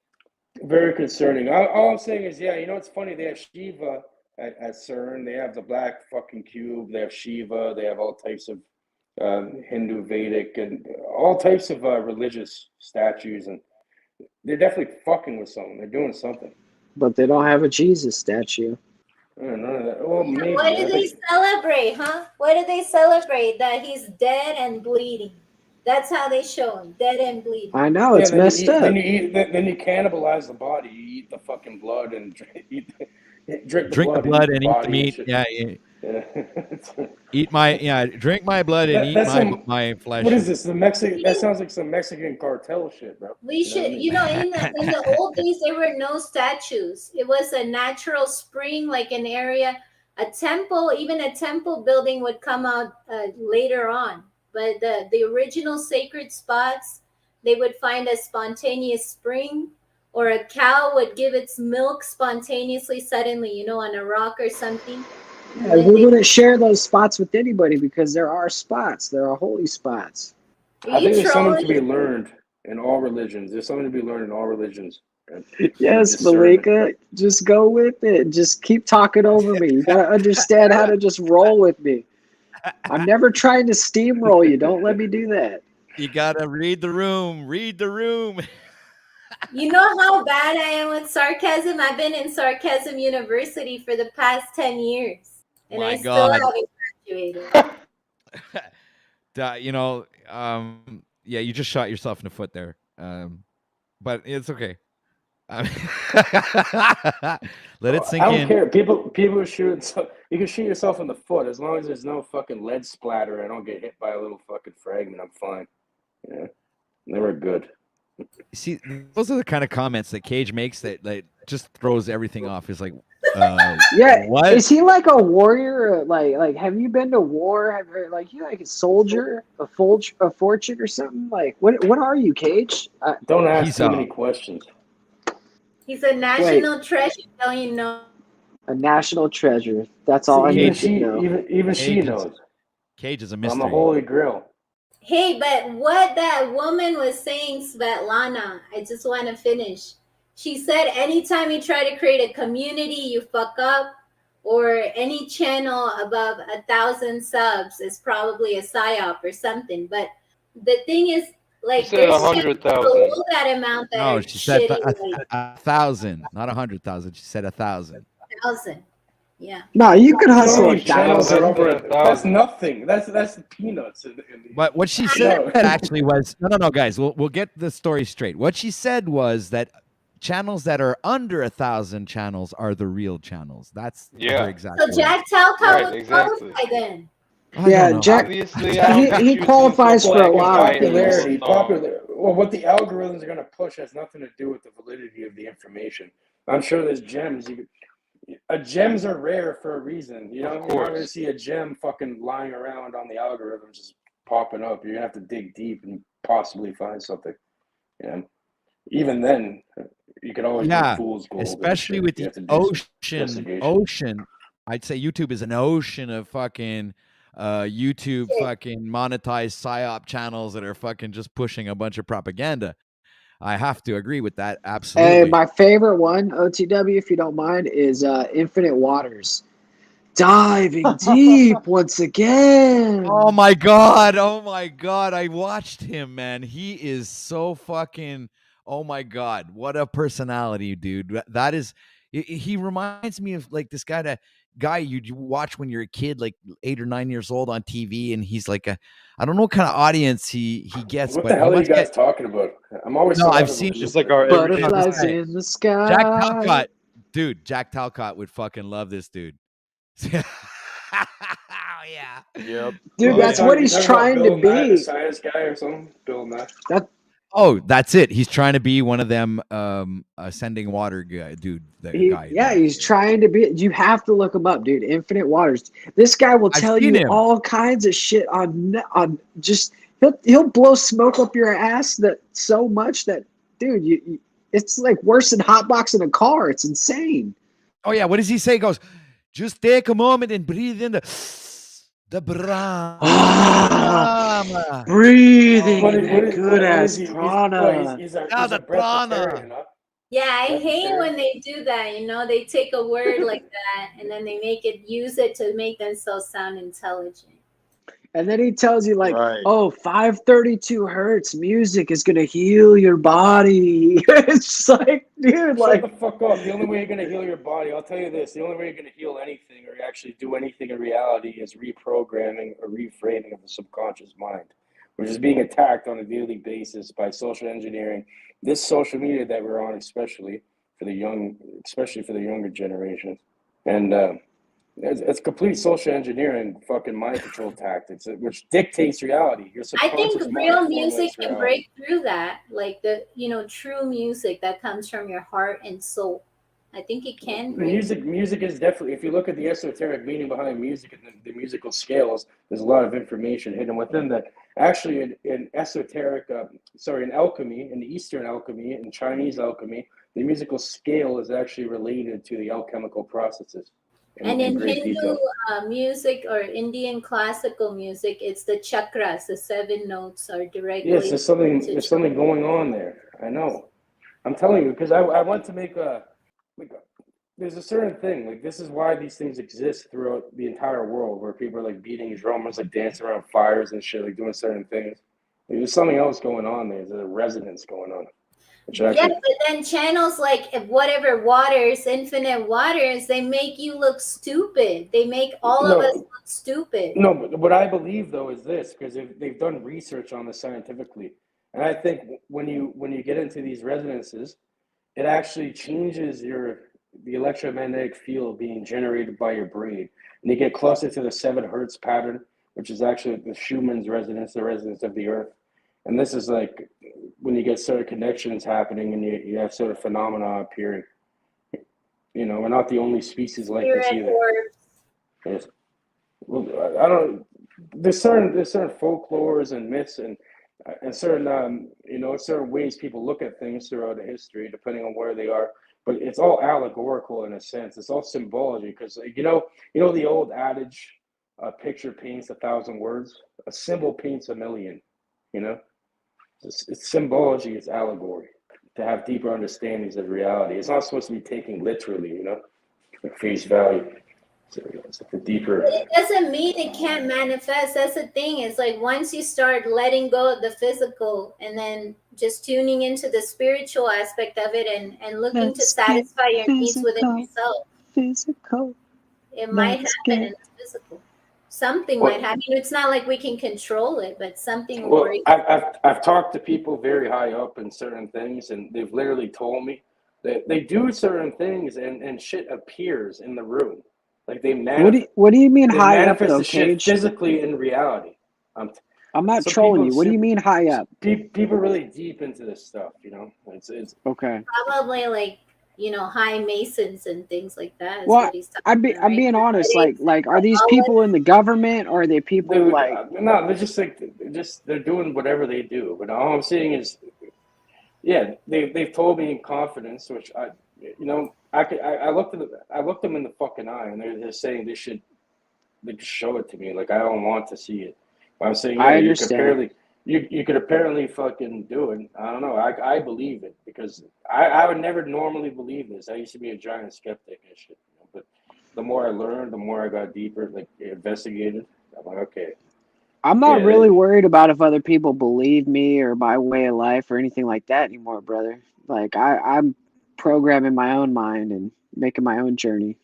Very concerning. All I'm saying is, it's funny. They have Shiva at CERN. They have the black fucking cube. They have Shiva. They have all types of Hindu, Vedic, and all types of religious statues. And they're definitely fucking with something. They're doing something. But they don't have a Jesus statue. None of that. Well, maybe. What do they celebrate, huh? What do they celebrate? That he's dead and bleeding. That's how they show him, dead and bleeding. I know, it's messed up. Then you cannibalize the body. You eat the fucking blood and drink the blood and eat the meat. Drink my blood and eat my flesh. What is this? That sounds like some Mexican cartel shit, bro. We should, in the old days, there were no statues. It was a natural spring, like an area, a temple, even a temple building would come out later on. But the original sacred spots, they would find a spontaneous spring, or a cow would give its milk spontaneously, suddenly, on a rock or something. Yeah, we wouldn't share those spots with anybody because there are spots. There are holy spots. I think there's something to be learned in all religions. There's something to be learned in all religions. Yes, Malika, just go with it. Just keep talking over me. You gotta understand how to just roll with me. I'm never trying to steamroll you. Don't let me do that. You gotta read the room. Read the room. You know how bad I am with sarcasm? I've been in sarcasm university for the past 10 years. And I still haven't graduated. You just shot yourself in the foot there. But it's okay. Let it sink in. I don't care. People shoot. So you can shoot yourself in the foot as long as there's no fucking lead splatter. I don't get hit by a little fucking fragment. I'm fine. Yeah, they were good. See, those are the kind of comments that Cage makes that just throws everything off. He's like, what? Is he like a warrior? Like, have you been to war? You like a soldier, a fortune or something? Like, what are you, Cage? Don't ask too many questions. He's a national treasure, don't you know? A national treasure. That's all I need to know. Even she knows. Cage is a mystery. I'm a holy grail. Hey, but what that woman was saying, Svetlana, I just want to finish. She said anytime you try to create a community, you fuck up, or any channel above 1,000 subs is probably a psyop or something. But the thing is, like, there's 100,000 below that amount that no, are she said shitty, 1,000, not 100,000. She said 1,000. 1,000. Yeah. No, you could You know how hustle many channels are over? Less than That's 1,000. nothing. That's peanuts. But what she I said No. actually was no, guys. We'll get the story straight. What she said was that channels that are under 1,000 channels are the real channels. That's her Yeah. exact So words. Jack Talcott Right. would Exactly. qualify then. I Yeah, don't know. Jack. Obviously, I don't think He she was being so qualifies for a black and lot of white and rule things. of Popularity, thumb. Well, what the algorithms are going to push has nothing to do with the validity of the information. I'm sure there's gems. Gems are rare for a reason. You know, Of you're not going to course. see a gem fucking lying around on the algorithm just popping up. You're going to have to dig deep and possibly find something. You know, even then, you could always Yeah, make fool's gold. especially with You the have to do some ocean. I'd say YouTube is an ocean of fucking YouTube Shit. fucking monetized psyop channels that are fucking just pushing a bunch of propaganda. I have to agree with that. Hey, Absolutely. my favorite one, OTW, if you don't mind, is Infinite Waters. Diving deep once again. Oh my god. Oh my god. I watched him, man. He is so fucking oh my god. What a personality, dude. That is he reminds me of like this guy you watch when you're a kid, like 8 or 9 years old on TV, and he's like I don't know what kind of audience he gets, What but the hell he are you must get guys talking about? I'm always No, so out I've of seen the Just loop. like our everyday No, this Butterflies guy. in the Jack sky. Talcott. Dude, Jack Talcott would fucking love this dude. Oh yeah. Yep. Dude, You that's what he's talking about trying to Bill Nye, the be. science guy or something? Bill Nye. Oh, that's it. He's trying to be one of them ascending water guy, dude. He's trying to be. You have to look him up, dude. Infinite Waters. This guy will I've tell seen you him. all kinds of shit on just he'll blow smoke up your ass that so much that dude, it's like worse than hotboxing a car. It's insane. Oh yeah, what does he say? He goes, just take a moment and breathe in the Brahma. Breathing What in is, that what is, good what ass is he? prana. He's Yeah, a the prana. breatharian, huh? Yeah, I That's hate fair. when they do that. You know, they take a word like that and then they use it to make themselves sound intelligent. And then he tells you like, Right. oh, 532 hertz music is gonna heal your body. It's just like, dude, Shut the like fuck up. The only way you're going to heal your body, I'll tell you this, the only way you're going to heal anything or actually do anything in reality is reprogramming or reframing of the subconscious mind, which is being attacked on a daily basis by social engineering. This social media that we're on, especially for the younger generations. And it's complete social engineering, fucking mind control tactics, which dictates reality. Your I think subconscious mind real music formulates can reality. break through that, like the true music that comes from your heart and soul. I think it can break. Music is definitely, if you look at the esoteric meaning behind music and the musical scales, there's a lot of information hidden within that. Actually, in esoteric, in alchemy, in Eastern alchemy, in Chinese alchemy, the musical scale is actually related to the alchemical processes. And in great Hindu detail. music or Indian classical music, it's the chakras, the 7 notes are directly. Yes, there's something going on there. I know. I'm telling you, because I want to make there's a certain thing, like this is why these things exist throughout the entire world, where people are like beating drummers, like dancing around fires and shit, like doing certain things. Like, there's something else going on there. There's a resonance going on. Yeah, but then channels like whatever Waters, Infinite Waters, they make you look stupid. They make all of us look stupid. No, but what I believe though is this, because they've done research on this scientifically, and I think when you get into these resonances, it actually changes the electromagnetic field being generated by your brain, and you get closer to the 7 hertz pattern, which is actually the Schumann's resonance, the resonance of the Earth. And this is like when you get sort of connections happening and you have sort of phenomena appearing. You know, we're not the only species like this either. Yes. Well, I don't. There's certain folklores and myths and certain certain ways people look at things throughout history, depending on where they are. But it's all allegorical in a sense. It's all symbology because you know the old adage, a picture paints 1,000 words. A symbol paints 1,000,000. You know, it's symbology. It's allegory to have deeper understandings of reality. It's not supposed to be taken literally. You know, at face value. So it's like a deeper. It doesn't mean it can't manifest. That's the thing. It's like once you start letting go of the physical and then just tuning into the spiritual aspect of it and looking to satisfy your needs within yourself. Physical. it might That's happen in good. the physical. Something might Well, happen. It's not like we can control it, but something will well, break. I've talked to people very high up in certain things, and they've literally told me that they do certain things, and shit appears in the room, like What do you mean they high up manifest though, the shit Cage? physically in reality. Um, I'm not some trolling people you. What do you mean high up? people really deep into this stuff, you know. It's Okay. Probably like, high masons and things like that is Well, what he's talking about, I'm right? being honest. Hermetics and Are these people in the government, or are they people dude. like? No, they're just like they're doing whatever they do. But all I'm saying is, yeah, they've told me in confidence, which I looked them in the fucking eye, and they're saying they could show it to me. Like I don't want to see it. But I'm saying, yeah, I understand. you could apparently fucking do it. I don't know. I believe it because I would never normally believe this. I used to be a giant skeptic and shit. But the more I learned, the more I got deeper, like investigated. I'm like, okay, I'm not yeah, really worried about if other people believe me or my way of life or anything like that anymore, brother. Like I'm programming my own mind and making my own journey.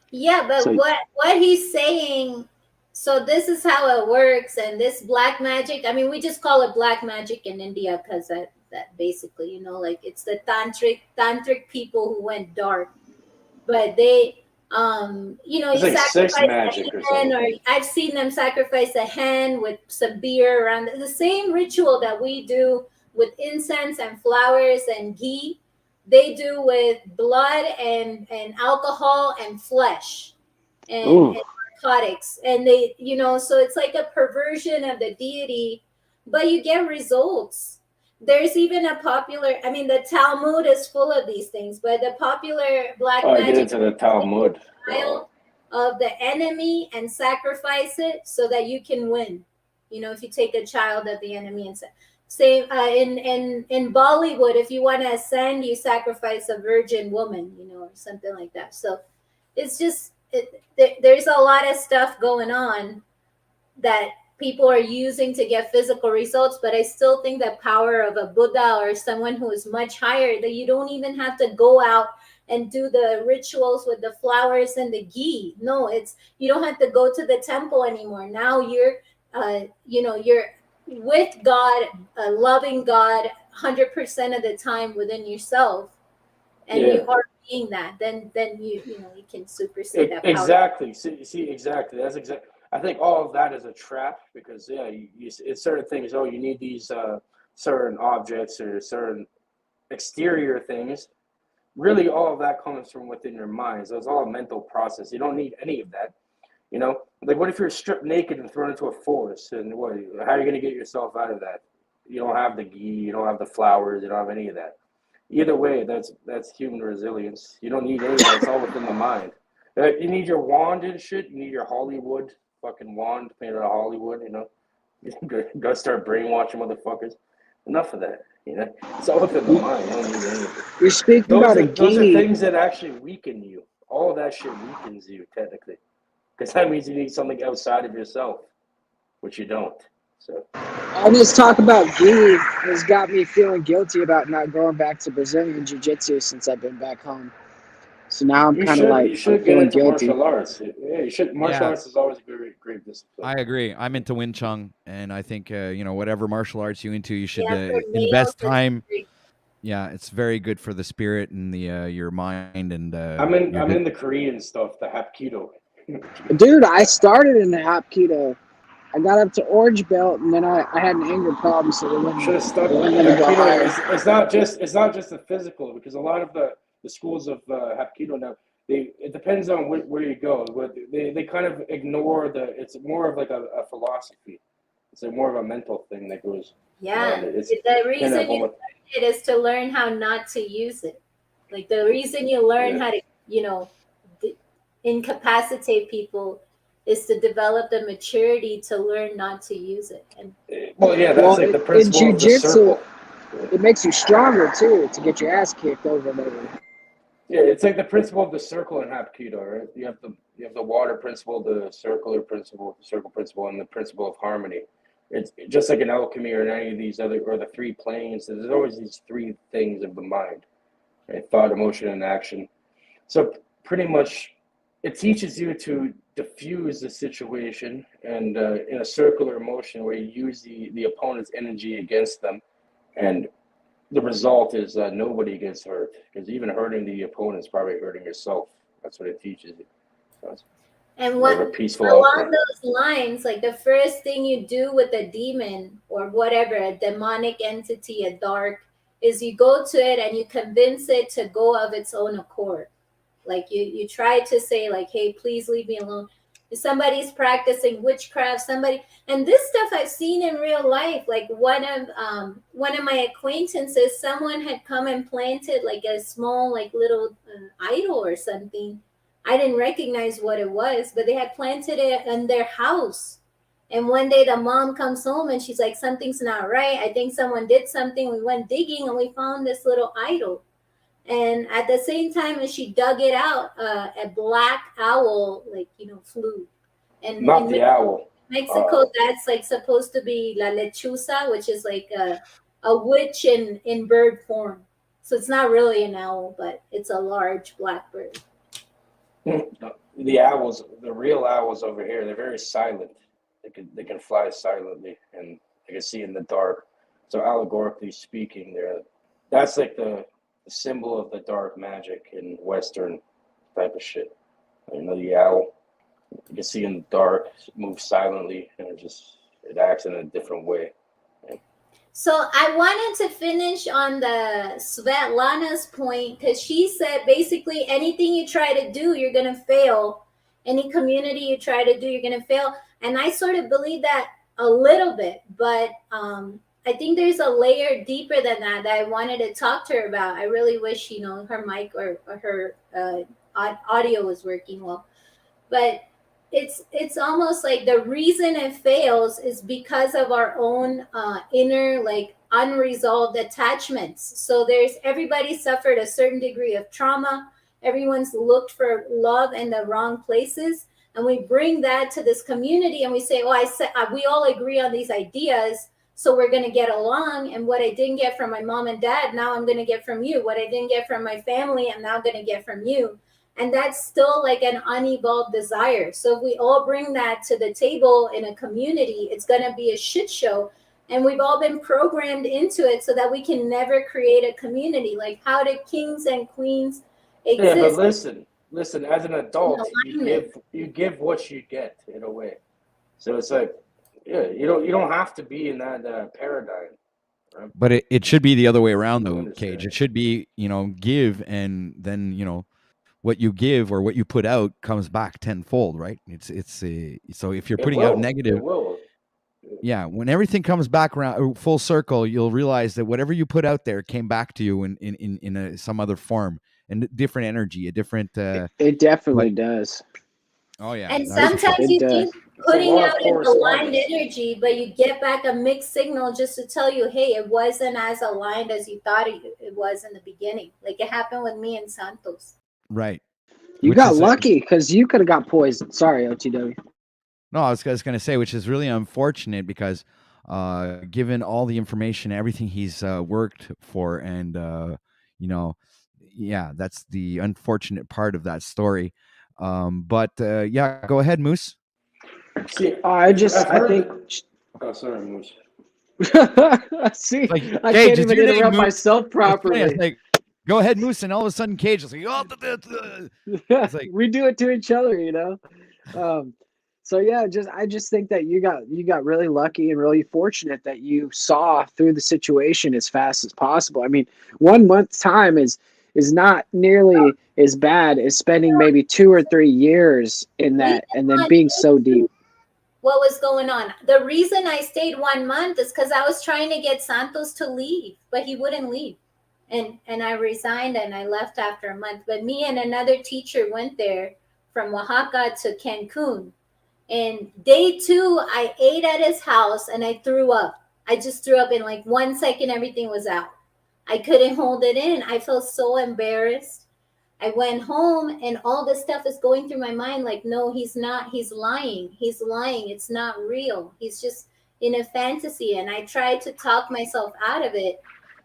Yeah, but So what he's saying, so this is how it works, and this black magic. I mean, we just call it black magic in India because that basically, like it's the tantric people who went dark, but they, it's you like sex sacrifice magic or a hen, something. or I've seen them sacrifice a hen with some beer around the same ritual that we do with incense and flowers and ghee. They do with blood and alcohol and flesh and ooh, narcotics, and they, so it's like a perversion of the deity, but you get results. There's even a popular, I mean, the Talmud is full of these things, but the popular black Oh, I get magic, into the Talmud. child of the enemy and sacrifice it so that you can win. If you take a child of the enemy and say, in Bollywood, if you want to ascend, you sacrifice a virgin woman, or something like that. So it's just there's a lot of stuff going on that people are using to get physical results, but I still think the power of a Buddha or someone who is much higher, that you don't even have to go out and do the rituals with the flowers and the ghee. No, you don't have to go to the temple anymore. Now you're with God, loving God 100% of the time within yourself, and Yeah. you are being that. Then you can supersede that power. Exactly. See, exactly. That's exactly. I think all of that is a trap because it's certain things. Oh, you need these certain objects or certain exterior things. Really, all of that comes from within your mind. So it's all a mental process. You don't need any of that. Like what if you're stripped naked and thrown into a forest? And how are you going to get yourself out of that? You don't have the ghee. You don't have the flowers. You don't have any of that. Either way, that's human resilience. You don't need any of that. It's all within the mind. You need your wand and shit. You need your Hollywood fucking wand made out of Hollywood. Go start brainwashing motherfuckers. Enough of that. It's all within the mind. You don't need any of it. you're speaking about a Those are ghee. things that actually weaken you. All of that shit weakens you technically, because that means you need something outside of yourself, which you don't. So All this talk about ghee has got me feeling guilty about not going back to Brazilian jiu-jitsu since I've been back home. So now I'm you kind of should like, you I'm should get feeling into guilty. martial arts. Yeah, you should. Martial Yeah, arts is always a great discipline. I agree. I'm into Wing Chun, and I think whatever martial arts you into, you should Yeah, for males, invest time. Yeah, it's very good for the spirit and the your mind and I'm your in the Korean stuff, the Hapkido. Dude, I started in the Hapkido. I got up to orange belt, and then I had an anger problem, so Should have stuck. they wouldn't let me go Hapkido higher. it's not just the physical, because a lot of the schools of Hapkido now, it depends on where you go. They kind of ignore it's more of like a philosophy. It's more of a mental thing that goes around Yeah, it. It's the reason you almost, learn it is to learn how not to use it. Like the reason you learn yeah. how to, incapacitate people is to develop the maturity to learn not to use it. And Well, yeah, Well, that's like the in principle of the jiu-jitsu, circle. it makes you stronger too to get your ass kicked over and over. Yeah, it's like the principle of the circle in Hapkido, right? You have the water principle, the circular principle, the circle principle, and the principle of harmony. It's just like in alchemy or in any of these other, or the three planes. There's always these three things of the mind, right? Thought, emotion, and action. So pretty much it teaches you to diffuse the situation and in a circular motion where you use the opponent's energy against them, and the result is that nobody gets hurt, because even hurting the opponent is probably hurting yourself. That's what it teaches you. So it's And more of what a peaceful along outcome. those lines, like the first thing you do with a demon or whatever, a demonic entity, a dark, is you go to it and you convince it to go of its own accord. Like you try to say like, hey, please leave me alone. If somebody's practicing witchcraft, somebody, and this stuff I've seen in real life. Like one of my acquaintances, someone had come and planted like a small like little idol or something. I didn't recognize what it was, but they had planted it in their house. And one day the mom comes home and she's like, something's not right. I think someone did something. We went digging and we found this little idol. And at the same time as she dug it out, a black owl, like, flew. And Not in the owl. Mexico, that's like supposed to be la lechuza, which is like a witch in bird form. So it's not really an owl, but it's a large black bird. The owls, the real owls over here, they're very silent. They can fly silently, and they can see in the dark. So allegorically speaking, that's like the symbol of the dark magic in Western type of shit. The owl, you can see in the dark, moves silently, and it acts in a different way. So I wanted to finish on the Svetlana's point, because she said basically anything you try to do, you're going to fail. Any community you try to do, you're going to fail. And I sort of believe that a little bit, but I think there's a layer deeper than that I wanted to talk to her about. I really wish, her mic or her audio was working well. But it's almost like the reason it fails is because of our own inner like unresolved attachments. So everybody suffered a certain degree of trauma. Everyone's looked for love in the wrong places, and we bring that to this community and we say, we all agree on these ideas, so we're going to get along. And what I didn't get from my mom and dad, now I'm going to get from you. What I didn't get from my family, I'm now going to get from you. And that's still like an unevolved desire. So if we all bring that to the table in a community, it's going to be a shit show. And we've all been programmed into it so that we can never create a community. Like, how did kings and queens exist? Yeah, but listen. As an adult, you give what you get in a way. So it's like, yeah, you don't have to be in that paradigm. Right? But it should be the other way around, though, Cage. It should be, give, and then what you give or what you put out comes back tenfold, right? So if you're putting out negative, yeah, when everything comes back around full circle, you'll realize that whatever you put out there came back to you in some other form, and different energy, a different. It definitely does. Oh yeah, and sometimes you think putting out an aligned energy, but you get back a mixed signal just to tell you, hey, it wasn't as aligned as you thought it was in the beginning. Like it happened with me and Santos. Right. You got lucky because you could have got poisoned. Sorry, OTW. No, I was going to say, which is really unfortunate because given all the information, everything he's worked for, and that's the unfortunate part of that story. But go ahead, Moose. See, I think. Oh, sorry, Moose. See, I can't even interrupt myself properly. It's like, go ahead, Moose, and all of a sudden, Cage is like, it's like we do it to each other, So yeah, I just think that you got really lucky and really fortunate that you saw through the situation as fast as possible. I mean, 1 month's time is not nearly as bad as spending maybe 2 or 3 years in that and then being so deep. What was going on? The reason I stayed 1 month is because I was trying to get Santos to leave, but he wouldn't leave. And I resigned and I left after a month. But me and another teacher went there from Oaxaca to Cancun. And day 2, I ate at his house and I threw up. I just threw up in like 1 second, everything was out. I couldn't hold it in. I felt so embarrassed. I went home and all this stuff is going through my mind. Like, no, he's not. He's lying. He's lying. It's not real. He's just in a fantasy. And I tried to talk myself out of it.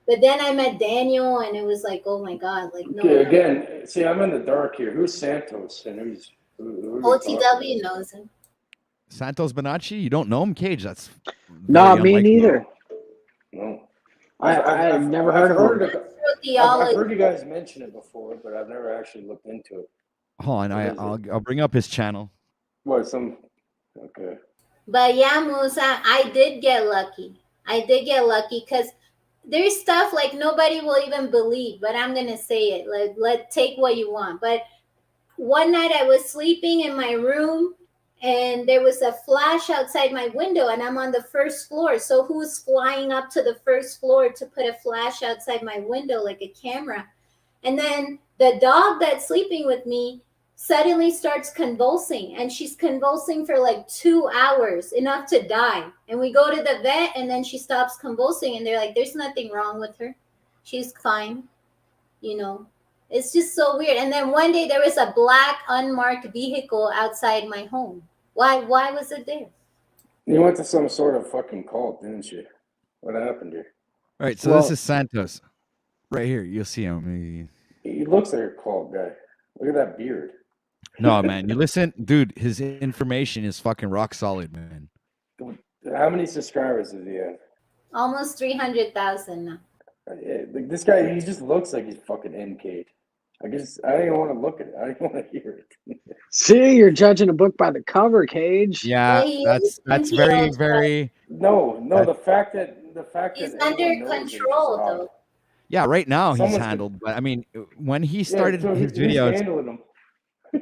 But then I met Daniel and it was like, oh my God, like, no. Okay, again, see, I'm in the dark here. Who's Santos and who's Who are we talking about? OTW knows him. Santos Bonacci, you don't know him, Cage? That's No, very me unlikely. neither. No. I've never heard of him. I've heard you guys mention it before, but I've never actually looked into it. Hold on, I'll bring up his channel. What, some... Okay. But yeah, Musa, I did get lucky. I did get lucky because there's stuff like nobody will even believe, but I'm gonna say it. Let take what you want. But one night I was sleeping in my room and there was a flash outside my window and I'm on the first floor. So who's flying up to the first floor to put a flash outside my window like a camera? And then the dog that's sleeping with me suddenly starts convulsing, and she's convulsing for like 2 hours, enough to die. And we go to the vet and then she stops convulsing and they're like, there's nothing wrong with her. She's fine. You know, it's just so weird. And then one day there was a black unmarked vehicle outside my home. Why was it there? You went to some sort of fucking cult, didn't you? What happened here? All right, so this is Santos. Right here, you'll see him. He looks like a cult guy. Look at that beard. No, man, you listen, dude, his information is fucking rock solid, man. How many subscribers does he have? Almost 300,000 now. Yeah, like this guy, he just looks like he's fucking MK'd. I don't even want to look at it. I don't even want to hear it. See, you're judging a book by the cover, Cage. Yeah, that's very, very. No, the fact that he's under control though. Yeah, right now he's handled. But I mean, when he started his videos,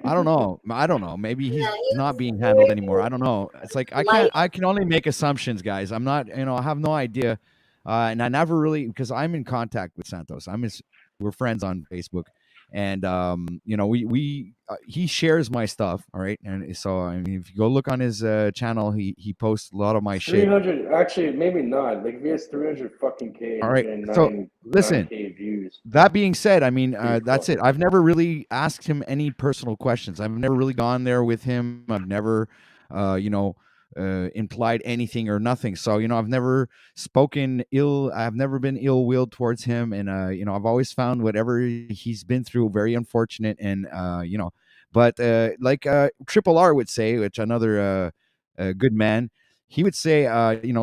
I don't know. Maybe he's not being handled anymore. I don't know. It's like I can only make assumptions, guys. I'm not, I have no idea. And I never really, because I'm in contact with Santos. We're friends on Facebook, and he shares my stuff. All right, and so I mean, if you go look on his channel, he posts a lot of my shit. 300, actually, maybe not. Like if he has 300 fucking K. All right, and so listen. 9K views. That being said, I mean, that's it. I've never really asked him any personal questions. I've never really gone there with him. I've never, implied anything or nothing. So, I've never spoken ill. I've never been ill-willed towards him. And, I've always found whatever he's been through very unfortunate. And, but like Triple R would say, which another good man, he would say,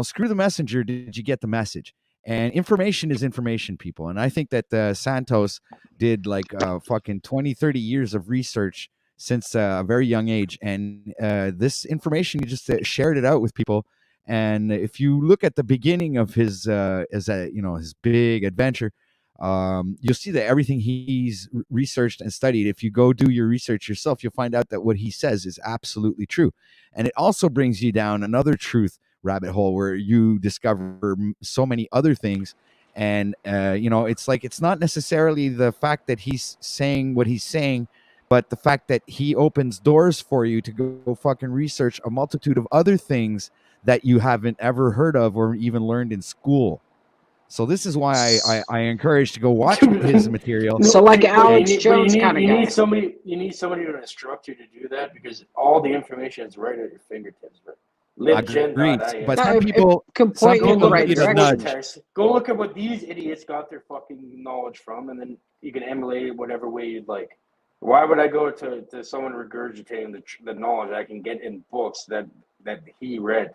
screw the messenger. Did you get the message? And information is information, people. And I think that Santos did like fucking 20, 30 years of research since a very young age. And this information, he just shared it out with people. And if you look at the beginning of his, his big adventure, you'll see that everything he's researched and studied, if you go do your research yourself, you'll find out that what he says is absolutely true. And it also brings you down another truth rabbit hole where you discover so many other things. And it's like, it's not necessarily the fact that he's saying what he's saying, but the fact that he opens doors for you to go fucking research a multitude of other things that you haven't ever heard of or even learned in school. So this is why I encourage to go watch his material. So like Alex Jones kind of guy. You need somebody to instruct you to do that, because all the information is right at your fingertips, bro. Agreed. But some No, people can point you in the right need a direction. nudge. Go look at what these idiots got their fucking knowledge from, and then you can emulate it whatever way you'd like. Why would I go to someone regurgitating the knowledge I can get in books that he read?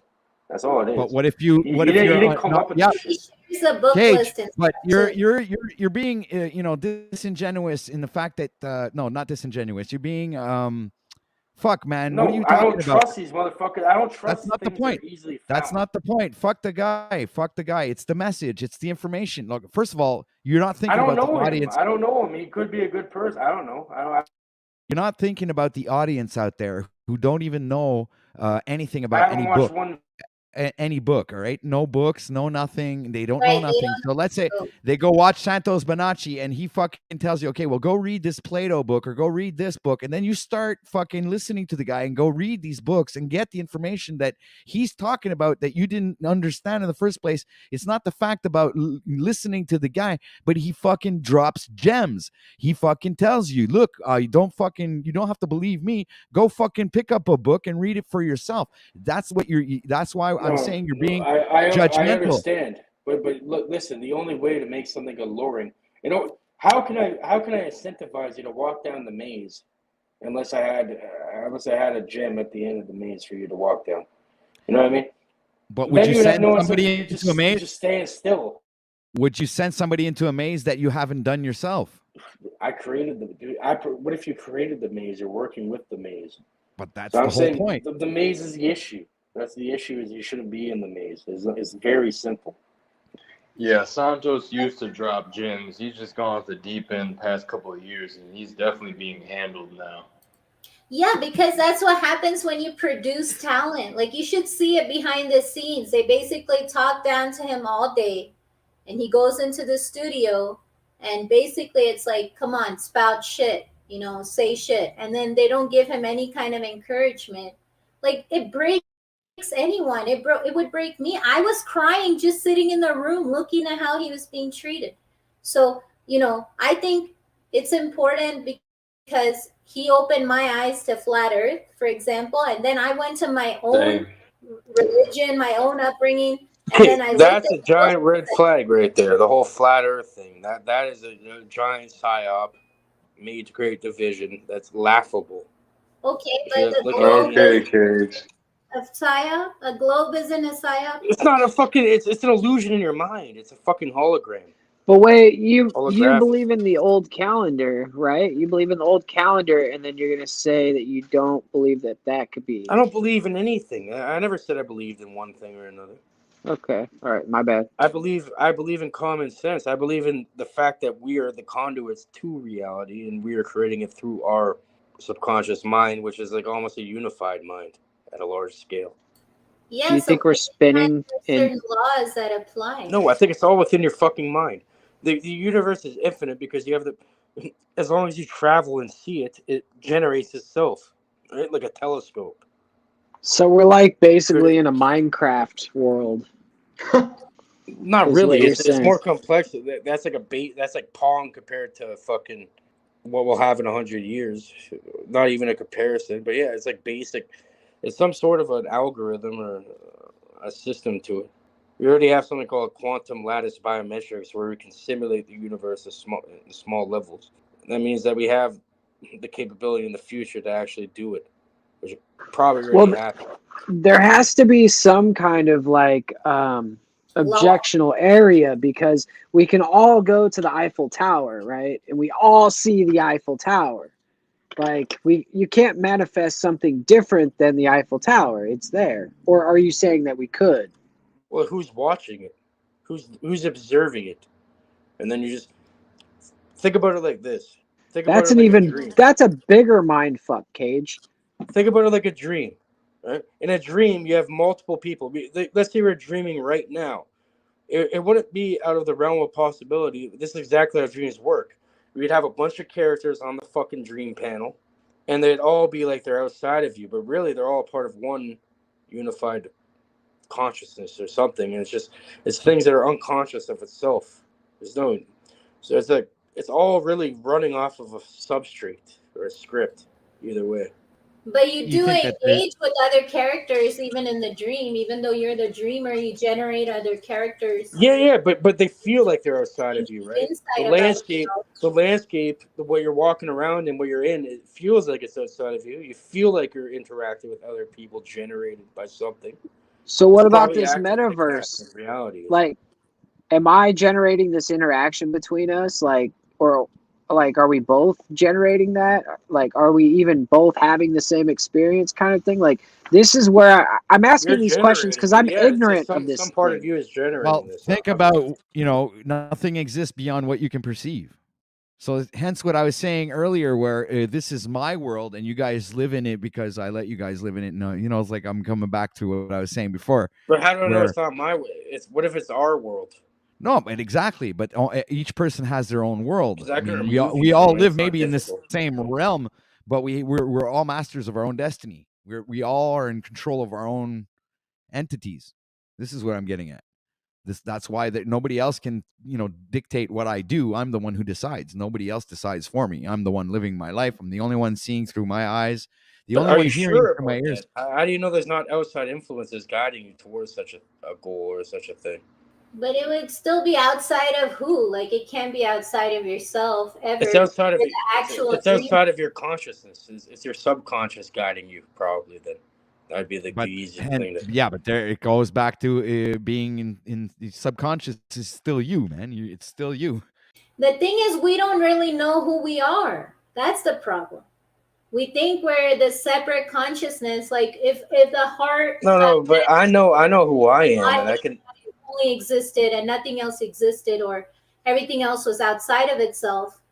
That's all it is. But what if you? What if you're? didn't come up with this shit. It's a book Cage, list. but you're being disingenuous in the fact that no, not disingenuous. You're being fuck, man. No, what are you I talking don't about? trust these motherfuckers. I don't trust. That's not the things that are point. easily found. That's not the point. Fuck the guy. Fuck the guy. It's the message. It's the information. Look, first of all, you're not thinking I don't about know the him. audience. I don't know him. He could be a good person. I don't know. You're not thinking about the audience out there who don't even know anything I about haven't any watched book. one. Any book, all right? No books, no nothing. They don't Right, know they nothing. don't So let's say know. they go watch Santos Bonacci and he fucking tells you, okay, well, go read this Plato book or go read this book. And then you start fucking listening to the guy and go read these books and get the information that he's talking about that you didn't understand in the first place. It's not the fact about listening to the guy, but he fucking drops gems. He fucking tells you, look, you don't have to believe me. Go fucking pick up a book and read it for yourself. That's why I'm saying you're being judgmental. I understand, but look, listen. The only way to make something alluring, how can I incentivize you to walk down the maze unless I had a gym at the end of the maze for you to walk down. You know what I mean? But would Then you you would have send no somebody incentive. into a You maze? just staying still. Would you send somebody into a maze that you haven't done yourself? I created the dude. What if you created the maze? You're working with the maze. But that's So I'm the whole saying point. the maze is the issue. That's the issue, is you shouldn't be in the maze. It's very simple. Yeah, Santos used to drop gyms. He's just gone off the deep end the past couple of years, and he's definitely being handled now. Yeah, because that's what happens when you produce talent. Like, you should see it behind the scenes. They basically talk down to him all day, and he goes into the studio, and basically it's like, come on, spout shit, say shit. And then they don't give him any kind of encouragement. Like, it breaks anyone. It would break me. I was crying just sitting in the room looking at how he was being treated. So, I think it's important because he opened my eyes to flat earth, for example, and then I went to my own religion, my own upbringing, and then I That's looked a giant red flag right there. The whole flat Earth thing. That is a giant psyop made to create division. That's laughable. okay, If but you the look at globe Okay, Cage. of psyop, a globe isn't a psyop. it's not a fucking. It's an illusion in your mind. It's a fucking hologram. But wait, you Holographic. believe in the old calendar, right? You believe in the old calendar, and then you're gonna say that you don't believe that could be. I don't believe in anything. I never said I believed in one thing or another. Okay, all right, my bad. I believe in common sense. I believe in the fact that we are the conduits to reality, and we are creating it through our subconscious mind, which is like almost a unified mind at a large scale. Yeah, Do you think we're spinning in? certain laws that apply? No, I think it's all within your fucking mind. The universe is infinite because you have as long as you travel and see it, it generates itself, right? Like a telescope. So we're like basically in a Minecraft world. Not Is really. what you're It's saying. more complex. That's like that's like Pong compared to fucking what we'll have in 100 years. Not even a comparison. But yeah, it's like basic. It's some sort of an algorithm or a system to it. We already have something called quantum lattice biometrics, where we can simulate the universe at small levels. That means that we have the capability in the future to actually do it, which probably already happened. There has to be some kind of like objectional area, because we can all go to the Eiffel Tower, right? And we all see the Eiffel Tower. Like you can't manifest something different than the Eiffel Tower. It's there. Or are you saying that we could? Well, who's watching it? Who's observing it? And then you just think about it like this. That's a bigger mind fuck, Cage. Think about it like a dream. Right? In a dream, you have multiple people. Let's say we're dreaming right now. It wouldn't be out of the realm of possibility. This is exactly how dreams work. We'd have a bunch of characters on the fucking dream panel, and they'd all be like they're outside of you, but really they're all part of one unified consciousness or something. And it's things that are unconscious of itself. So it's all really running off of a substrate or a script, either way. But you do engage with other characters even in the dream. Even though you're the dreamer, you generate other characters. Yeah, but they feel like they're outside of you, right? The landscape, the way you're walking around and what you're in, it feels like it's outside of you. You feel like you're interacting with other people generated by something. So what about this metaverse? Reality. Like, am I generating this interaction between us? Are we both generating that? Like, are we even both having the same experience, kind of thing? Like, this is where I'm asking these questions because I'm ignorant of this. Some part of you is generating this. Think about, nothing exists beyond what you can perceive. So hence what I was saying earlier, where this is my world and you guys live in it because I let you guys live in it. No, it's like I'm coming back to what I was saying before. But how do I know it's not my way? What if it's our world? No, but exactly. But each person has their own world. I mean, we all all live maybe in the same realm, but we're all masters of our own destiny. We all are in control of our own entities. This is what I'm getting at. That's why nobody else can, dictate what I do. I'm the one who decides. Nobody else decides for me. I'm the one living my life. I'm the only one seeing through my eyes. The only one hearing through my ears. How do you know there's not outside influences guiding you towards such a goal or such a thing? But it would still be outside of who? Like it can't be outside of yourself ever. It's outside of For it. the actual It's dream. outside of your consciousness. It's your subconscious guiding you. Probably then that'd be like the But easiest and thing to. yeah, but there it goes back to being in the subconscious is still you, man. It's still you. The thing is, we don't really know who we are. That's the problem. We think we're the separate consciousness. Like if the heart No, but I know who I am, and I can. only existed and nothing else existed, or everything else was outside of itself,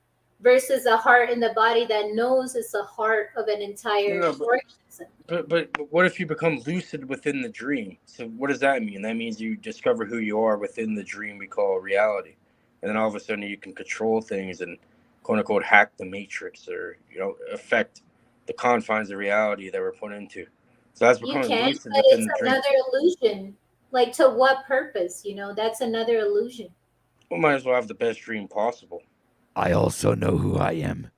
versus a heart in the body that knows it's the heart of an entire No, organism. But what if you become lucid within the dream? So what does that mean? That means you discover who you are within the dream we call reality, and then all of a sudden you can control things and quote unquote hack the matrix, or affect the confines of reality that we're put into. So that's You becoming can, lucid but within it's the dream. another illusion. Like to what purpose? That's another illusion. We might as well have the best dream possible. I also know who I am.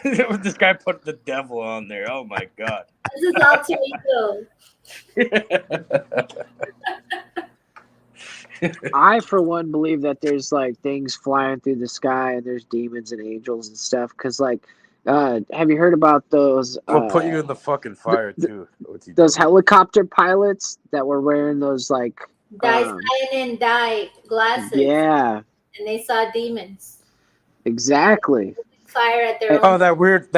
This guy put the devil on there. Oh my god. This is alter ego. I, for one, believe that there's like things flying through the sky and there's demons and angels and stuff. Because, like, have you heard about those? We'll put you in the fucking fire too. Those helicopter pilots that were wearing those like Cyan dye glasses. Yeah, And they saw demons. exactly. Fire at their own. Oh, that weird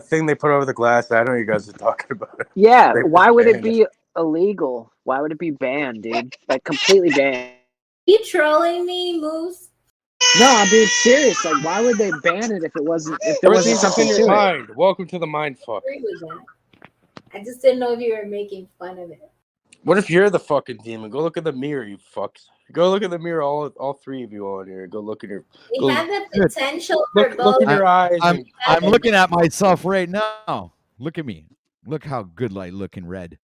thing they put over the glass. I know you guys are talking about it. Yeah, why would it banned be illegal? Why would it be banned, dude? Like completely banned. You trolling me, Moose? No, I'm being serious. Like, why would they ban it if there wasn't something in to your it? mind. Welcome to the mind fuck. I agree with that. I just didn't know if you were making fun of it. What if you're the fucking demon? Go look in the mirror, you fucks. Go look in the mirror, all three of you on here. Go look in your. We have the potential for Look both. in your eyes. I'm looking at myself right now. Look at me. Look how good I look in red.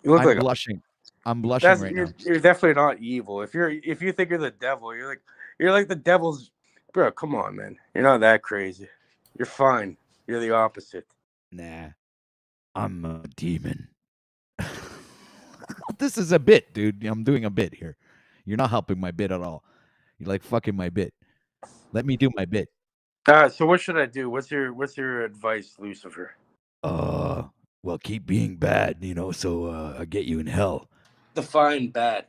You look I'm like blushing. I'm blushing right now. You're definitely not evil. If you think you're the devil, you're like the devil's. Bro, come on, man. You're not that crazy. You're fine. You're the opposite. Nah, I'm a demon. This is a bit, dude. I'm doing a bit here. You're not helping my bit at all. You're like fucking my bit. Let me do my bit. So what should I do? What's your advice, Lucifer? Well, keep being bad, so I get you in hell. Define bad.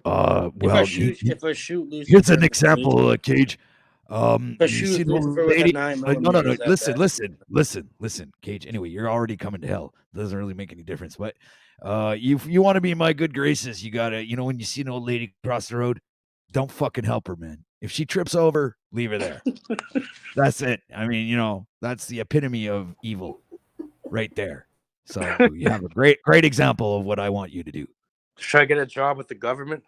Well, if I shoot Lucifer, here's an example, Cage. If I shoot Lucifer with a 9 no. Listen, Cage. Anyway, you're already coming to hell. Doesn't really make any difference. But if you want to be in my good graces, you gotta, when you see an old lady cross the road, don't fucking help her, man. If she trips over, leave her there. That's it. I mean, that's the epitome of evil, right there. So you have a great example of what I want you to do. Should I get a job with the government?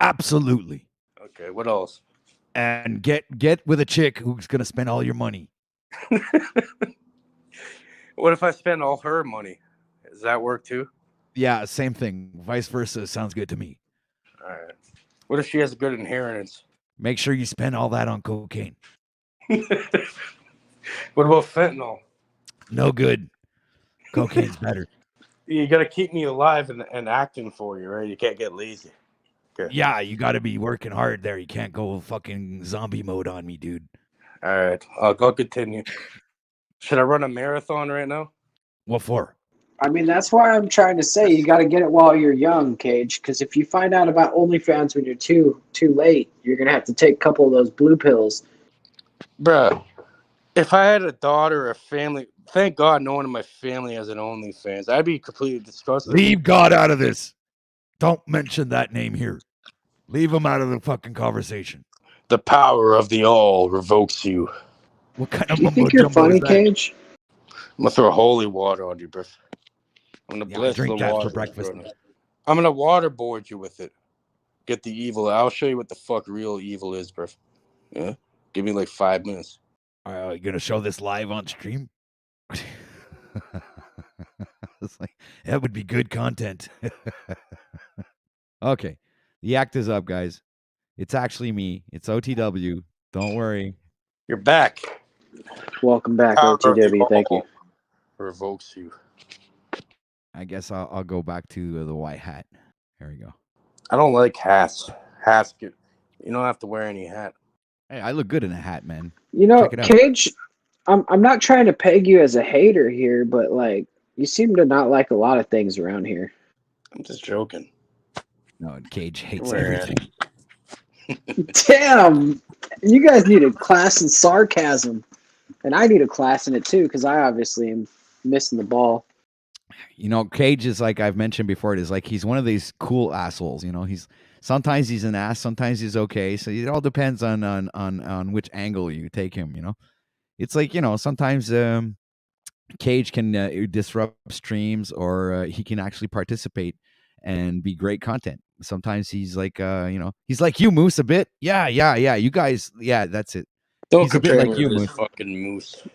Absolutely. Okay. What else? And get with a chick who's gonna spend all your money. What if I spend all her money? Does that work too? Yeah, same thing. Vice versa sounds good to me. All right. What if she has a good inheritance? Make sure you spend all that on cocaine. What about fentanyl? No good. Cocaine's better. You got to keep me alive and acting for you, right? You can't get lazy. Okay. Yeah, you got to be working hard there. You can't go fucking zombie mode on me, dude. All right, I'll continue. Should I run a marathon right now? What for? I mean, that's why I'm trying to say you got to get it while you're young, Cage. Because if you find out about OnlyFans when you're too late, you're gonna have to take a couple of those blue pills. Bruh, if I had a daughter or a family, thank God no one in my family has an OnlyFans. I'd be completely disgusted. Leave God out of this. Don't mention that name here. Leave him out of the fucking conversation. The power of the all revokes you. What kind of Do you think you're funny, Cage? I'm gonna throw holy water on you, bruh. I'm gonna bless drink the that water for breakfast. I'm gonna waterboard you with it. Get the evil. I'll show you what the fuck real evil is, bruh. Yeah, give me like 5 minutes. You gonna show this live on stream? It's like, that would be good content. Okay, the act is up, guys. It's actually me. It's OTW. Don't worry. You're back. Welcome back, OTW. Thank you. Revokes you. I guess I'll go back to the white hat. Here we go. I don't like hats. Hats, you don't have to wear any hat. Hey, I look good in a hat, man. You know, Check it out. Cage, I'm not trying to peg you as a hater here, but like you seem to not like a lot of things around here. I'm just joking. No, Cage hates Wear it. everything. Damn, you guys need a class in sarcasm, and I need a class in it too because I obviously am missing the ball. You know, Cage is like I've mentioned before. It is like he's one of these cool assholes. You know, sometimes he's an ass, sometimes he's okay. So it all depends on which angle you take him. You know, it's like sometimes Cage can disrupt streams, or he can actually participate and be great content. Sometimes he's like he's like you, Moose, a bit. Yeah. You guys, yeah, that's it. Don't He's a bit compare like me you, to this Moose. fucking moose.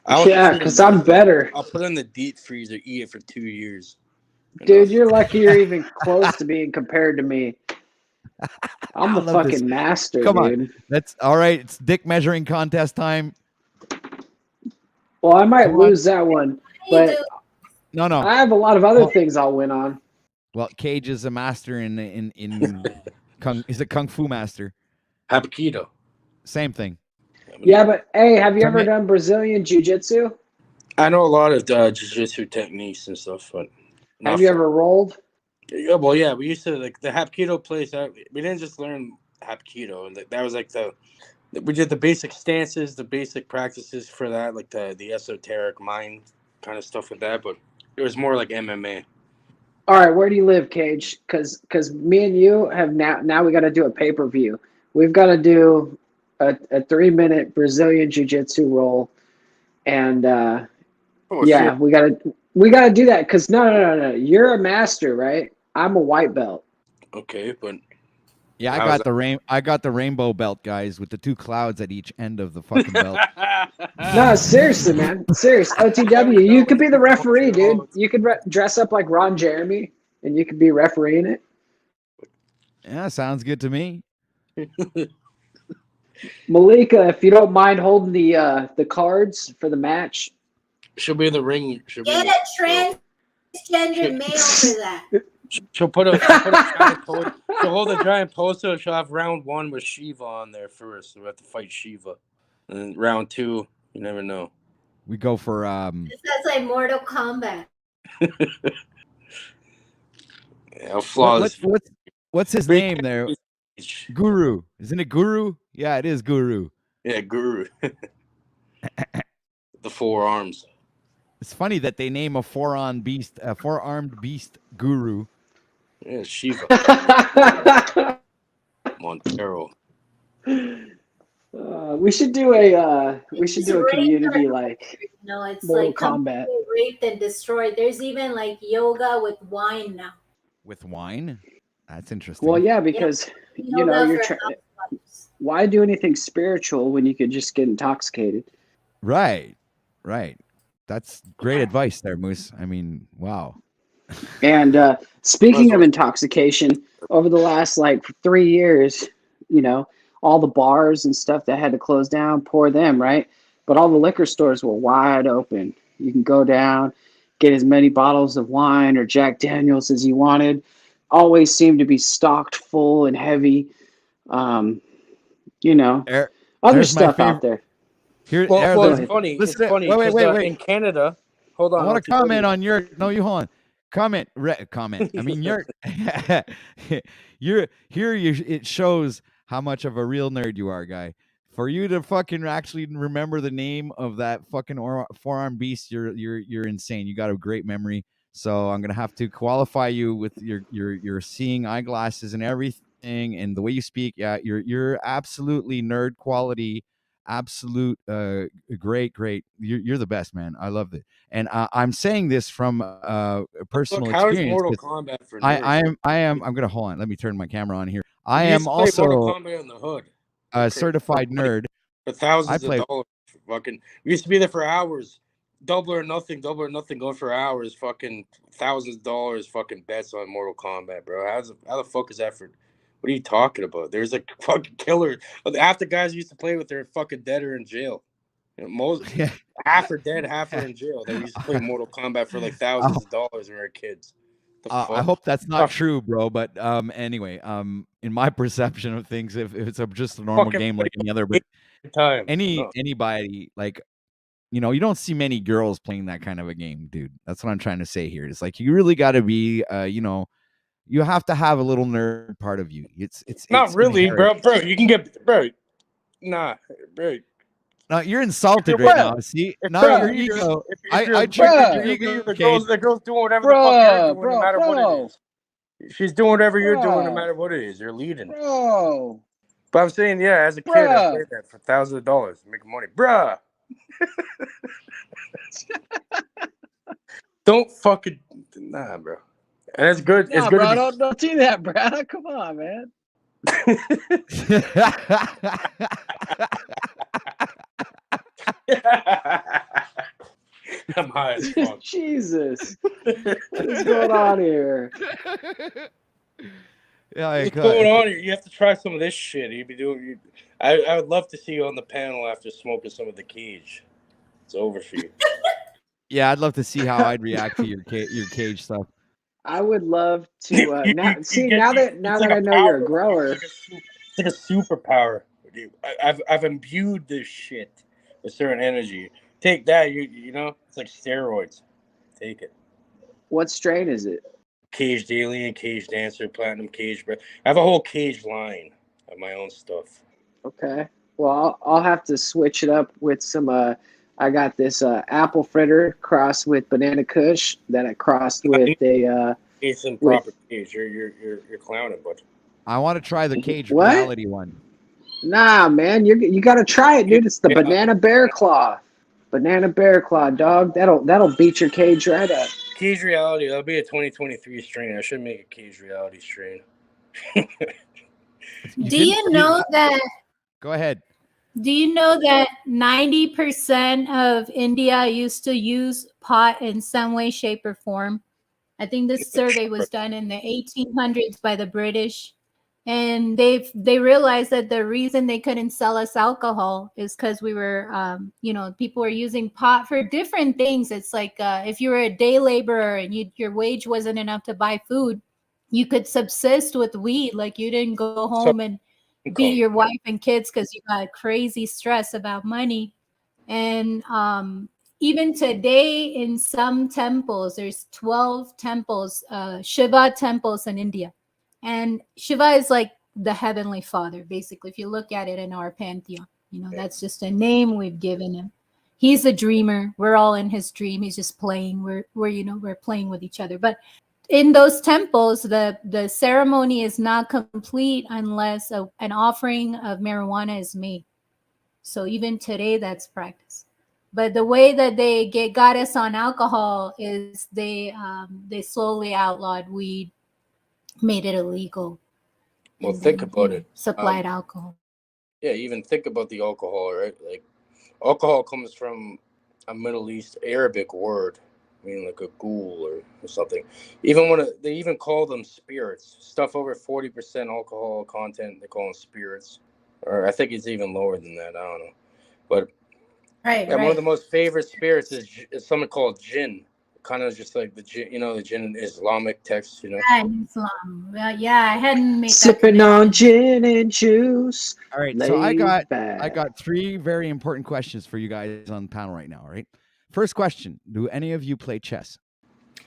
Yeah, because I'm better. I'll put it in the deep freezer, eat it for 2 years. Dude, you're lucky you're even close to being compared to me. I'm the love this. fucking master, Come dude. on, that's all right. It's dick measuring contest time. Well, I might Come on. lose that one, but No. I have a lot of other things I'll win on. Well, Cage is a master in kung. Is a kung fu master. Hapkido. Same thing. Yeah, but hey, have you ever done Brazilian jiu-jitsu? I know a lot of jiu-jitsu techniques and stuff, but have you ever rolled? Yeah, well, yeah, we used to like the Hapkido place. We didn't just learn Hapkido, and that was like we did the basic stances, the basic practices for that, like the esoteric mind kind of stuff with that. But it was more like MMA. All right, where do you live, Cage? Because me and you have now we got to do a pay-per-view. We've got to do a 3-minute Brazilian jiu-jitsu roll, and yeah, shit. we gotta do that. Because no, you're a master, right? I'm a white belt. Okay, but yeah, I got the rainbow belt, guys, with the 2 clouds at each end of the fucking belt. No, seriously, man. Serious. OTW, you could be the referee, dude. You could dress up like Ron Jeremy, and you could be refereeing it. Yeah, sounds good to me. Malika, if you don't mind holding the cards for the match. She'll be in the ring. Get a transgender male for that. She'll put a giant poster. She'll hold a giant poster. She'll have round 1 with Shiva on there first. So we have to fight Shiva. And then round 2, you never know. We go for This sounds like Mortal Kombat. Yeah, flawless. What's his name there? Guru. Isn't it Guru? Yeah, it is Guru. Yeah, Guru. The 4 arms. It's funny that they name a 4-armed beast Guru. Yeah, Shiva. Montero. We should do a community like No, it's Mortal like Kombat. Raped and destroyed. There's even like yoga with wine now. With wine? That's interesting. Well, yeah, because you're why do anything spiritual when you could just get intoxicated? Right. That's great advice there, Moose. I mean, wow. And speaking of intoxication, over the last 3 years, all the bars and stuff that had to close down, pour them, right? But all the liquor stores were wide open. You can go down, get as many bottles of wine or Jack Daniels as you wanted. Always seemed to be stocked full and heavy. Other stuff out there. It's funny. Listen, it's funny. Wait. In Canada, hold on. I want to comment on your. No, you hold on. Comment. I mean, it shows how much of a real nerd you are, guy. For you to fucking actually remember the name of that fucking 4-armed beast, you're insane. You got a great memory. So I'm gonna have to qualify you with your seeing eyeglasses and everything, and the way you speak. Yeah, you're absolutely nerd quality. Absolute great. You're the best, man. I loved it, and I'm saying this from personal experience. How is Mortal Kombat for nerds? I am. I'm gonna hold on. Let me turn my camera on here. I am also Mortal Kombat in the hood. A certified nerd. For thousands of dollars. Fucking, we used to be there for hours. Double or nothing, going for hours. Fucking thousands of dollars. Fucking bets on Mortal Kombat, bro. How the fuck is that for? What are you talking about? There's a fucking killer. Half the guys used to play with, they're fucking dead or in jail. Half are dead, half are in jail. They used to play Mortal Kombat for thousands of dollars when we were kids. I hope that's not true, bro. But anyway, in my perception of things, if it's just a normal Fuck game like any other, but time. anybody like, you don't see many girls playing that kind of a game, dude. That's what I'm trying to say here. It's like you really got to be, you have to have a little nerd part of you. It's not really, inherent. bro. You can get, bro. Nah, bro. No, you're insulted right now. See, now your ego. I triggered your ego. The girl's doing whatever the fuck you're doing, no matter what it is. She's doing whatever you're doing, no matter what it is. You're leading. Bro. But I'm saying, yeah, as a kid, I played that for thousands of dollars, making money, bruh. Don't fucking bro. And it's good. Nah, it's good. Bro, don't do that, bro. Come on, man. I'm high as fuck. Jesus. What's going on here? Yeah, what's going on here? You have to try some of this shit. You'd be doing. I would love to see you on the panel after smoking some of the cage. It's over for you. Yeah, I'd love to see how I'd react to your cage stuff. I would love to now that I know you're a grower. It's like a superpower. I've imbued this shit with certain energy. Take that, you know, it's like steroids. Take it. What strain is it? Caged alien, caged dancer, platinum cage. I have a whole cage line of my own stuff. Okay. Well, I'll have to switch it up with some. I got this apple fritter crossed with banana kush that I crossed with a. It's in proper cage. You're clowning, bud. I want to try the cage reality one. Nah, man, you got to try it, dude. It's the banana bear claw. Banana bear claw, dog. That'll beat your cage right up. Cage reality. That'll be a 2023 strain. I should make a cage reality strain. Do you know that? Go ahead. Do you know that 90% of India used to use pot in some way, shape, or form? I think this survey was done in the 1800s by the British, and they realized that the reason they couldn't sell us alcohol is because we were, people were using pot for different things. It's like if you were a day laborer and your wage wasn't enough to buy food, you could subsist with weed. Like you didn't go home and beat your wife and kids because you got crazy stress about money. And even today in some temples, there's 12 temples, Shiva temples in India. And Shiva is like the heavenly father, basically. If you look at it in our pantheon, that's just a name we've given him. He's a dreamer. We're all in his dream. He's just playing. We're playing with each other. But in those temples, the ceremony is not complete unless an offering of marijuana is made. So even today, that's practiced. But the way that they got us on alcohol is they slowly outlawed weed, made it illegal. Well, think about it. Supplied alcohol. Yeah, even think about the alcohol, right? Like, alcohol comes from a Middle East Arabic word. I mean, like a ghoul or something. Even when they even call them spirits, stuff over 40% alcohol content, they call them spirits. Or I think it's even lower than that. I don't know. But one of the most favorite spirits is something called gin. Kind of just like the gin, the gin in Islamic texts, Yeah, in Islam. Well, yeah, I hadn't made sipping on gin and juice. All right, so I got 3 very important questions for you guys on the panel right now. All right. First question: do any of you play chess?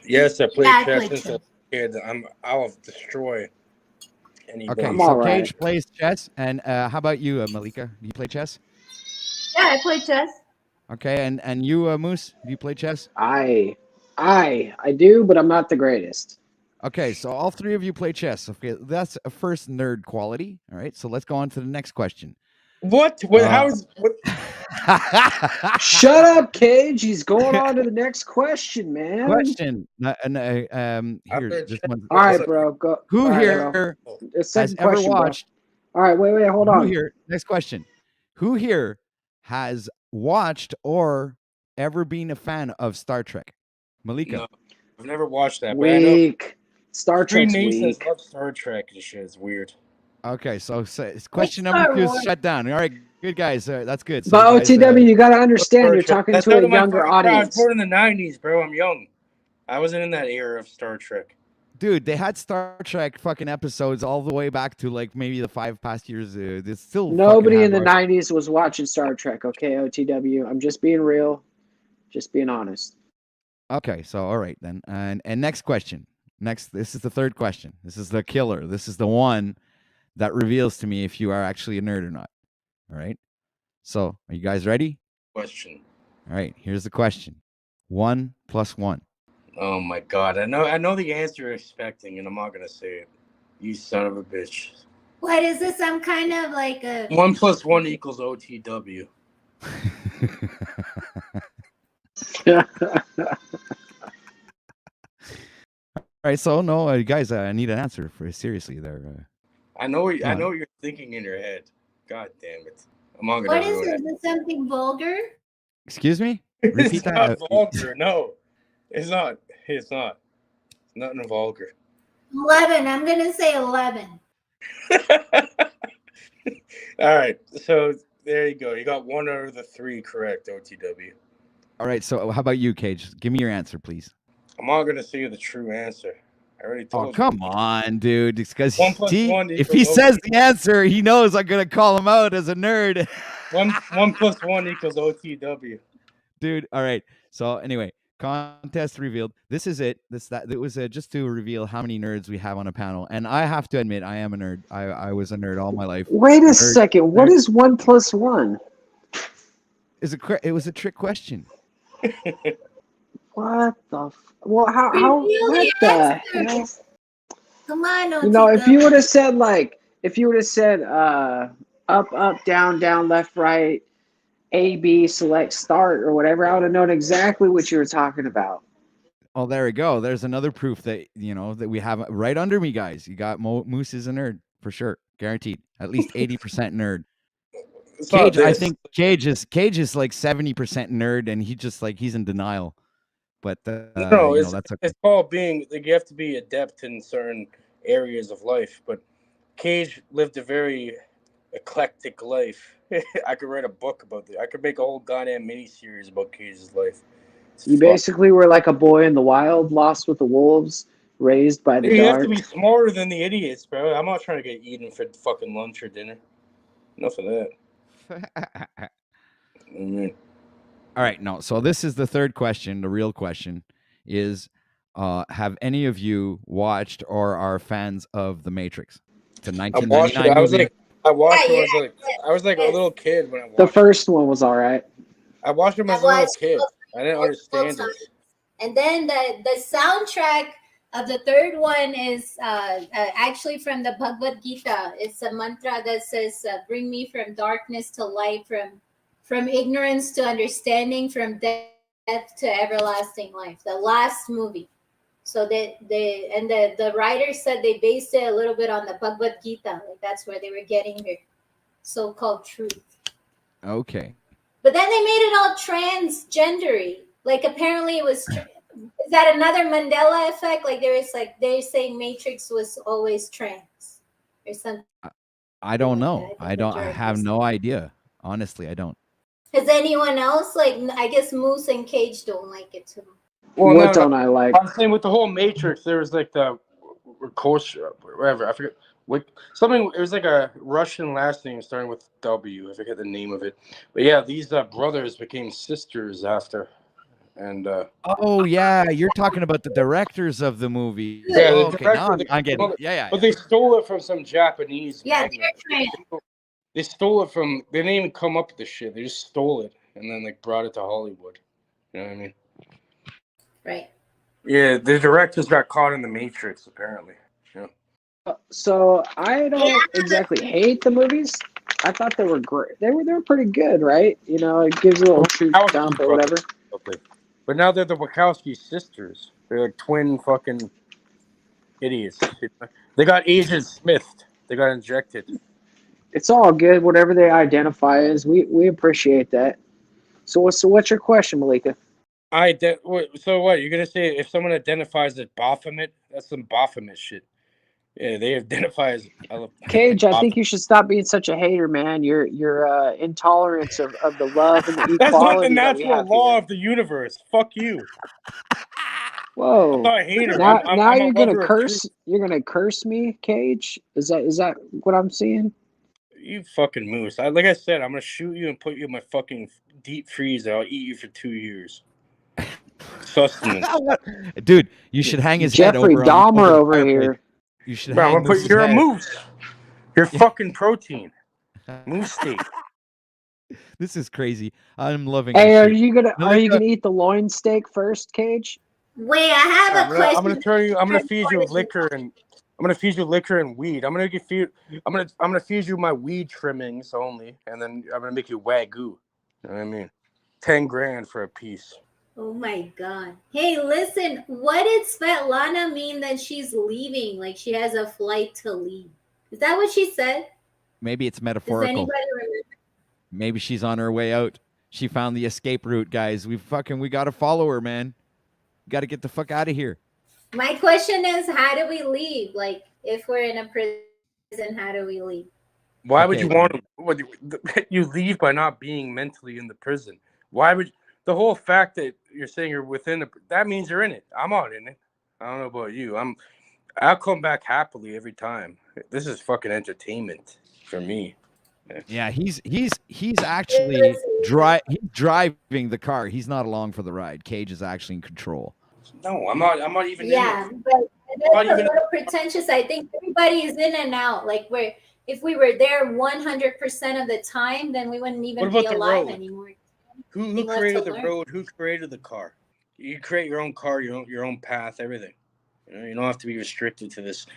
Yes, I play chess since a kid. I'll destroy anybody. Okay, so Cage plays chess, and how about you, Malika? Do you play chess? Yeah, I play chess. Okay, and you, Moose, do you play chess? I do, but I'm not the greatest. Okay, so all 3 of you play chess. Okay, that's a first nerd quality. All right, so let's go on to the next question. What? How is what? Shut up, Cage. He's going on to the next question, man. Question. Here, just one. All right, bro. Go. Who here has ever watched? Bro. All right, wait, hold on. Next question. Who here has watched or ever been a fan of Star Trek? Malika. No, I've never watched that. Weak. But I know Star Trek's weak. Love Star Trek and shit. It's weird. Okay, so question number 2 is shut down. All right, good guys. That's good. So but OTW, you got to understand, you're talking to a younger audience. I was born in the 90s, bro. I'm young. I wasn't in that era of Star Trek. Dude, they had Star Trek fucking episodes all the way back to like maybe the 5 past years. They still Nobody fucking in the have our- 90s was watching Star Trek, okay, OTW? I'm just being real, just being honest. Okay, so all right then. And next question. This is the third question. This is the killer. This is the one that reveals to me if you are actually a nerd or not. All right. So, are you guys ready? Question. All right, here's the question. 1 + 1. Oh my god, I know the answer you're expecting, and I'm not gonna say it. You son of a bitch. What is this? Some kind of like a 1 + 1 = OTW. All right, so no, guys, I need an answer for seriously there. I know what Come on. you're thinking in your head. God damn it. I'm not what gonna is ruin it? Is it something vulgar? Excuse me? it. Repeat It's that. not vulgar. No, it's not. It's not. It's nothing vulgar. 11. I'm gonna say 11. All right, so there you go. You got 1 out of the 3 correct, OTW. All right, so how about you, Cage? Give me your answer, please. I'm not gonna say the true answer. I already Oh, told you. come on, dude. Because 1 + 1 if equals he says OT. the answer, he knows I'm going to call him out as a nerd. 1 + 1 = OTW. Dude, all right. So anyway, contest revealed. This is it. It was just to reveal how many nerds we have on a panel. And I have to admit, I am a nerd. I was a nerd all my life. Wait a Nerd- second. What nerd- is 1 + 1? It was a trick question. What the? Well, how? Reveal What the the answer. hell? Come on, OTW. You know, if you would have said up, down, left, right, A, B, select, start, or whatever, I would have known exactly what you were talking about. Oh, there we go. There's another proof that that we have right under me, guys. You got Moose is a nerd for sure, guaranteed. At least 80% nerd. It's not Cage, I this. think Cage is like 70% nerd, and he's in denial. But No, that's okay. it's called being like you have to be adept in certain areas of life. But Cage lived a very eclectic life. I could write a book about it. I could make a whole goddamn miniseries about Cage's life. It's You basically were like a boy in the wild, lost with the wolves, raised by the You have dark. to be smarter than the idiots, bro. I'm not trying to get eaten for fucking lunch or dinner. Enough of that. All right, no. So this is the third question. The real question is, have any of you watched or are fans of The Matrix? It's a 1999 movie. I watched it. I was like a little kid when I watched The first one was all right. I watched him as a little kid. I didn't understand it. And then the soundtrack of the third one is actually from the Bhagavad Gita. It's a mantra that says, "Bring me from darkness to light, from ignorance to understanding, from death to everlasting life." The last movie. So the writers said they based it a little bit on the Bhagavad Gita. Like that's where they were getting their so-called truth. Okay. But then they made it all transgendery. Like apparently it was. Is that another Mandela effect? Like they're saying Matrix was always trans or something. I don't know. I have no idea. Honestly, I don't. Has anyone else I guess Moose and Cage don't like it too. Well, what don't I like? I'm saying with the whole Matrix, there was like the Kosher, whatever. I forget what something. It was like a Russian last name starting with W. I forget the name of it. But yeah, these brothers became sisters after. And oh yeah, you're talking about the directors of the movie. Yeah, oh, okay, now I'm getting it. Yeah. But they stole it from some Japanese. Yeah, magnet. They stole it from. They didn't even come up with the shit. They just stole it and then brought it to Hollywood. You know what I mean? Right. Yeah, the directors got caught in the Matrix apparently. Yeah. So I don't exactly hate the movies. I thought they were great. They were pretty good, right? It gives a little truth dump or whatever. Okay. But now they're the Wachowski sisters. They're like twin fucking idiots. They got Agent Smith. They got injected. It's all good. Whatever they identify as, we appreciate that. So what's your question, Malika? So what? You're gonna say if someone identifies as Baphomet, that's some Baphomet shit. Yeah, they identify as Cage. I think you should stop being such a hater, man. Your intolerance of the love and the equality. That's not the natural law of the universe. Fuck you. Whoa! not a hater. Now, I'm now a you're gonna lover of truth. curse. You're gonna curse me, Cage? Is that what I'm seeing? You fucking moose. Like I said, I'm gonna shoot you and put you in my fucking deep freezer. I'll eat you for 2 years. Sustenance. Dude, you should hang his head Jeffrey over Dahmer the over fireplace. here. You should Bro, I'm hang gonna put Moose's you're a head. moose. You're fucking protein. Moose steak. This is crazy. I'm loving Hey, this are shit. you gonna Malika, eat the loin steak first, Cage? Wait, I have a I'm question. gonna turn you. I'm gonna feed you liquor and weed. I'm gonna feed you my weed trimmings only, and then I'm gonna make you wagyu. You know what I mean? 10 grand for a piece. Oh my god. Hey, listen, what did Svetlana mean that she's leaving? Like she has a flight to leave. Is that what she said? maybe it's Does metaphorical. anybody remember? Maybe she's on her way out. She found the escape route, guys. We gotta follow her, man. Got to get the fuck out of here. My question is, how do we leave? Like, if we're in a prison, how do we leave? Why would you Okay. want to? You leave by not being mentally in the prison. Why would the whole fact that you're saying you're within that means you're in it. I'm not in it. I don't know about you. I'll come back happily every time. This is fucking entertainment for me. Yeah, he's actually he's driving the car. He's not along for the ride. Cage is actually in control. No, I'm not even Yeah, in it. but that's Not a even- little pretentious. I think everybody is in and out. Like if we were there 100% of the time, then we wouldn't even What be about the alive road? anymore. Who Nothing left created to the learn. road? Who created the car? You create your own car, your own path, everything. You don't have to be restricted to this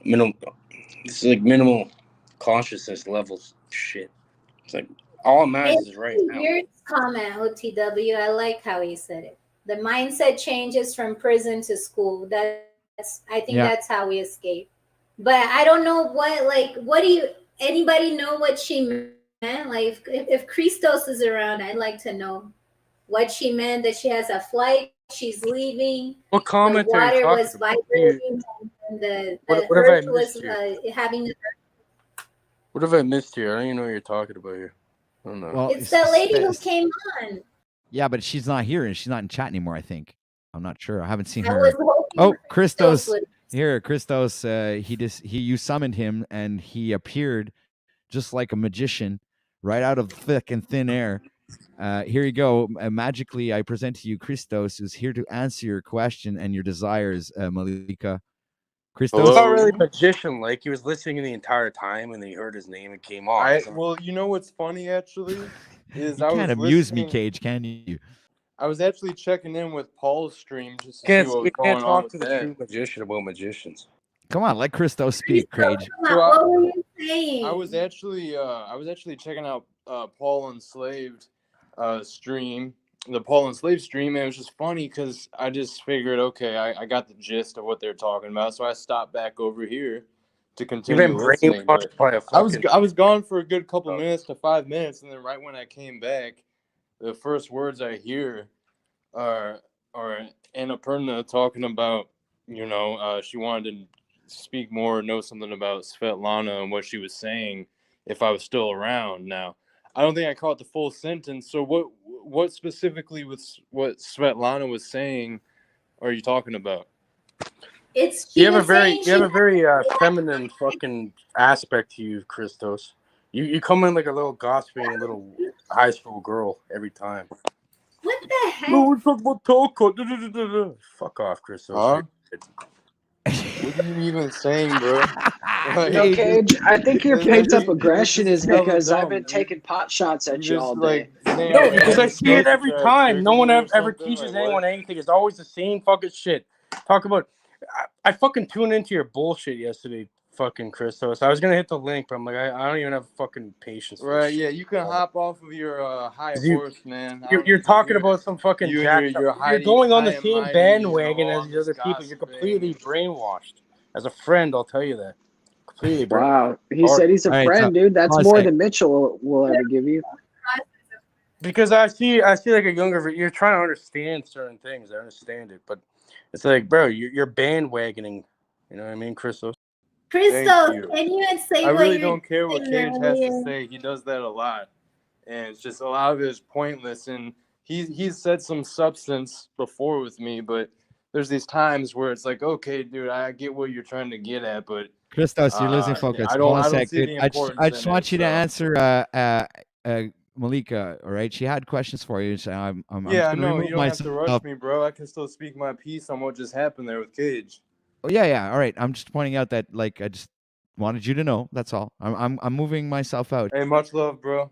minimal. This is like minimal consciousness levels shit. It's like all it matters is right now. Your comment, OTW. I like how he said it. The mindset changes from prison to school. I think that's how we escape. But I don't know anybody know what she meant? Like if Christos is around, I'd like to know what she meant, that she has a flight, she's leaving. What comment the are you water talking was about? vibrating and the What have I earth was missed here? having What have I missed here? I don't even know what you're talking about here. I don't know. Well, it's the lady who came on. Yeah, but she's not here and she's not in chat anymore, I think. I'm not sure. I haven't seen I her. was hoping Oh, Christos. would- Here, Christos, you summoned him and he appeared just like a magician right out of thick and thin air. Here you go. Magically, I present to you Christos, who's here to answer your question and your desires, Malika. Christos? It's not really magician like. He was listening the entire time and then he heard his name and came on. Well, you know what's funny actually is You I can't was amuse me, listening. Cage, can you? I was actually checking in with Paul's stream just to You see what was can't going on talk with to the that. true magician about magicians. Come on, let Christos speak, Cage. What were you saying? I was actually checking out Paul Enslaved stream, the Paul Enslaved stream, and it was just funny because I just figured, okay, I got the gist of what they're talking about, so I stopped back over here to continue You've been listening. brainwashed But by a fucking... I was gone for a good couple minutes to 5 minutes, and then right when I came back, the first words I hear are Annapurna talking about, she wanted to speak more, know something about Svetlana and what she was saying if I was still around. Now, I don't think I caught the full sentence. So what specifically with what Svetlana was saying are you talking about? You have a very feminine fucking aspect to you, Christos. You come in like a little gossiping little high school girl every time. What the heck? No, we're talking about Toko. Fuck off, Christos. Huh? What are you even saying, bro? Cage, I think your pent up aggression is hella because I've dumb, been dude. taking pot shots at you Just, all day. No, because I see it every time. No one ever something, teaches like, anyone what? anything. It's always the same fucking shit. Talk about... I fucking tuned into your bullshit yesterday, fucking Christos. I was going to hit the link, but I'm like, I don't even have fucking patience for Right, this yeah, shit. you can hop off of your high You- horse, man. You're talking about some fucking you and jacked your up... high- You're going on the high and same mighty, bandwagon as I'm these other just people. You're gossiping. completely brainwashed. As a friend, I'll tell you that. Completely brainwashed. Wow. He said he's a All right, friend, so- dude. That's hold on a more sec. than Mitchell will ever give you. Because I see like a younger... You're trying to understand certain things. I understand it, but it's like, bro, you're bandwagoning. You know what I mean, Christos? Christos, Thank you. can you say I what really you're don't care what saying Cage has to earlier? say. He does that a lot, and it's just a lot of it is pointless. And he's said some substance before with me, but there's these times where it's like, okay, dude, I get what you're trying to get at, but Christos, you're losing focus. I Hold on a don't sec, see dude. the I importance just in want it, you to so. answer Malika, all right? She had questions for you, so I'm Yeah, just I gonna know. remove You don't have to rush myself. me, bro. I can still speak my piece on what just happened there with Cage. Oh, yeah, all right. I'm just pointing out that, like, I just wanted you to know. That's all. I'm moving myself out. Hey, much love, bro.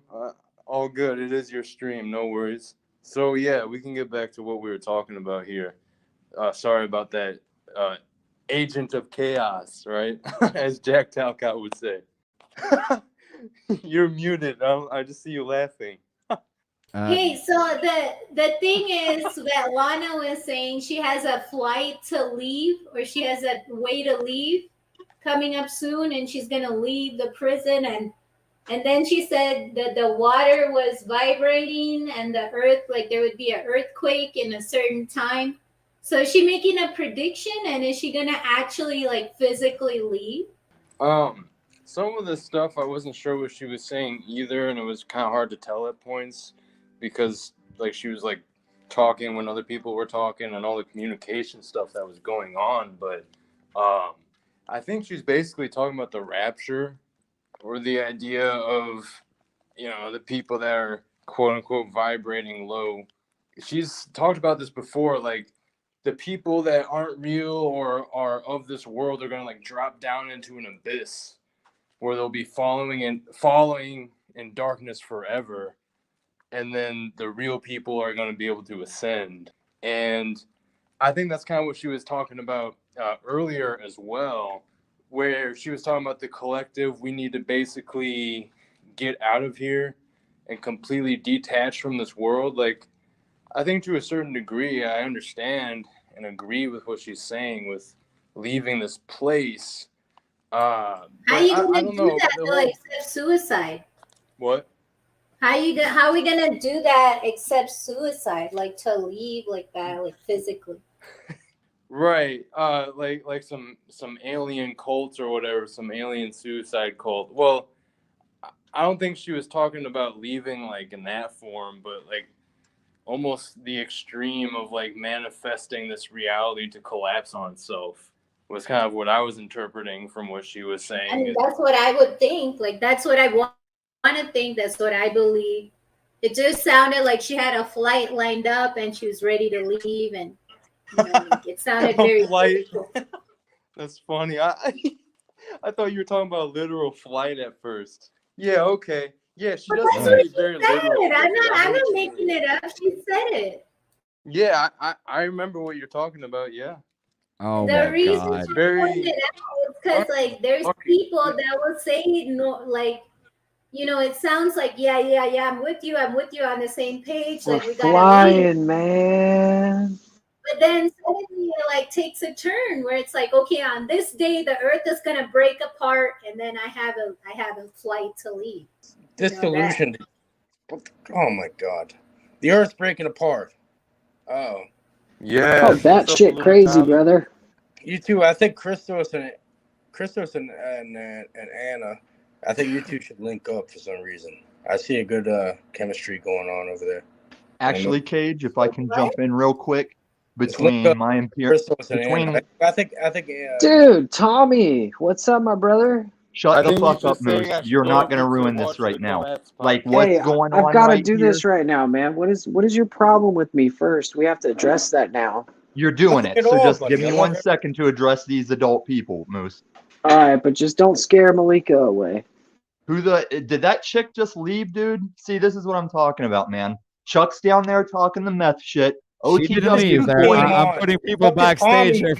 All good. It is your stream. No worries. So, yeah, we can get back to what we were talking about here. Sorry about that. Agent of chaos, right? As Jack Talcott would say. You're muted. I just see you laughing. Hey, so the thing is that Lana was saying she has a flight to leave, or she has a way to leave coming up soon, and she's gonna leave the prison, and then she said that the water was vibrating and the earth, like there would be an earthquake in a certain time. So is she making a prediction, and is she gonna actually like physically leave? Some of the stuff I wasn't sure what she was saying either, and it was kind of hard to tell at points because like she was like talking when other people were talking and all the communication stuff that was going on. But I think she's basically talking about the rapture, or the idea of, you know, the people that are quote unquote vibrating low. She's talked about this before, like the people that aren't real or are of this world are gonna like drop down into an abyss where they'll be falling in darkness forever, and then the real people are going to be able to ascend. And I think that's kind of what she was talking about earlier as well, where she was talking about the collective. We need to basically get out of here and completely detach from this world. Like, I think to a certain degree, I understand and agree with what she's saying with leaving this place. How are you I gonna don't do know. that The though, whole, except suicide? what? How are we gonna do that except suicide? Like to leave like that, like physically. Right. Like some alien cults or whatever, some alien suicide cult. Well, I don't think she was talking about leaving like in that form, but like almost the extreme of like manifesting this reality to collapse on itself was kind of what I was interpreting from what she was saying. I mean, that's what I would think. Like that's what I want to think. That's what I believe. It just sounded like she had a flight lined up and she was ready to leave, and you know, like, it sounded very. Flight. That's funny. I thought you were talking about a literal flight at first. Yeah. Okay. Yeah, she does That's seem to what be she very said. literal. I'm not making it up. She said it. Yeah, I remember what you're talking about. Yeah. Oh The my reason God. she Very. pointed out is because like there's people that will say no, like, you know, it sounds like yeah, I'm with you on the same page, We're like we gotta leave. flying, man. But then suddenly it like takes a turn where it's like, okay, on this day the earth is gonna break apart, and then I have a flight to leave. Disillusioned. Oh my God, the earth's breaking apart. Oh. Yeah. Oh, that shit crazy, brother. You two, I think Christos and Anna, I think you two should link up for some reason. I see a good chemistry going on over there. Actually, Cage, if I can jump in real quick, between my Christos and Anna. I think. Dude, Tommy, what's up, my brother? Shut the fuck up, Moose. You're not gonna ruin this right now. Like what's going on I've got to right do here? this right now, man. What is your problem with me first? We have to address that now. You're doing it. So just give me 1 second to address these adult people, Moose. All right, but just don't scare Malika away. Did that chick just leave, dude? See, this is what I'm talking about, man. Chuck's down there talking the meth shit. She didn't leave. I'm putting people backstage here.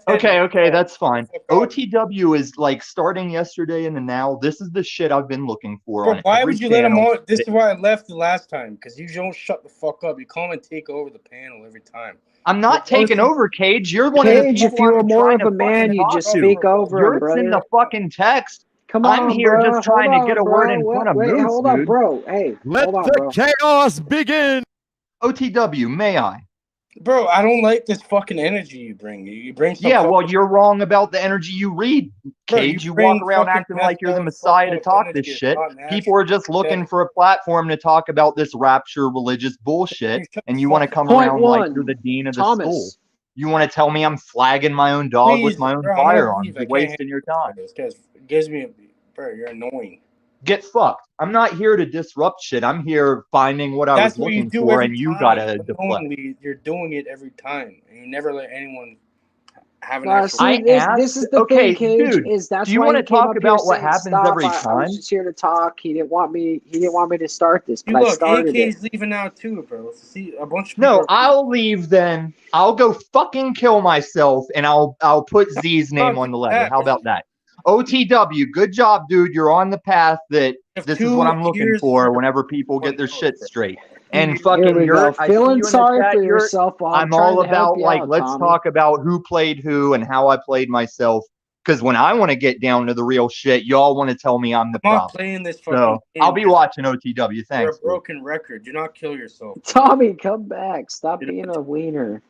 Okay, that's fine. OTW is like starting yesterday into now. This is the shit I've been looking for. Bro, On why every would you let him channel. on? This is why I left the last time, because you don't shut the fuck up. You come and take over the panel every time. I'm not taking over, Cage. You're one of the Cage, people if you were I'm more trying of to a man, fucking you'd talk just to. speak over him, Yours brother. in the fucking text. Come I'm on, here bro. just trying to get a word in bro. front of Wait, Moose, hold up, dude. bro. Hey, Let hold on, the bro. chaos begin. OTW, may I? Bro, I don't like this fucking energy you bring. You bring some. Yeah, well, you're wrong about the energy you read, Bro, Cage. you You bring walk around fucking acting like you're the messed up Messiah to fucked up talk this energy. It's shit. not natural. People are just looking for a platform to talk about this rapture religious bullshit, and you want to come Point around like one, you're the dean of the Thomas. school. You want to tell me I'm flagging my own dog with my own bro, I'm gonna firearms? leave. I You're can't wasting your time. This guy's gives me bro, you're annoying. Get fucked. I'm not here to disrupt shit. I'm here finding what I That's was what you looking do for, every and you time. gotta deflect. Unknowingly, you're doing it every time, and you never let anyone have an Well, actual. see, this is the thing, Cage. dude, Is that's do you why want he to came talk up here about what saying, happens "Stop! every I was time? just here to talk." He didn't want me. He didn't want me to start this, but See, I look, started it. AK's leaving out too, bro. See, a bunch of people. No, I'll leave then. I'll go fucking kill myself, and I'll put Z's name on the letter. How about that? OTW, good job, dude. You're on the path that this is what I'm looking for whenever people get their shit straight. And fucking, Here we go. I see Feeling you in the sorry chat, for yourself while I'm trying all to help about you like, out, let's Tommy. talk about who played who and how I played myself. Because when I want to get down to the real shit, y'all want to tell me I'm the I'm not problem. playing this fucking So game. I'll be watching OTW. You're a Thanks. dude. broken record. Do not kill yourself. Tommy, come back. Stop being a wiener.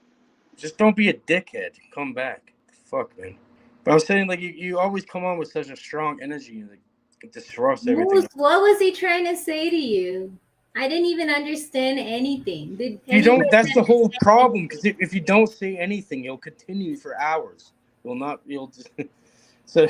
Just don't be a dickhead. Come back. Fuck, man. But I'm saying, like, you always come on with such a strong energy and like it disrupts everything. Moose, what was he trying to say to you? I didn't even understand anything. Did You don't. anybody That's the whole understand problem. Because if you don't say anything, you'll continue for hours. You'll not. You'll just. So.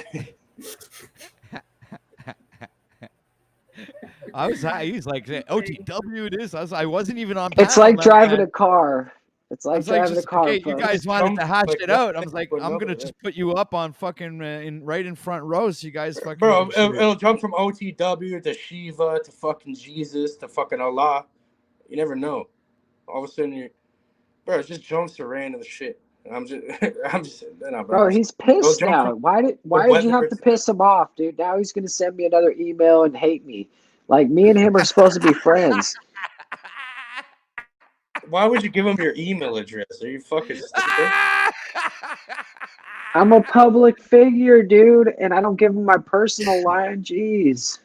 He's like OTW this. I wasn't even on. It's panel like that driving night. a car. It's I like was like, driving a just, car. okay, you folks. guys wanted to hash like it one out. I was thing like, to I'm gonna another, just put you up on fucking right in front row, so you guys fucking. Bro, it'll jump from OTW to Shiva to fucking Jesus to fucking Allah. You never know. All of a sudden, it just jumps to random shit. I'm just. No, Bro, he's pissed now. Why did you have to piss him off, dude? Now he's gonna send me another email and hate me. Like, me and him are supposed to be friends. Why would you give him your email address? Are you fucking stupid? I'm a public figure, dude, and I don't give him my personal line. Jeez.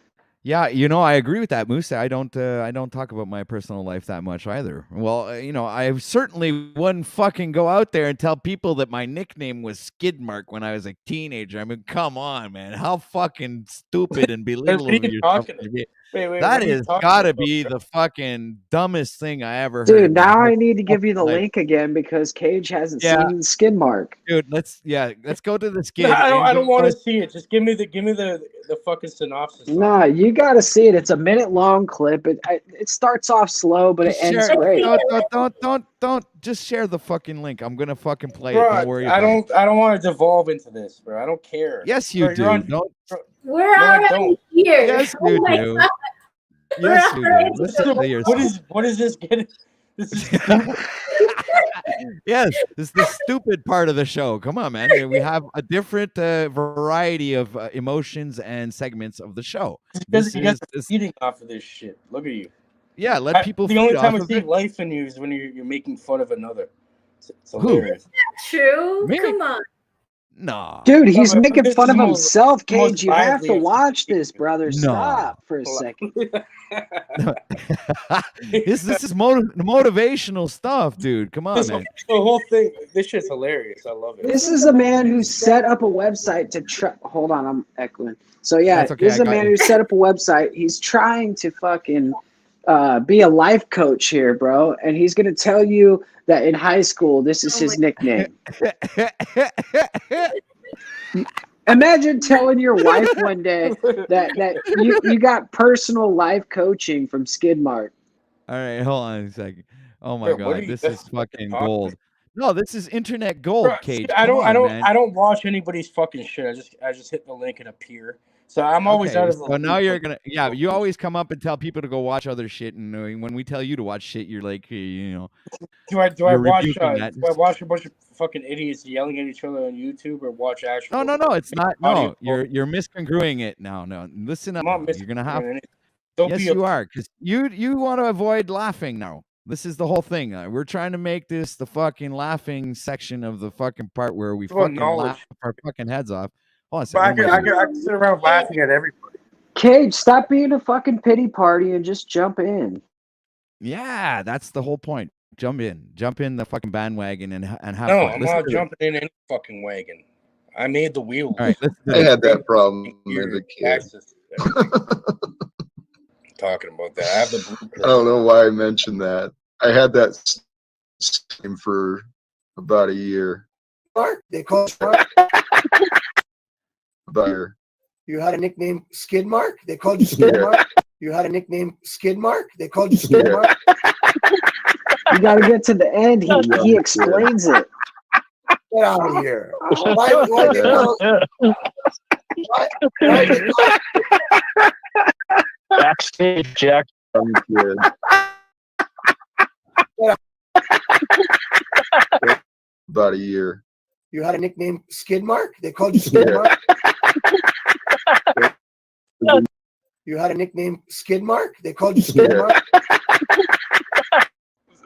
Yeah, I agree with that, Moose. I don't talk about my personal life that much either. Well, I certainly wouldn't fucking go out there and tell people that my nickname was Skidmark when I was a teenager. I mean, come on, man. How fucking stupid and belittling of yourself. That has got to be the fucking dumbest thing I ever heard. Dude, now I need to give you the link again because Cage hasn't seen Skidmark. Dude, let's go to the skid. I don't want to see it. Just give me the fucking synopsis. Nah, you got to see it. It's a minute-long clip. It starts off slow, but it ends great. Don't just share the fucking link. I'm gonna fucking play bro, it. Don't worry about it. I don't want to devolve into this, bro. I don't care. Yes, you do. We're already here. Yes, you do. God. Yes, you do. Listen to yourself. What is this getting? This is Yes, this is the stupid part of the show. Come on, man. We have a different variety of emotions and segments of the show. Because you guys are feeding off of this shit. Look at you. Yeah, let people. The only time I see it. life in you is when you're making fun of another. It's hilarious. True. Me? Come on. No. Dude, he's making fun of himself, Cage. You have to watch this, brother. Stop for a second. This is motivational stuff, dude. Come on, man. The whole thing, this shit's hilarious. I love it. This is a man who set up a website to try. Hold on, I'm echoing. So yeah, That's okay, this is I a got man you. who set up a website. He's trying to fucking be a life coach here, bro, and he's gonna tell you that in high school this is his nickname. Imagine telling your wife one day that you got personal life coaching from Skidmark. All right, hold on a second. Oh my Bro, god, this is fucking gold. No, this is internet gold, Bro, Cage. see, I man. don't watch anybody's fucking shit. I just hit the link and appear. So I'm always out of the. So now you're gonna, you always come up and tell people to go watch other shit, and when we tell you to watch shit, you're like, Do I watch a bunch of fucking idiots yelling at each other on YouTube or watch actual? No, it's not. No, you're misconstruing it now. No, listen up. You're gonna have. Yes, you are, because you want to avoid laughing now. This is the whole thing. We're trying to make this the fucking laughing section of the fucking part where we fucking laugh our fucking heads off. Hold on a second. I can sit around laughing at everybody. Cage, stop being a fucking pity party and just jump in. Yeah, that's the whole point. Jump in the fucking bandwagon and have fun. I'm not jumping in any fucking wagon. I made the wheels. All right, I had that problem as a kid. Talking about that, I have the blueprint. I don't know why I mentioned that. I had that same for About a year. Mark. They called you Mark. About a year. You had a nickname, Skid Mark. They called you Skid Yeah. Mark. You had a nickname, Skid Mark. They called you Skid Yeah. Mark. You got to get to the end. He explains it. Get out of here. Why they call? Why they call? Backstage Jack. Yeah. About a year. You had a nickname, Skid Mark. They called you Skid Mark. You had a nickname, Skid Mark. They called you Skid Mark.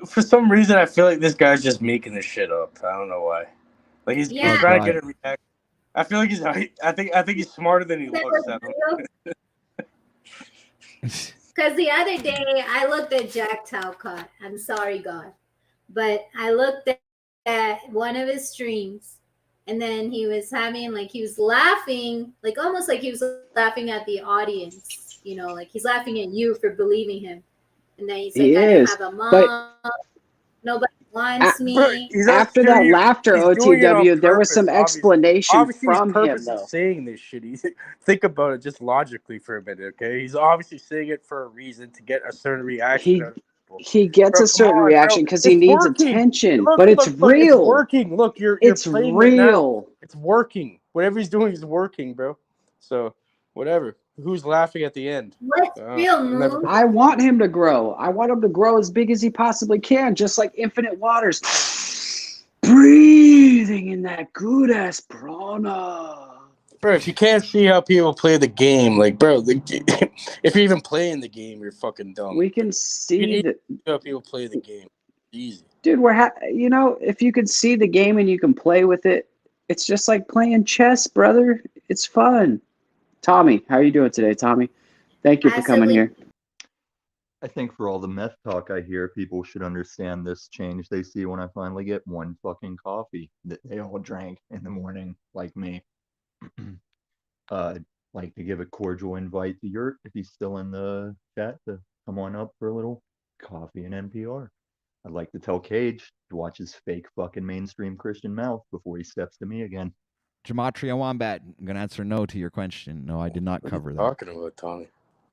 For some reason, I feel like this guy's just making this shit up. I don't know why. Like he's trying to get a reaction. I feel like he's. I think he's smarter than he looks. Because the other day I looked at Jack Talcott. I'm sorry, God, but I looked at one of his streams, and then he was he was laughing, like almost like he was laughing at the audience. You know, like he's laughing at you for believing him. And then he's like, I didn't have a mom. Nobody wants me. After that laughter, OTW, there was some explanation obviously from his purpose him, though. of saying this shit. Think about it just logically for a minute, okay? He's obviously saying it for a reason to get a certain reaction. He gets a certain reaction because he needs attention, but it's real. It's working. Look, you're playing real. it now. It's working. Whatever he's doing is working, bro. So, whatever. Who's laughing at the end? What's real, Moo? I want him to grow. I want him to grow as big as he possibly can, just like Infinite Waters. Breathing in that good ass prana. Bro, if you can't see how people play the game, like, bro, if you're even playing the game, you're fucking dumb. We can see how people play the game. Easy. Dude, if you can see the game and you can play with it, it's just like playing chess, brother. It's fun. Tommy, how are you doing today, Tommy? Thank you for coming here. I think for all the meth talk I hear, people should understand this change they see when I finally get one fucking coffee that they all drank in the morning, like me. Like to give a cordial invite to Yurt, if he's still in the chat, to come on up for a little coffee and NPR. I'd like to tell Cage to watch his fake fucking mainstream Christian mouth before he steps to me again. Gematria Wombat, I'm going to answer no to your question. No, I did not cover that. Talking about Tommy.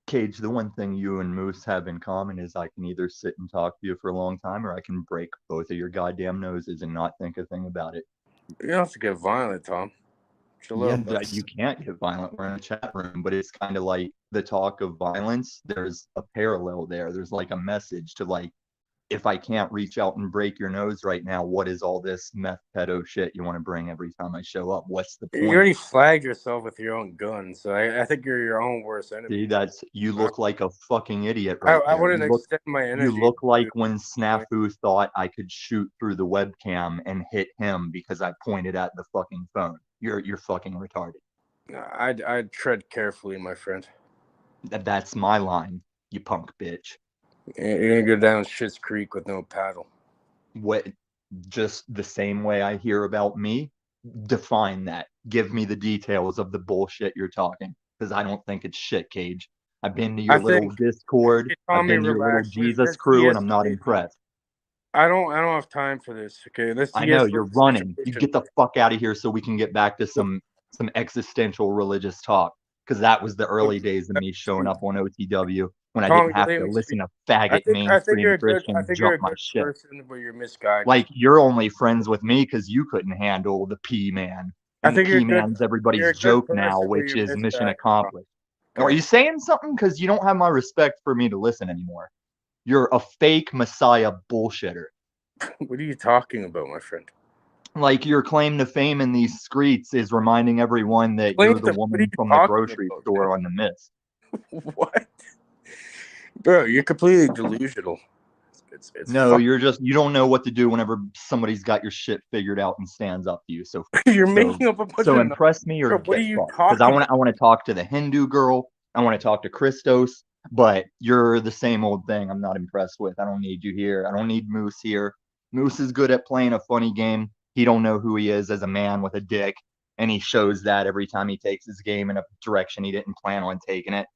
Cage, the one thing you and Moose have in common is I can either sit and talk to you for a long time, or I can break both of your goddamn noses and not think a thing about it. You don't have to get violent, Tom. Yeah, you can't get violent. We're in a chat room, but it's kind of like the talk of violence. There's a parallel there. There's like a message to like, if I can't reach out and break your nose right now, what is all this meth pedo shit you want to bring every time I show up? What's the point? You already flagged yourself with your own gun, so I think you're your own worst enemy. See, you look like a fucking idiot right I there. wouldn't extend my energy. You look like when Snafu thought I could shoot through the webcam and hit him because I pointed at the fucking phone. You're fucking retarded. I'd tread carefully, my friend. That's my line, you punk bitch. You're gonna go down Schitt's Creek with no paddle. What? Just the same way I hear about me? Define that. Give me the details of the bullshit you're talking, because I don't think it's shit, Cage. I've been to your little Discord. I've been to your little Jesus crew, and I'm not impressed. I don't have time for this. Okay, I know you're running. You get the fuck out of here so we can get back to some existential religious talk, because that was the early days of me showing up on OTW when I didn't have to listen to faggot mainstream Christians jump my shit. But you're misguided. Like, you're only friends with me because you couldn't handle the P-man. And the P-man's everybody's joke now, which is mission accomplished. Are you saying something? Because you don't have my respect for me to listen anymore. You're a fake messiah bullshitter. What are you talking about, my friend? Like, your claim to fame in these streets is reminding everyone that you're the woman from the grocery store on the Mist. What? Bro, you're completely delusional. No, you don't know what to do whenever somebody's got your shit figured out and stands up to you. So you're making up a bunch so of impress me or what are you talking? Because I want to talk to the Hindu girl. I want to talk to Christos, but you're the same old thing. I'm not impressed with. I don't need you here. I don't need Moose here. Moose is good at playing a funny game. He don't know who he is as a man with a dick, and he shows that every time he takes his game in a direction he didn't plan on taking it.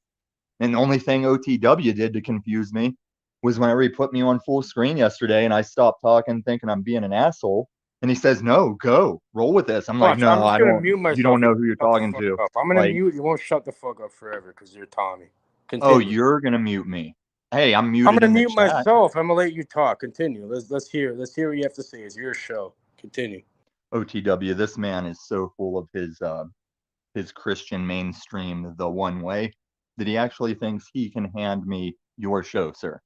And the only thing OTW did to confuse me was whenever he put me on full screen yesterday and I stopped talking thinking I'm being an asshole, And he says, "No, go, roll with this." I'm like, Watch, I'm "No, just I gonna don't. mute You myself. don't You know who you're shut the talking fuck to." up. I'm gonna Like, mute. You won't shut the fuck up forever because you're Tommy. oh, Continue. you're gonna mute me. Hey, I'm I'm muted gonna in the mute chat. myself. I'm gonna let you talk. Continue. Let's hear what you have to say. It's your show. Continue. OTW, this man is so full of his Christian mainstream the one way that he actually thinks he can hand me your show, sir.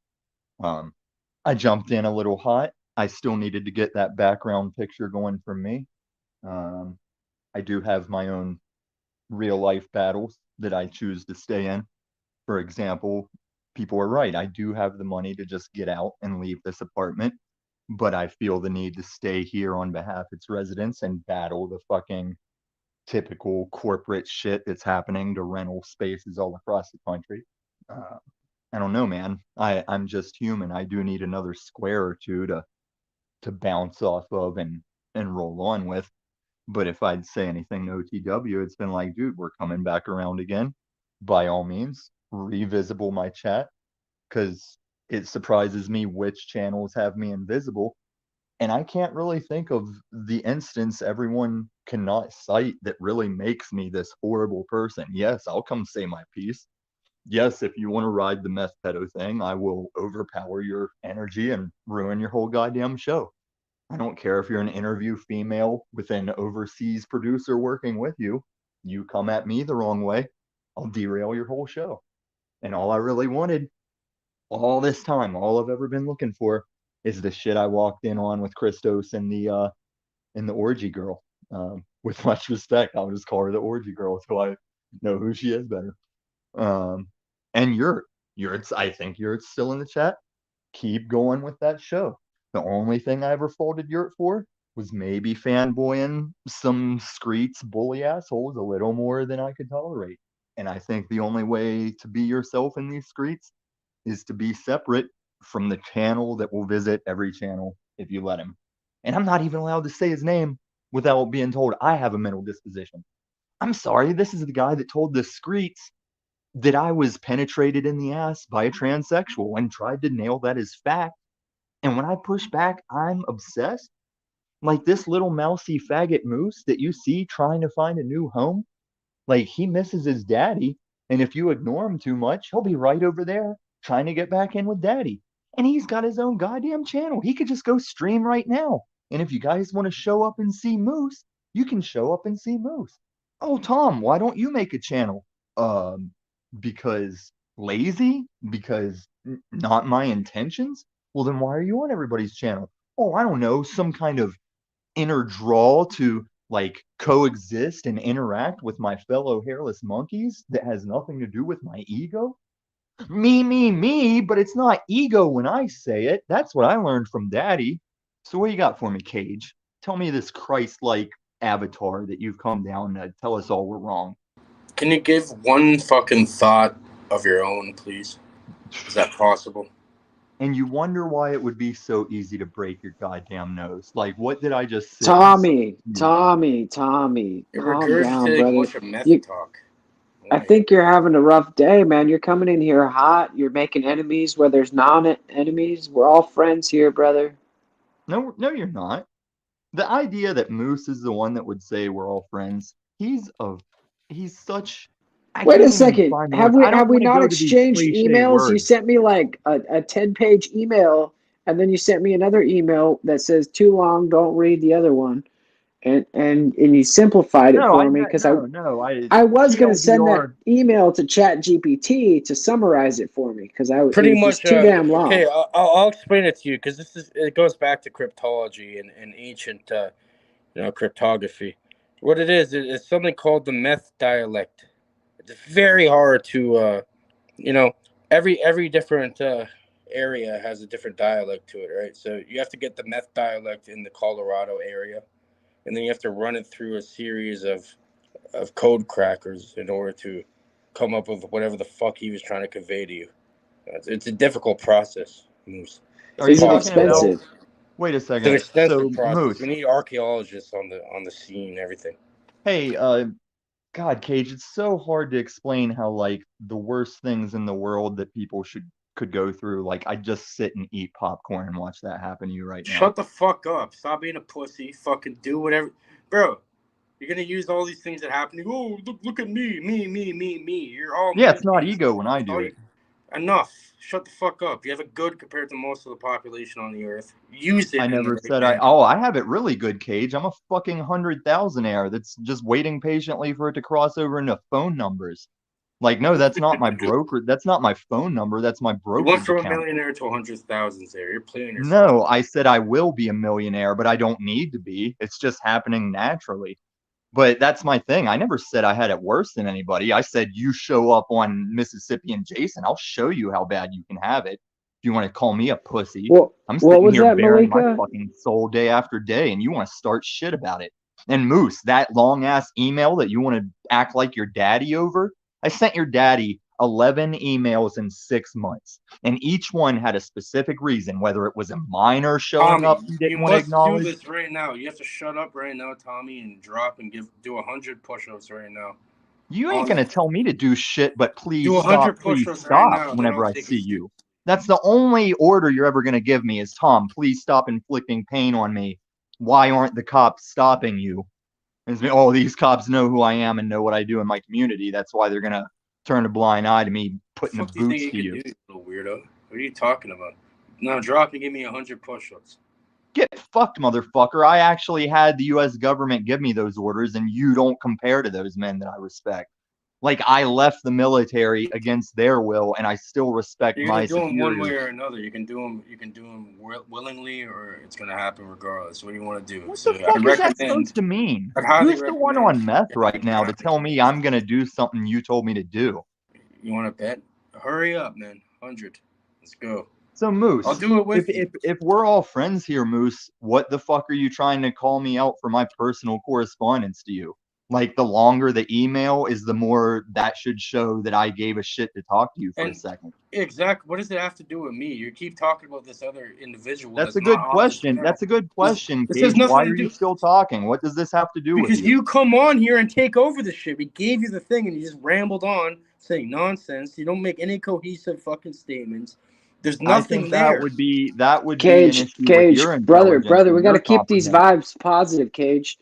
I jumped in a little hot. I still needed to get that background picture going for me. I do have my own real life battles that I choose to stay in. For example, people are right. I do have the money to just get out and leave this apartment, but I feel the need to stay here on behalf of its residents and battle the fucking typical corporate shit that's happening to rental spaces all across the country. I don't know, man. I'm just human. I do need another square or two to bounce off of and roll on with. But if I'd say anything to OTW, it's been like, dude, we're coming back around again. By all means, revisible my chat, because it surprises me which channels have me invisible. And I can't really think of the instance everyone cannot cite that really makes me this horrible person. Yes, I'll come say my piece. Yes, if you want to ride the meth pedo thing, I will overpower your energy and ruin your whole goddamn show. I don't care if you're an interview female with an overseas producer working with you. You come at me the wrong way, I'll derail your whole show. And all I really wanted all this time, all I've ever been looking for, is the shit I walked in on with Christos and the orgy girl. With much respect, I'll just call her the orgy girl until I know who she is better. And I think you're still in the chat. Keep going with that show. The only thing I ever folded Yurt for was maybe fanboying some screets bully assholes a little more than I could tolerate. And I think the only way to be yourself in these screets is to be separate from the channel that will visit every channel if you let him. And I'm not even allowed to say his name without being told I have a mental disposition. I'm sorry, this is the guy that told the screets that I was penetrated in the ass by a transsexual and tried to nail that as fact. And when I push back, I'm obsessed. Like this little mousy faggot moose that you see trying to find a new home. Like he misses his daddy. And if you ignore him too much, he'll be right over there trying to get back in with daddy. And he's got his own goddamn channel. He could just go stream right now. And if you guys want to show up and see Moose, you can show up and see Moose. Oh, Tom, why don't you make a channel? Because lazy? Because not my intentions? Well, then why are you on everybody's channel? Oh, I don't know, some kind of inner draw to like coexist and interact with my fellow hairless monkeys that has nothing to do with my ego? Me, but it's not ego when I say it. That's what I learned from daddy. So what you got for me, Cage? Tell me this Christ-like avatar that you've come down to tell us all we're wrong. Can you give one fucking thought of your own, please? Is that possible? And you wonder why it would be so easy to break your goddamn nose. Like, what did I just sit Tommy, calm You're down, regurgitating a brother. bunch of meth talk. I think you're having a rough day, man. You're coming in here hot. You're making enemies where there's non-enemies. We're all friends here, brother. No, you're not. The idea that Moose is the one that would say we're all friends, he's such. Wait a second. Have we not go to these exchanged cliche emails? You words. sent me like a 10-page email, and then you sent me another email that says too long, don't read the other one. And you simplified it for me because I was going to send that TLDR. email to ChatGPT to summarize it for me because it Pretty was much. just too damn long. Okay, I'll explain it to you because it goes back to cryptology and ancient cryptography. What it is something called the meth dialect. It's very hard to every different area has a different dialect to it, right? So you have to get the meth dialect in the Colorado area, and then you have to run it through a series of code crackers in order to come up with whatever the fuck he was trying to convey to you. It's a difficult process, Moose. Is it expensive? Wait a It's an second. extensive So, process. Moose. We need archaeologists on the scene and everything. Hey, God, Cage, it's so hard to explain how like the worst things in the world that people should could go through. Like, I'd just sit and eat popcorn and watch that happen to you right now. Shut the fuck up. Stop being a pussy. Fucking do whatever. Bro, you're going to use all these things that happen. Oh, look at me. Me. You're all Yeah, it's not ego when I do it. Enough. Shut the fuck up. You have it good compared to most of the population on the earth. Use it. I never said manner. I have it really good, Cage. I'm a fucking 100,000-aire that's just waiting patiently for it to cross over into phone numbers. Like, no, that's not my broker. That's not my phone number. That's my You brokerage went from a account. millionaire to 100,000 there. You're playing yourself. No, I said I will be a millionaire, but I don't need to be. It's just happening naturally. But that's my thing. I never said I had it worse than anybody. I said, you show up on Mississippi and Jason, I'll show you how bad you can have it. If you want to call me a pussy, I'm what sitting was here that, bearing my Malika? fucking soul day after day, and you want to start shit about it. And Moose, that long ass email that you want to act like your daddy over, I sent your daddy 11 emails in 6 months, and each one had a specific reason, whether it was a minor showing up you didn't want to acknowledge. You must do this right now. You have to shut up right now, Tommy, and drop and do 100 push-ups right now. You ain't gonna tell me to do shit, but please Do 100 push-ups right now, then whenever I'll I take see you. That's the only order you're ever gonna give me is, Tom, please stop inflicting pain on me. Why aren't the cops stopping you? It's me, oh, these cops know who I am and know what I do in my community. That's why they're gonna turn a blind eye to me putting the What do you boots think to you you. can do, you little weirdo? What are you talking about? Now drop and give me 100 push-ups. Get fucked, motherfucker. I actually had the U.S. government give me those orders, and you don't compare to those men that I respect. Like, I left the military against their will, and I still respect You're my gonna do them one way superiors. or another. You can do them willingly, or it's gonna happen regardless. What do you want to do? What So the fuck is that supposed to mean? Who's the one on meth right now to tell me I'm gonna do something you told me to do? You want to bet? Hurry up, man. 100. Let's go. So, Moose, I'll do it with you. if we're all friends here, Moose, what the fuck are you trying to call me out for my personal correspondence to you? Like, the longer the email is, the more that should show that I gave a shit to talk to you for a second. Exactly. What does it have to do with me? You keep talking about this other individual. That's a good question. That's a good question, Cage. Why are you still talking? What does this have to do with Because you? you come on here and take over the shit. We gave you the thing, and you just rambled on saying nonsense. You don't make any cohesive fucking statements. There's nothing I think there. that would be an Cage, issue with your brother, intelligence we and got to your keep these comprehension. vibes positive, Cage.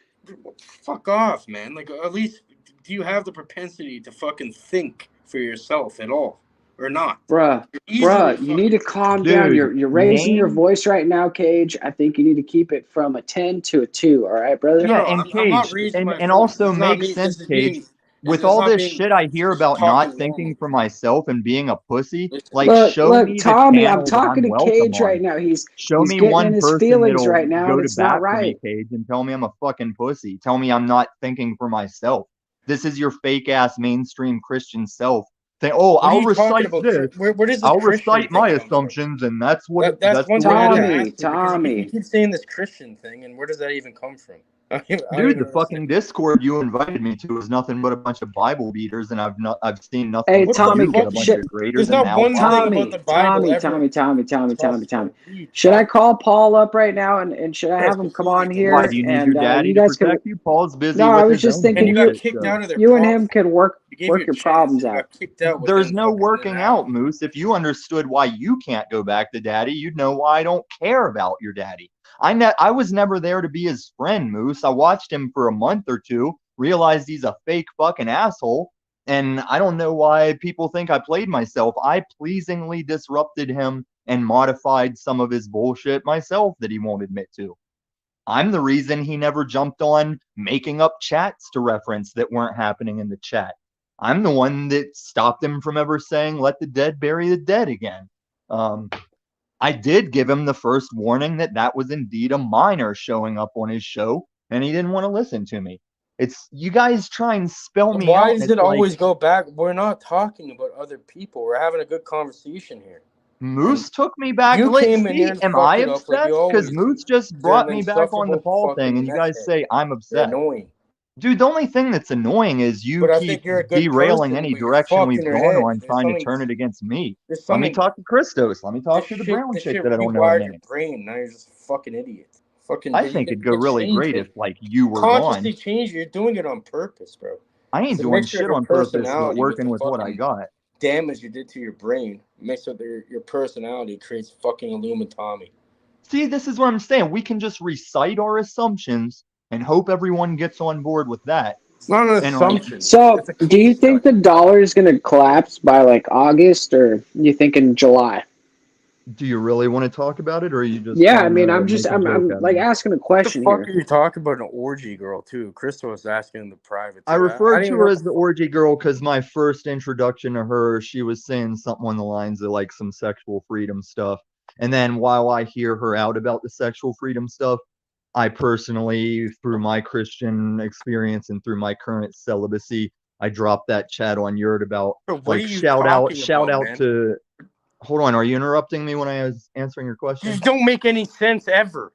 Fuck off, man. Like, at least, do you have the propensity to fucking think for yourself at all, or not? Bruh, you need to calm down. You're raising your voice right now, Cage. I think you need to keep it from a 10 to a 2. All right, brother? Yeah, and Cage, and also makes sense, Cage. With all this shit I hear about not thinking for myself and being a pussy, like, show me Tommy, the I'm channel talking that to I'm welcome Cage on. right now. Show He's me getting one in his person feelings that'll right now. go to That's bat not for me, right. Cage, and tell me I'm a fucking pussy. Tell me I'm not thinking for myself. This is your fake ass mainstream Christian self. Say, oh, I'll recite this. Where does this I'll Christian recite my thing come from? assumptions, and that's what That's one the thing way I it had to is. ask you, because you keep saying this Christian thing, and where does that even come from? Dude, the fucking Discord you invited me to is nothing but a bunch of Bible beaters, and I've seen nothing Hey, but Tommy, you but a bunch of greater There's than not thou one Father. thing about the Bible Tommy. Should I call Paul up right now and should I have him come on here? Why, do you need your daddy you to guys protect could. you? Paul's busy No, with I was his just own thinking bullshit show. you and him could work gave you a your chance, problems and you out. got kicked out There's within no fucking working an hour. out, Moose. If you understood why you can't go back to daddy, you'd know why I don't care about your daddy. I was never there to be his friend, Moose. I watched him for a month or two, realized he's a fake fucking asshole, and I don't know why people think I played myself. I pleasingly disrupted him and modified some of his bullshit myself that he won't admit to. I'm the reason he never jumped on making up chats to reference that weren't happening in the chat. I'm the one that stopped him from ever saying, let the dead bury the dead again. I did give him the first warning that was indeed a minor showing up on his show, and he didn't want to listen to me. It's, you guys try and spell me out. Why does it always go back? We're not talking about other people. We're having a good conversation here. Moose took me back. You Let's came in here see. and Am I fucked it up like obsessed? you always Because Moose do. just You're brought an me back on the insufferable Paul thing, and you fucking guys meth say head. I'm You're obsessed. annoying. Dude, the only thing that's annoying is you But I keep think you're a good derailing person, any but you're direction fucked we've in your gone head. on, There's trying to something- turn it against me. there's Let me something- talk to Christos. Let me talk to the This brown shit chick that I don't know her rewired your name. brain. Now you're just a fucking idiot. Fucking. I but think you it'd go can really change great it. if, like, you were Consciously gone. change. You're doing it on purpose, bro. I ain't It's a doing mixture of shit your on purpose but personality with working the with what I fucking got. damage you did to your brain mixed with your personality creates fucking Illuminati. See, this is what I'm saying. We can just recite our assumptions and hope everyone gets on board with that. It's not an And, assumption. So, do you think the dollar is going to collapse by like August, or you think in July? Do you really want to talk about it, or are you just? Yeah, I mean, I'm like asking a question What the fuck here. are you talking about? An orgy girl too? Crystal was asking in the private. I referred to her as the orgy girl because my first introduction to her, she was saying something on the lines of like some sexual freedom stuff. And then while I hear her out about the sexual freedom stuff, I personally, through my Christian experience and through my current celibacy, I dropped that chat on Yurt about like shout out to. Hold on, are you interrupting me when I was answering your question? You don't make any sense ever.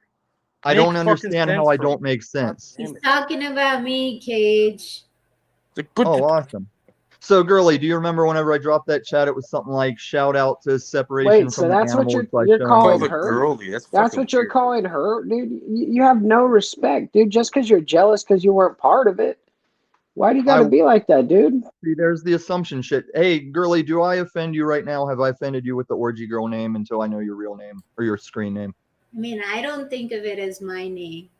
I don't understand how I don't make sense. He's talking about me, Cage. Oh, awesome. So, girly, do you remember whenever I dropped that chat, it was something like shout out to separation Wait, from so the that's what animals you're by calling showing- her? Girly, That's what you're calling her, dude. You have no respect, dude. Just because you're jealous because you weren't part of it. Why do you got to be like that, dude? See, there's the assumption shit. Hey, girly, do I offend you right now? Have I offended you with the orgy girl name until I know your real name or your screen name? I mean, I don't think of it as my name,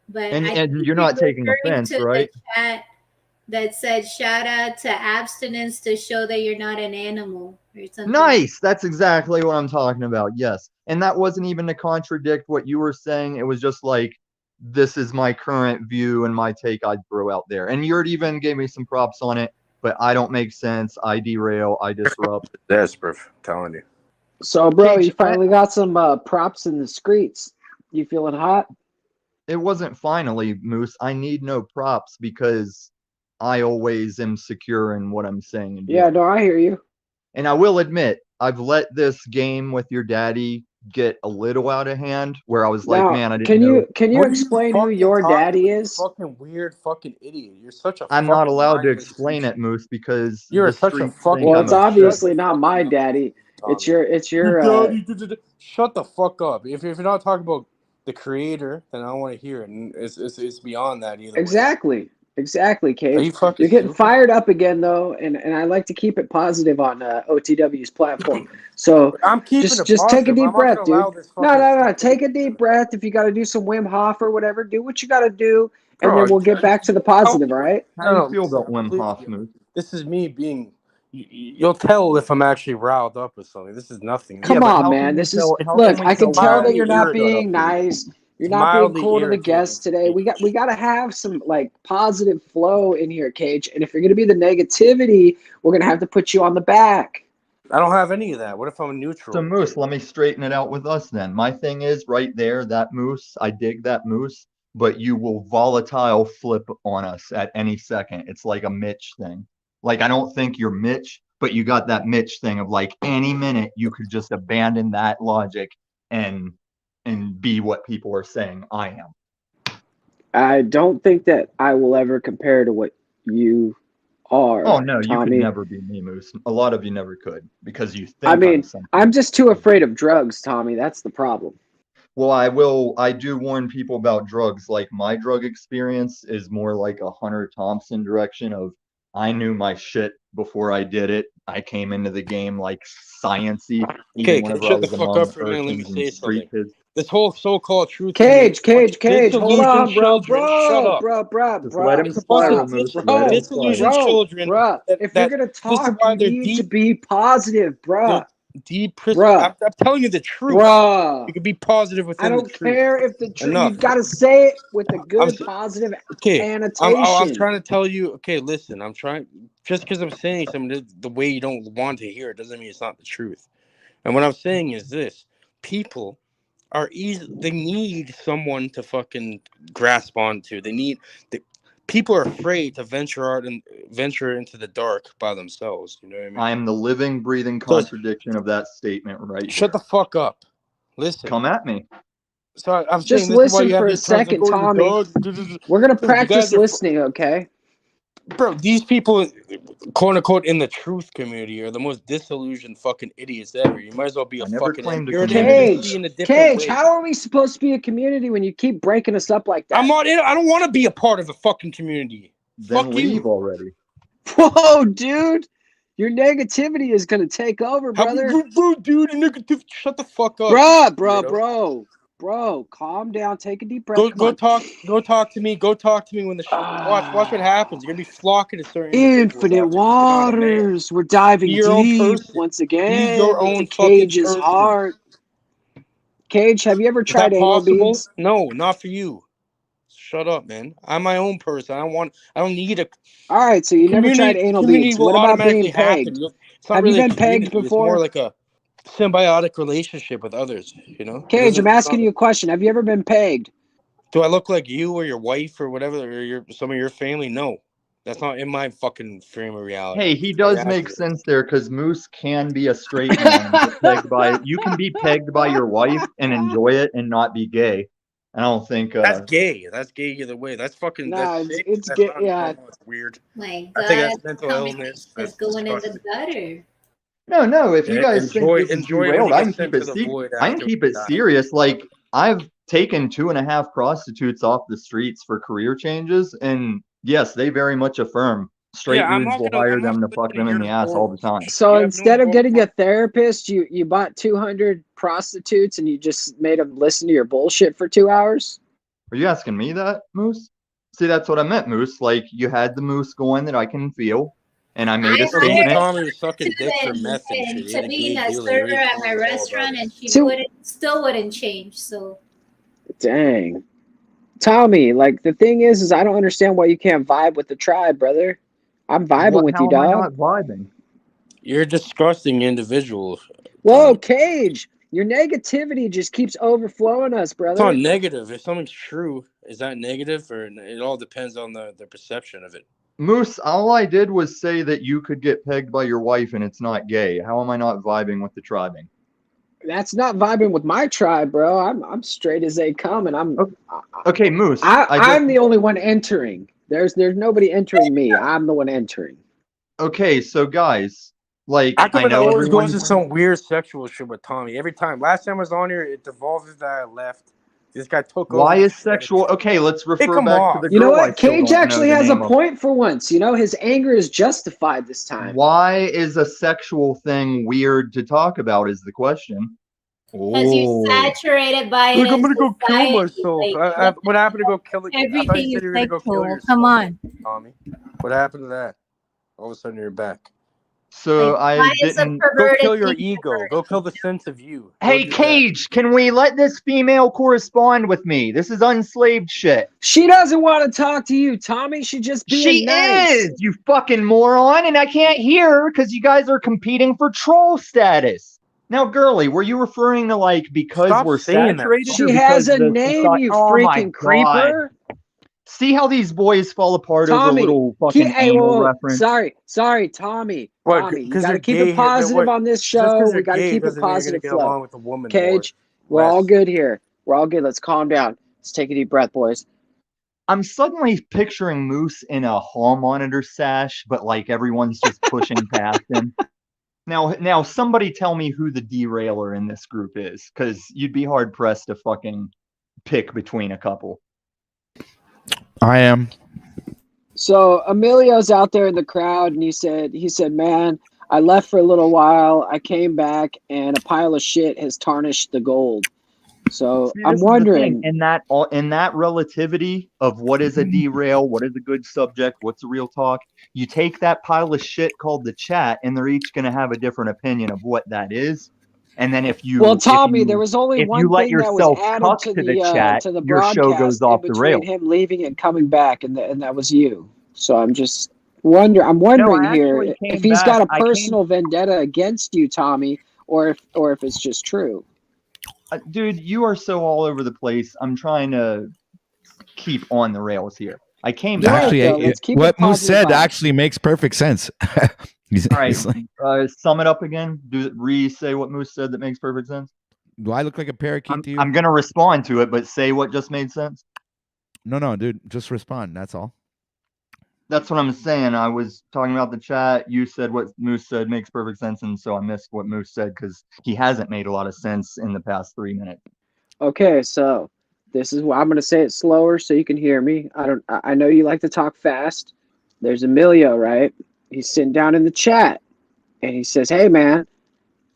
but And I and think you're not taking referring offense, to right? the chat that said shout out to abstinence to show that you're not an animal or something. Nice. That's exactly what I'm talking about. Yes. And that wasn't even to contradict what you were saying. It was just like, this is my current view and my take I'd throw out there. And Yurt even gave me some props on it, but I don't make sense. I derail. I disrupt. That's perfect. I'm telling you. So, bro, you finally got some props in the streets. You feeling hot? It wasn't finally, Moose. I need no props because I always am secure in what I'm saying and Yeah, doing. no, I hear you. And I will admit, I've let this game with your daddy get a little out of hand where I was like, Now, man, I didn't know. can you explain who your daddy is? Fucking weird fucking idiot. You're such a I'm not fucking allowed to mindless explain creature. it, Moose, because You're the such a streets fucking- think Well, I'm it's a obviously not my daddy. It's your daddy. Shut the fuck up. If you're not talking about the creator, then I don't want to hear it. And it's beyond that either. Exactly, Cage. Are you fucking You're getting stupid? fired up again, though, and I like to keep it positive on OTW's platform. So I'm keeping just it take a positive. deep I'm not breath, gonna dude. allow this No, fucking take a deep breath. If you got to do some Wim Hof or whatever, do what you got to do, and Bro, then we'll get back to the positive, all right? How do you feel about Wim Hof, Moose? This is me being. You'll tell if I'm actually riled up with something. This is nothing. Come on, man. This is look. I can tell that you're not being nice. You're not being mildly cool to the irritating. guests today. We got to have some like positive flow in here, Cage. And if you're gonna be the negativity, we're gonna have to put you on the back. I don't have any of that. What if I'm neutral? So, Moose, let me straighten it out with us then. My thing is right there, that Moose, I dig that Moose, but you will volatile flip on us at any second. It's like a Mitch thing. Like, I don't think you're Mitch, but you got that Mitch thing of like any minute you could just abandon that logic and be what people are saying I am. I don't think that I will ever compare to what you are. Oh no, you Tommy. could never be me, Moose. A lot of you never could because you think I mean, something. I'm just too afraid of drugs, Tommy. That's the problem. Well, I do warn people about drugs. Like my drug experience is more like a Hunter Thompson direction of I knew my shit before I did it. I came into the game like sciencey. Okay, even whenever I shut the was fuck among up the for a minute. Let me Persons say and street something. kids. This whole so-called truth. Cage. Hold on, bro. Shut up. Just let him It's a bunch spiral, of Moose. Let him disillusioned spiral. children. If you're gonna talk, you need to be positive, bruh. I'm telling you the truth. Bruh. You can be positive within I the don't truth. care if the truth. Enough. You gotta say it with a good, positive annotation. I'm trying to tell you. Okay, listen. I'm trying. Just because I'm saying something the way you don't want to hear it doesn't mean it's not the truth. And what I'm saying is this: people are easy. They need someone to fucking grasp onto. People are afraid to venture into the dark by themselves. You know what I mean? I am the living, breathing contradiction of that statement right Shut the fuck up. Listen. Come at me. So I'm Just saying this is why listen you have for a these terms second, like, Tommy. We're gonna You practice guys are listening, okay? Bro, these people, quote unquote, in the truth community are the most disillusioned fucking idiots ever. You might as well be a fucking Cage. in a different way. How are we supposed to be a community when you keep breaking us up like that? I'm not in. I don't want to be a part of a fucking community. Then Fuck leave you already. Whoa, dude. Your negativity is gonna take over, brother. Dude, negative. Shut the fuck up, Bro. Calm down. Take a deep breath. Go talk to me. Go talk to me when the watch what happens. You're gonna be flocking to certain individuals Infinite out there. You're not a man. waters. We're diving Be your own deep person. once Be again your into own fucking Cage's person. heart. Cage, have you ever Is tried that anal possible? beads? No, not for you. Shut up, man. I'm my own person. I don't need a. All right, so you never tried anal Community beads. will What about automatically being pegged? happen. It's not Have you really a been pegged community. It's more before? like a symbiotic relationship with others. You know. Cage, I'm asking you a question. Have you ever been pegged? Do I look like you or your wife or whatever, or some of your family? No. That's not in my fucking frame of reality. Hey, he does make sense there because Moose can be a straight man. And get pegged by, you can be pegged by your wife and enjoy it and not be gay. I don't think that's gay. That's gay either way. That's fucking. Nah, that's sick. it's That's gay. not Yeah, normal. It's weird. My I think God, that's mental illness. That's going in disgusting. the gutter. No. If you guys think this is enjoy when derailed, you I get can sent keep to it the void I can after keep we it die. serious. Like I've taken 2.5 prostitutes off the streets for career changes, and yes, they very much affirm straight dudes will hire them to fuck them in the ass all the time. So instead of getting a therapist, you bought 200 prostitutes and you just made them listen to your bullshit for 2 hours? Are you asking me that, Moose? See, that's what I meant, Moose. Like you had the moose going that I can feel, and I made a statement. Tommy was sucking dick for meth and shit. He had To a being great a deal. server at my restaurant, and she still wouldn't change. So Dang. Tommy, like the thing is I don't understand why you can't vibe with the tribe, brother. I'm vibing with you, How am I dog. not vibing? You're a disgusting individual. Whoa, Cage, your negativity just keeps overflowing us, It's brother. not negative. If something's true, is that negative, or it all depends on the perception of it? Moose, all I did was say that you could get pegged by your wife and it's not gay. How am I not vibing with the tribing? That's not vibing with my tribe, bro. I'm straight as they come, and I'm okay, Moose. I'm the only one entering. There's nobody entering me. I'm the one entering. Okay, so guys, like How come I it know always everyone. goes to some weird sexual shit with Tommy? Every time. Last time I was on here, it devolved that I left. This guy took over. Why is sexual? Okay, let's refer back to the girl. You know what? I still Cage don't know actually the has a name of. point for once. You know, his anger is justified this time. Why is a sexual thing weird to talk about? Is the question. because you're saturated by it. Look, I'm gonna go kill society, myself. like, What happened to go kill it? I thought everything you is said you were gonna go kill sexual. yourself. Come on. Tommy. What happened to that? All of a sudden you're back. So I didn't. Go kill your ego. Go kill the sense of you. Hey, Cage, can we let this female correspond with me? This is unslaved shit. She doesn't want to talk to you, Tommy. She just being She nice. is, you fucking moron, and I can't hear her because you guys are competing for troll status. Now, girly, were you referring to like because Stop we're saying that. saturated? She or has because a the name, society- you Oh my freaking creeper. God. See how these boys fall apart over Tommy, little fucking anal reference? Sorry, Tommy. What, Tommy, you 'cause got to you're keep gay it here, positive what- on this just show. 'cause We you're got to gay keep it doesn't mean you're gonna positive get flow. along with a woman Cage, more, we're all less. good here. We're all good. Let's calm down. Let's take a deep breath, boys. I'm suddenly picturing Moose in a hall monitor sash, but like everyone's just pushing past him. Now, somebody tell me who the derailer in this group is, because you'd be hard pressed to fucking pick between a couple. I am. So Emilio's out there in the crowd, and he said, man, I left for a little while. I came back, and a pile of shit has tarnished the gold. So See, I'm this is the wondering. thing, in that relativity of what is a derail, what is a good subject, what's a real talk, you take that pile of shit called the chat, and they're each going to have a different opinion of what that is. And then if you, Tommy, there was only one let thing that was yourself added cuck to to the chat, to the your show goes broadcast off in the between rails. him leaving and coming back, and that was you. So I'm just wondering here if he's got a personal vendetta against you, Tommy, or if it's just true. Dude, you are so all over the place. I'm trying to keep on the rails here. I came back. Actually, what Moose said actually makes perfect sense. All right, sum it up again. Say what Moose said that makes perfect sense. Do I look like a parakeet to you? I'm gonna respond to it, but say what just made sense. No, dude, just respond. That's all. That's what I'm saying. I was talking about the chat. You said what Moose said makes perfect sense, and so I missed what Moose said because he hasn't made a lot of sense in the past 3 minutes. Okay, so this is why I'm going to say it slower so you can hear me. I know you like to talk fast. There's Emilio, right? He's sitting down in the chat. and he says, "Hey, man,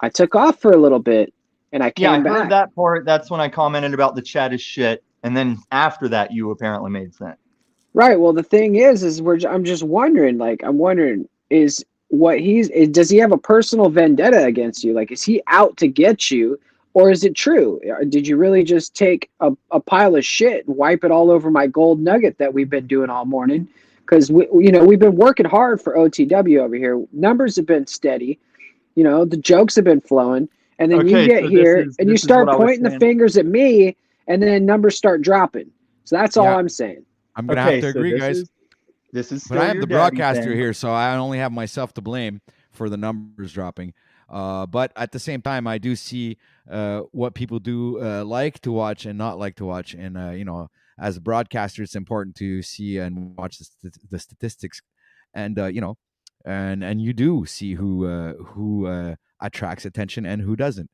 I took off for a little bit, and I Yeah, I came back." heard that part. That's when I commented about the chat is shit, and then after that, you apparently made sense. Right. Well, the thing is I'm just wondering. Like, I'm wondering, does he have a personal vendetta against you? Like, is he out to get you, or is it true? Did you really just take a pile of shit and wipe it all over my gold nugget that we've been doing all morning? Because we've been working hard for OTW over here. Numbers have been steady. The jokes have been flowing, and then you Okay, get so here and you this is what start I was pointing the saying. fingers at me, and then numbers start dropping. So that's all Yeah. I'm saying. I'm gonna have Okay, to so agree, this guys. is But I still am your the daddy broadcaster thing. here, so I only have myself to blame for the numbers dropping. But at the same time, I do see what people do like to watch and not like to watch. And as a broadcaster, it's important to see and watch the statistics, and and you do see who attracts attention and who doesn't.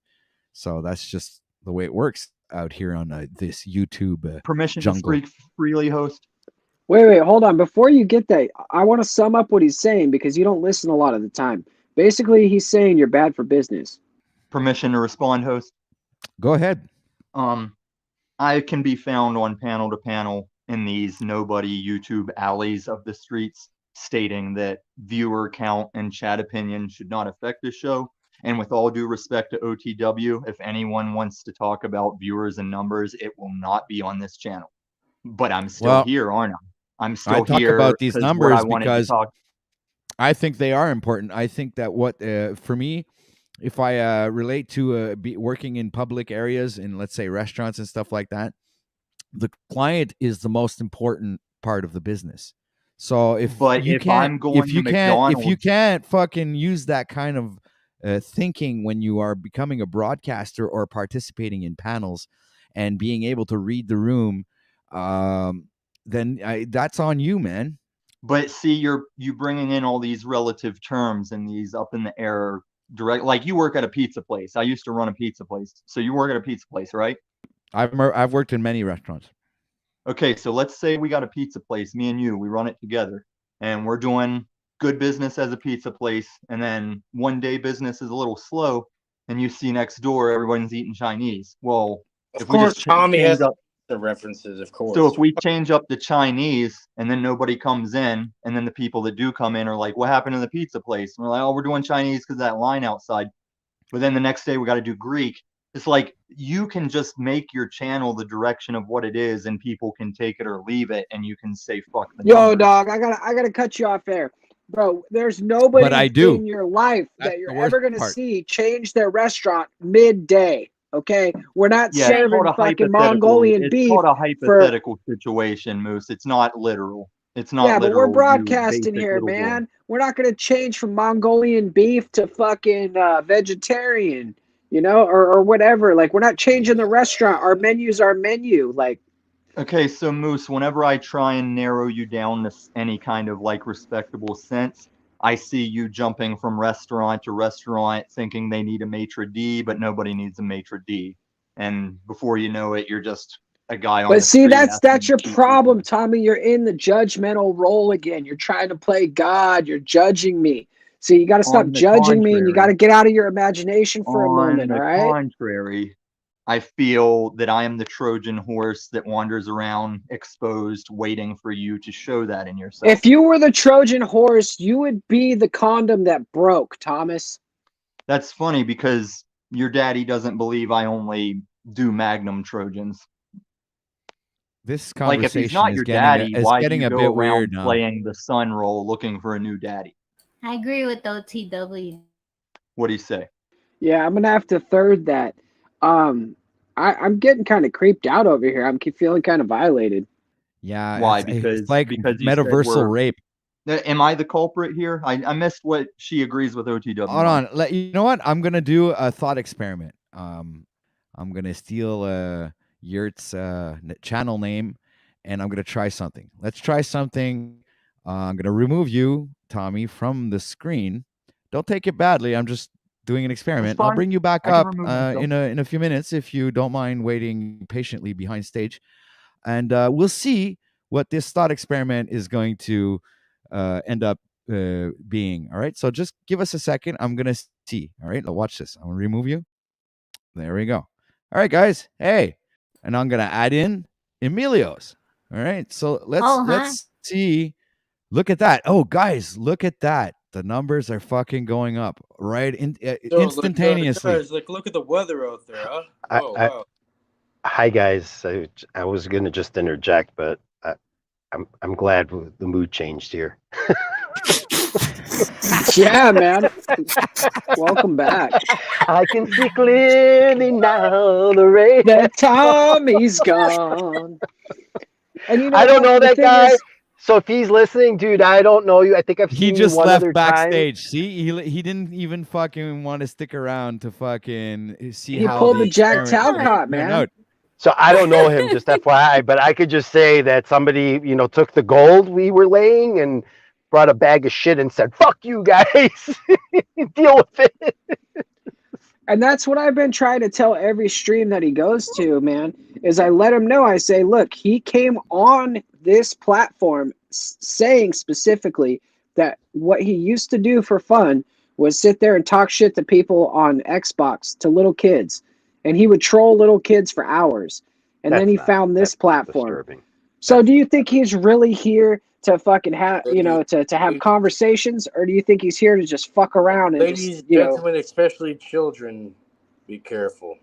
So that's just the way it works out here on this YouTube Permission jungle. to speak freely, host. Wait, hold on. Before you get that, I want to sum up what he's saying because you don't listen a lot of the time. Basically, he's saying you're bad for business. Permission to respond, host. Go ahead. I can be found on panel to panel in these nobody YouTube alleys of the streets, stating that viewer count and chat opinion should not affect the show. And with all due respect to OTW, if anyone wants to talk about viewers and numbers, it will not be on this channel. But I'm still here, aren't I? I'm still I talk here about these what numbers I wanted to because talk. I think they are important. I think that for me, if I relate to working in public areas, in let's say restaurants and stuff like that, the client is the most important part of the business. So if you can't fucking use that kind of thinking when you are becoming a broadcaster or participating in panels and being able to read the room, then that's on you, man. But see, you bringing in all these relative terms and these up in the air direct. Like you work at a pizza place. I used to run a pizza place, so you work at a pizza place, right? I've worked in many restaurants. Okay, so let's say we got a pizza place, me and you, we run it together, and we're doing good business as a pizza place, and then one day business is a little slow, and you see next door everyone's eating Chinese. Well, of course, Tommy has the references, of course. So if we change up the Chinese and then nobody comes in, and then the people that do come in are like, "What happened to the pizza place?" And we're like, "Oh, we're doing Chinese because that line outside." But then the next day we got to do Greek. It's like you can just make your channel the direction of what it is, and people can take it or leave it, and you can say fuck the Yo, numbers. dog, I gotta cut you off there, bro. There's nobody in your life that you're ever gonna see change their restaurant midday. Okay, we're not serving fucking Mongolian beef. It's called a hypothetical situation, Moose. It's not literal. It's not literal. Yeah, but we're broadcasting here, man. We're not gonna change from Mongolian beef to fucking vegetarian. Or whatever. Like, we're not changing the restaurant. Our menu's our menu. Like, okay, so Moose, whenever I try and narrow you down to any kind of like respectable sense, I see you jumping from restaurant to restaurant thinking they need a maitre d', but nobody needs a maitre d'. And before you know it, you're just a guy on the street. But see, that's your problem, Tommy. You're in the judgmental role again. You're trying to play God. You're judging me. So you got to stop judging me, and you got to get out of your imagination for a moment, all right? On the contrary, I feel that I am the Trojan horse that wanders around exposed, waiting for you to show that in yourself. If you were the Trojan horse, you would be the condom that broke, Thomas. That's funny because your daddy doesn't believe I only do Magnum Trojans. This conversation like if he's not your daddy, why do you a go bit around weird now. playing the son role looking for a new daddy? I agree with OTW. What do you say? Yeah, I'm gonna have to third that. I'm getting kind of creeped out over here. I'm feeling kind of violated. Yeah. Why? It's like because you metaversal rape. Am I the culprit here? I missed what she agrees with OTW. Hold on. You know what? I'm gonna do a thought experiment. I'm gonna steal Yurt's channel name, and I'm gonna try something. Let's try something. I'm gonna remove you, Tommy, from the screen. Don't take it badly. I'm just doing an experiment. I'll bring you back up in a few minutes if you don't mind waiting patiently behind stage, and we'll see what this thought experiment is going to end up being. All right, so just give us a second. I'm gonna see. All right, watch this. I'm gonna remove you. There we go. All right, guys. Hey, and I'm gonna add in Emilio's. All right, so let's see. Look at that. Oh, guys, look at that. The numbers are fucking going up right instantaneously. Guys, look at the weather out there, huh? Oh, wow. Hi guys. I was gonna just interject, but I'm glad the mood changed here. Yeah, man. Welcome back. I can see clearly now the rain. That Tommy's gone. And you know I don't know that guy. Is, so if he's listening, dude, I don't know you. I think I've seen just you one left other backstage. time. See, he didn't even fucking want to stick around to fucking see he how pulled the Jack Talcott, man. Out. So I don't know him, just FYI, but I could just say that somebody, took the gold we were laying and brought a bag of shit and said, "Fuck you guys, deal with it." And that's what I've been trying to tell every stream that he goes to, man, is I let him know. I say, look, he came on this platform saying specifically that what he used to do for fun was sit there and talk shit to people on Xbox, to little kids. And he would troll little kids for hours. And then he found this platform. Disturbing. So do you think he's really here to fucking have, to have conversations, or do you think he's here to just fuck around and ladies, gentlemen, especially children, be careful.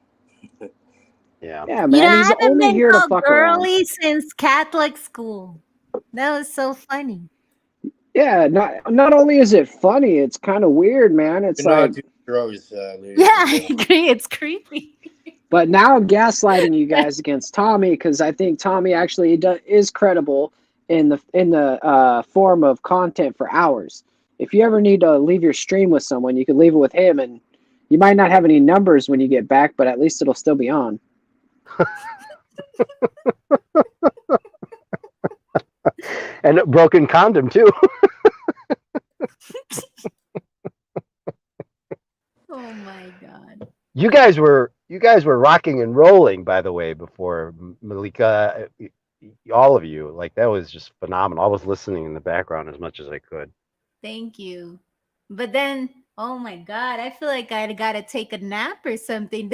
Yeah. Yeah, man. I he's haven't only been here to called fuck girly around. since Catholic school. That was so funny. Yeah, not only is it funny, it's kind of weird, man. It's like, drugs, yeah, I agree. It's creepy. But now I'm gaslighting you guys against Tommy because I think Tommy actually is credible in the form of content for hours. If you ever need to leave your stream with someone, you can leave it with him, and you might not have any numbers when you get back, but at least it'll still be on. And a broken condom too. Oh my god. You guys were rocking and rolling, by the way, before Malika, all of you. Like, that was just phenomenal. I was listening in the background as much as I could. Thank you. But then, oh my god, I feel like I gotta take a nap or something.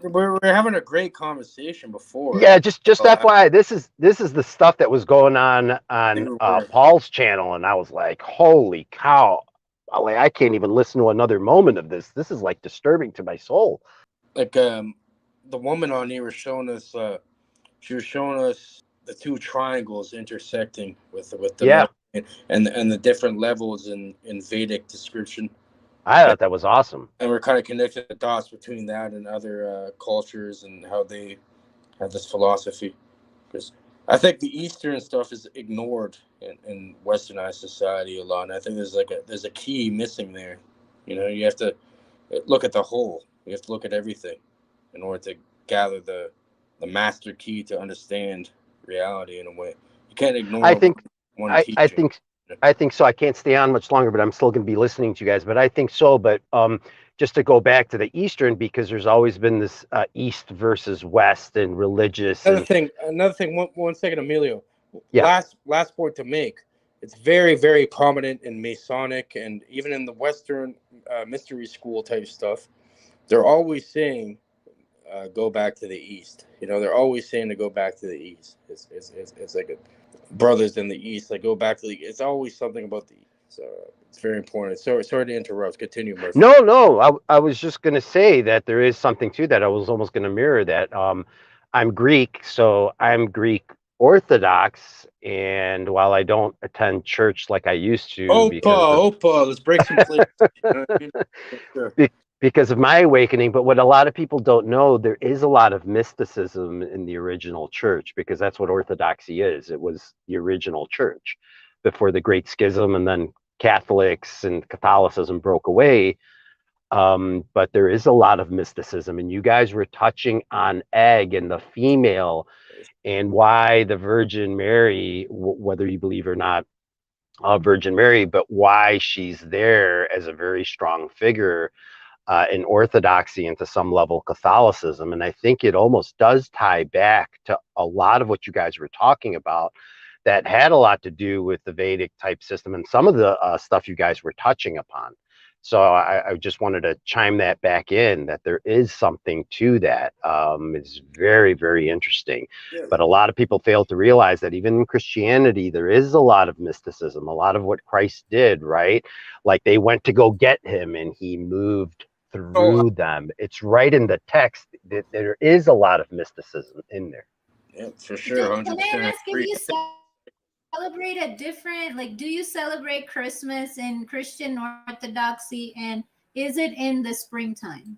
We're having a great conversation before. Yeah, just FYI, this is the stuff that was going on Paul's channel, and I was like, holy cow. Like, I can't even listen to another moment of this. This is like disturbing to my soul. Like the woman on here was showing us. She was showing us the two triangles intersecting with the and the different levels in Vedic description. I thought that was awesome. And we're kind of connecting the dots between that and other cultures and how they have this philosophy. Because I think the Eastern stuff is ignored in Westernized society a lot. And I think there's a key missing there. You have to look at the whole. You have to look at everything in order to gather the master key to understand reality in a way. You can't ignore one teacher. I think so. I can't stay on much longer, but I'm still going to be listening to you guys. But I think so. But just to go back to the Eastern, because there's always been this East versus West and religious. Another thing. One second, Emilio. Yeah. Last point to make. It's very, very prominent in Masonic and even in the Western mystery school type stuff. They're always saying, go back to the East. They're always saying to go back to the East. It's like brothers in the East, like go back to the. It's always something about the East. So it's very important. Sorry to interrupt. Continue, Murphy. No. I was just going to say that there is something to that. I was almost going to mirror that. I'm Greek, so I'm Greek Orthodox, and while I don't attend church like I used to, let's break some plates. Because of my awakening. But what a lot of people don't know, there is a lot of mysticism in the original church, because that's what Orthodoxy is. It was the original church before the Great Schism, and then Catholics and Catholicism broke away. But there is a lot of mysticism, and you guys were touching on egg and the female and why the Virgin Mary, whether you believe or not, Virgin Mary, but why she's there as a very strong figure in Orthodoxy and to some level Catholicism. And I think it almost does tie back to a lot of what you guys were talking about, that had a lot to do with the Vedic type system and some of the stuff you guys were touching upon. So I just wanted to chime that back in, that there is something to that. It's very, very interesting. But a lot of people fail to realize that even in Christianity, there is a lot of mysticism, a lot of what Christ did, right? Like they went to go get him and he moved through them. It's right in the text that there is a lot of mysticism in there. Yeah, for sure. Can I 100% ask if you celebrate a different, like, do you celebrate Christmas in Christian Orthodoxy, and is it in the springtime?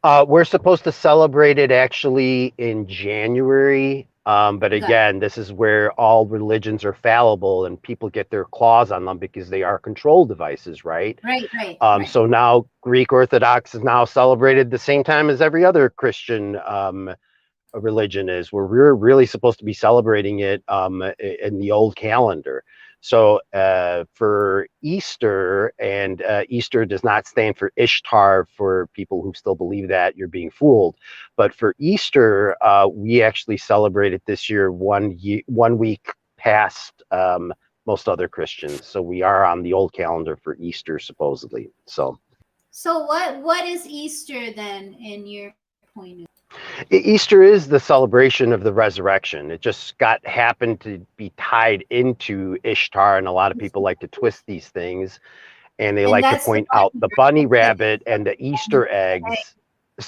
We're supposed to celebrate it actually in January. But again, this is where all religions are fallible and people get their claws on them because they are control devices, right? Right. So now Greek Orthodox is now celebrated the same time as every other Christian religion is, where we're really supposed to be celebrating it in the old calendar. So for Easter, and Easter does not stand for Ishtar for people who still believe that, you're being fooled. But for Easter, we actually celebrate it this year 1 week past most other Christians. So we are on the old calendar for Easter, supposedly. So what is Easter then in your point of view? Easter is the celebration of the resurrection. It just happened to be tied into Ishtar, and a lot of people like to twist these things, and they like to point out the bunny rabbit and the Easter eggs.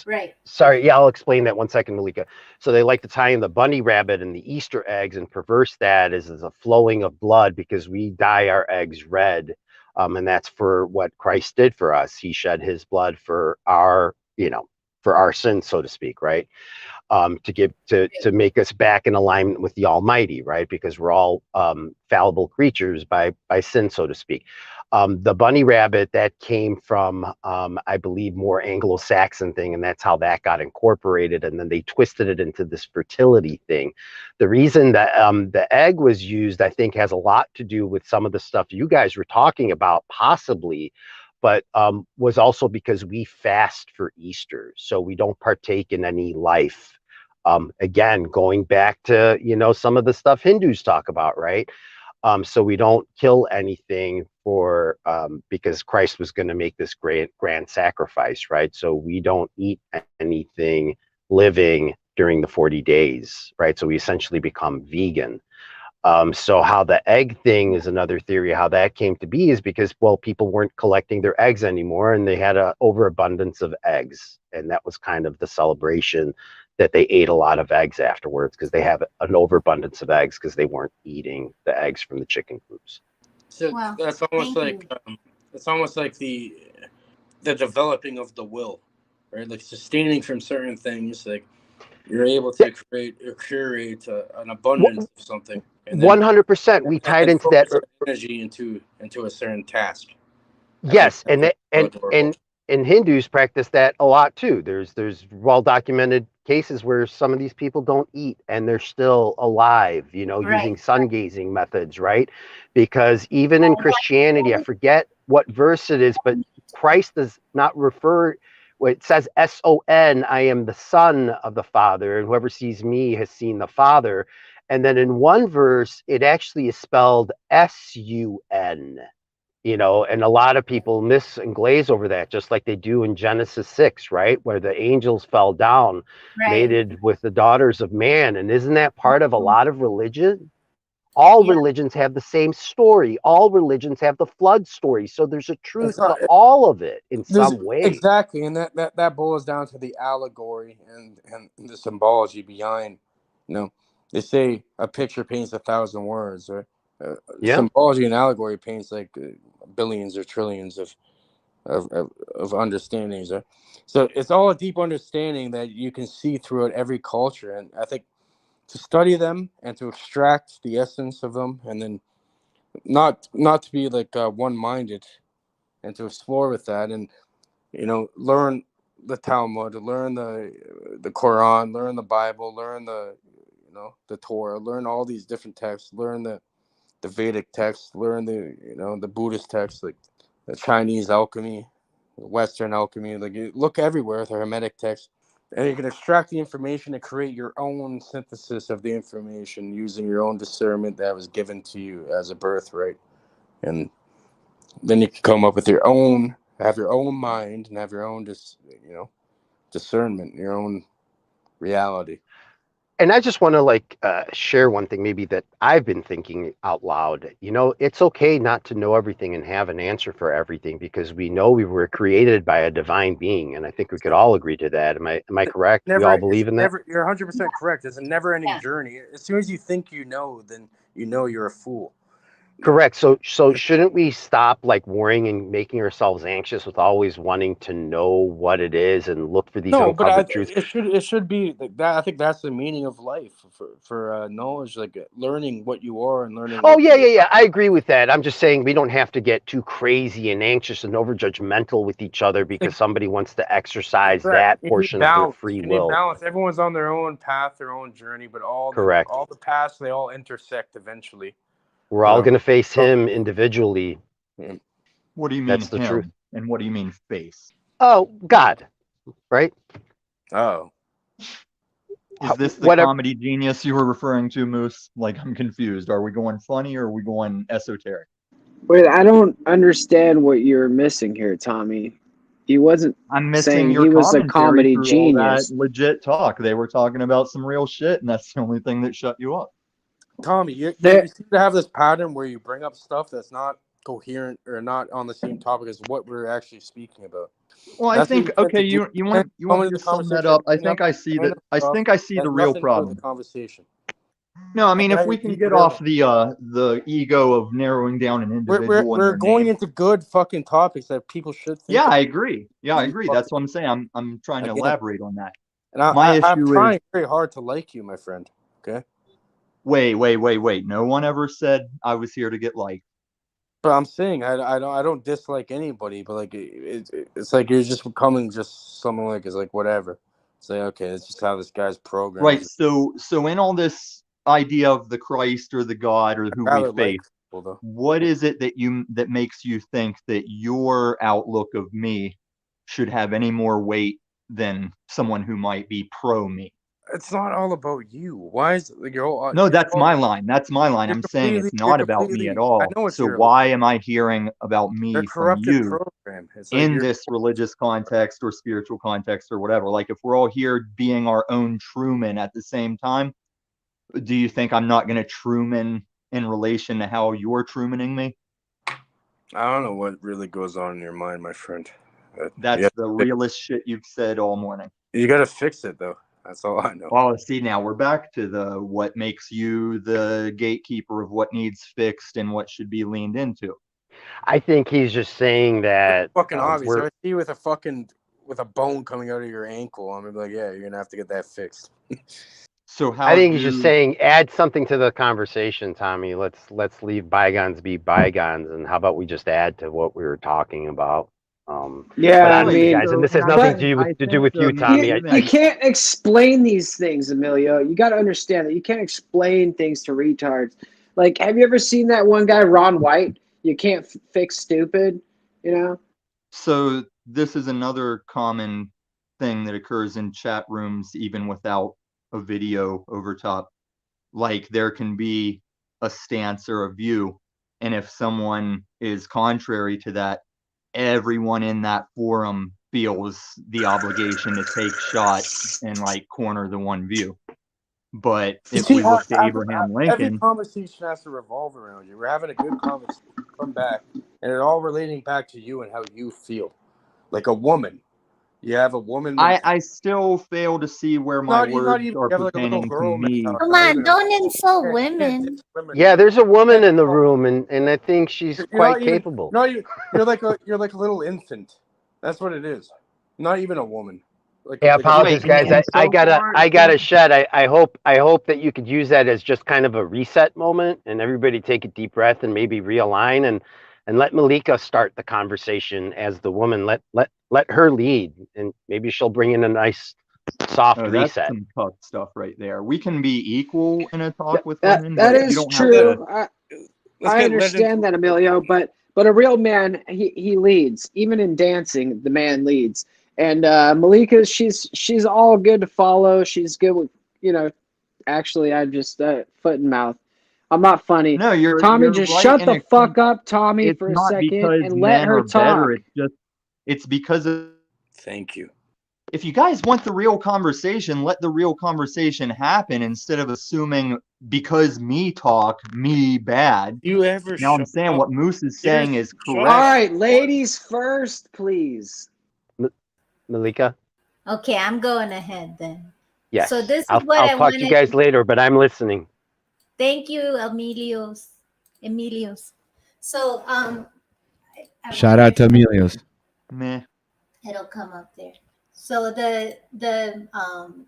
Right. Sorry, yeah, I'll explain that 1 second, Malika. So they like to tie in the bunny rabbit and the Easter eggs and perverse that as a flowing of blood, because we dye our eggs red, and that's for what Christ did for us. He shed his blood for our, for our sins, so to speak, right? To make us back in alignment with the Almighty, right? Because we're all fallible creatures by sin, so to speak. The bunny rabbit, that came from, I believe, more Anglo-Saxon thing, and that's how that got incorporated. And then they twisted it into this fertility thing. The reason that the egg was used, I think, has a lot to do with some of the stuff you guys were talking about, possibly, but was also because we fast for Easter, so we don't partake in any life. Again, going back to, some of the stuff Hindus talk about, right? So we don't kill anything for, because Christ was going to make this grand sacrifice, right? So we don't eat anything living during the 40 days, right? So we essentially become vegan. So how the egg thing is another theory. How that came to be is because, well, people weren't collecting their eggs anymore, and they had an overabundance of eggs, and that was kind of the celebration, that they ate a lot of eggs afterwards because they have an overabundance of eggs because they weren't eating the eggs from the chicken coops. So that's almost like the developing of the will, right? Like sustaining from certain things, like you're able to curate an abundance of something. 100%. We tied into that energy into a certain task. Yes, and Hindus practice that a lot too. There's well documented cases where some of these people don't eat and they're still alive, using sun gazing methods, right? Because even in Christianity, I forget what verse it is, but Christ does not refer. It says S-O-N, I am the Son of the Father, and whoever sees me has seen the Father. And then in one verse, it actually is spelled S-U-N. And a lot of people miss and glaze over that, just like they do in Genesis 6, right? Where the angels fell down, mated with the daughters of man. And isn't that part of a lot of religion? All religions have the same story. All religions have the flood story. So there's a truth to all of it in some way. Exactly. And that boils down to the allegory and the symbology behind, they say a picture paints 1,000 words, right? Symbology and allegory paints like billions or trillions of understandings. So it's all a deep understanding that you can see throughout every culture. And I think to study them and to extract the essence of them, and then not to be like one-minded, and to explore with that, and learn the Talmud, learn the Quran, learn the Bible, learn the Torah, learn all these different texts, learn the Vedic text, learn the Buddhist text, like the Chinese alchemy, the Western alchemy. Like you look everywhere, the Hermetic text. And you can extract the information and create your own synthesis of the information using your own discernment that was given to you as a birthright. And then you can come up with your own, have your own mind and have your own discernment, your own reality. And I just want to share one thing maybe that I've been thinking out loud. It's okay not to know everything and have an answer for everything, because we know we were created by a divine being, and I think we could all agree to that. Am I correct? We all believe in that? You're 100% correct. It's a never-ending journey. As soon as you think you know, then you know you're a fool. Correct. So shouldn't we stop worrying and making ourselves anxious with always wanting to know what it is and look for these uncovered truths? It should be that. I think that's the meaning of life for knowledge, learning what you are and learning. Oh yeah. I agree with that. I'm just saying we don't have to get too crazy and anxious and over judgmental with each other because somebody wants to exercise that portion of their free will. Balance. Everyone's on their own path, their own journey, but all the paths, they all intersect eventually. We're all going to face him individually. What do you mean That's the truth. And what do you mean face? Oh, God, right? Oh. Is this the comedy genius you were referring to, Moose? I'm confused. Are we going funny or are we going esoteric? Wait, I don't understand what you're missing here, Tommy. He wasn't I'm missing saying your he was a comedy through genius. All that legit talk. They were talking about some real shit, and that's the only thing that shut you up. Tommy, you seem to have this pattern where you bring up stuff that's not coherent or not on the same topic as what we're actually speaking about. Well, I think you want me to sum that up. I think I see the real problem. Conversation. No, I mean if we can get off the ego of narrowing down an individual. We're going into good fucking topics that people should think. Yeah, I agree. That's what I'm saying. I'm trying to elaborate on that. And I'm trying very hard to like you, my friend. Okay. Wait. No one ever said I was here to get liked. But I'm saying I don't dislike anybody, but it's like you're just becoming just someone is whatever. It's okay, it's just how this guy's programmed. Right. So in all this idea of the Christ or the God or who we faith, what is it that makes you think that your outlook of me should have any more weight than someone who might be pro me? It's not all about you. Why is your whole? No, that's my line. That's my line. I'm saying it's not about me at all. So why am I hearing about me from you in this religious context or spiritual context or whatever? If we're all here being our own Truman at the same time, do you think I'm not going to Truman in relation to how you're Trumaning me? I don't know what really goes on in your mind, my friend. That's the realest shit you've said all morning. You got to fix it, though. That's all I know. Well, see, now we're back to what makes you the gatekeeper of what needs fixed and what should be leaned into. I think he's just saying that. It's fucking obvious. I see you with a bone coming out of your ankle. I'm gonna be like, yeah, you're gonna have to get that fixed. So how? I think he's just saying add something to the conversation, Tommy. Let's leave bygones be bygones, and how about we just add to what we were talking about? I mean, guys, and this has nothing to do with you, Tommy. You can't explain these things, Emilio. You got to understand that you can't explain things to retards. Have you ever seen that one guy, Ron White? You can't fix stupid, So this is another common thing that occurs in chat rooms, even without a video over top. There can be a stance or a view, and if someone is contrary to that, everyone in that forum feels the obligation to take shots and corner the one view. But if we look to Abraham Lincoln, every conversation has to revolve around you. We're having a good conversation, come back, and it all relating back to you and how you feel. Like a woman. You have a woman. I still fail to see where my words are pertaining to me. Come on, don't insult women. Yeah, there's a woman in the room, and I think she's quite capable. You're like a little infant. That's what it is. Not even a woman. I apologize, guys. I got a shed. I hope that you could use that as just kind of a reset moment, and everybody take a deep breath and maybe realign and let Malika start the conversation as the woman. Let her lead, and maybe she'll bring in a nice soft reset. That's some tough stuff right there. We can be equal in a talk with women. That is true. I understand that, Emilio, but a real man, he leads. Even in dancing, the man leads. And Malika, she's all good to follow. She's good with, actually, I just foot and mouth. I'm not funny. No, Tommy, you're just right shut in the a fuck up, Tommy, It's for a not second because and let men her are better. talk. It's because of. Thank you. If you guys want the real conversation, let the real conversation happen instead of assuming because me talk, me bad. You ever Now I'm shut saying up? what Moose is saying is Shut All correct. right, ladies first, please. Malika? Okay, I'm going ahead then. Yes. So this is I'll what I talk to you wanted guys to. later, but I'm listening. Thank you, Emilios. So I Shout wanted out to Emilios. Meh. it'll come up there. So the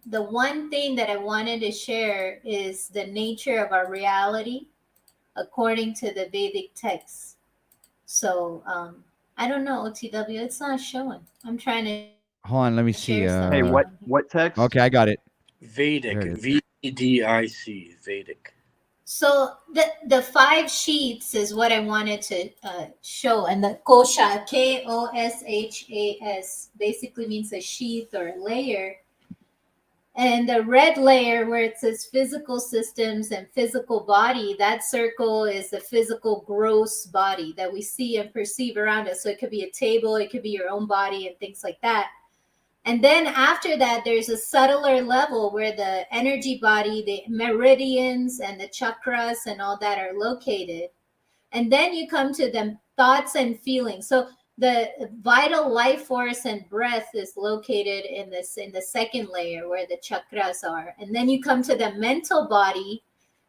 one thing that I wanted to share is the nature of our reality according to the Vedic texts. So I don't know, OTW, it's not showing. I'm trying to Hold on, let me see. share Hey, something. what text? Okay, I got it. Vedic, There it is. VEDIC, Vedic. So the 5 sheets is what I wanted to show, and the kosha, Koshas, basically means a sheath or a layer. And the red layer where it says physical systems and physical body, that circle is the physical gross body that we see and perceive around us. So it could be a table, it could be your own body and things like that. And then after that, there's a subtler level where the energy body, the meridians and the chakras and all that are located. And then you come to the thoughts and feelings. So the vital life force and breath is located in the second layer where the chakras are. And then you come to the mental body,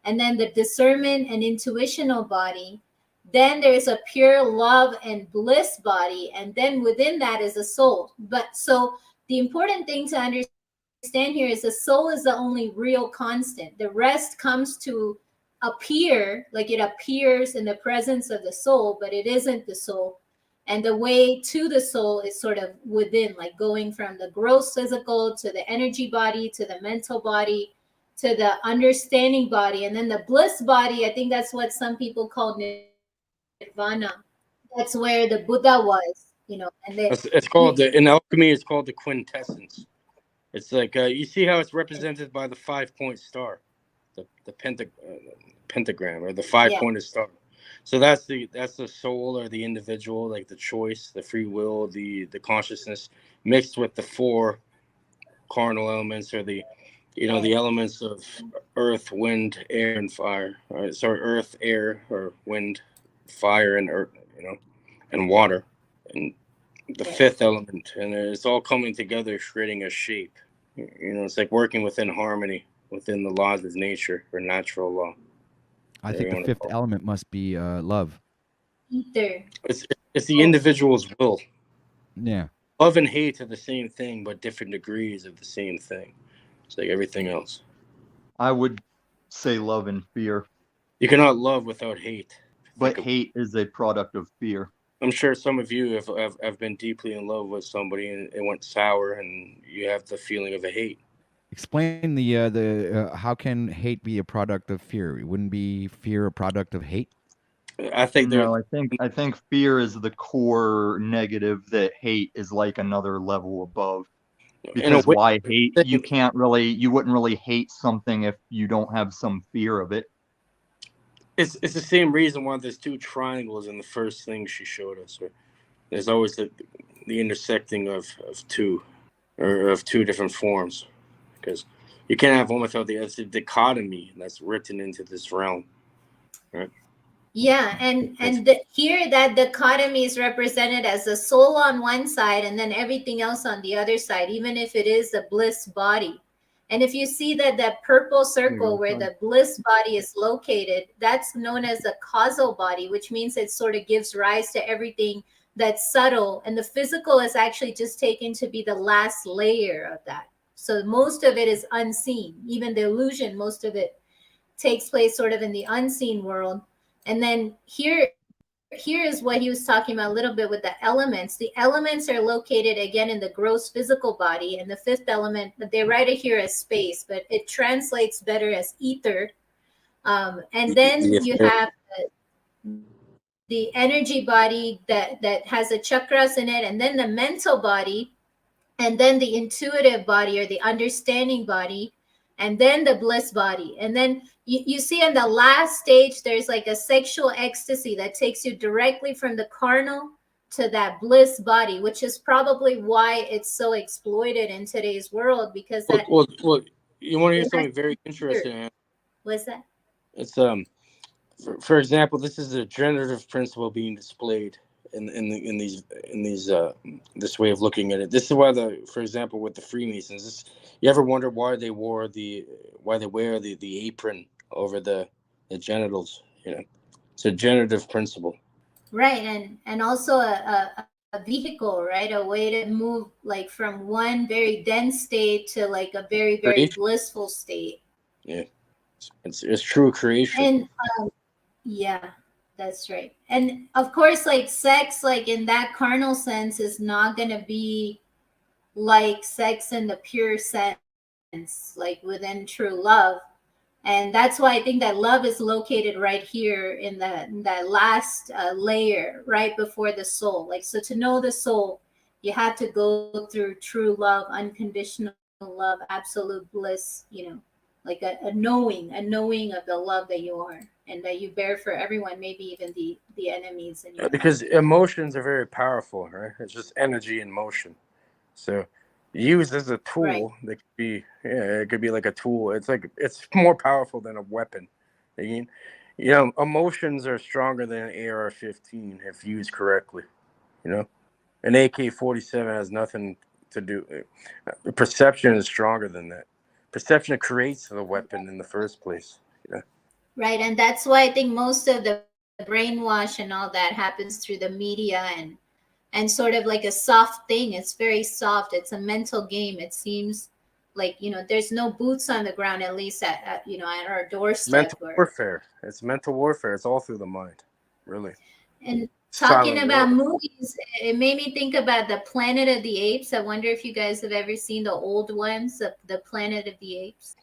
and then the discernment and intuitional body. Then there's a pure love and bliss body, and then within that is a soul. But so the important thing to understand here is the soul is the only real constant. The rest comes to appear, like it appears in the presence of the soul, but it isn't the soul. And the way to the soul is sort of within, like going from the gross physical to the energy body to the mental body to the understanding body. And then the bliss body, I think that's what some people call nirvana. That's where the Buddha was, and It's called in alchemy. It's called the quintessence. It's like you see how it's represented by the 5-point star, the pentagram or the 5-pointed star. So that's the soul or the individual, like the choice, the free will, the consciousness mixed with the 4 carnal elements or the the elements of earth, wind, air, and fire. Sorry, earth, air, or wind, fire, and earth, and water, and the 5th element, and it's all coming together, creating a shape. It's like working within harmony, within the laws of nature or natural law. I think the 5th element must be love. Ether. It's the individual's will. Yeah. Love and hate are the same thing, but different degrees of the same thing. It's like everything else. I would say love and fear. You cannot love without hate. But hate is a product of fear. I'm sure some of you have been deeply in love with somebody and it went sour, and you have the feeling of a hate. Explain the how can hate be a product of fear? Wouldn't be fear a product of hate? I think I think fear is the core negative, that hate is like another level above. Because why hate? You wouldn't really hate something if you don't have some fear of it. It's the same reason why there's 2 triangles in the first thing she showed us. There's always the intersecting of 2, or of 2 different forms, because you can't have one without the other. It's a dichotomy that's written into this realm, right? Yeah, and here that dichotomy is represented as the soul on one side and then everything else on the other side, even if it is the bliss body. And if you see that purple circle where the bliss body is located, that's known as the causal body, which means it sort of gives rise to everything that's subtle. And the physical is actually just taken to be the last layer of that. So most of it is unseen. Even the illusion, most of it takes place sort of in the unseen world. And then here is what he was talking about a little bit with the elements. The elements are located again in the gross physical body, and the 5th element, but they write it here as space, but it translates better as ether. And then you have the energy body that has the chakras in it, and then the mental body. and then the intuitive body or the understanding body, and then the bliss body. And then you see in the last stage, there's like a sexual ecstasy that takes you directly from the carnal to that bliss body, which is probably why it's so exploited in today's world, because that. Well, you want to hear something very interesting? What's that? It's for example, this is a generative principle being displayed in these this way of looking at it. This is why for example, with the Freemasons, you ever wonder why they wear the apron over the genitals? You know, it's a generative principle. Right, and also a vehicle, right? A way to move like from one very dense state to like a very, very blissful state. Yeah, it's true creation. And yeah, that's right. And of course, like sex, like in that carnal sense, is not gonna be like sex in the pure sense, like within true love. And that's why I think that love is located right here in that last layer, right before the soul. Like, so to know the soul, you have to go through true love, unconditional love, absolute bliss, you know, like a knowing of the love that you are and that you bear for everyone, maybe even the enemies in your because life. emotions are very powerful, right? It's just energy in motion. So used as a tool, right. that could be, it could be like a tool. It's like it's more powerful than a weapon. You know, emotions are stronger than an AR-15 if used correctly. You know, an AK-47 has nothing to do. Perception is stronger than that. Perception creates the weapon in the first place. You know? Right, and that's why I think most of the brainwash and all that happens through the media and sort of like a soft thing. It's very soft. It's a mental game. It seems like, you know, there's no boots on the ground, at least at you know, at our doorstep. Mental warfare. It's mental warfare. It's all through the mind, really. And talking about movies, it made me think about the Planet of the Apes. I wonder if you guys have ever seen the old ones, the Planet of the Apes.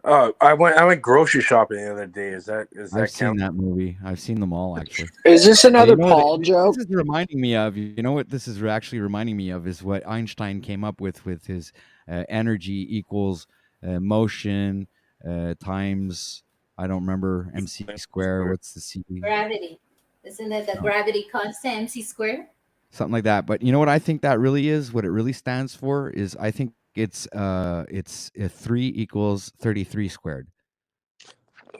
I went grocery shopping the other day. I've seen that movie. I've seen them all actually. Is this another Paul what joke? This is reminding me of. You know what this is actually reminding me of is what Einstein came up with his energy equals motion times, I don't remember, MC square. What's the C? Gravity. Isn't it the gravity constant, MC square? Something like that. But you know what I think that really is? What it really stands for is, I think it's 3 equals 33 squared.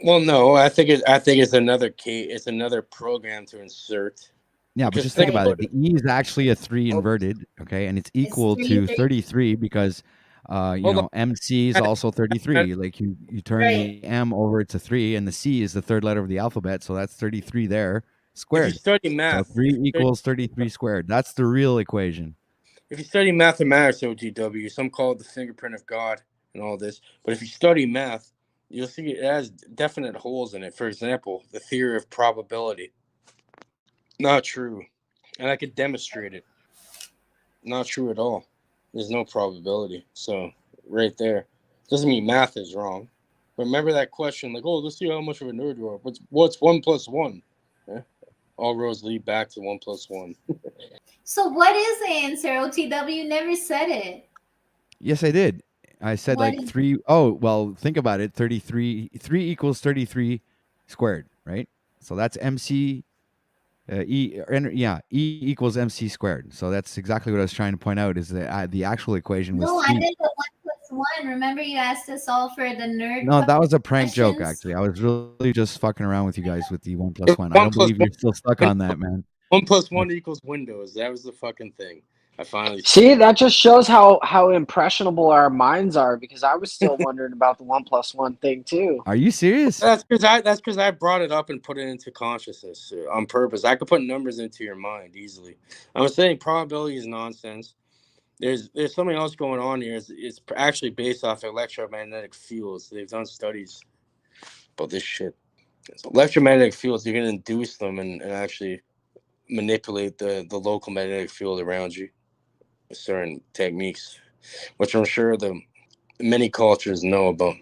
Well, no, I think it's another key. It's another program to insert. Yeah, but just think about it. The E is actually a 3 inverted, okay, and it's equal to 33 because you know, MC is also 33. Like you turn the M over to 3, and the C is the third letter of the alphabet, so that's 33 there squared. If you study math, so 3 equals 33 squared. That's the real equation. If you study mathematics, OGW, some call it the fingerprint of God and all this, but if you study math, you'll see it has definite holes in it. For example, the theory of probability. Not true. And I could demonstrate it. Not true at all. There's no probability. So, right there. Doesn't mean math is wrong. But remember that question, like, oh, let's see how much of a nerd you are. What's 1 plus 1? Yeah? All roads lead back to 1 plus 1. So what is the answer, OTW? You never said it. Yes, I did. I said What like 3. Oh, well, think about it. 33. 3 equals 33 squared, right? So that's MC E equals MC squared. So that's exactly what I was trying to point out, is that the actual equation was No, 3. I did the 1 plus 1. Remember you asked us all for the nerd No, that was a prank joke, questions? actually. I was really just fucking around with you guys with the 1 plus 1. I don't believe you're still stuck on that, man. 1 plus 1 equals Windows. That was the fucking thing. I finally See, that just shows how impressionable our minds are, because I was still wondering about the 1 plus 1 thing too. Are you serious? That's because I brought it up and put it into consciousness on purpose. I could put numbers into your mind easily. I was saying probability is nonsense. There's something else going on here. It's actually based off electromagnetic fields. They've done studies about this shit. So electromagnetic fields, you're gonna induce them and actually manipulate the local magnetic field around you with certain techniques, which I'm sure the many cultures know about.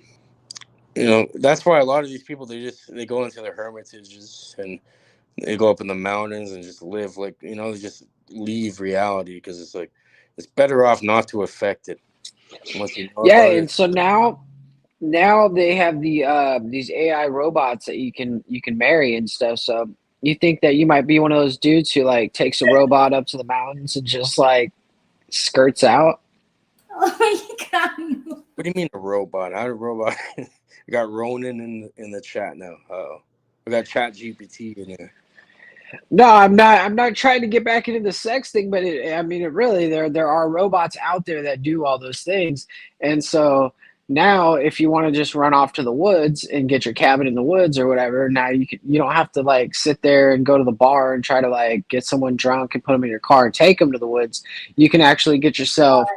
You know, that's why a lot of these people, they go into their hermitages and they go up in the mountains and just live like, you know, they just leave reality, because it's like It's better off not to affect it. Once you know Yeah, about and it. so now they have these AI robots that you can marry and stuff. So you think that you might be one of those dudes who like takes a robot up to the mountains and just like skirts out? Oh my god. What do you mean a robot? How did a robot? We got Ronan in the chat now. Uh-oh. We got Chat GPT in there. No, I'm not trying to get back into the sex thing, but I mean, really, there are robots out there that do all those things, and so now if you want to just run off to the woods and get your cabin in the woods or whatever, now you don't have to like sit there and go to the bar and try to like get someone drunk and put them in your car and take them to the woods. You can actually get yourself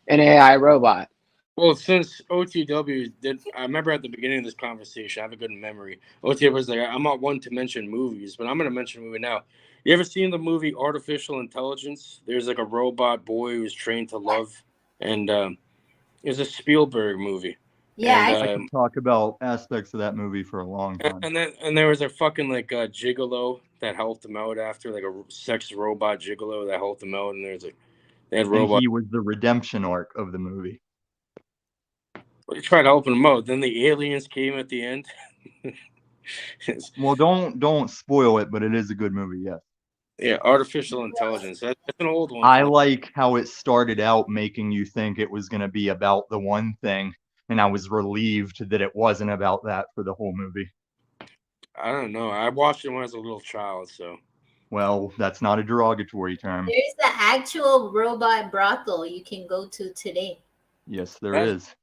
an AI robot. Well, since OTW did, I remember at the beginning of this conversation, I have a good memory. OTW was like, I'm not one to mention movies, but I'm going to mention a movie now. You ever seen the movie Artificial Intelligence? There's like a robot boy who's trained to love, and it's a Spielberg movie. Yeah, and, I could talk about aspects of that movie for a long time. and there was a fucking like gigolo that helped him out after, like a sex robot gigolo that helped him out, and there's like they had And robot. he was the redemption arc of the movie. They tried helping him out. Then the aliens came at the end. Well, don't spoil it, but it is a good movie. Yes. Yeah, Artificial Intelligence. That's an old one. I like how it started out making you think it was going to be about the one thing, and I was relieved that it wasn't about that for the whole movie. I don't know. I watched it when I was a little child, so. Well, that's not a derogatory term. there's the actual robot brothel you can go to today. Yes, there is.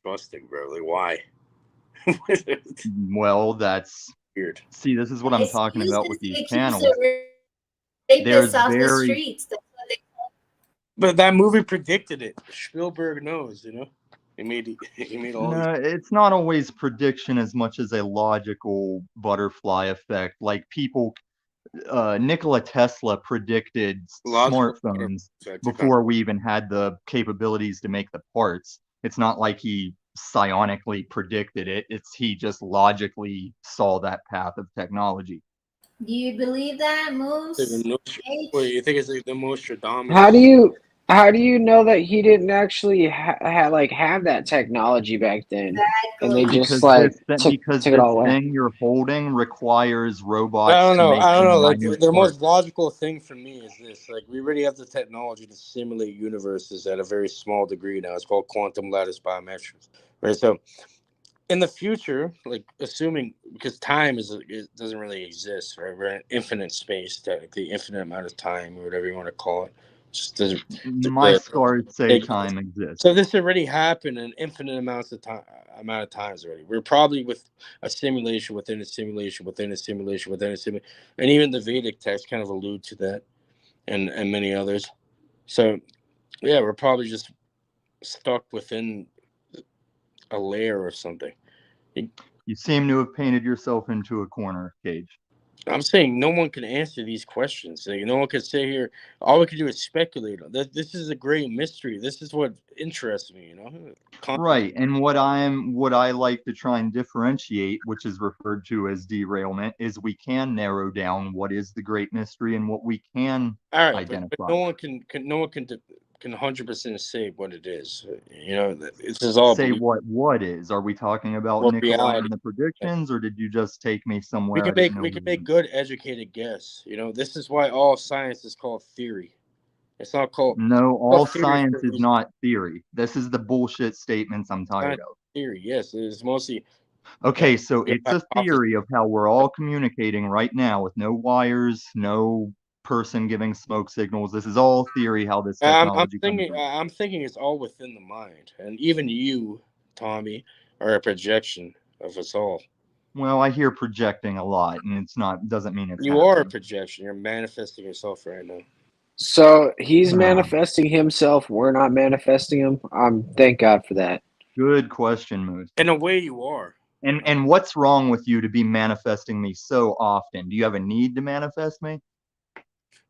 Disgusting, bro. Like, why? Well, that's weird. See, this is what I'm talking about with these channels. There's off the streets. That's what they call it. But that movie predicted it. Spielberg knows, you know. He made all. No, it's not always prediction as much as a logical butterfly effect. Like people, Nikola Tesla predicted smartphones before we even had the capabilities to make the parts. It's not like he psionically predicted it. He just logically saw that path of technology. Do you believe that, Moose? Wait, you think it's like the most predominant? How do you know that he didn't actually have that technology back then, and they just because took it all the away? thing you're holding requires robots. I don't know. Like minute the parts. most logical thing for me is this: like we already have the technology to simulate universes at a very small degree now. It's called quantum lattice biometrics, right? So, in the future, like assuming because time it doesn't really exist, right? We're in infinite space, technically, infinite amount of time, or whatever you want to call it. My scars say time exists. So this already happened in infinite amount of times already. We're probably with a simulation within a simulation within a simulation within a simulation, and even the Vedic texts kind of allude to that, and many others. So, yeah, we're probably just stuck within a layer or something. You seem to have painted yourself into a corner, Cage. I'm saying no one can answer these questions. Like, no one can sit here. All we can do is speculate. This is a great mystery. This is what interests me, you know. Right, and what I like to try and differentiate, which is referred to as derailment, is we can narrow down what is the great mystery and what we can identify. But no one can 100% say what it is. You know, this is all. Say what is? Are we talking about Nikolai and the predictions, or did you just take me somewhere? We can make good educated guess. You know, this is why all science is called theory. It's not called. No, all science is not theory. This is the bullshit statements I'm tired of. Theory, yes, it's mostly. Okay, so it's a theory of how we're all communicating right now with no wires, no person giving smoke signals. This is all theory how this technology I'm thinking it's all within the mind, and even you, Tommy, are a projection of us all. Well, I hear projecting a lot, and doesn't mean it's you happening. are a projection. You're manifesting yourself right now. So he's manifesting himself. We're not manifesting him. Thank God for that. Good question, Moose. In a way, you are. And what's wrong with you to be manifesting me so often? Do you have a need to manifest me?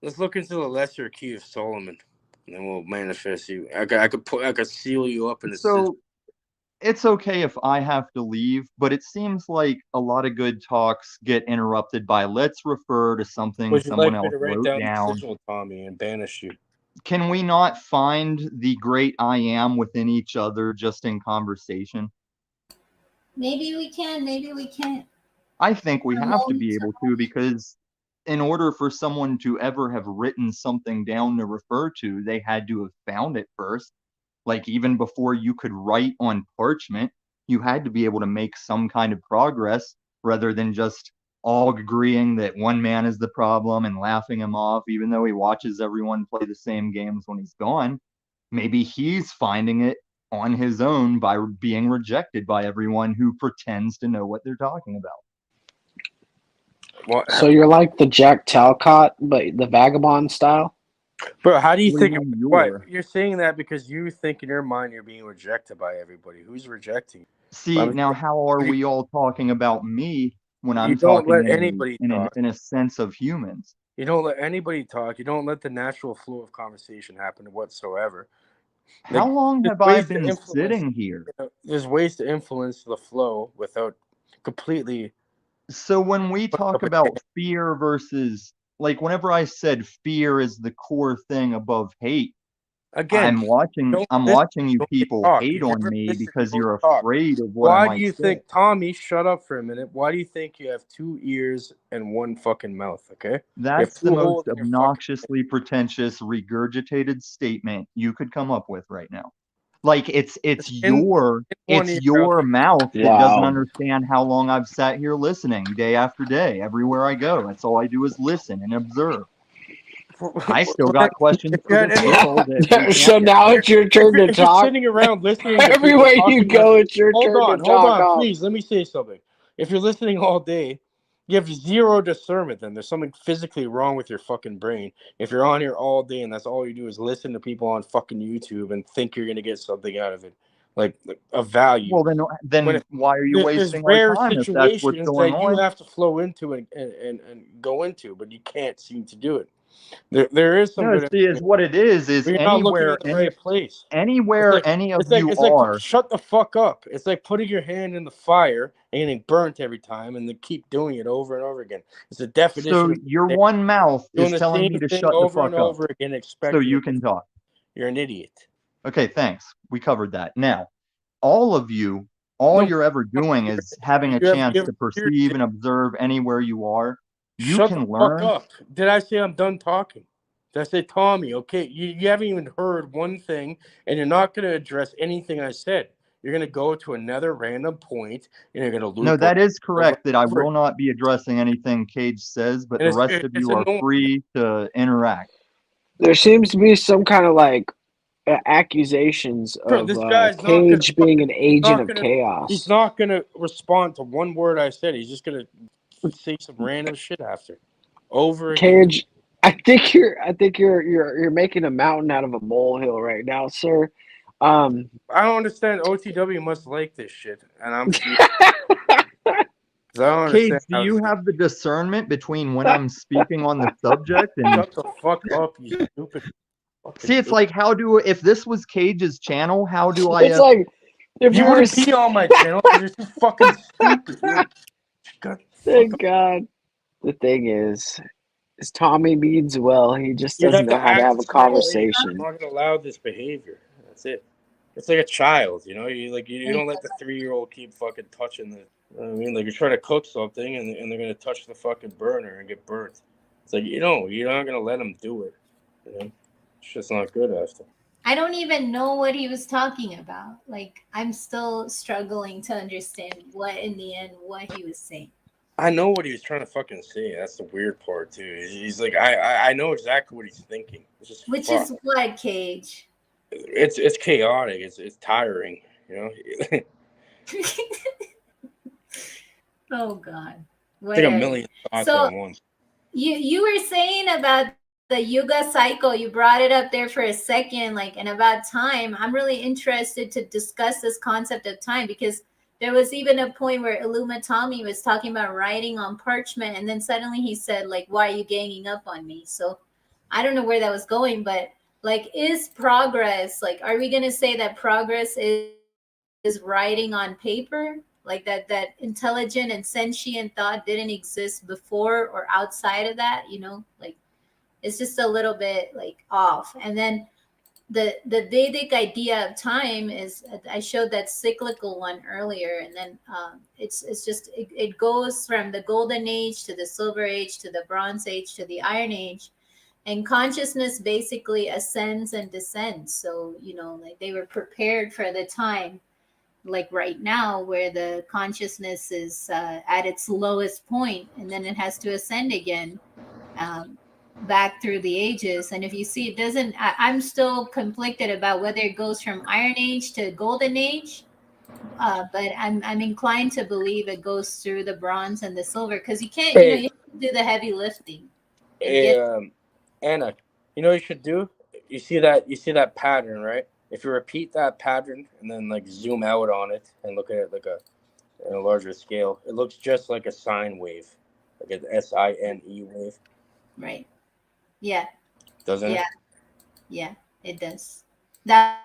Let's look into the lesser key of Solomon, and then we'll manifest you. I could seal you up in the. So it's okay if I have to leave, but it seems like a lot of good talks get interrupted by let's refer to something someone else wrote down. Tommy, and banish you? Can we not find the great I am within each other just in conversation? Maybe we can, maybe we can't. I think we From have to moment be to able to, because in order for someone to ever have written something down to refer to, they had to have found it first. Like, even before you could write on parchment, you had to be able to make some kind of progress rather than just all agreeing that one man is the problem and laughing him off, even though he watches everyone play the same games when he's gone. Maybe he's finding it on his own by being rejected by everyone who pretends to know what they're talking about. Well, So you're like the Jack Talcott, but the vagabond style? bro, how do you What do you think? mean What you're? you're saying that because you think in your mind you're being rejected by everybody. Who's rejecting you? See, I'm now how are we all talking about me when You I'm don't talking let anybody talk. in a sense of humans? You don't let anybody talk. You don't let the natural flow of conversation happen whatsoever. How long There's have I ways to been influence. sitting here? There's ways to influence the flow without completely. So when we putting talk up a about fear versus, like, whenever I said fear is the core thing above hate, Again, I'm watching don't listen. you You only people talk. hate You on never me listen. You because only you're talk. afraid of what I Why do might you say. think, Tommy? Shut up for a minute. Why do you think you have 2 ears and 1 fucking mouth? Okay, you have That's the 2 most holes in your fucking. obnoxiously pretentious, regurgitated statement you could come up with right now. Like, it's In your one it's ear your out. mouth that doesn't Wow. understand how long I've sat here listening day after day, everywhere I go. That's all I do is listen and observe. I still got questions If you for had this any, girl that we So can't get now to. it's your turn to if you're talk. sitting around listening to people Everywhere you talking go, it's your hold turn to on, talk. please, let me say something. If you're listening all day, you have zero discernment. Then there's something physically wrong with your fucking brain. If you're on here all day and that's all you do is listen to people on fucking YouTube and think you're gonna get something out of it, like a value. Well, When then why are you there's wasting our rare time if that's what's situations going that you on? have to flow into and go into, but you can't seem to do it. There is some No, good see, is information, what it is but you're not looking anywhere in the right place. anywhere any of you It's like are. shut the fuck up. It's like putting your hand in the fire and getting burnt every time, and then keep doing it over and over again. It's the definition So of your one mouth doing is the telling same me to thing shut the over and fuck up over again, so expecting you it. can talk. You're an idiot. Okay, thanks. We covered that. Now, all of you, all No, you're ever doing is having a you chance have to weird. perceive and observe anywhere you are. You Shut the can fuck learn. up. Did I say I'm done talking? Did I say, Tommy, okay, you haven't even heard one thing, and you're not going to address anything I said. You're going to go to another random point, and you're going to No, loop that is over correct that I over. will not be addressing anything Cage says, but And the rest of it's you are annoying. free to interact. There seems to be some kind of like accusations Bro, of this guy's not going to Cage being an agent of chaos. he's not going to respond to one word I said. He's just going to say some random shit after. Over again. Cage, I think you're making a mountain out of a molehill right now, sir. I don't understand. OTW must like this shit, and I'm. I don't Cage, understand do how you this. have the discernment between when I'm speaking on the subject and Shut the fuck up, you stupid. see? It's like, if this was Cage's channel, how do I? It's like if You you were. wouldn't be on my channel because you're too fucking stupid. Thank God. The thing is Tommy means well. He just You doesn't have know to how to act have a a certain way. I'm conversation. not gonna allow this behavior. That's it. It's like a child, you know. You don't let the 3-year-old keep fucking touching the. You know what I mean, like you're trying to cook something and they're gonna touch the fucking burner and get burnt. It's like you're not gonna let them do it. You know, it's just not good after. I don't even know what he was talking about. Like, I'm still struggling to understand what he was saying. I know what he was trying to fucking say. That's the weird part too. He's like, I know exactly what he's thinking. It's just Which fuck. is what, Cage? It's chaotic. It's tiring. You know. Oh God. It's like a million thoughts So at once. you were saying about the Yuga cycle. You brought it up there for a second, like, and about time. I'm really interested to discuss this concept of time because there was even a point where Tommy was talking about writing on parchment, and then suddenly he said, like, why are you ganging up on me? So I don't know where that was going, but like, is progress, like, are we gonna say that progress is writing on paper? Like that intelligent and sentient thought didn't exist before or outside of that, like It's just a little bit like off. And then the Vedic idea of time is, I showed that cyclical one earlier, and then it's just it goes from the golden age to the silver age to the bronze age to the iron age, and consciousness basically ascends and descends. So like they were prepared for the time like right now where the consciousness is at its lowest point, and then it has to ascend again, um, back through the ages. And if you see, it doesn't, I'm still conflicted about whether it goes from iron age to golden age, but I'm inclined to believe it goes through the bronze and the silver, because you can't, you Hey, have to do the heavy lifting and hey, get. Anna, you know what you should do? You see that pattern, right? If you repeat that pattern and then like zoom out on it and look at it like a larger scale, it looks just like a sine wave, like an SINE wave, Right. Yeah. doesn't Yeah. it? Yeah. It does. That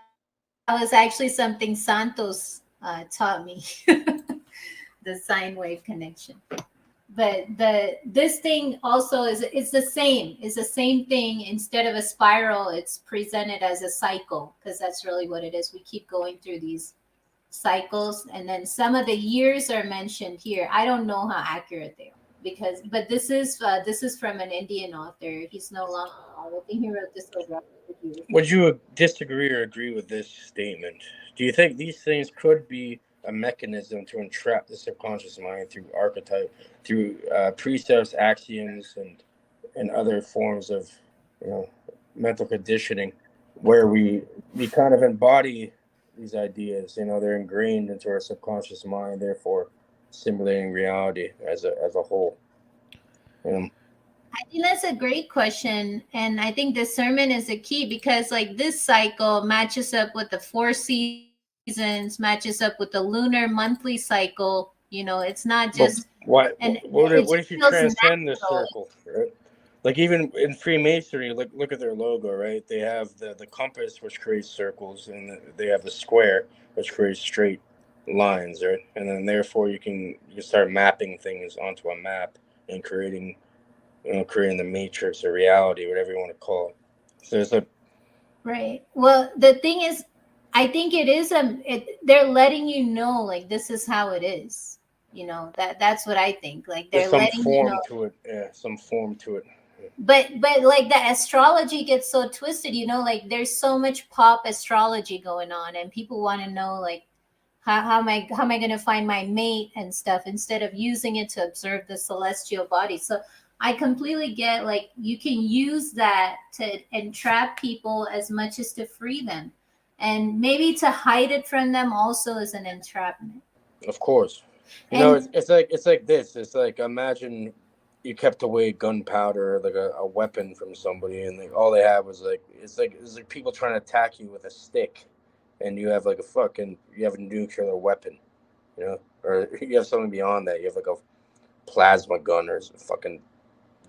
was actually something Santos taught me, the sine wave connection. But this thing also is, it's the same. It's the same thing. Instead of a spiral, it's presented as a cycle, because that's really what it is. We keep going through these cycles, and then some of the years are mentioned here. I don't know how accurate they are, but this is from an Indian author. He's no longer alive. I think he wrote this over 100 years ago. Would you disagree or agree with this statement? Do you think these things could be a mechanism to entrap the subconscious mind through archetype, through precepts, axioms, and other forms of, you know, mental conditioning, where we kind of embody these ideas? You know, they're ingrained into our subconscious mind, therefore simulating reality as a whole. I think that's a great question. And I think discernment is the key, because like this cycle matches up with the 4 seasons, matches up with the lunar monthly cycle. It's not But just, what and what if, it what just if you feels transcend the natural. circle, right? Like even in Freemasonry, look at their logo, right? They have the compass, which creates circles, and they have the square, which creates straight lines, right? And then therefore you can start mapping things onto a map and creating the matrix or reality, whatever you want to call it. So it's like, Right. Well, the thing is, I think it is they're letting you know, like, this is how it is. That's what I think. Like, there's they're some letting you form know. to it. Yeah, some form to it. But like the astrology gets so twisted, like there's so much pop astrology going on, and people want to know, like, how am I going to find my mate and stuff, instead of using it to observe the celestial body. So I completely get, like, you can use that to entrap people as much as to free them, and maybe to hide it from them also is an entrapment. Of course. And It's like this. It's like, imagine you kept away gunpowder, like a weapon from somebody, and like all they had was like it's like people trying to attack you with a stick, and you have like you have a nuclear weapon, or you have something beyond that. You have like a plasma gun or some fucking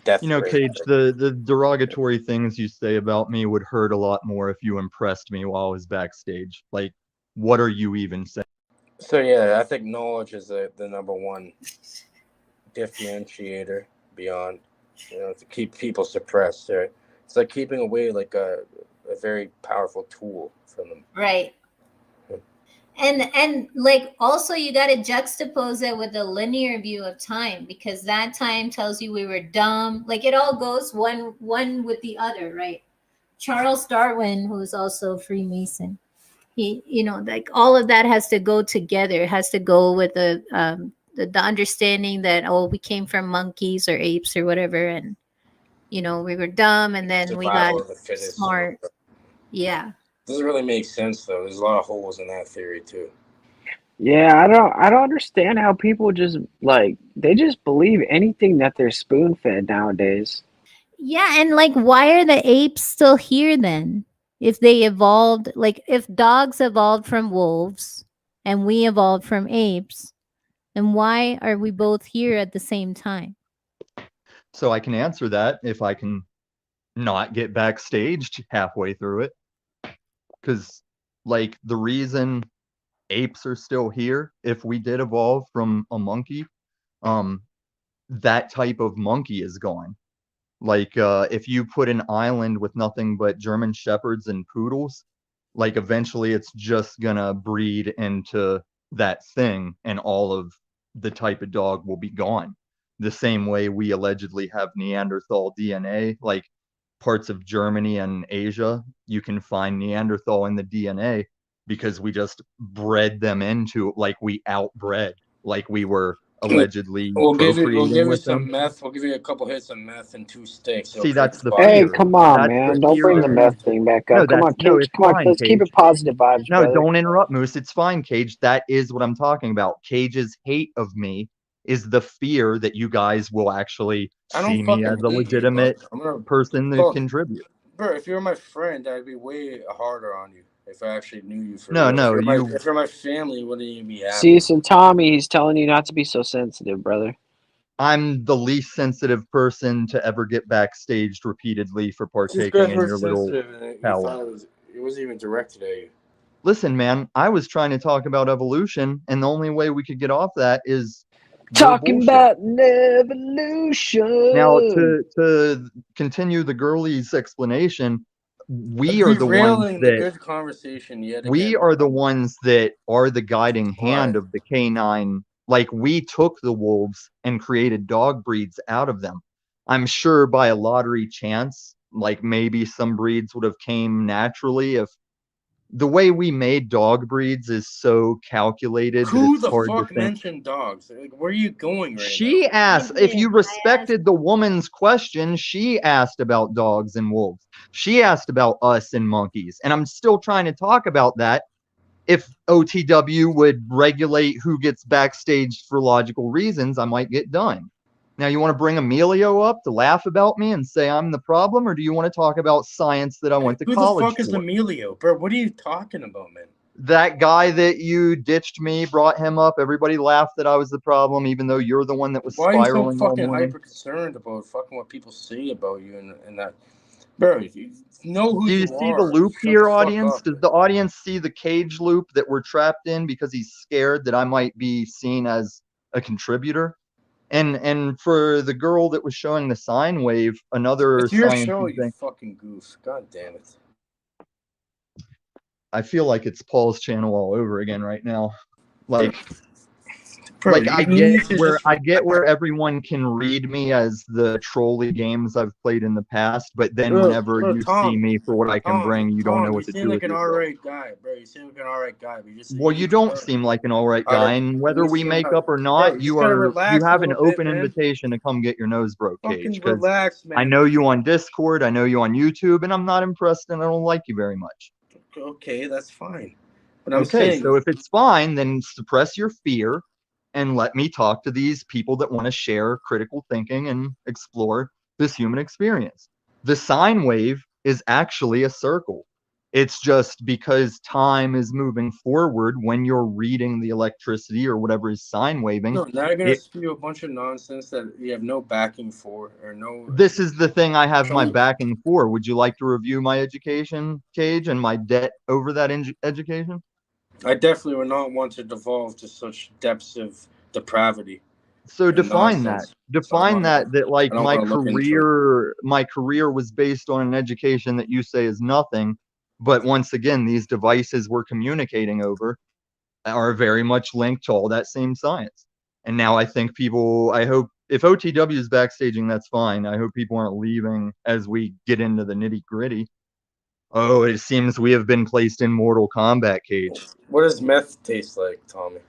death ray. Cage, the derogatory things you say about me would hurt a lot more if you impressed me while I was backstage. Like, what are you even saying? So yeah, I think knowledge is the number one differentiator beyond, to keep people suppressed. Right? It's like keeping away like a very powerful tool from them. right. And like, also you got to juxtapose it with the linear view of time, because that time tells you we were dumb. Like, it all goes one with the other, right? Charles Darwin, who's also a Freemason, he, like, all of that has to go together. It has to go with the understanding that, oh, we came from monkeys or apes or whatever, and we were dumb, and then we got Survival of the fittest. smart. Yeah. Doesn't really make sense though. There's a lot of holes in that theory too. Yeah, I don't understand how people just like they just believe anything that they're spoon fed nowadays. Yeah, and like, why are the apes still here then? If they evolved, like, if dogs evolved from wolves and we evolved from apes, then why are we both here at the same time? So I can answer that if I can not get backstage halfway through it. Because, like, the reason apes are still here, if we did evolve from a monkey, that type of monkey is gone. Like, if you put an island with nothing but German Shepherds and Poodles, like eventually it's just gonna breed into that thing and all of the type of dog will be gone. The same way we allegedly have Neanderthal DNA, like parts of Germany and Asia, you can find Neanderthal in the DNA because we just bred them into, like we outbred, like we were allegedly We'll give procreating you with some them. meth. We'll give you a couple hits of meth and 2 sticks. See, that's the Hey, fear. come on, That's the man. Don't fear bring that the we meth thing back No, up. Come on, no, Cage. it's Come on, fine, let's keep Cage. it positive vibes, No, brother. don't interrupt, Moose. It's fine, Cage. That is what I'm talking about. Cage's hate of me is the fear that you guys will actually I see don't me as fucking a hate you, legitimate but I'm gonna person to fuck. contribute. Bro, if you're my friend, I'd be way harder on you if I actually knew you for No, real. no, If you're my family, you wouldn't even be happy. See, so Tommy, he's telling you not to be so sensitive, brother. I'm the least sensitive person to ever get backstaged repeatedly for These partaking guys in were your little sensitive, and you power. thought it wasn't even directed at you. Listen, man, I was trying to talk about evolution, and the only way we could get off that is your Talking bullshit. about an evolution. Now, to continue the girlie's explanation, we are the ones Derailing the that good conversation yet again. we are the ones that are the guiding hand of the canine. Like, we took the wolves and created dog breeds out of them. I'm sure by a lottery chance, like maybe some breeds would have came naturally if the way we made dog breeds is so calculated that Who it's the hard to fuck think. mentioned dogs? Like, where are you going right She now? asked, if you respected the woman's question, she asked about dogs and wolves. She asked about us and monkeys. And I'm still trying to talk about that. If OTW would regulate who gets backstaged for logical reasons, I might get done. Now, you want to bring Emilio up to laugh about me and say I'm the problem, or do you want to talk about science that I went to Who the college fuck is for? Emilio? Bro, what are you talking about, man? That guy that you ditched me, brought him up. Everybody laughed that I was the problem, even though you're the one that was Why are you so spiraling all fucking morning. hyper concerned about fucking what people say about you and that? Bro, if you know who Do you you see the are, loop shut here, the fuck audience? up. Does the audience see the cage loop that we're trapped in because he's scared that I might be seen as a contributor? And for the girl that was showing the sine wave, another It's your sciencey show, you thing. fucking goof. God damn it. I feel like it's Paul's channel all over again right now. Like, Bro, like you I need get to where just- everyone can read me as the trolly games I've played in the past, but then Bro, whenever you see me for what I can bring, you don't know you what to seem do like with an yourself. alright guy, bro. You seem like an alright guy, but you just Well, you don't seem like an all right guy, and whether we make up or not, you gotta you relax a have an little bit, open man. invitation to come get your nose broke, Cage. Fucking Because relax, man. I know you on Discord, I know you on YouTube, and I'm not impressed, and I don't like you very much. Okay, that's fine. But I'm Okay, saying, so if it's fine, then suppress your fear and let me talk to these people that want to share critical thinking and explore this human experience. The sine wave is actually a circle. It's just because time is moving forward when you're reading the electricity or whatever is sine waving. no, now you're gonna spew a bunch of nonsense that you have no backing for or no. This is the thing I have my backing for. Would you like to review my education, Cage, and my debt over that education? I definitely would not want to devolve to such depths of depravity. So and define nonsense. that. Define that like I don't my wanna look into career was based on an education that you say is nothing. But once again, these devices we're communicating over are very much linked to all that same science. And now I think I hope if OTW is backstaging, that's fine. I hope people aren't leaving as we get into the nitty gritty. Oh, it seems we have been placed in Mortal Kombat, Cage. What does meth taste like, Tommy?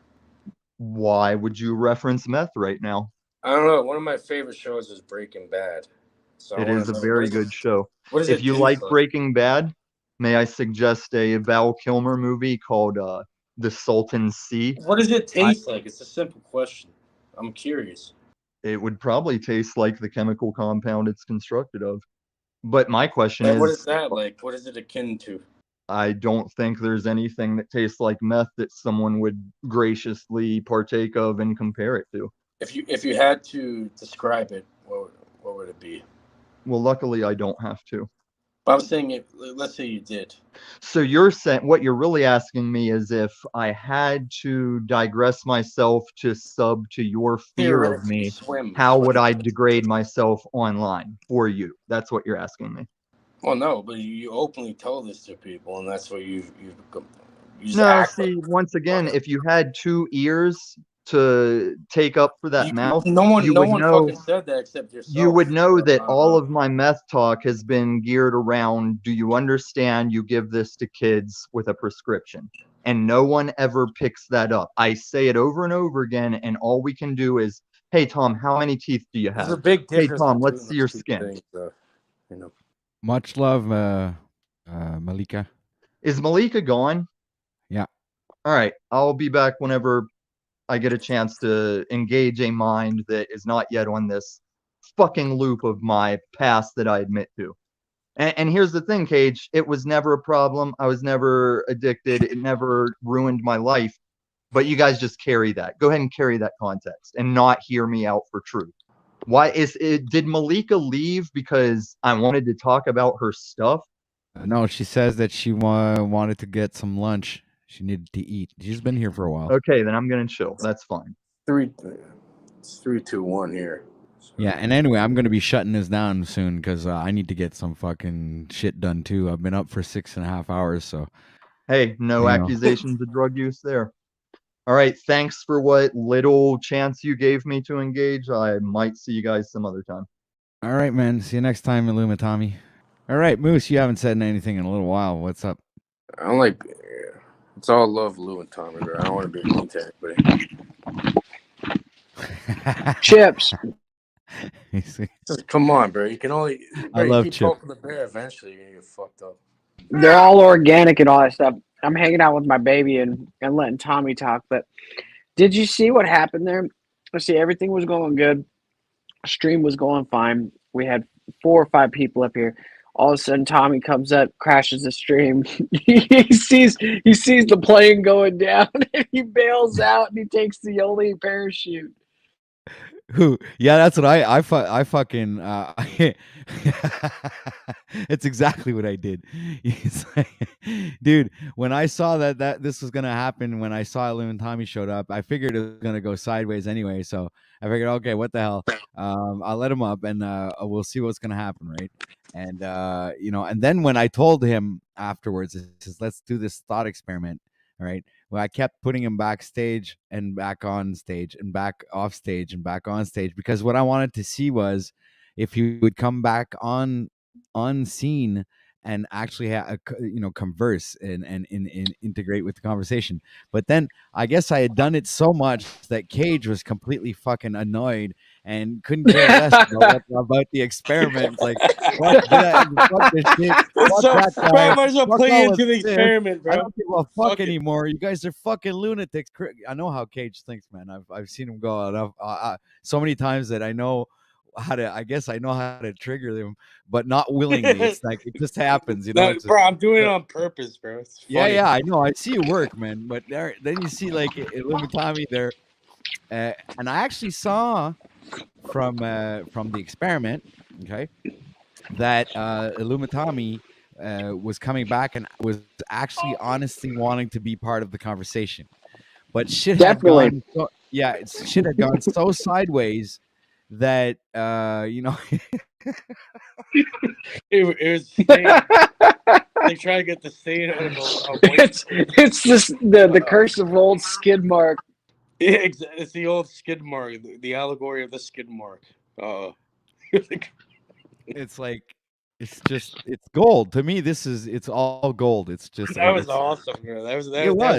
Why would you reference meth right now? I don't know. One of my favorite shows is Breaking Bad. So It is a very good show. What does If it you taste like like? Breaking Bad, may I suggest a Val Kilmer movie called The Salton Sea? What does it taste like? It's a simple question. I'm curious. It would probably taste like the chemical compound it's constructed of. But my question And what is, is that like? What is it akin to? I don't think there's anything that tastes like meth that someone would graciously partake of and compare it to. If you had to describe it, what would it be? Well, luckily I don't have to. But I'm saying, let's say you did. So you're saying, what you're really asking me is if I had to digress myself to sub to your fear of Theoretically me, swim. how would I degrade myself online for you? That's what you're asking me. Well, no, but you openly tell this to people, and that's what you just No, act see, like. once again, if you had 2 ears to take up for that mouth, No you one would know. fucking said that except yourself. You would know that all of my meth talk has been geared around, do you understand you give this to kids with a prescription? And no one ever picks that up. I say it over and over again, and all we can do is, hey, Tom, how many teeth do you There's have? a big Hey, difference Tom, between let's see those your two skin. things, though. You know. Much love, Malika. Is Malika gone? Yeah. All right, I'll be back whenever I get a chance to engage a mind that is not yet on this fucking loop of my past that I admit to. And here's the thing, Cage, it was never a problem. I was never addicted. It never ruined my life. But you guys just carry that. Go ahead and carry that context and not hear me out for truth. Why is it? Did Malika leave because I wanted to talk about her stuff? No, she says that she wanted to get some lunch. She needed to eat. She's been here for a while. Okay, then I'm gonna chill. That's fine. It's 3, 2, 1 here. Yeah, and anyway, I'm gonna be shutting this down soon because I need to get some fucking shit done too. I've been up for 6.5 hours, so. Hey, no accusations of drug use there. All right, thanks for what little chance you gave me to engage. I might see you guys some other time. All right, man. See you next time, Illumitami. All right, Moose, you haven't said anything in a little while. What's up? I'm like, it's all love, Lou and Tommy. I don't want to be mean to anybody. Chips. Come on, bro. You can only. I love keep Chip. poking the bear. Eventually, you're gonna get fucked up. They're all organic and all that stuff. I'm hanging out with my baby and letting Tommy talk. But did you see what happened there? Let's see, everything was going good. Stream was going fine. We had 4 or 5 people up here. All of a sudden, Tommy comes up, crashes the stream. he sees the plane going down, and he bails out, and he takes the only parachute. Who? Yeah, that's what I fucking. It's exactly what I did. It's like, dude, when I saw that this was gonna happen, when I saw Lou and Tommy showed up, I figured it was gonna go sideways anyway. So I figured, okay, what the hell? I'll let him up, and we'll see what's gonna happen, right? And and then when I told him afterwards, he says, let's do this thought experiment, all right? Well, I kept putting him backstage and back on stage and back off stage and back on stage because what I wanted to see was if he would come back on scene and actually converse and integrate with the conversation. But then I guess I had done it so much that Cage was completely fucking annoyed and couldn't care less about the experiment. It's like, fuck that, fuck this shit, fuck that guy, might as well fuck play all into of the this. experiment, bro. I don't give a fuck anymore. You guys are fucking lunatics. I know how Cage thinks, man. I've seen him go enough so many times that I know how to. I guess I know how to trigger them, but not willingly. It's like it just happens, you know. No, bro, I'm doing it on purpose, bro. It's funny. Yeah, I know. I see you work, man. But then you see like Illumitami there, and I actually saw from the experiment, okay, that Illumitami was coming back and was actually honestly wanting to be part of the conversation, but shit had gone shit had gone so sideways that it was they try to get the stain out of a it's just the curse of old skid mark. It's the old skid mark, the allegory of the skid mark. It's like it's gold to me. It's all gold. It's just that was awesome, bro. That was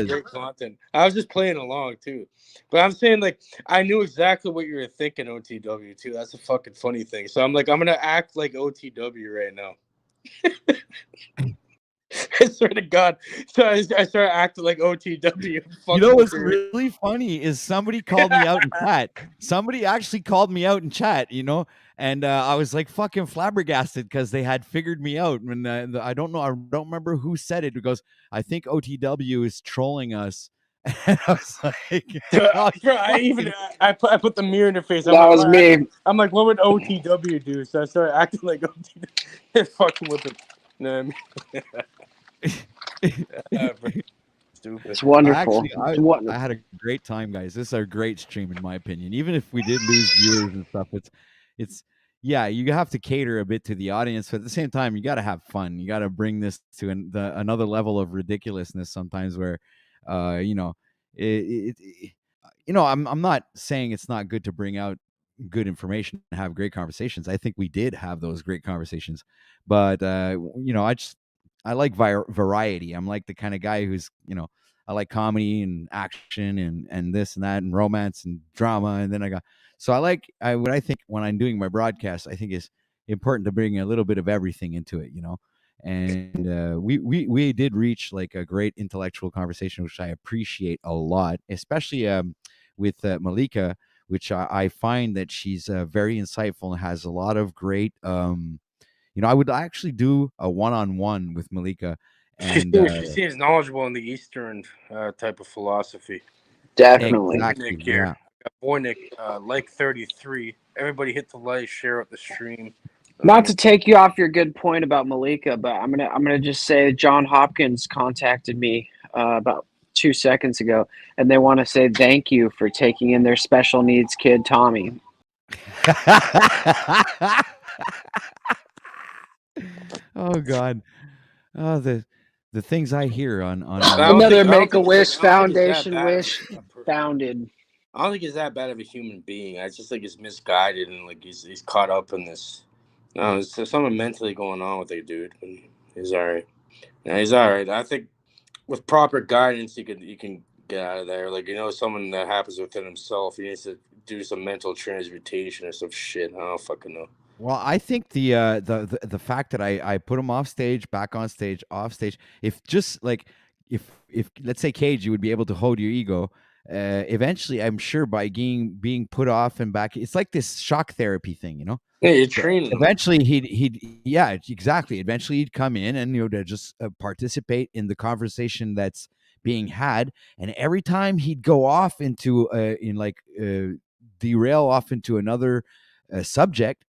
great content. I was just playing along too, but I'm saying like I knew exactly what you were thinking, OTW too. That's a fucking funny thing. So I'm like, I'm gonna act like OTW right now. I swear to God. So I started acting like OTW. You know what's really funny is somebody called me out in chat. Somebody actually called me out in chat, and I was like fucking flabbergasted because they had figured me out. And I don't remember who said it. It goes, I think OTW is trolling us. And I was like, bro, I put the mirror in her face. That was me. I'm like, what would OTW do? So I started acting like OTW, fucking with it. No, I mean, stupid. It's wonderful. I had a great time, guys. This is a great stream, in my opinion. Even if we did lose viewers and stuff, it's yeah, you have to cater a bit to the audience, but at the same time, you got to have fun. You got to bring this to another level of ridiculousness sometimes, where, you know, I'm not saying it's not good to bring out good information and have great conversations. I think we did have those great conversations, but I like variety. I'm like the kind of guy who's, I like comedy and action and this and that and romance and drama. And then what I think when I'm doing my broadcast, I think is important to bring a little bit of everything into it, And we did reach like a great intellectual conversation, which I appreciate a lot, especially with Malika, which I find that she's very insightful and has a lot of great. I would actually do a one-on-one with Malika. And she seems knowledgeable in the Eastern type of philosophy. Definitely. Exactly, Nick here. yeah. Boy Nick, like 33. Everybody hit the like, share out the stream. Not to take you off your good point about Malika, but I'm gonna just say John Hopkins contacted me about 2 seconds ago, and they want to say thank you for taking in their special needs kid Tommy. Oh God. Oh, the things I hear on another Make-A-Wish Foundation wish founded. I don't think he's that bad of a human being. I just think he's misguided and like he's caught up in this. No, there's something mentally going on with the dude. He's all right. Yeah, he's all right. I think with proper guidance, you can get out of there. Like someone that happens within himself. He needs to do some mental transmutation or some shit. I don't fucking know. Well, I think the fact that I put him off stage, back on stage, off stage, if let's say Cage, you would be able to hold your ego. Eventually, I'm sure by being put off and back, it's like this shock therapy thing, Yeah, you're training. Eventually, yeah, exactly. Eventually, he'd come in and to just participate in the conversation that's being had, and every time he'd go off into derail off into another subject.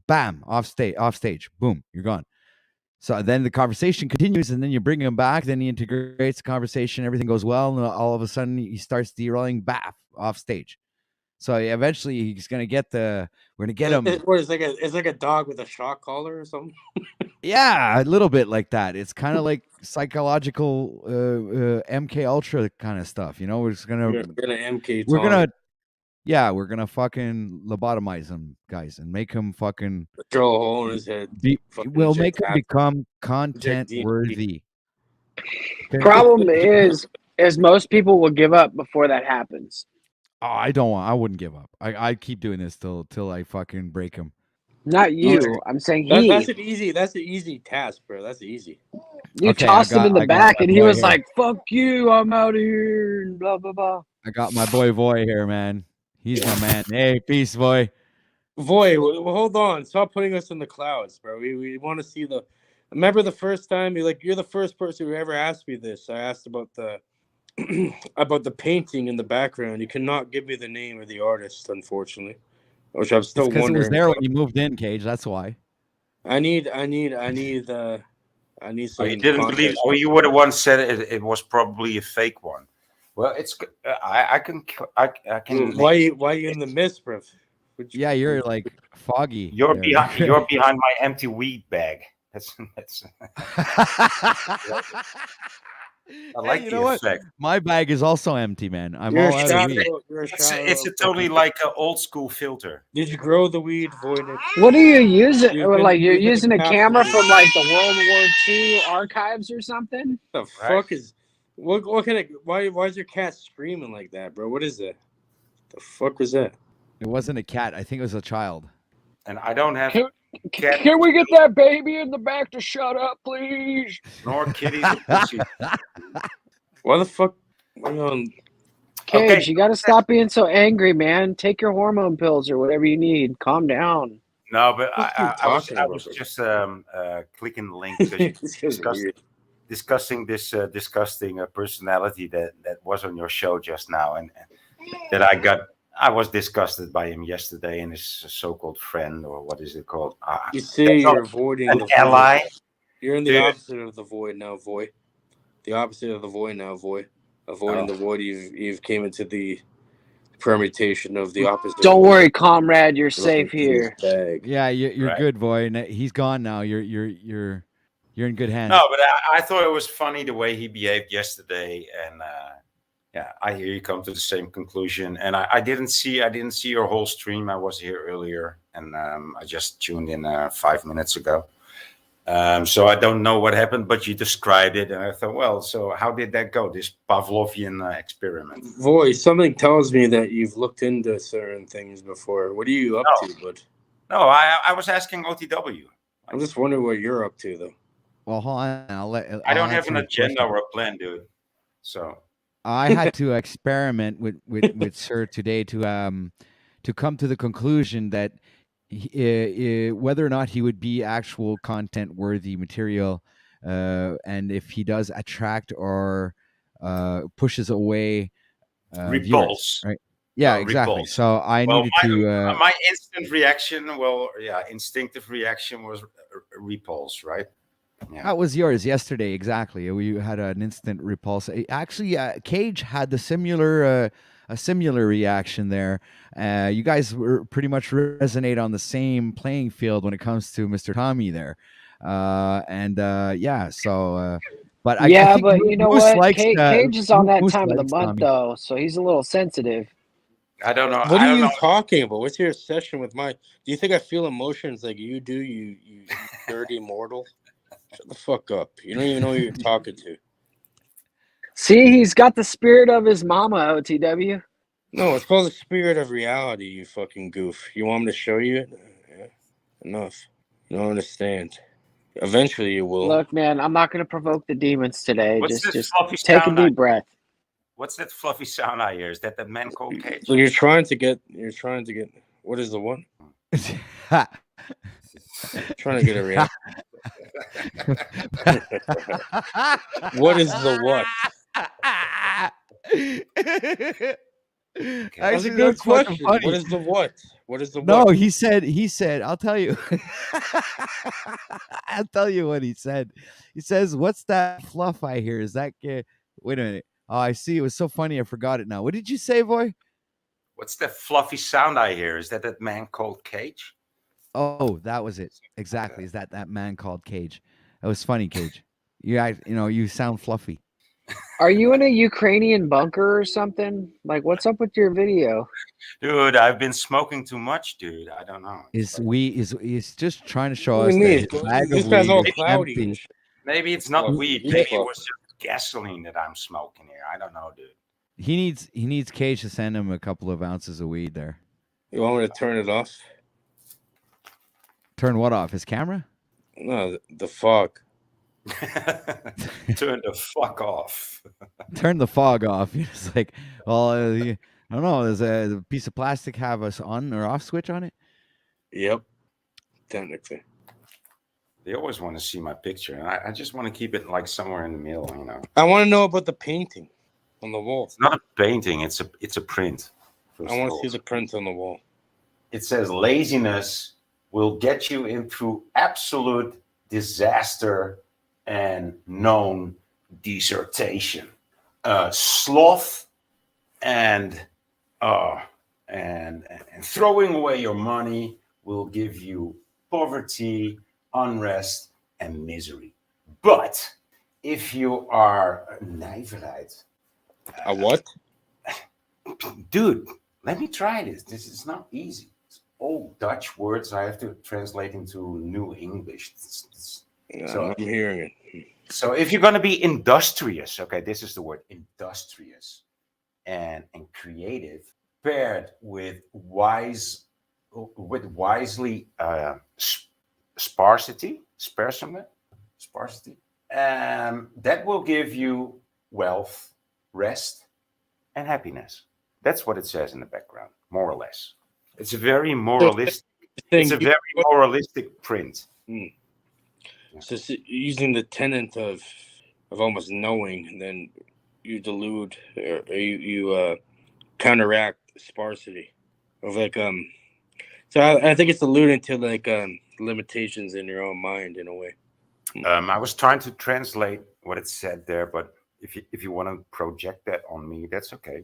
Bam, off stage, boom, you're gone. So then the conversation continues, and then you bring him back. Then he integrates the conversation. Everything goes well, and all of a sudden he starts derailing, back off stage. So eventually he's gonna get we're gonna get him. It's like a dog with a shock collar or something. Yeah, a little bit like that. It's kind of like psychological MK Ultra kind of stuff. We're just gonna MK. We're gonna fucking lobotomize him, guys, and make him fucking drill a hole in his head. We'll make him become content worthy. Problem is most people will give up before that happens. Oh, I wouldn't give up. I keep doing this till I fucking break him. Not you. I'm saying he. That's an easy task, bro. That's easy. You tossed him in the back, and he was like, "Fuck you! I'm out of here." And blah blah blah. I got my boy Voy here, man. He's my man. Hey, peace, Voy. Voy, hold on. Stop putting us in the clouds, bro. We want to see the. Remember the first time you're the first person who ever asked me this. I asked about the about the painting in the background. You cannot give me the name of the artist, unfortunately. Which I'm still wondering. Because it was there when you moved in, Cage. That's why. I need some. You didn't believe. Oh, you were the one said it was probably a fake one. Well, it's. I can. Why you in the mist, bro? Yeah, you're like foggy. You're behind. You're behind my empty weed bag. That's. I like the effect. My bag is also empty, man. I'm all out of weed. It's a totally like an old school filter. Did you grow the weed, Voynich? What are you using? You're using a camera from like the World War II archives or something? The fuck is? What kind of? Why is your cat screaming like that, bro? What is that? The fuck was that? It wasn't a cat. I think it was a child. And I don't have. Can we get that baby in the back to shut up, please? Nor kitties or pussy. Why the fuck? Cage, you got to stop being so angry, man. Take your hormone pills or whatever you need. Calm down. No, but I was just clicking the link because discussing this disgusting personality that was on your show just now, and that I was disgusted by him yesterday and his so-called friend, or what is it called? You say you're avoiding an ally. You're in the Dude. opposite of the void now, Void. The opposite of the void now, Void. Avoiding the void, you've came into the permutation of the opposite. Don't of worry, comrade. You're safe looking through his here. bag. Yeah, you're Right. good, boy. He's gone now. You're in good hands. No, but I thought it was funny the way he behaved yesterday, and yeah, I hear you come to the same conclusion. And I didn't see your whole stream. I was here earlier, and I just tuned in 5 minutes ago. So I don't know what happened, but you described it, and I thought, well, so how did that go? This Pavlovian experiment. Voice, something tells me that you've looked into certain things before. What are you up to, bud? No, I was asking OTW. I'm just wondering what you're up to, though. Well, hold on. I don't have an agenda or a plan, dude. So I had to experiment with Sir today to come to the conclusion that whether or not he would be actual content worthy material, and if he does attract or pushes away repulse, viewers, right? Yeah, exactly. Repulse. So I needed to. My instant reaction, instinctive reaction was repulse, right? Yeah. That was yours yesterday, exactly. We had an instant repulse. Actually, Cage had the similar a similar reaction there. You guys were pretty much resonate on the same playing field when it comes to Mr. Tommy there, yeah. So, but I think but you know Moose what? likes, Cage is on that Moose time of the likes month Tommy. though, so he's a little sensitive. I don't know. What are you talking about? What's your session with my? Do you think I feel emotions like you do? You dirty mortal. Shut the fuck up. You don't even know who you're talking to. See, he's got the spirit of his mama, OTW. No, it's called the spirit of reality, you fucking goof. You want me to show you it? Yeah. Enough. You don't understand. Eventually you will. Look, man, I'm not going to provoke the demons today. What's Just this fluffy take a sound deep breath. What's that fluffy sound I hear? Is that the man called Cage? So you're trying to get. What is the one? Trying to get a reaction. What is the what? Actually, a good that's fucking question. funny. What is the what? What is the No, what? he said, I'll tell you. I'll tell you what he said. He says, "What's that fluff I hear? Is that wait a minute. Oh, I see. It was so funny. I forgot it now. What did you say, boy? What's that fluffy sound I hear? Is that man called Cage? Oh, that was it. Exactly. Is that man called Cage? That was funny, Cage. You sound fluffy. Are you in a Ukrainian bunker or something? Like, what's up with your video? Dude, I've been smoking too much, dude. I don't know. He's just trying to show What us do you mean? that his bag This of guy's all weed is cloudy and empty. shit. Maybe it's not Well, weed. you Maybe it fuck. was just gasoline that I'm smoking here. I don't know, dude. He needs Cage to send him a couple of ounces of weed there. You want me to turn it off? Turn what off? His camera? No, the fog. Turn the fuck off. Turn the fog off. It's like, well, I don't know. Does a piece of plastic have a on or off switch on it? Yep. Technically. They always want to see my picture, and I just want to keep it like somewhere in the middle, you know. I want to know about the painting on the wall. It's not a painting; it's a print. I want to see the print on the wall. It says laziness will get you into absolute disaster and known desertation. Sloth and throwing away your money will give you poverty, unrest, and misery. But if you are nijverheid, a what? Dude, let me try this. This is not easy. It's all Dutch words I have to translate into New English. So I'm hearing it. So if you're going to be industrious, okay, this is the word, industrious and creative, paired with wisely sparsity, that will give you wealth, rest, and happiness. That's what it says in the background, more or less. It's a very moralistic. It's a very moralistic print. So using the tenet of almost knowing, and then you delude or you counteract sparsity of like So I think it's alluding to like limitations in your own mind in a way. I was trying to translate what it said there, but if you want to project that on me, that's okay.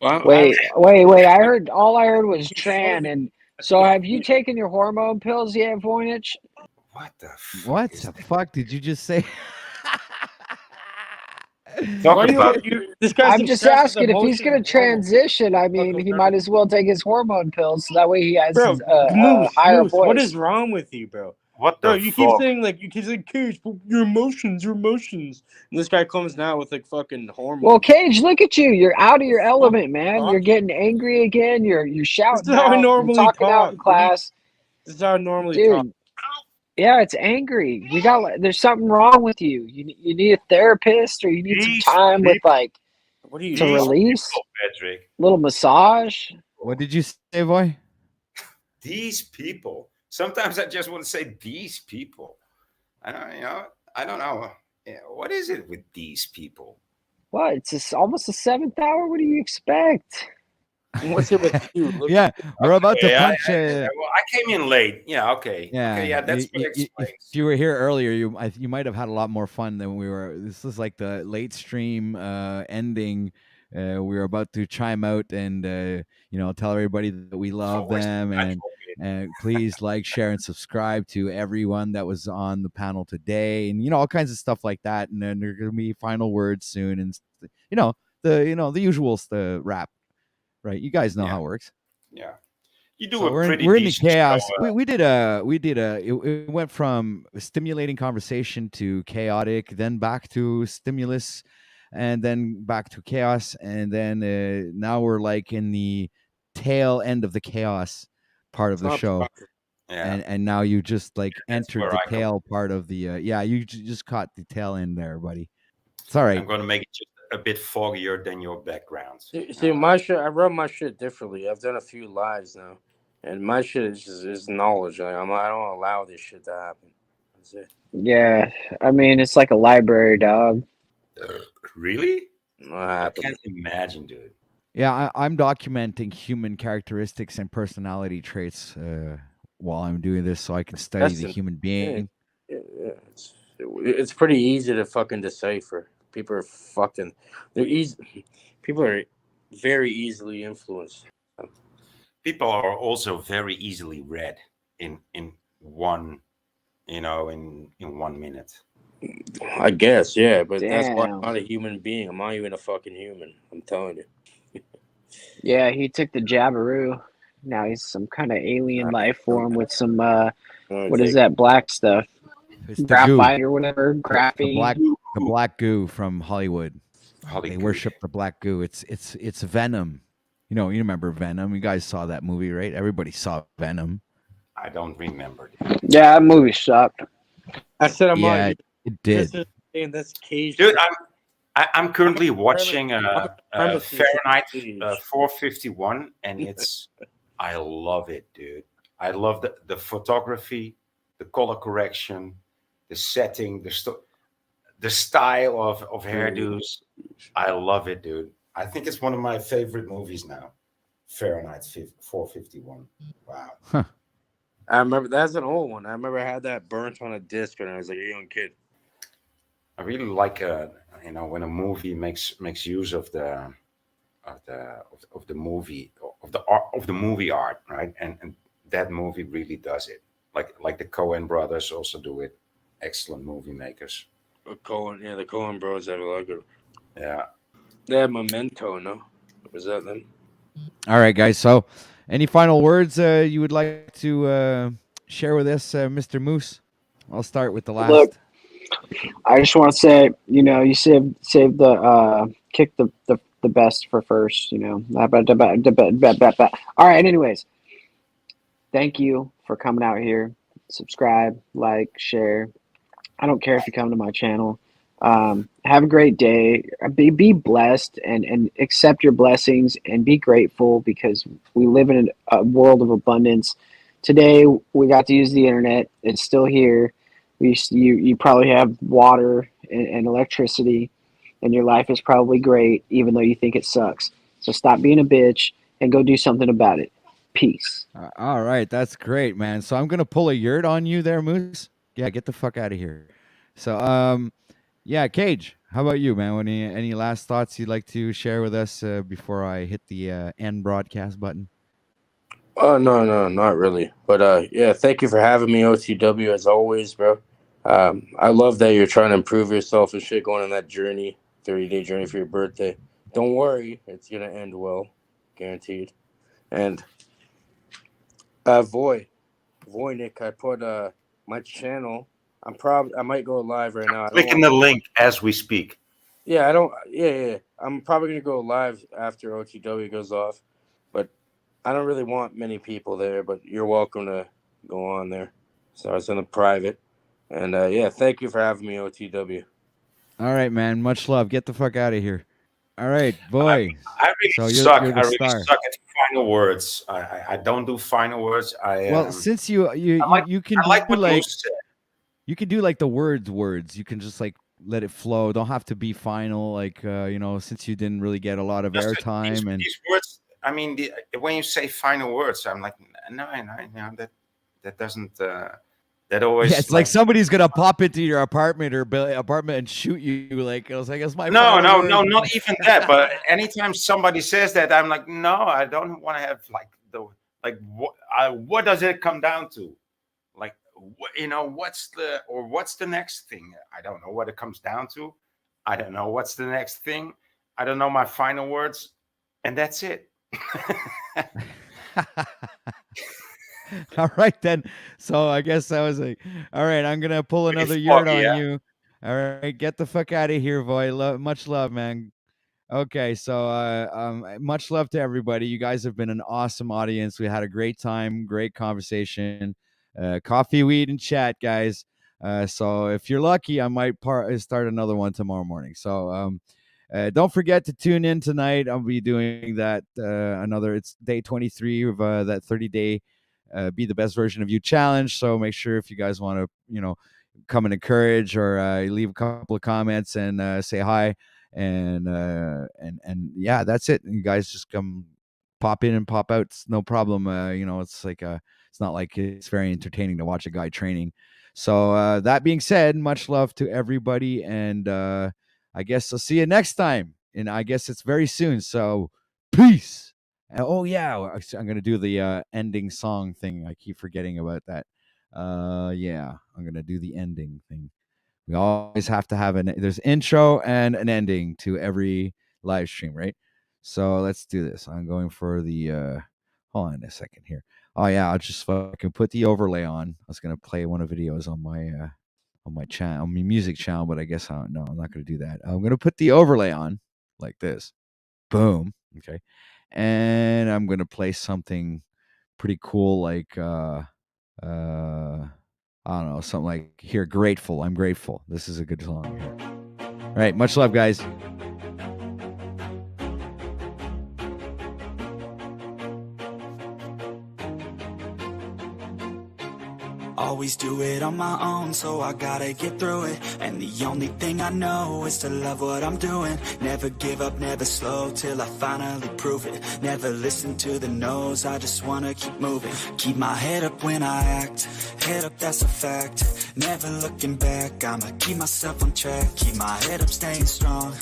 Wait. I heard all I heard was Tran, and so have you taken your hormone pills yet, Voynich? What the What the fuck did you just say? Talk about This guy's I'm just obsessed with asking if he's emotion going and to hormones. transition. I mean, he might as well take his hormone pills so that way he has Bro, a higher voice. what is wrong with you, bro? what Bro, the you keep fuck? saying Cage, your emotions. And this guy comes now with like fucking hormones. Well, Cage, look at you. You're out of your element, man. You're getting angry again. You're shouting This is how I out. You're normally talking out in talk. class. This is how I normally Dude, talk. yeah, it's angry. There's something wrong with you. You need a therapist or you need some time with like What are you to release. Patrick? Little massage. What did you say, boy? These people. Sometimes I just want to say these people. I don't know. Yeah, what is it with these people? What? It's almost the 7th hour. What do you expect? What's it with you? Yeah, we're about to Okay, punch. well, I came in late. Yeah, okay. Yeah, Okay, yeah, that's what if explains. you were here earlier, you might have had a lot more fun than we were. This is like the late stream ending. We were about to chime out and tell everybody that we love them and please like, share, and subscribe to everyone that was on the panel today, and all kinds of stuff like that. And then there are going to be final words soon, and the usual wrap. Right, you guys know how it works. Yeah, you do So a pretty we're in the decent chaos. show, It went from stimulating conversation to chaotic, then back to stimulus, and then back to chaos, and then now we're like in the tail end of the chaos part of the show. Yeah. And now you just like entered where the I come tail part of the you just caught the tail end there, buddy. It's all right. I'm going to make it just a bit foggier than your background. See, my shit. I run my shit differently. I've done a few lives now, and my shit is knowledge. Like, I don't allow this shit to happen. That's it. Yeah, I mean, it's like a library, dog. Really? What I happened? can't imagine, dude. Yeah, I'm documenting human characteristics and personality traits while I'm doing this, so I can study the human being. Yeah, it's pretty easy to fucking decipher. People are fucking. They're easy. People are very easily influenced. People are also very easily read in one, in 1 minute. I guess, yeah, but that's why I'm Damn. not a human being. I'm not even a fucking human. I'm telling you. Yeah, he took the Jabberoo. Now he's some kind of alien life form with some what is that black stuff? It's the Graphite goo. or whatever. Graphene. The black goo from Hollywood. They worship the black goo. It's Venom. You remember Venom? You guys saw that movie, right? Everybody saw Venom. I don't remember. Yeah, that movie sucked. I said I'm Yeah, not. it did. This is that's Cage. Dude, I'm currently watching premise is- Fahrenheit 451, and I love it, dude. I love the photography, the color correction, the setting, the style of hairdos. I love it, dude. I think it's one of my favorite movies now. Fahrenheit 451. Wow. Huh. I remember that's an old one. I remember I had that burnt on a disc when I was like a young kid. I really like when a movie makes use of the movie of the movie art, right? And that movie really does it. Like the Coen brothers also do it. Excellent movie makers. The Coen bros had a lot of. Yeah. They had Memento, no? Was that them? All right, guys. So, any final words you would like to share with us, Mr. Moose? I'll start with the last. Look, I just want to say, you saved the kick the best for first. All right. Anyways, thank you for coming out here. Subscribe, like, share. I don't care if you come to my channel. Have a great day. Be blessed and accept your blessings and be grateful because we live in a world of abundance. Today we got to use the internet. It's still here. You probably have water and electricity, and your life is probably great, even though you think it sucks. So stop being a bitch and go do something about it. Peace. All right, that's great, man. So I'm gonna pull a yurt on you there, Moose. Yeah, get the fuck out of here. So, yeah, Cage, how about you, man? Any last thoughts you'd like to share with us before I hit the end broadcast button? Oh no, not really. But yeah, thank you for having me, OTW, as always, bro. I love that you're trying to improve yourself and shit, going on that journey, 30-day journey for your birthday. Don't worry, it's gonna end well, guaranteed. And Voynick, I put my channel. I might go live right now. I don't Clicking want. the link as we speak. Yeah, I don't. Yeah. I'm probably gonna go live after OTW goes off, but I don't really want many people there. But you're welcome to go on there. So it's in the private, and yeah, thank you for having me, OTW. All right, man. Much love. Get the fuck out of here. All right, boy. I really So suck. you're the I really star. suck at final words. I don't do final words. Well, since you can I like do what like Moose said. you can do like the words. You can just like let it flow. Don't have to be final. Like since you didn't really get a lot of airtime and These words. I mean, when you say final words, I'm like, no, that doesn't. That always. yeah, it's like somebody's gonna pop into your apartment and shoot you. Like I was like, it's my No, final word. not even that. But anytime somebody says that, I'm like, no, I don't want to have what does it come down to? Like, what's the next thing? I don't know what it comes down to. I don't know what's the next thing. I don't know my final words, and that's it. All right then. So I guess I was like, all right, I'm gonna pull Pretty another yard foggy, on yeah. you. All right, get the fuck out of here, boy. Much love, man. Okay, so much love to everybody. You guys have been an awesome audience. We had a great time, great conversation, coffee, weed, and chat, guys. So if you're lucky, I might start another one tomorrow morning. So don't forget to tune in tonight. I'll be doing that it's day 23 of that 30-day be the best version of you challenge. So make sure if you guys want to, come and encourage or leave a couple of comments and say hi. And yeah, that's it. You guys just come pop in and pop out. It's no problem. It's like it's not like it's very entertaining to watch a guy training. So that being said, much love to everybody, and I guess I'll see you next time. And I guess it's very soon. So peace. Oh yeah, I'm gonna do the ending song thing. I keep forgetting about that. Yeah, I'm gonna do the ending thing. We always have to have there's intro and an ending to every live stream, right? So let's do this. I'm going for the hold on a second here. Oh yeah, I'll just fucking put the overlay on. I was gonna play one of the videos on my channel, on my music channel, but I guess I'm not gonna do that. I'm gonna put the overlay on like this. Boom. Okay. And I'm gonna play something pretty cool like I don't know, something like here, Grateful. I'm Grateful. This is a good song here. All right, much love, guys. Always do it on my own, so I gotta get through it. And the only thing I know is to love what I'm doing. Never give up, never slow, till I finally prove it. Never listen to the no's, I just wanna keep moving. Keep my head up when I act, head up, that's a fact. Never looking back, I'ma keep myself on track. Keep my head up, staying strong,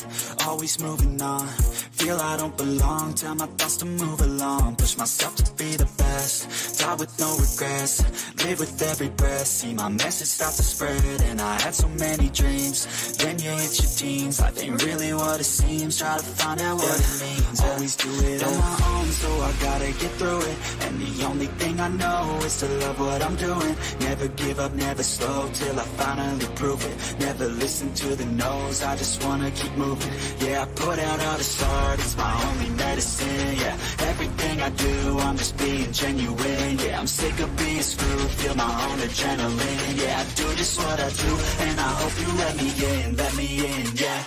always moving on. Feel I don't belong, tell my thoughts to move along. Push myself to be the best, die with no regrets. Live with every breath, see my message start to spread. And I had so many dreams, then you hit your teens. Life ain't really what it seems, try to find out what it means. Always do it on my own, so I gotta get through it. And the only thing I know is to love what I'm doing. Never give up, never slow, till I finally prove it. Never listen to the no's, I just wanna keep moving. Yeah, I put out all the stars, it's my only medicine. Yeah, everything I do, I'm just being genuine. Yeah, I'm sick of being screwed, feel my own adrenaline. Yeah, I do just what I do, and I hope you let me in, yeah.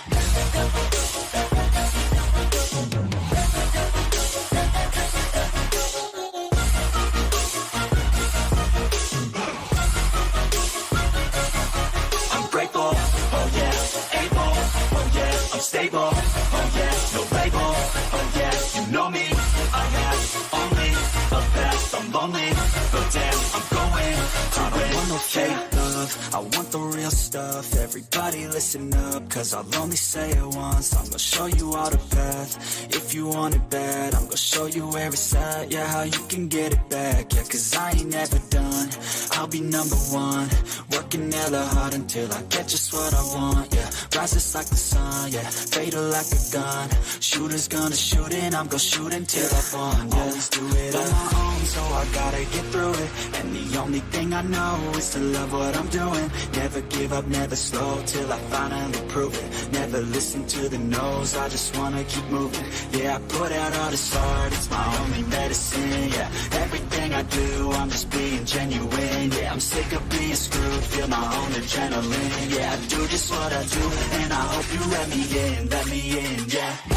I'm grateful, oh yeah, able, oh yeah, I'm stable, oh yeah, no label, oh yeah, you know me, I have only the best. I'm lonely, but damn, I'm going to win. I don't want no fake love, love, I want the real stuff. Everybody listen up, cause I'll only say it once. I'm gonna show you all the path. If you want it bad, I'm gonna show you where it's at. Yeah, how you can get it back. Yeah, cause I ain't never done. I'll be number one, working hella hard until I get just what I want. Yeah, rises like the sun. Yeah, fatal like a gun. Shooters gonna shoot and I'm gonna shoot until I won. Yeah, always do it on my own, so I gotta get through it. And the only thing I know is to love what I'm doing. Never give up, never slow, till I finally prove it. Never listen to the no's, I just wanna keep moving. Yeah, I put out all this art, it's my only medicine. Yeah, everything I do, I'm just being genuine. Yeah, I'm sick of being screwed, feel my own adrenaline. Yeah, I do just what I do, and I hope you let me in, yeah.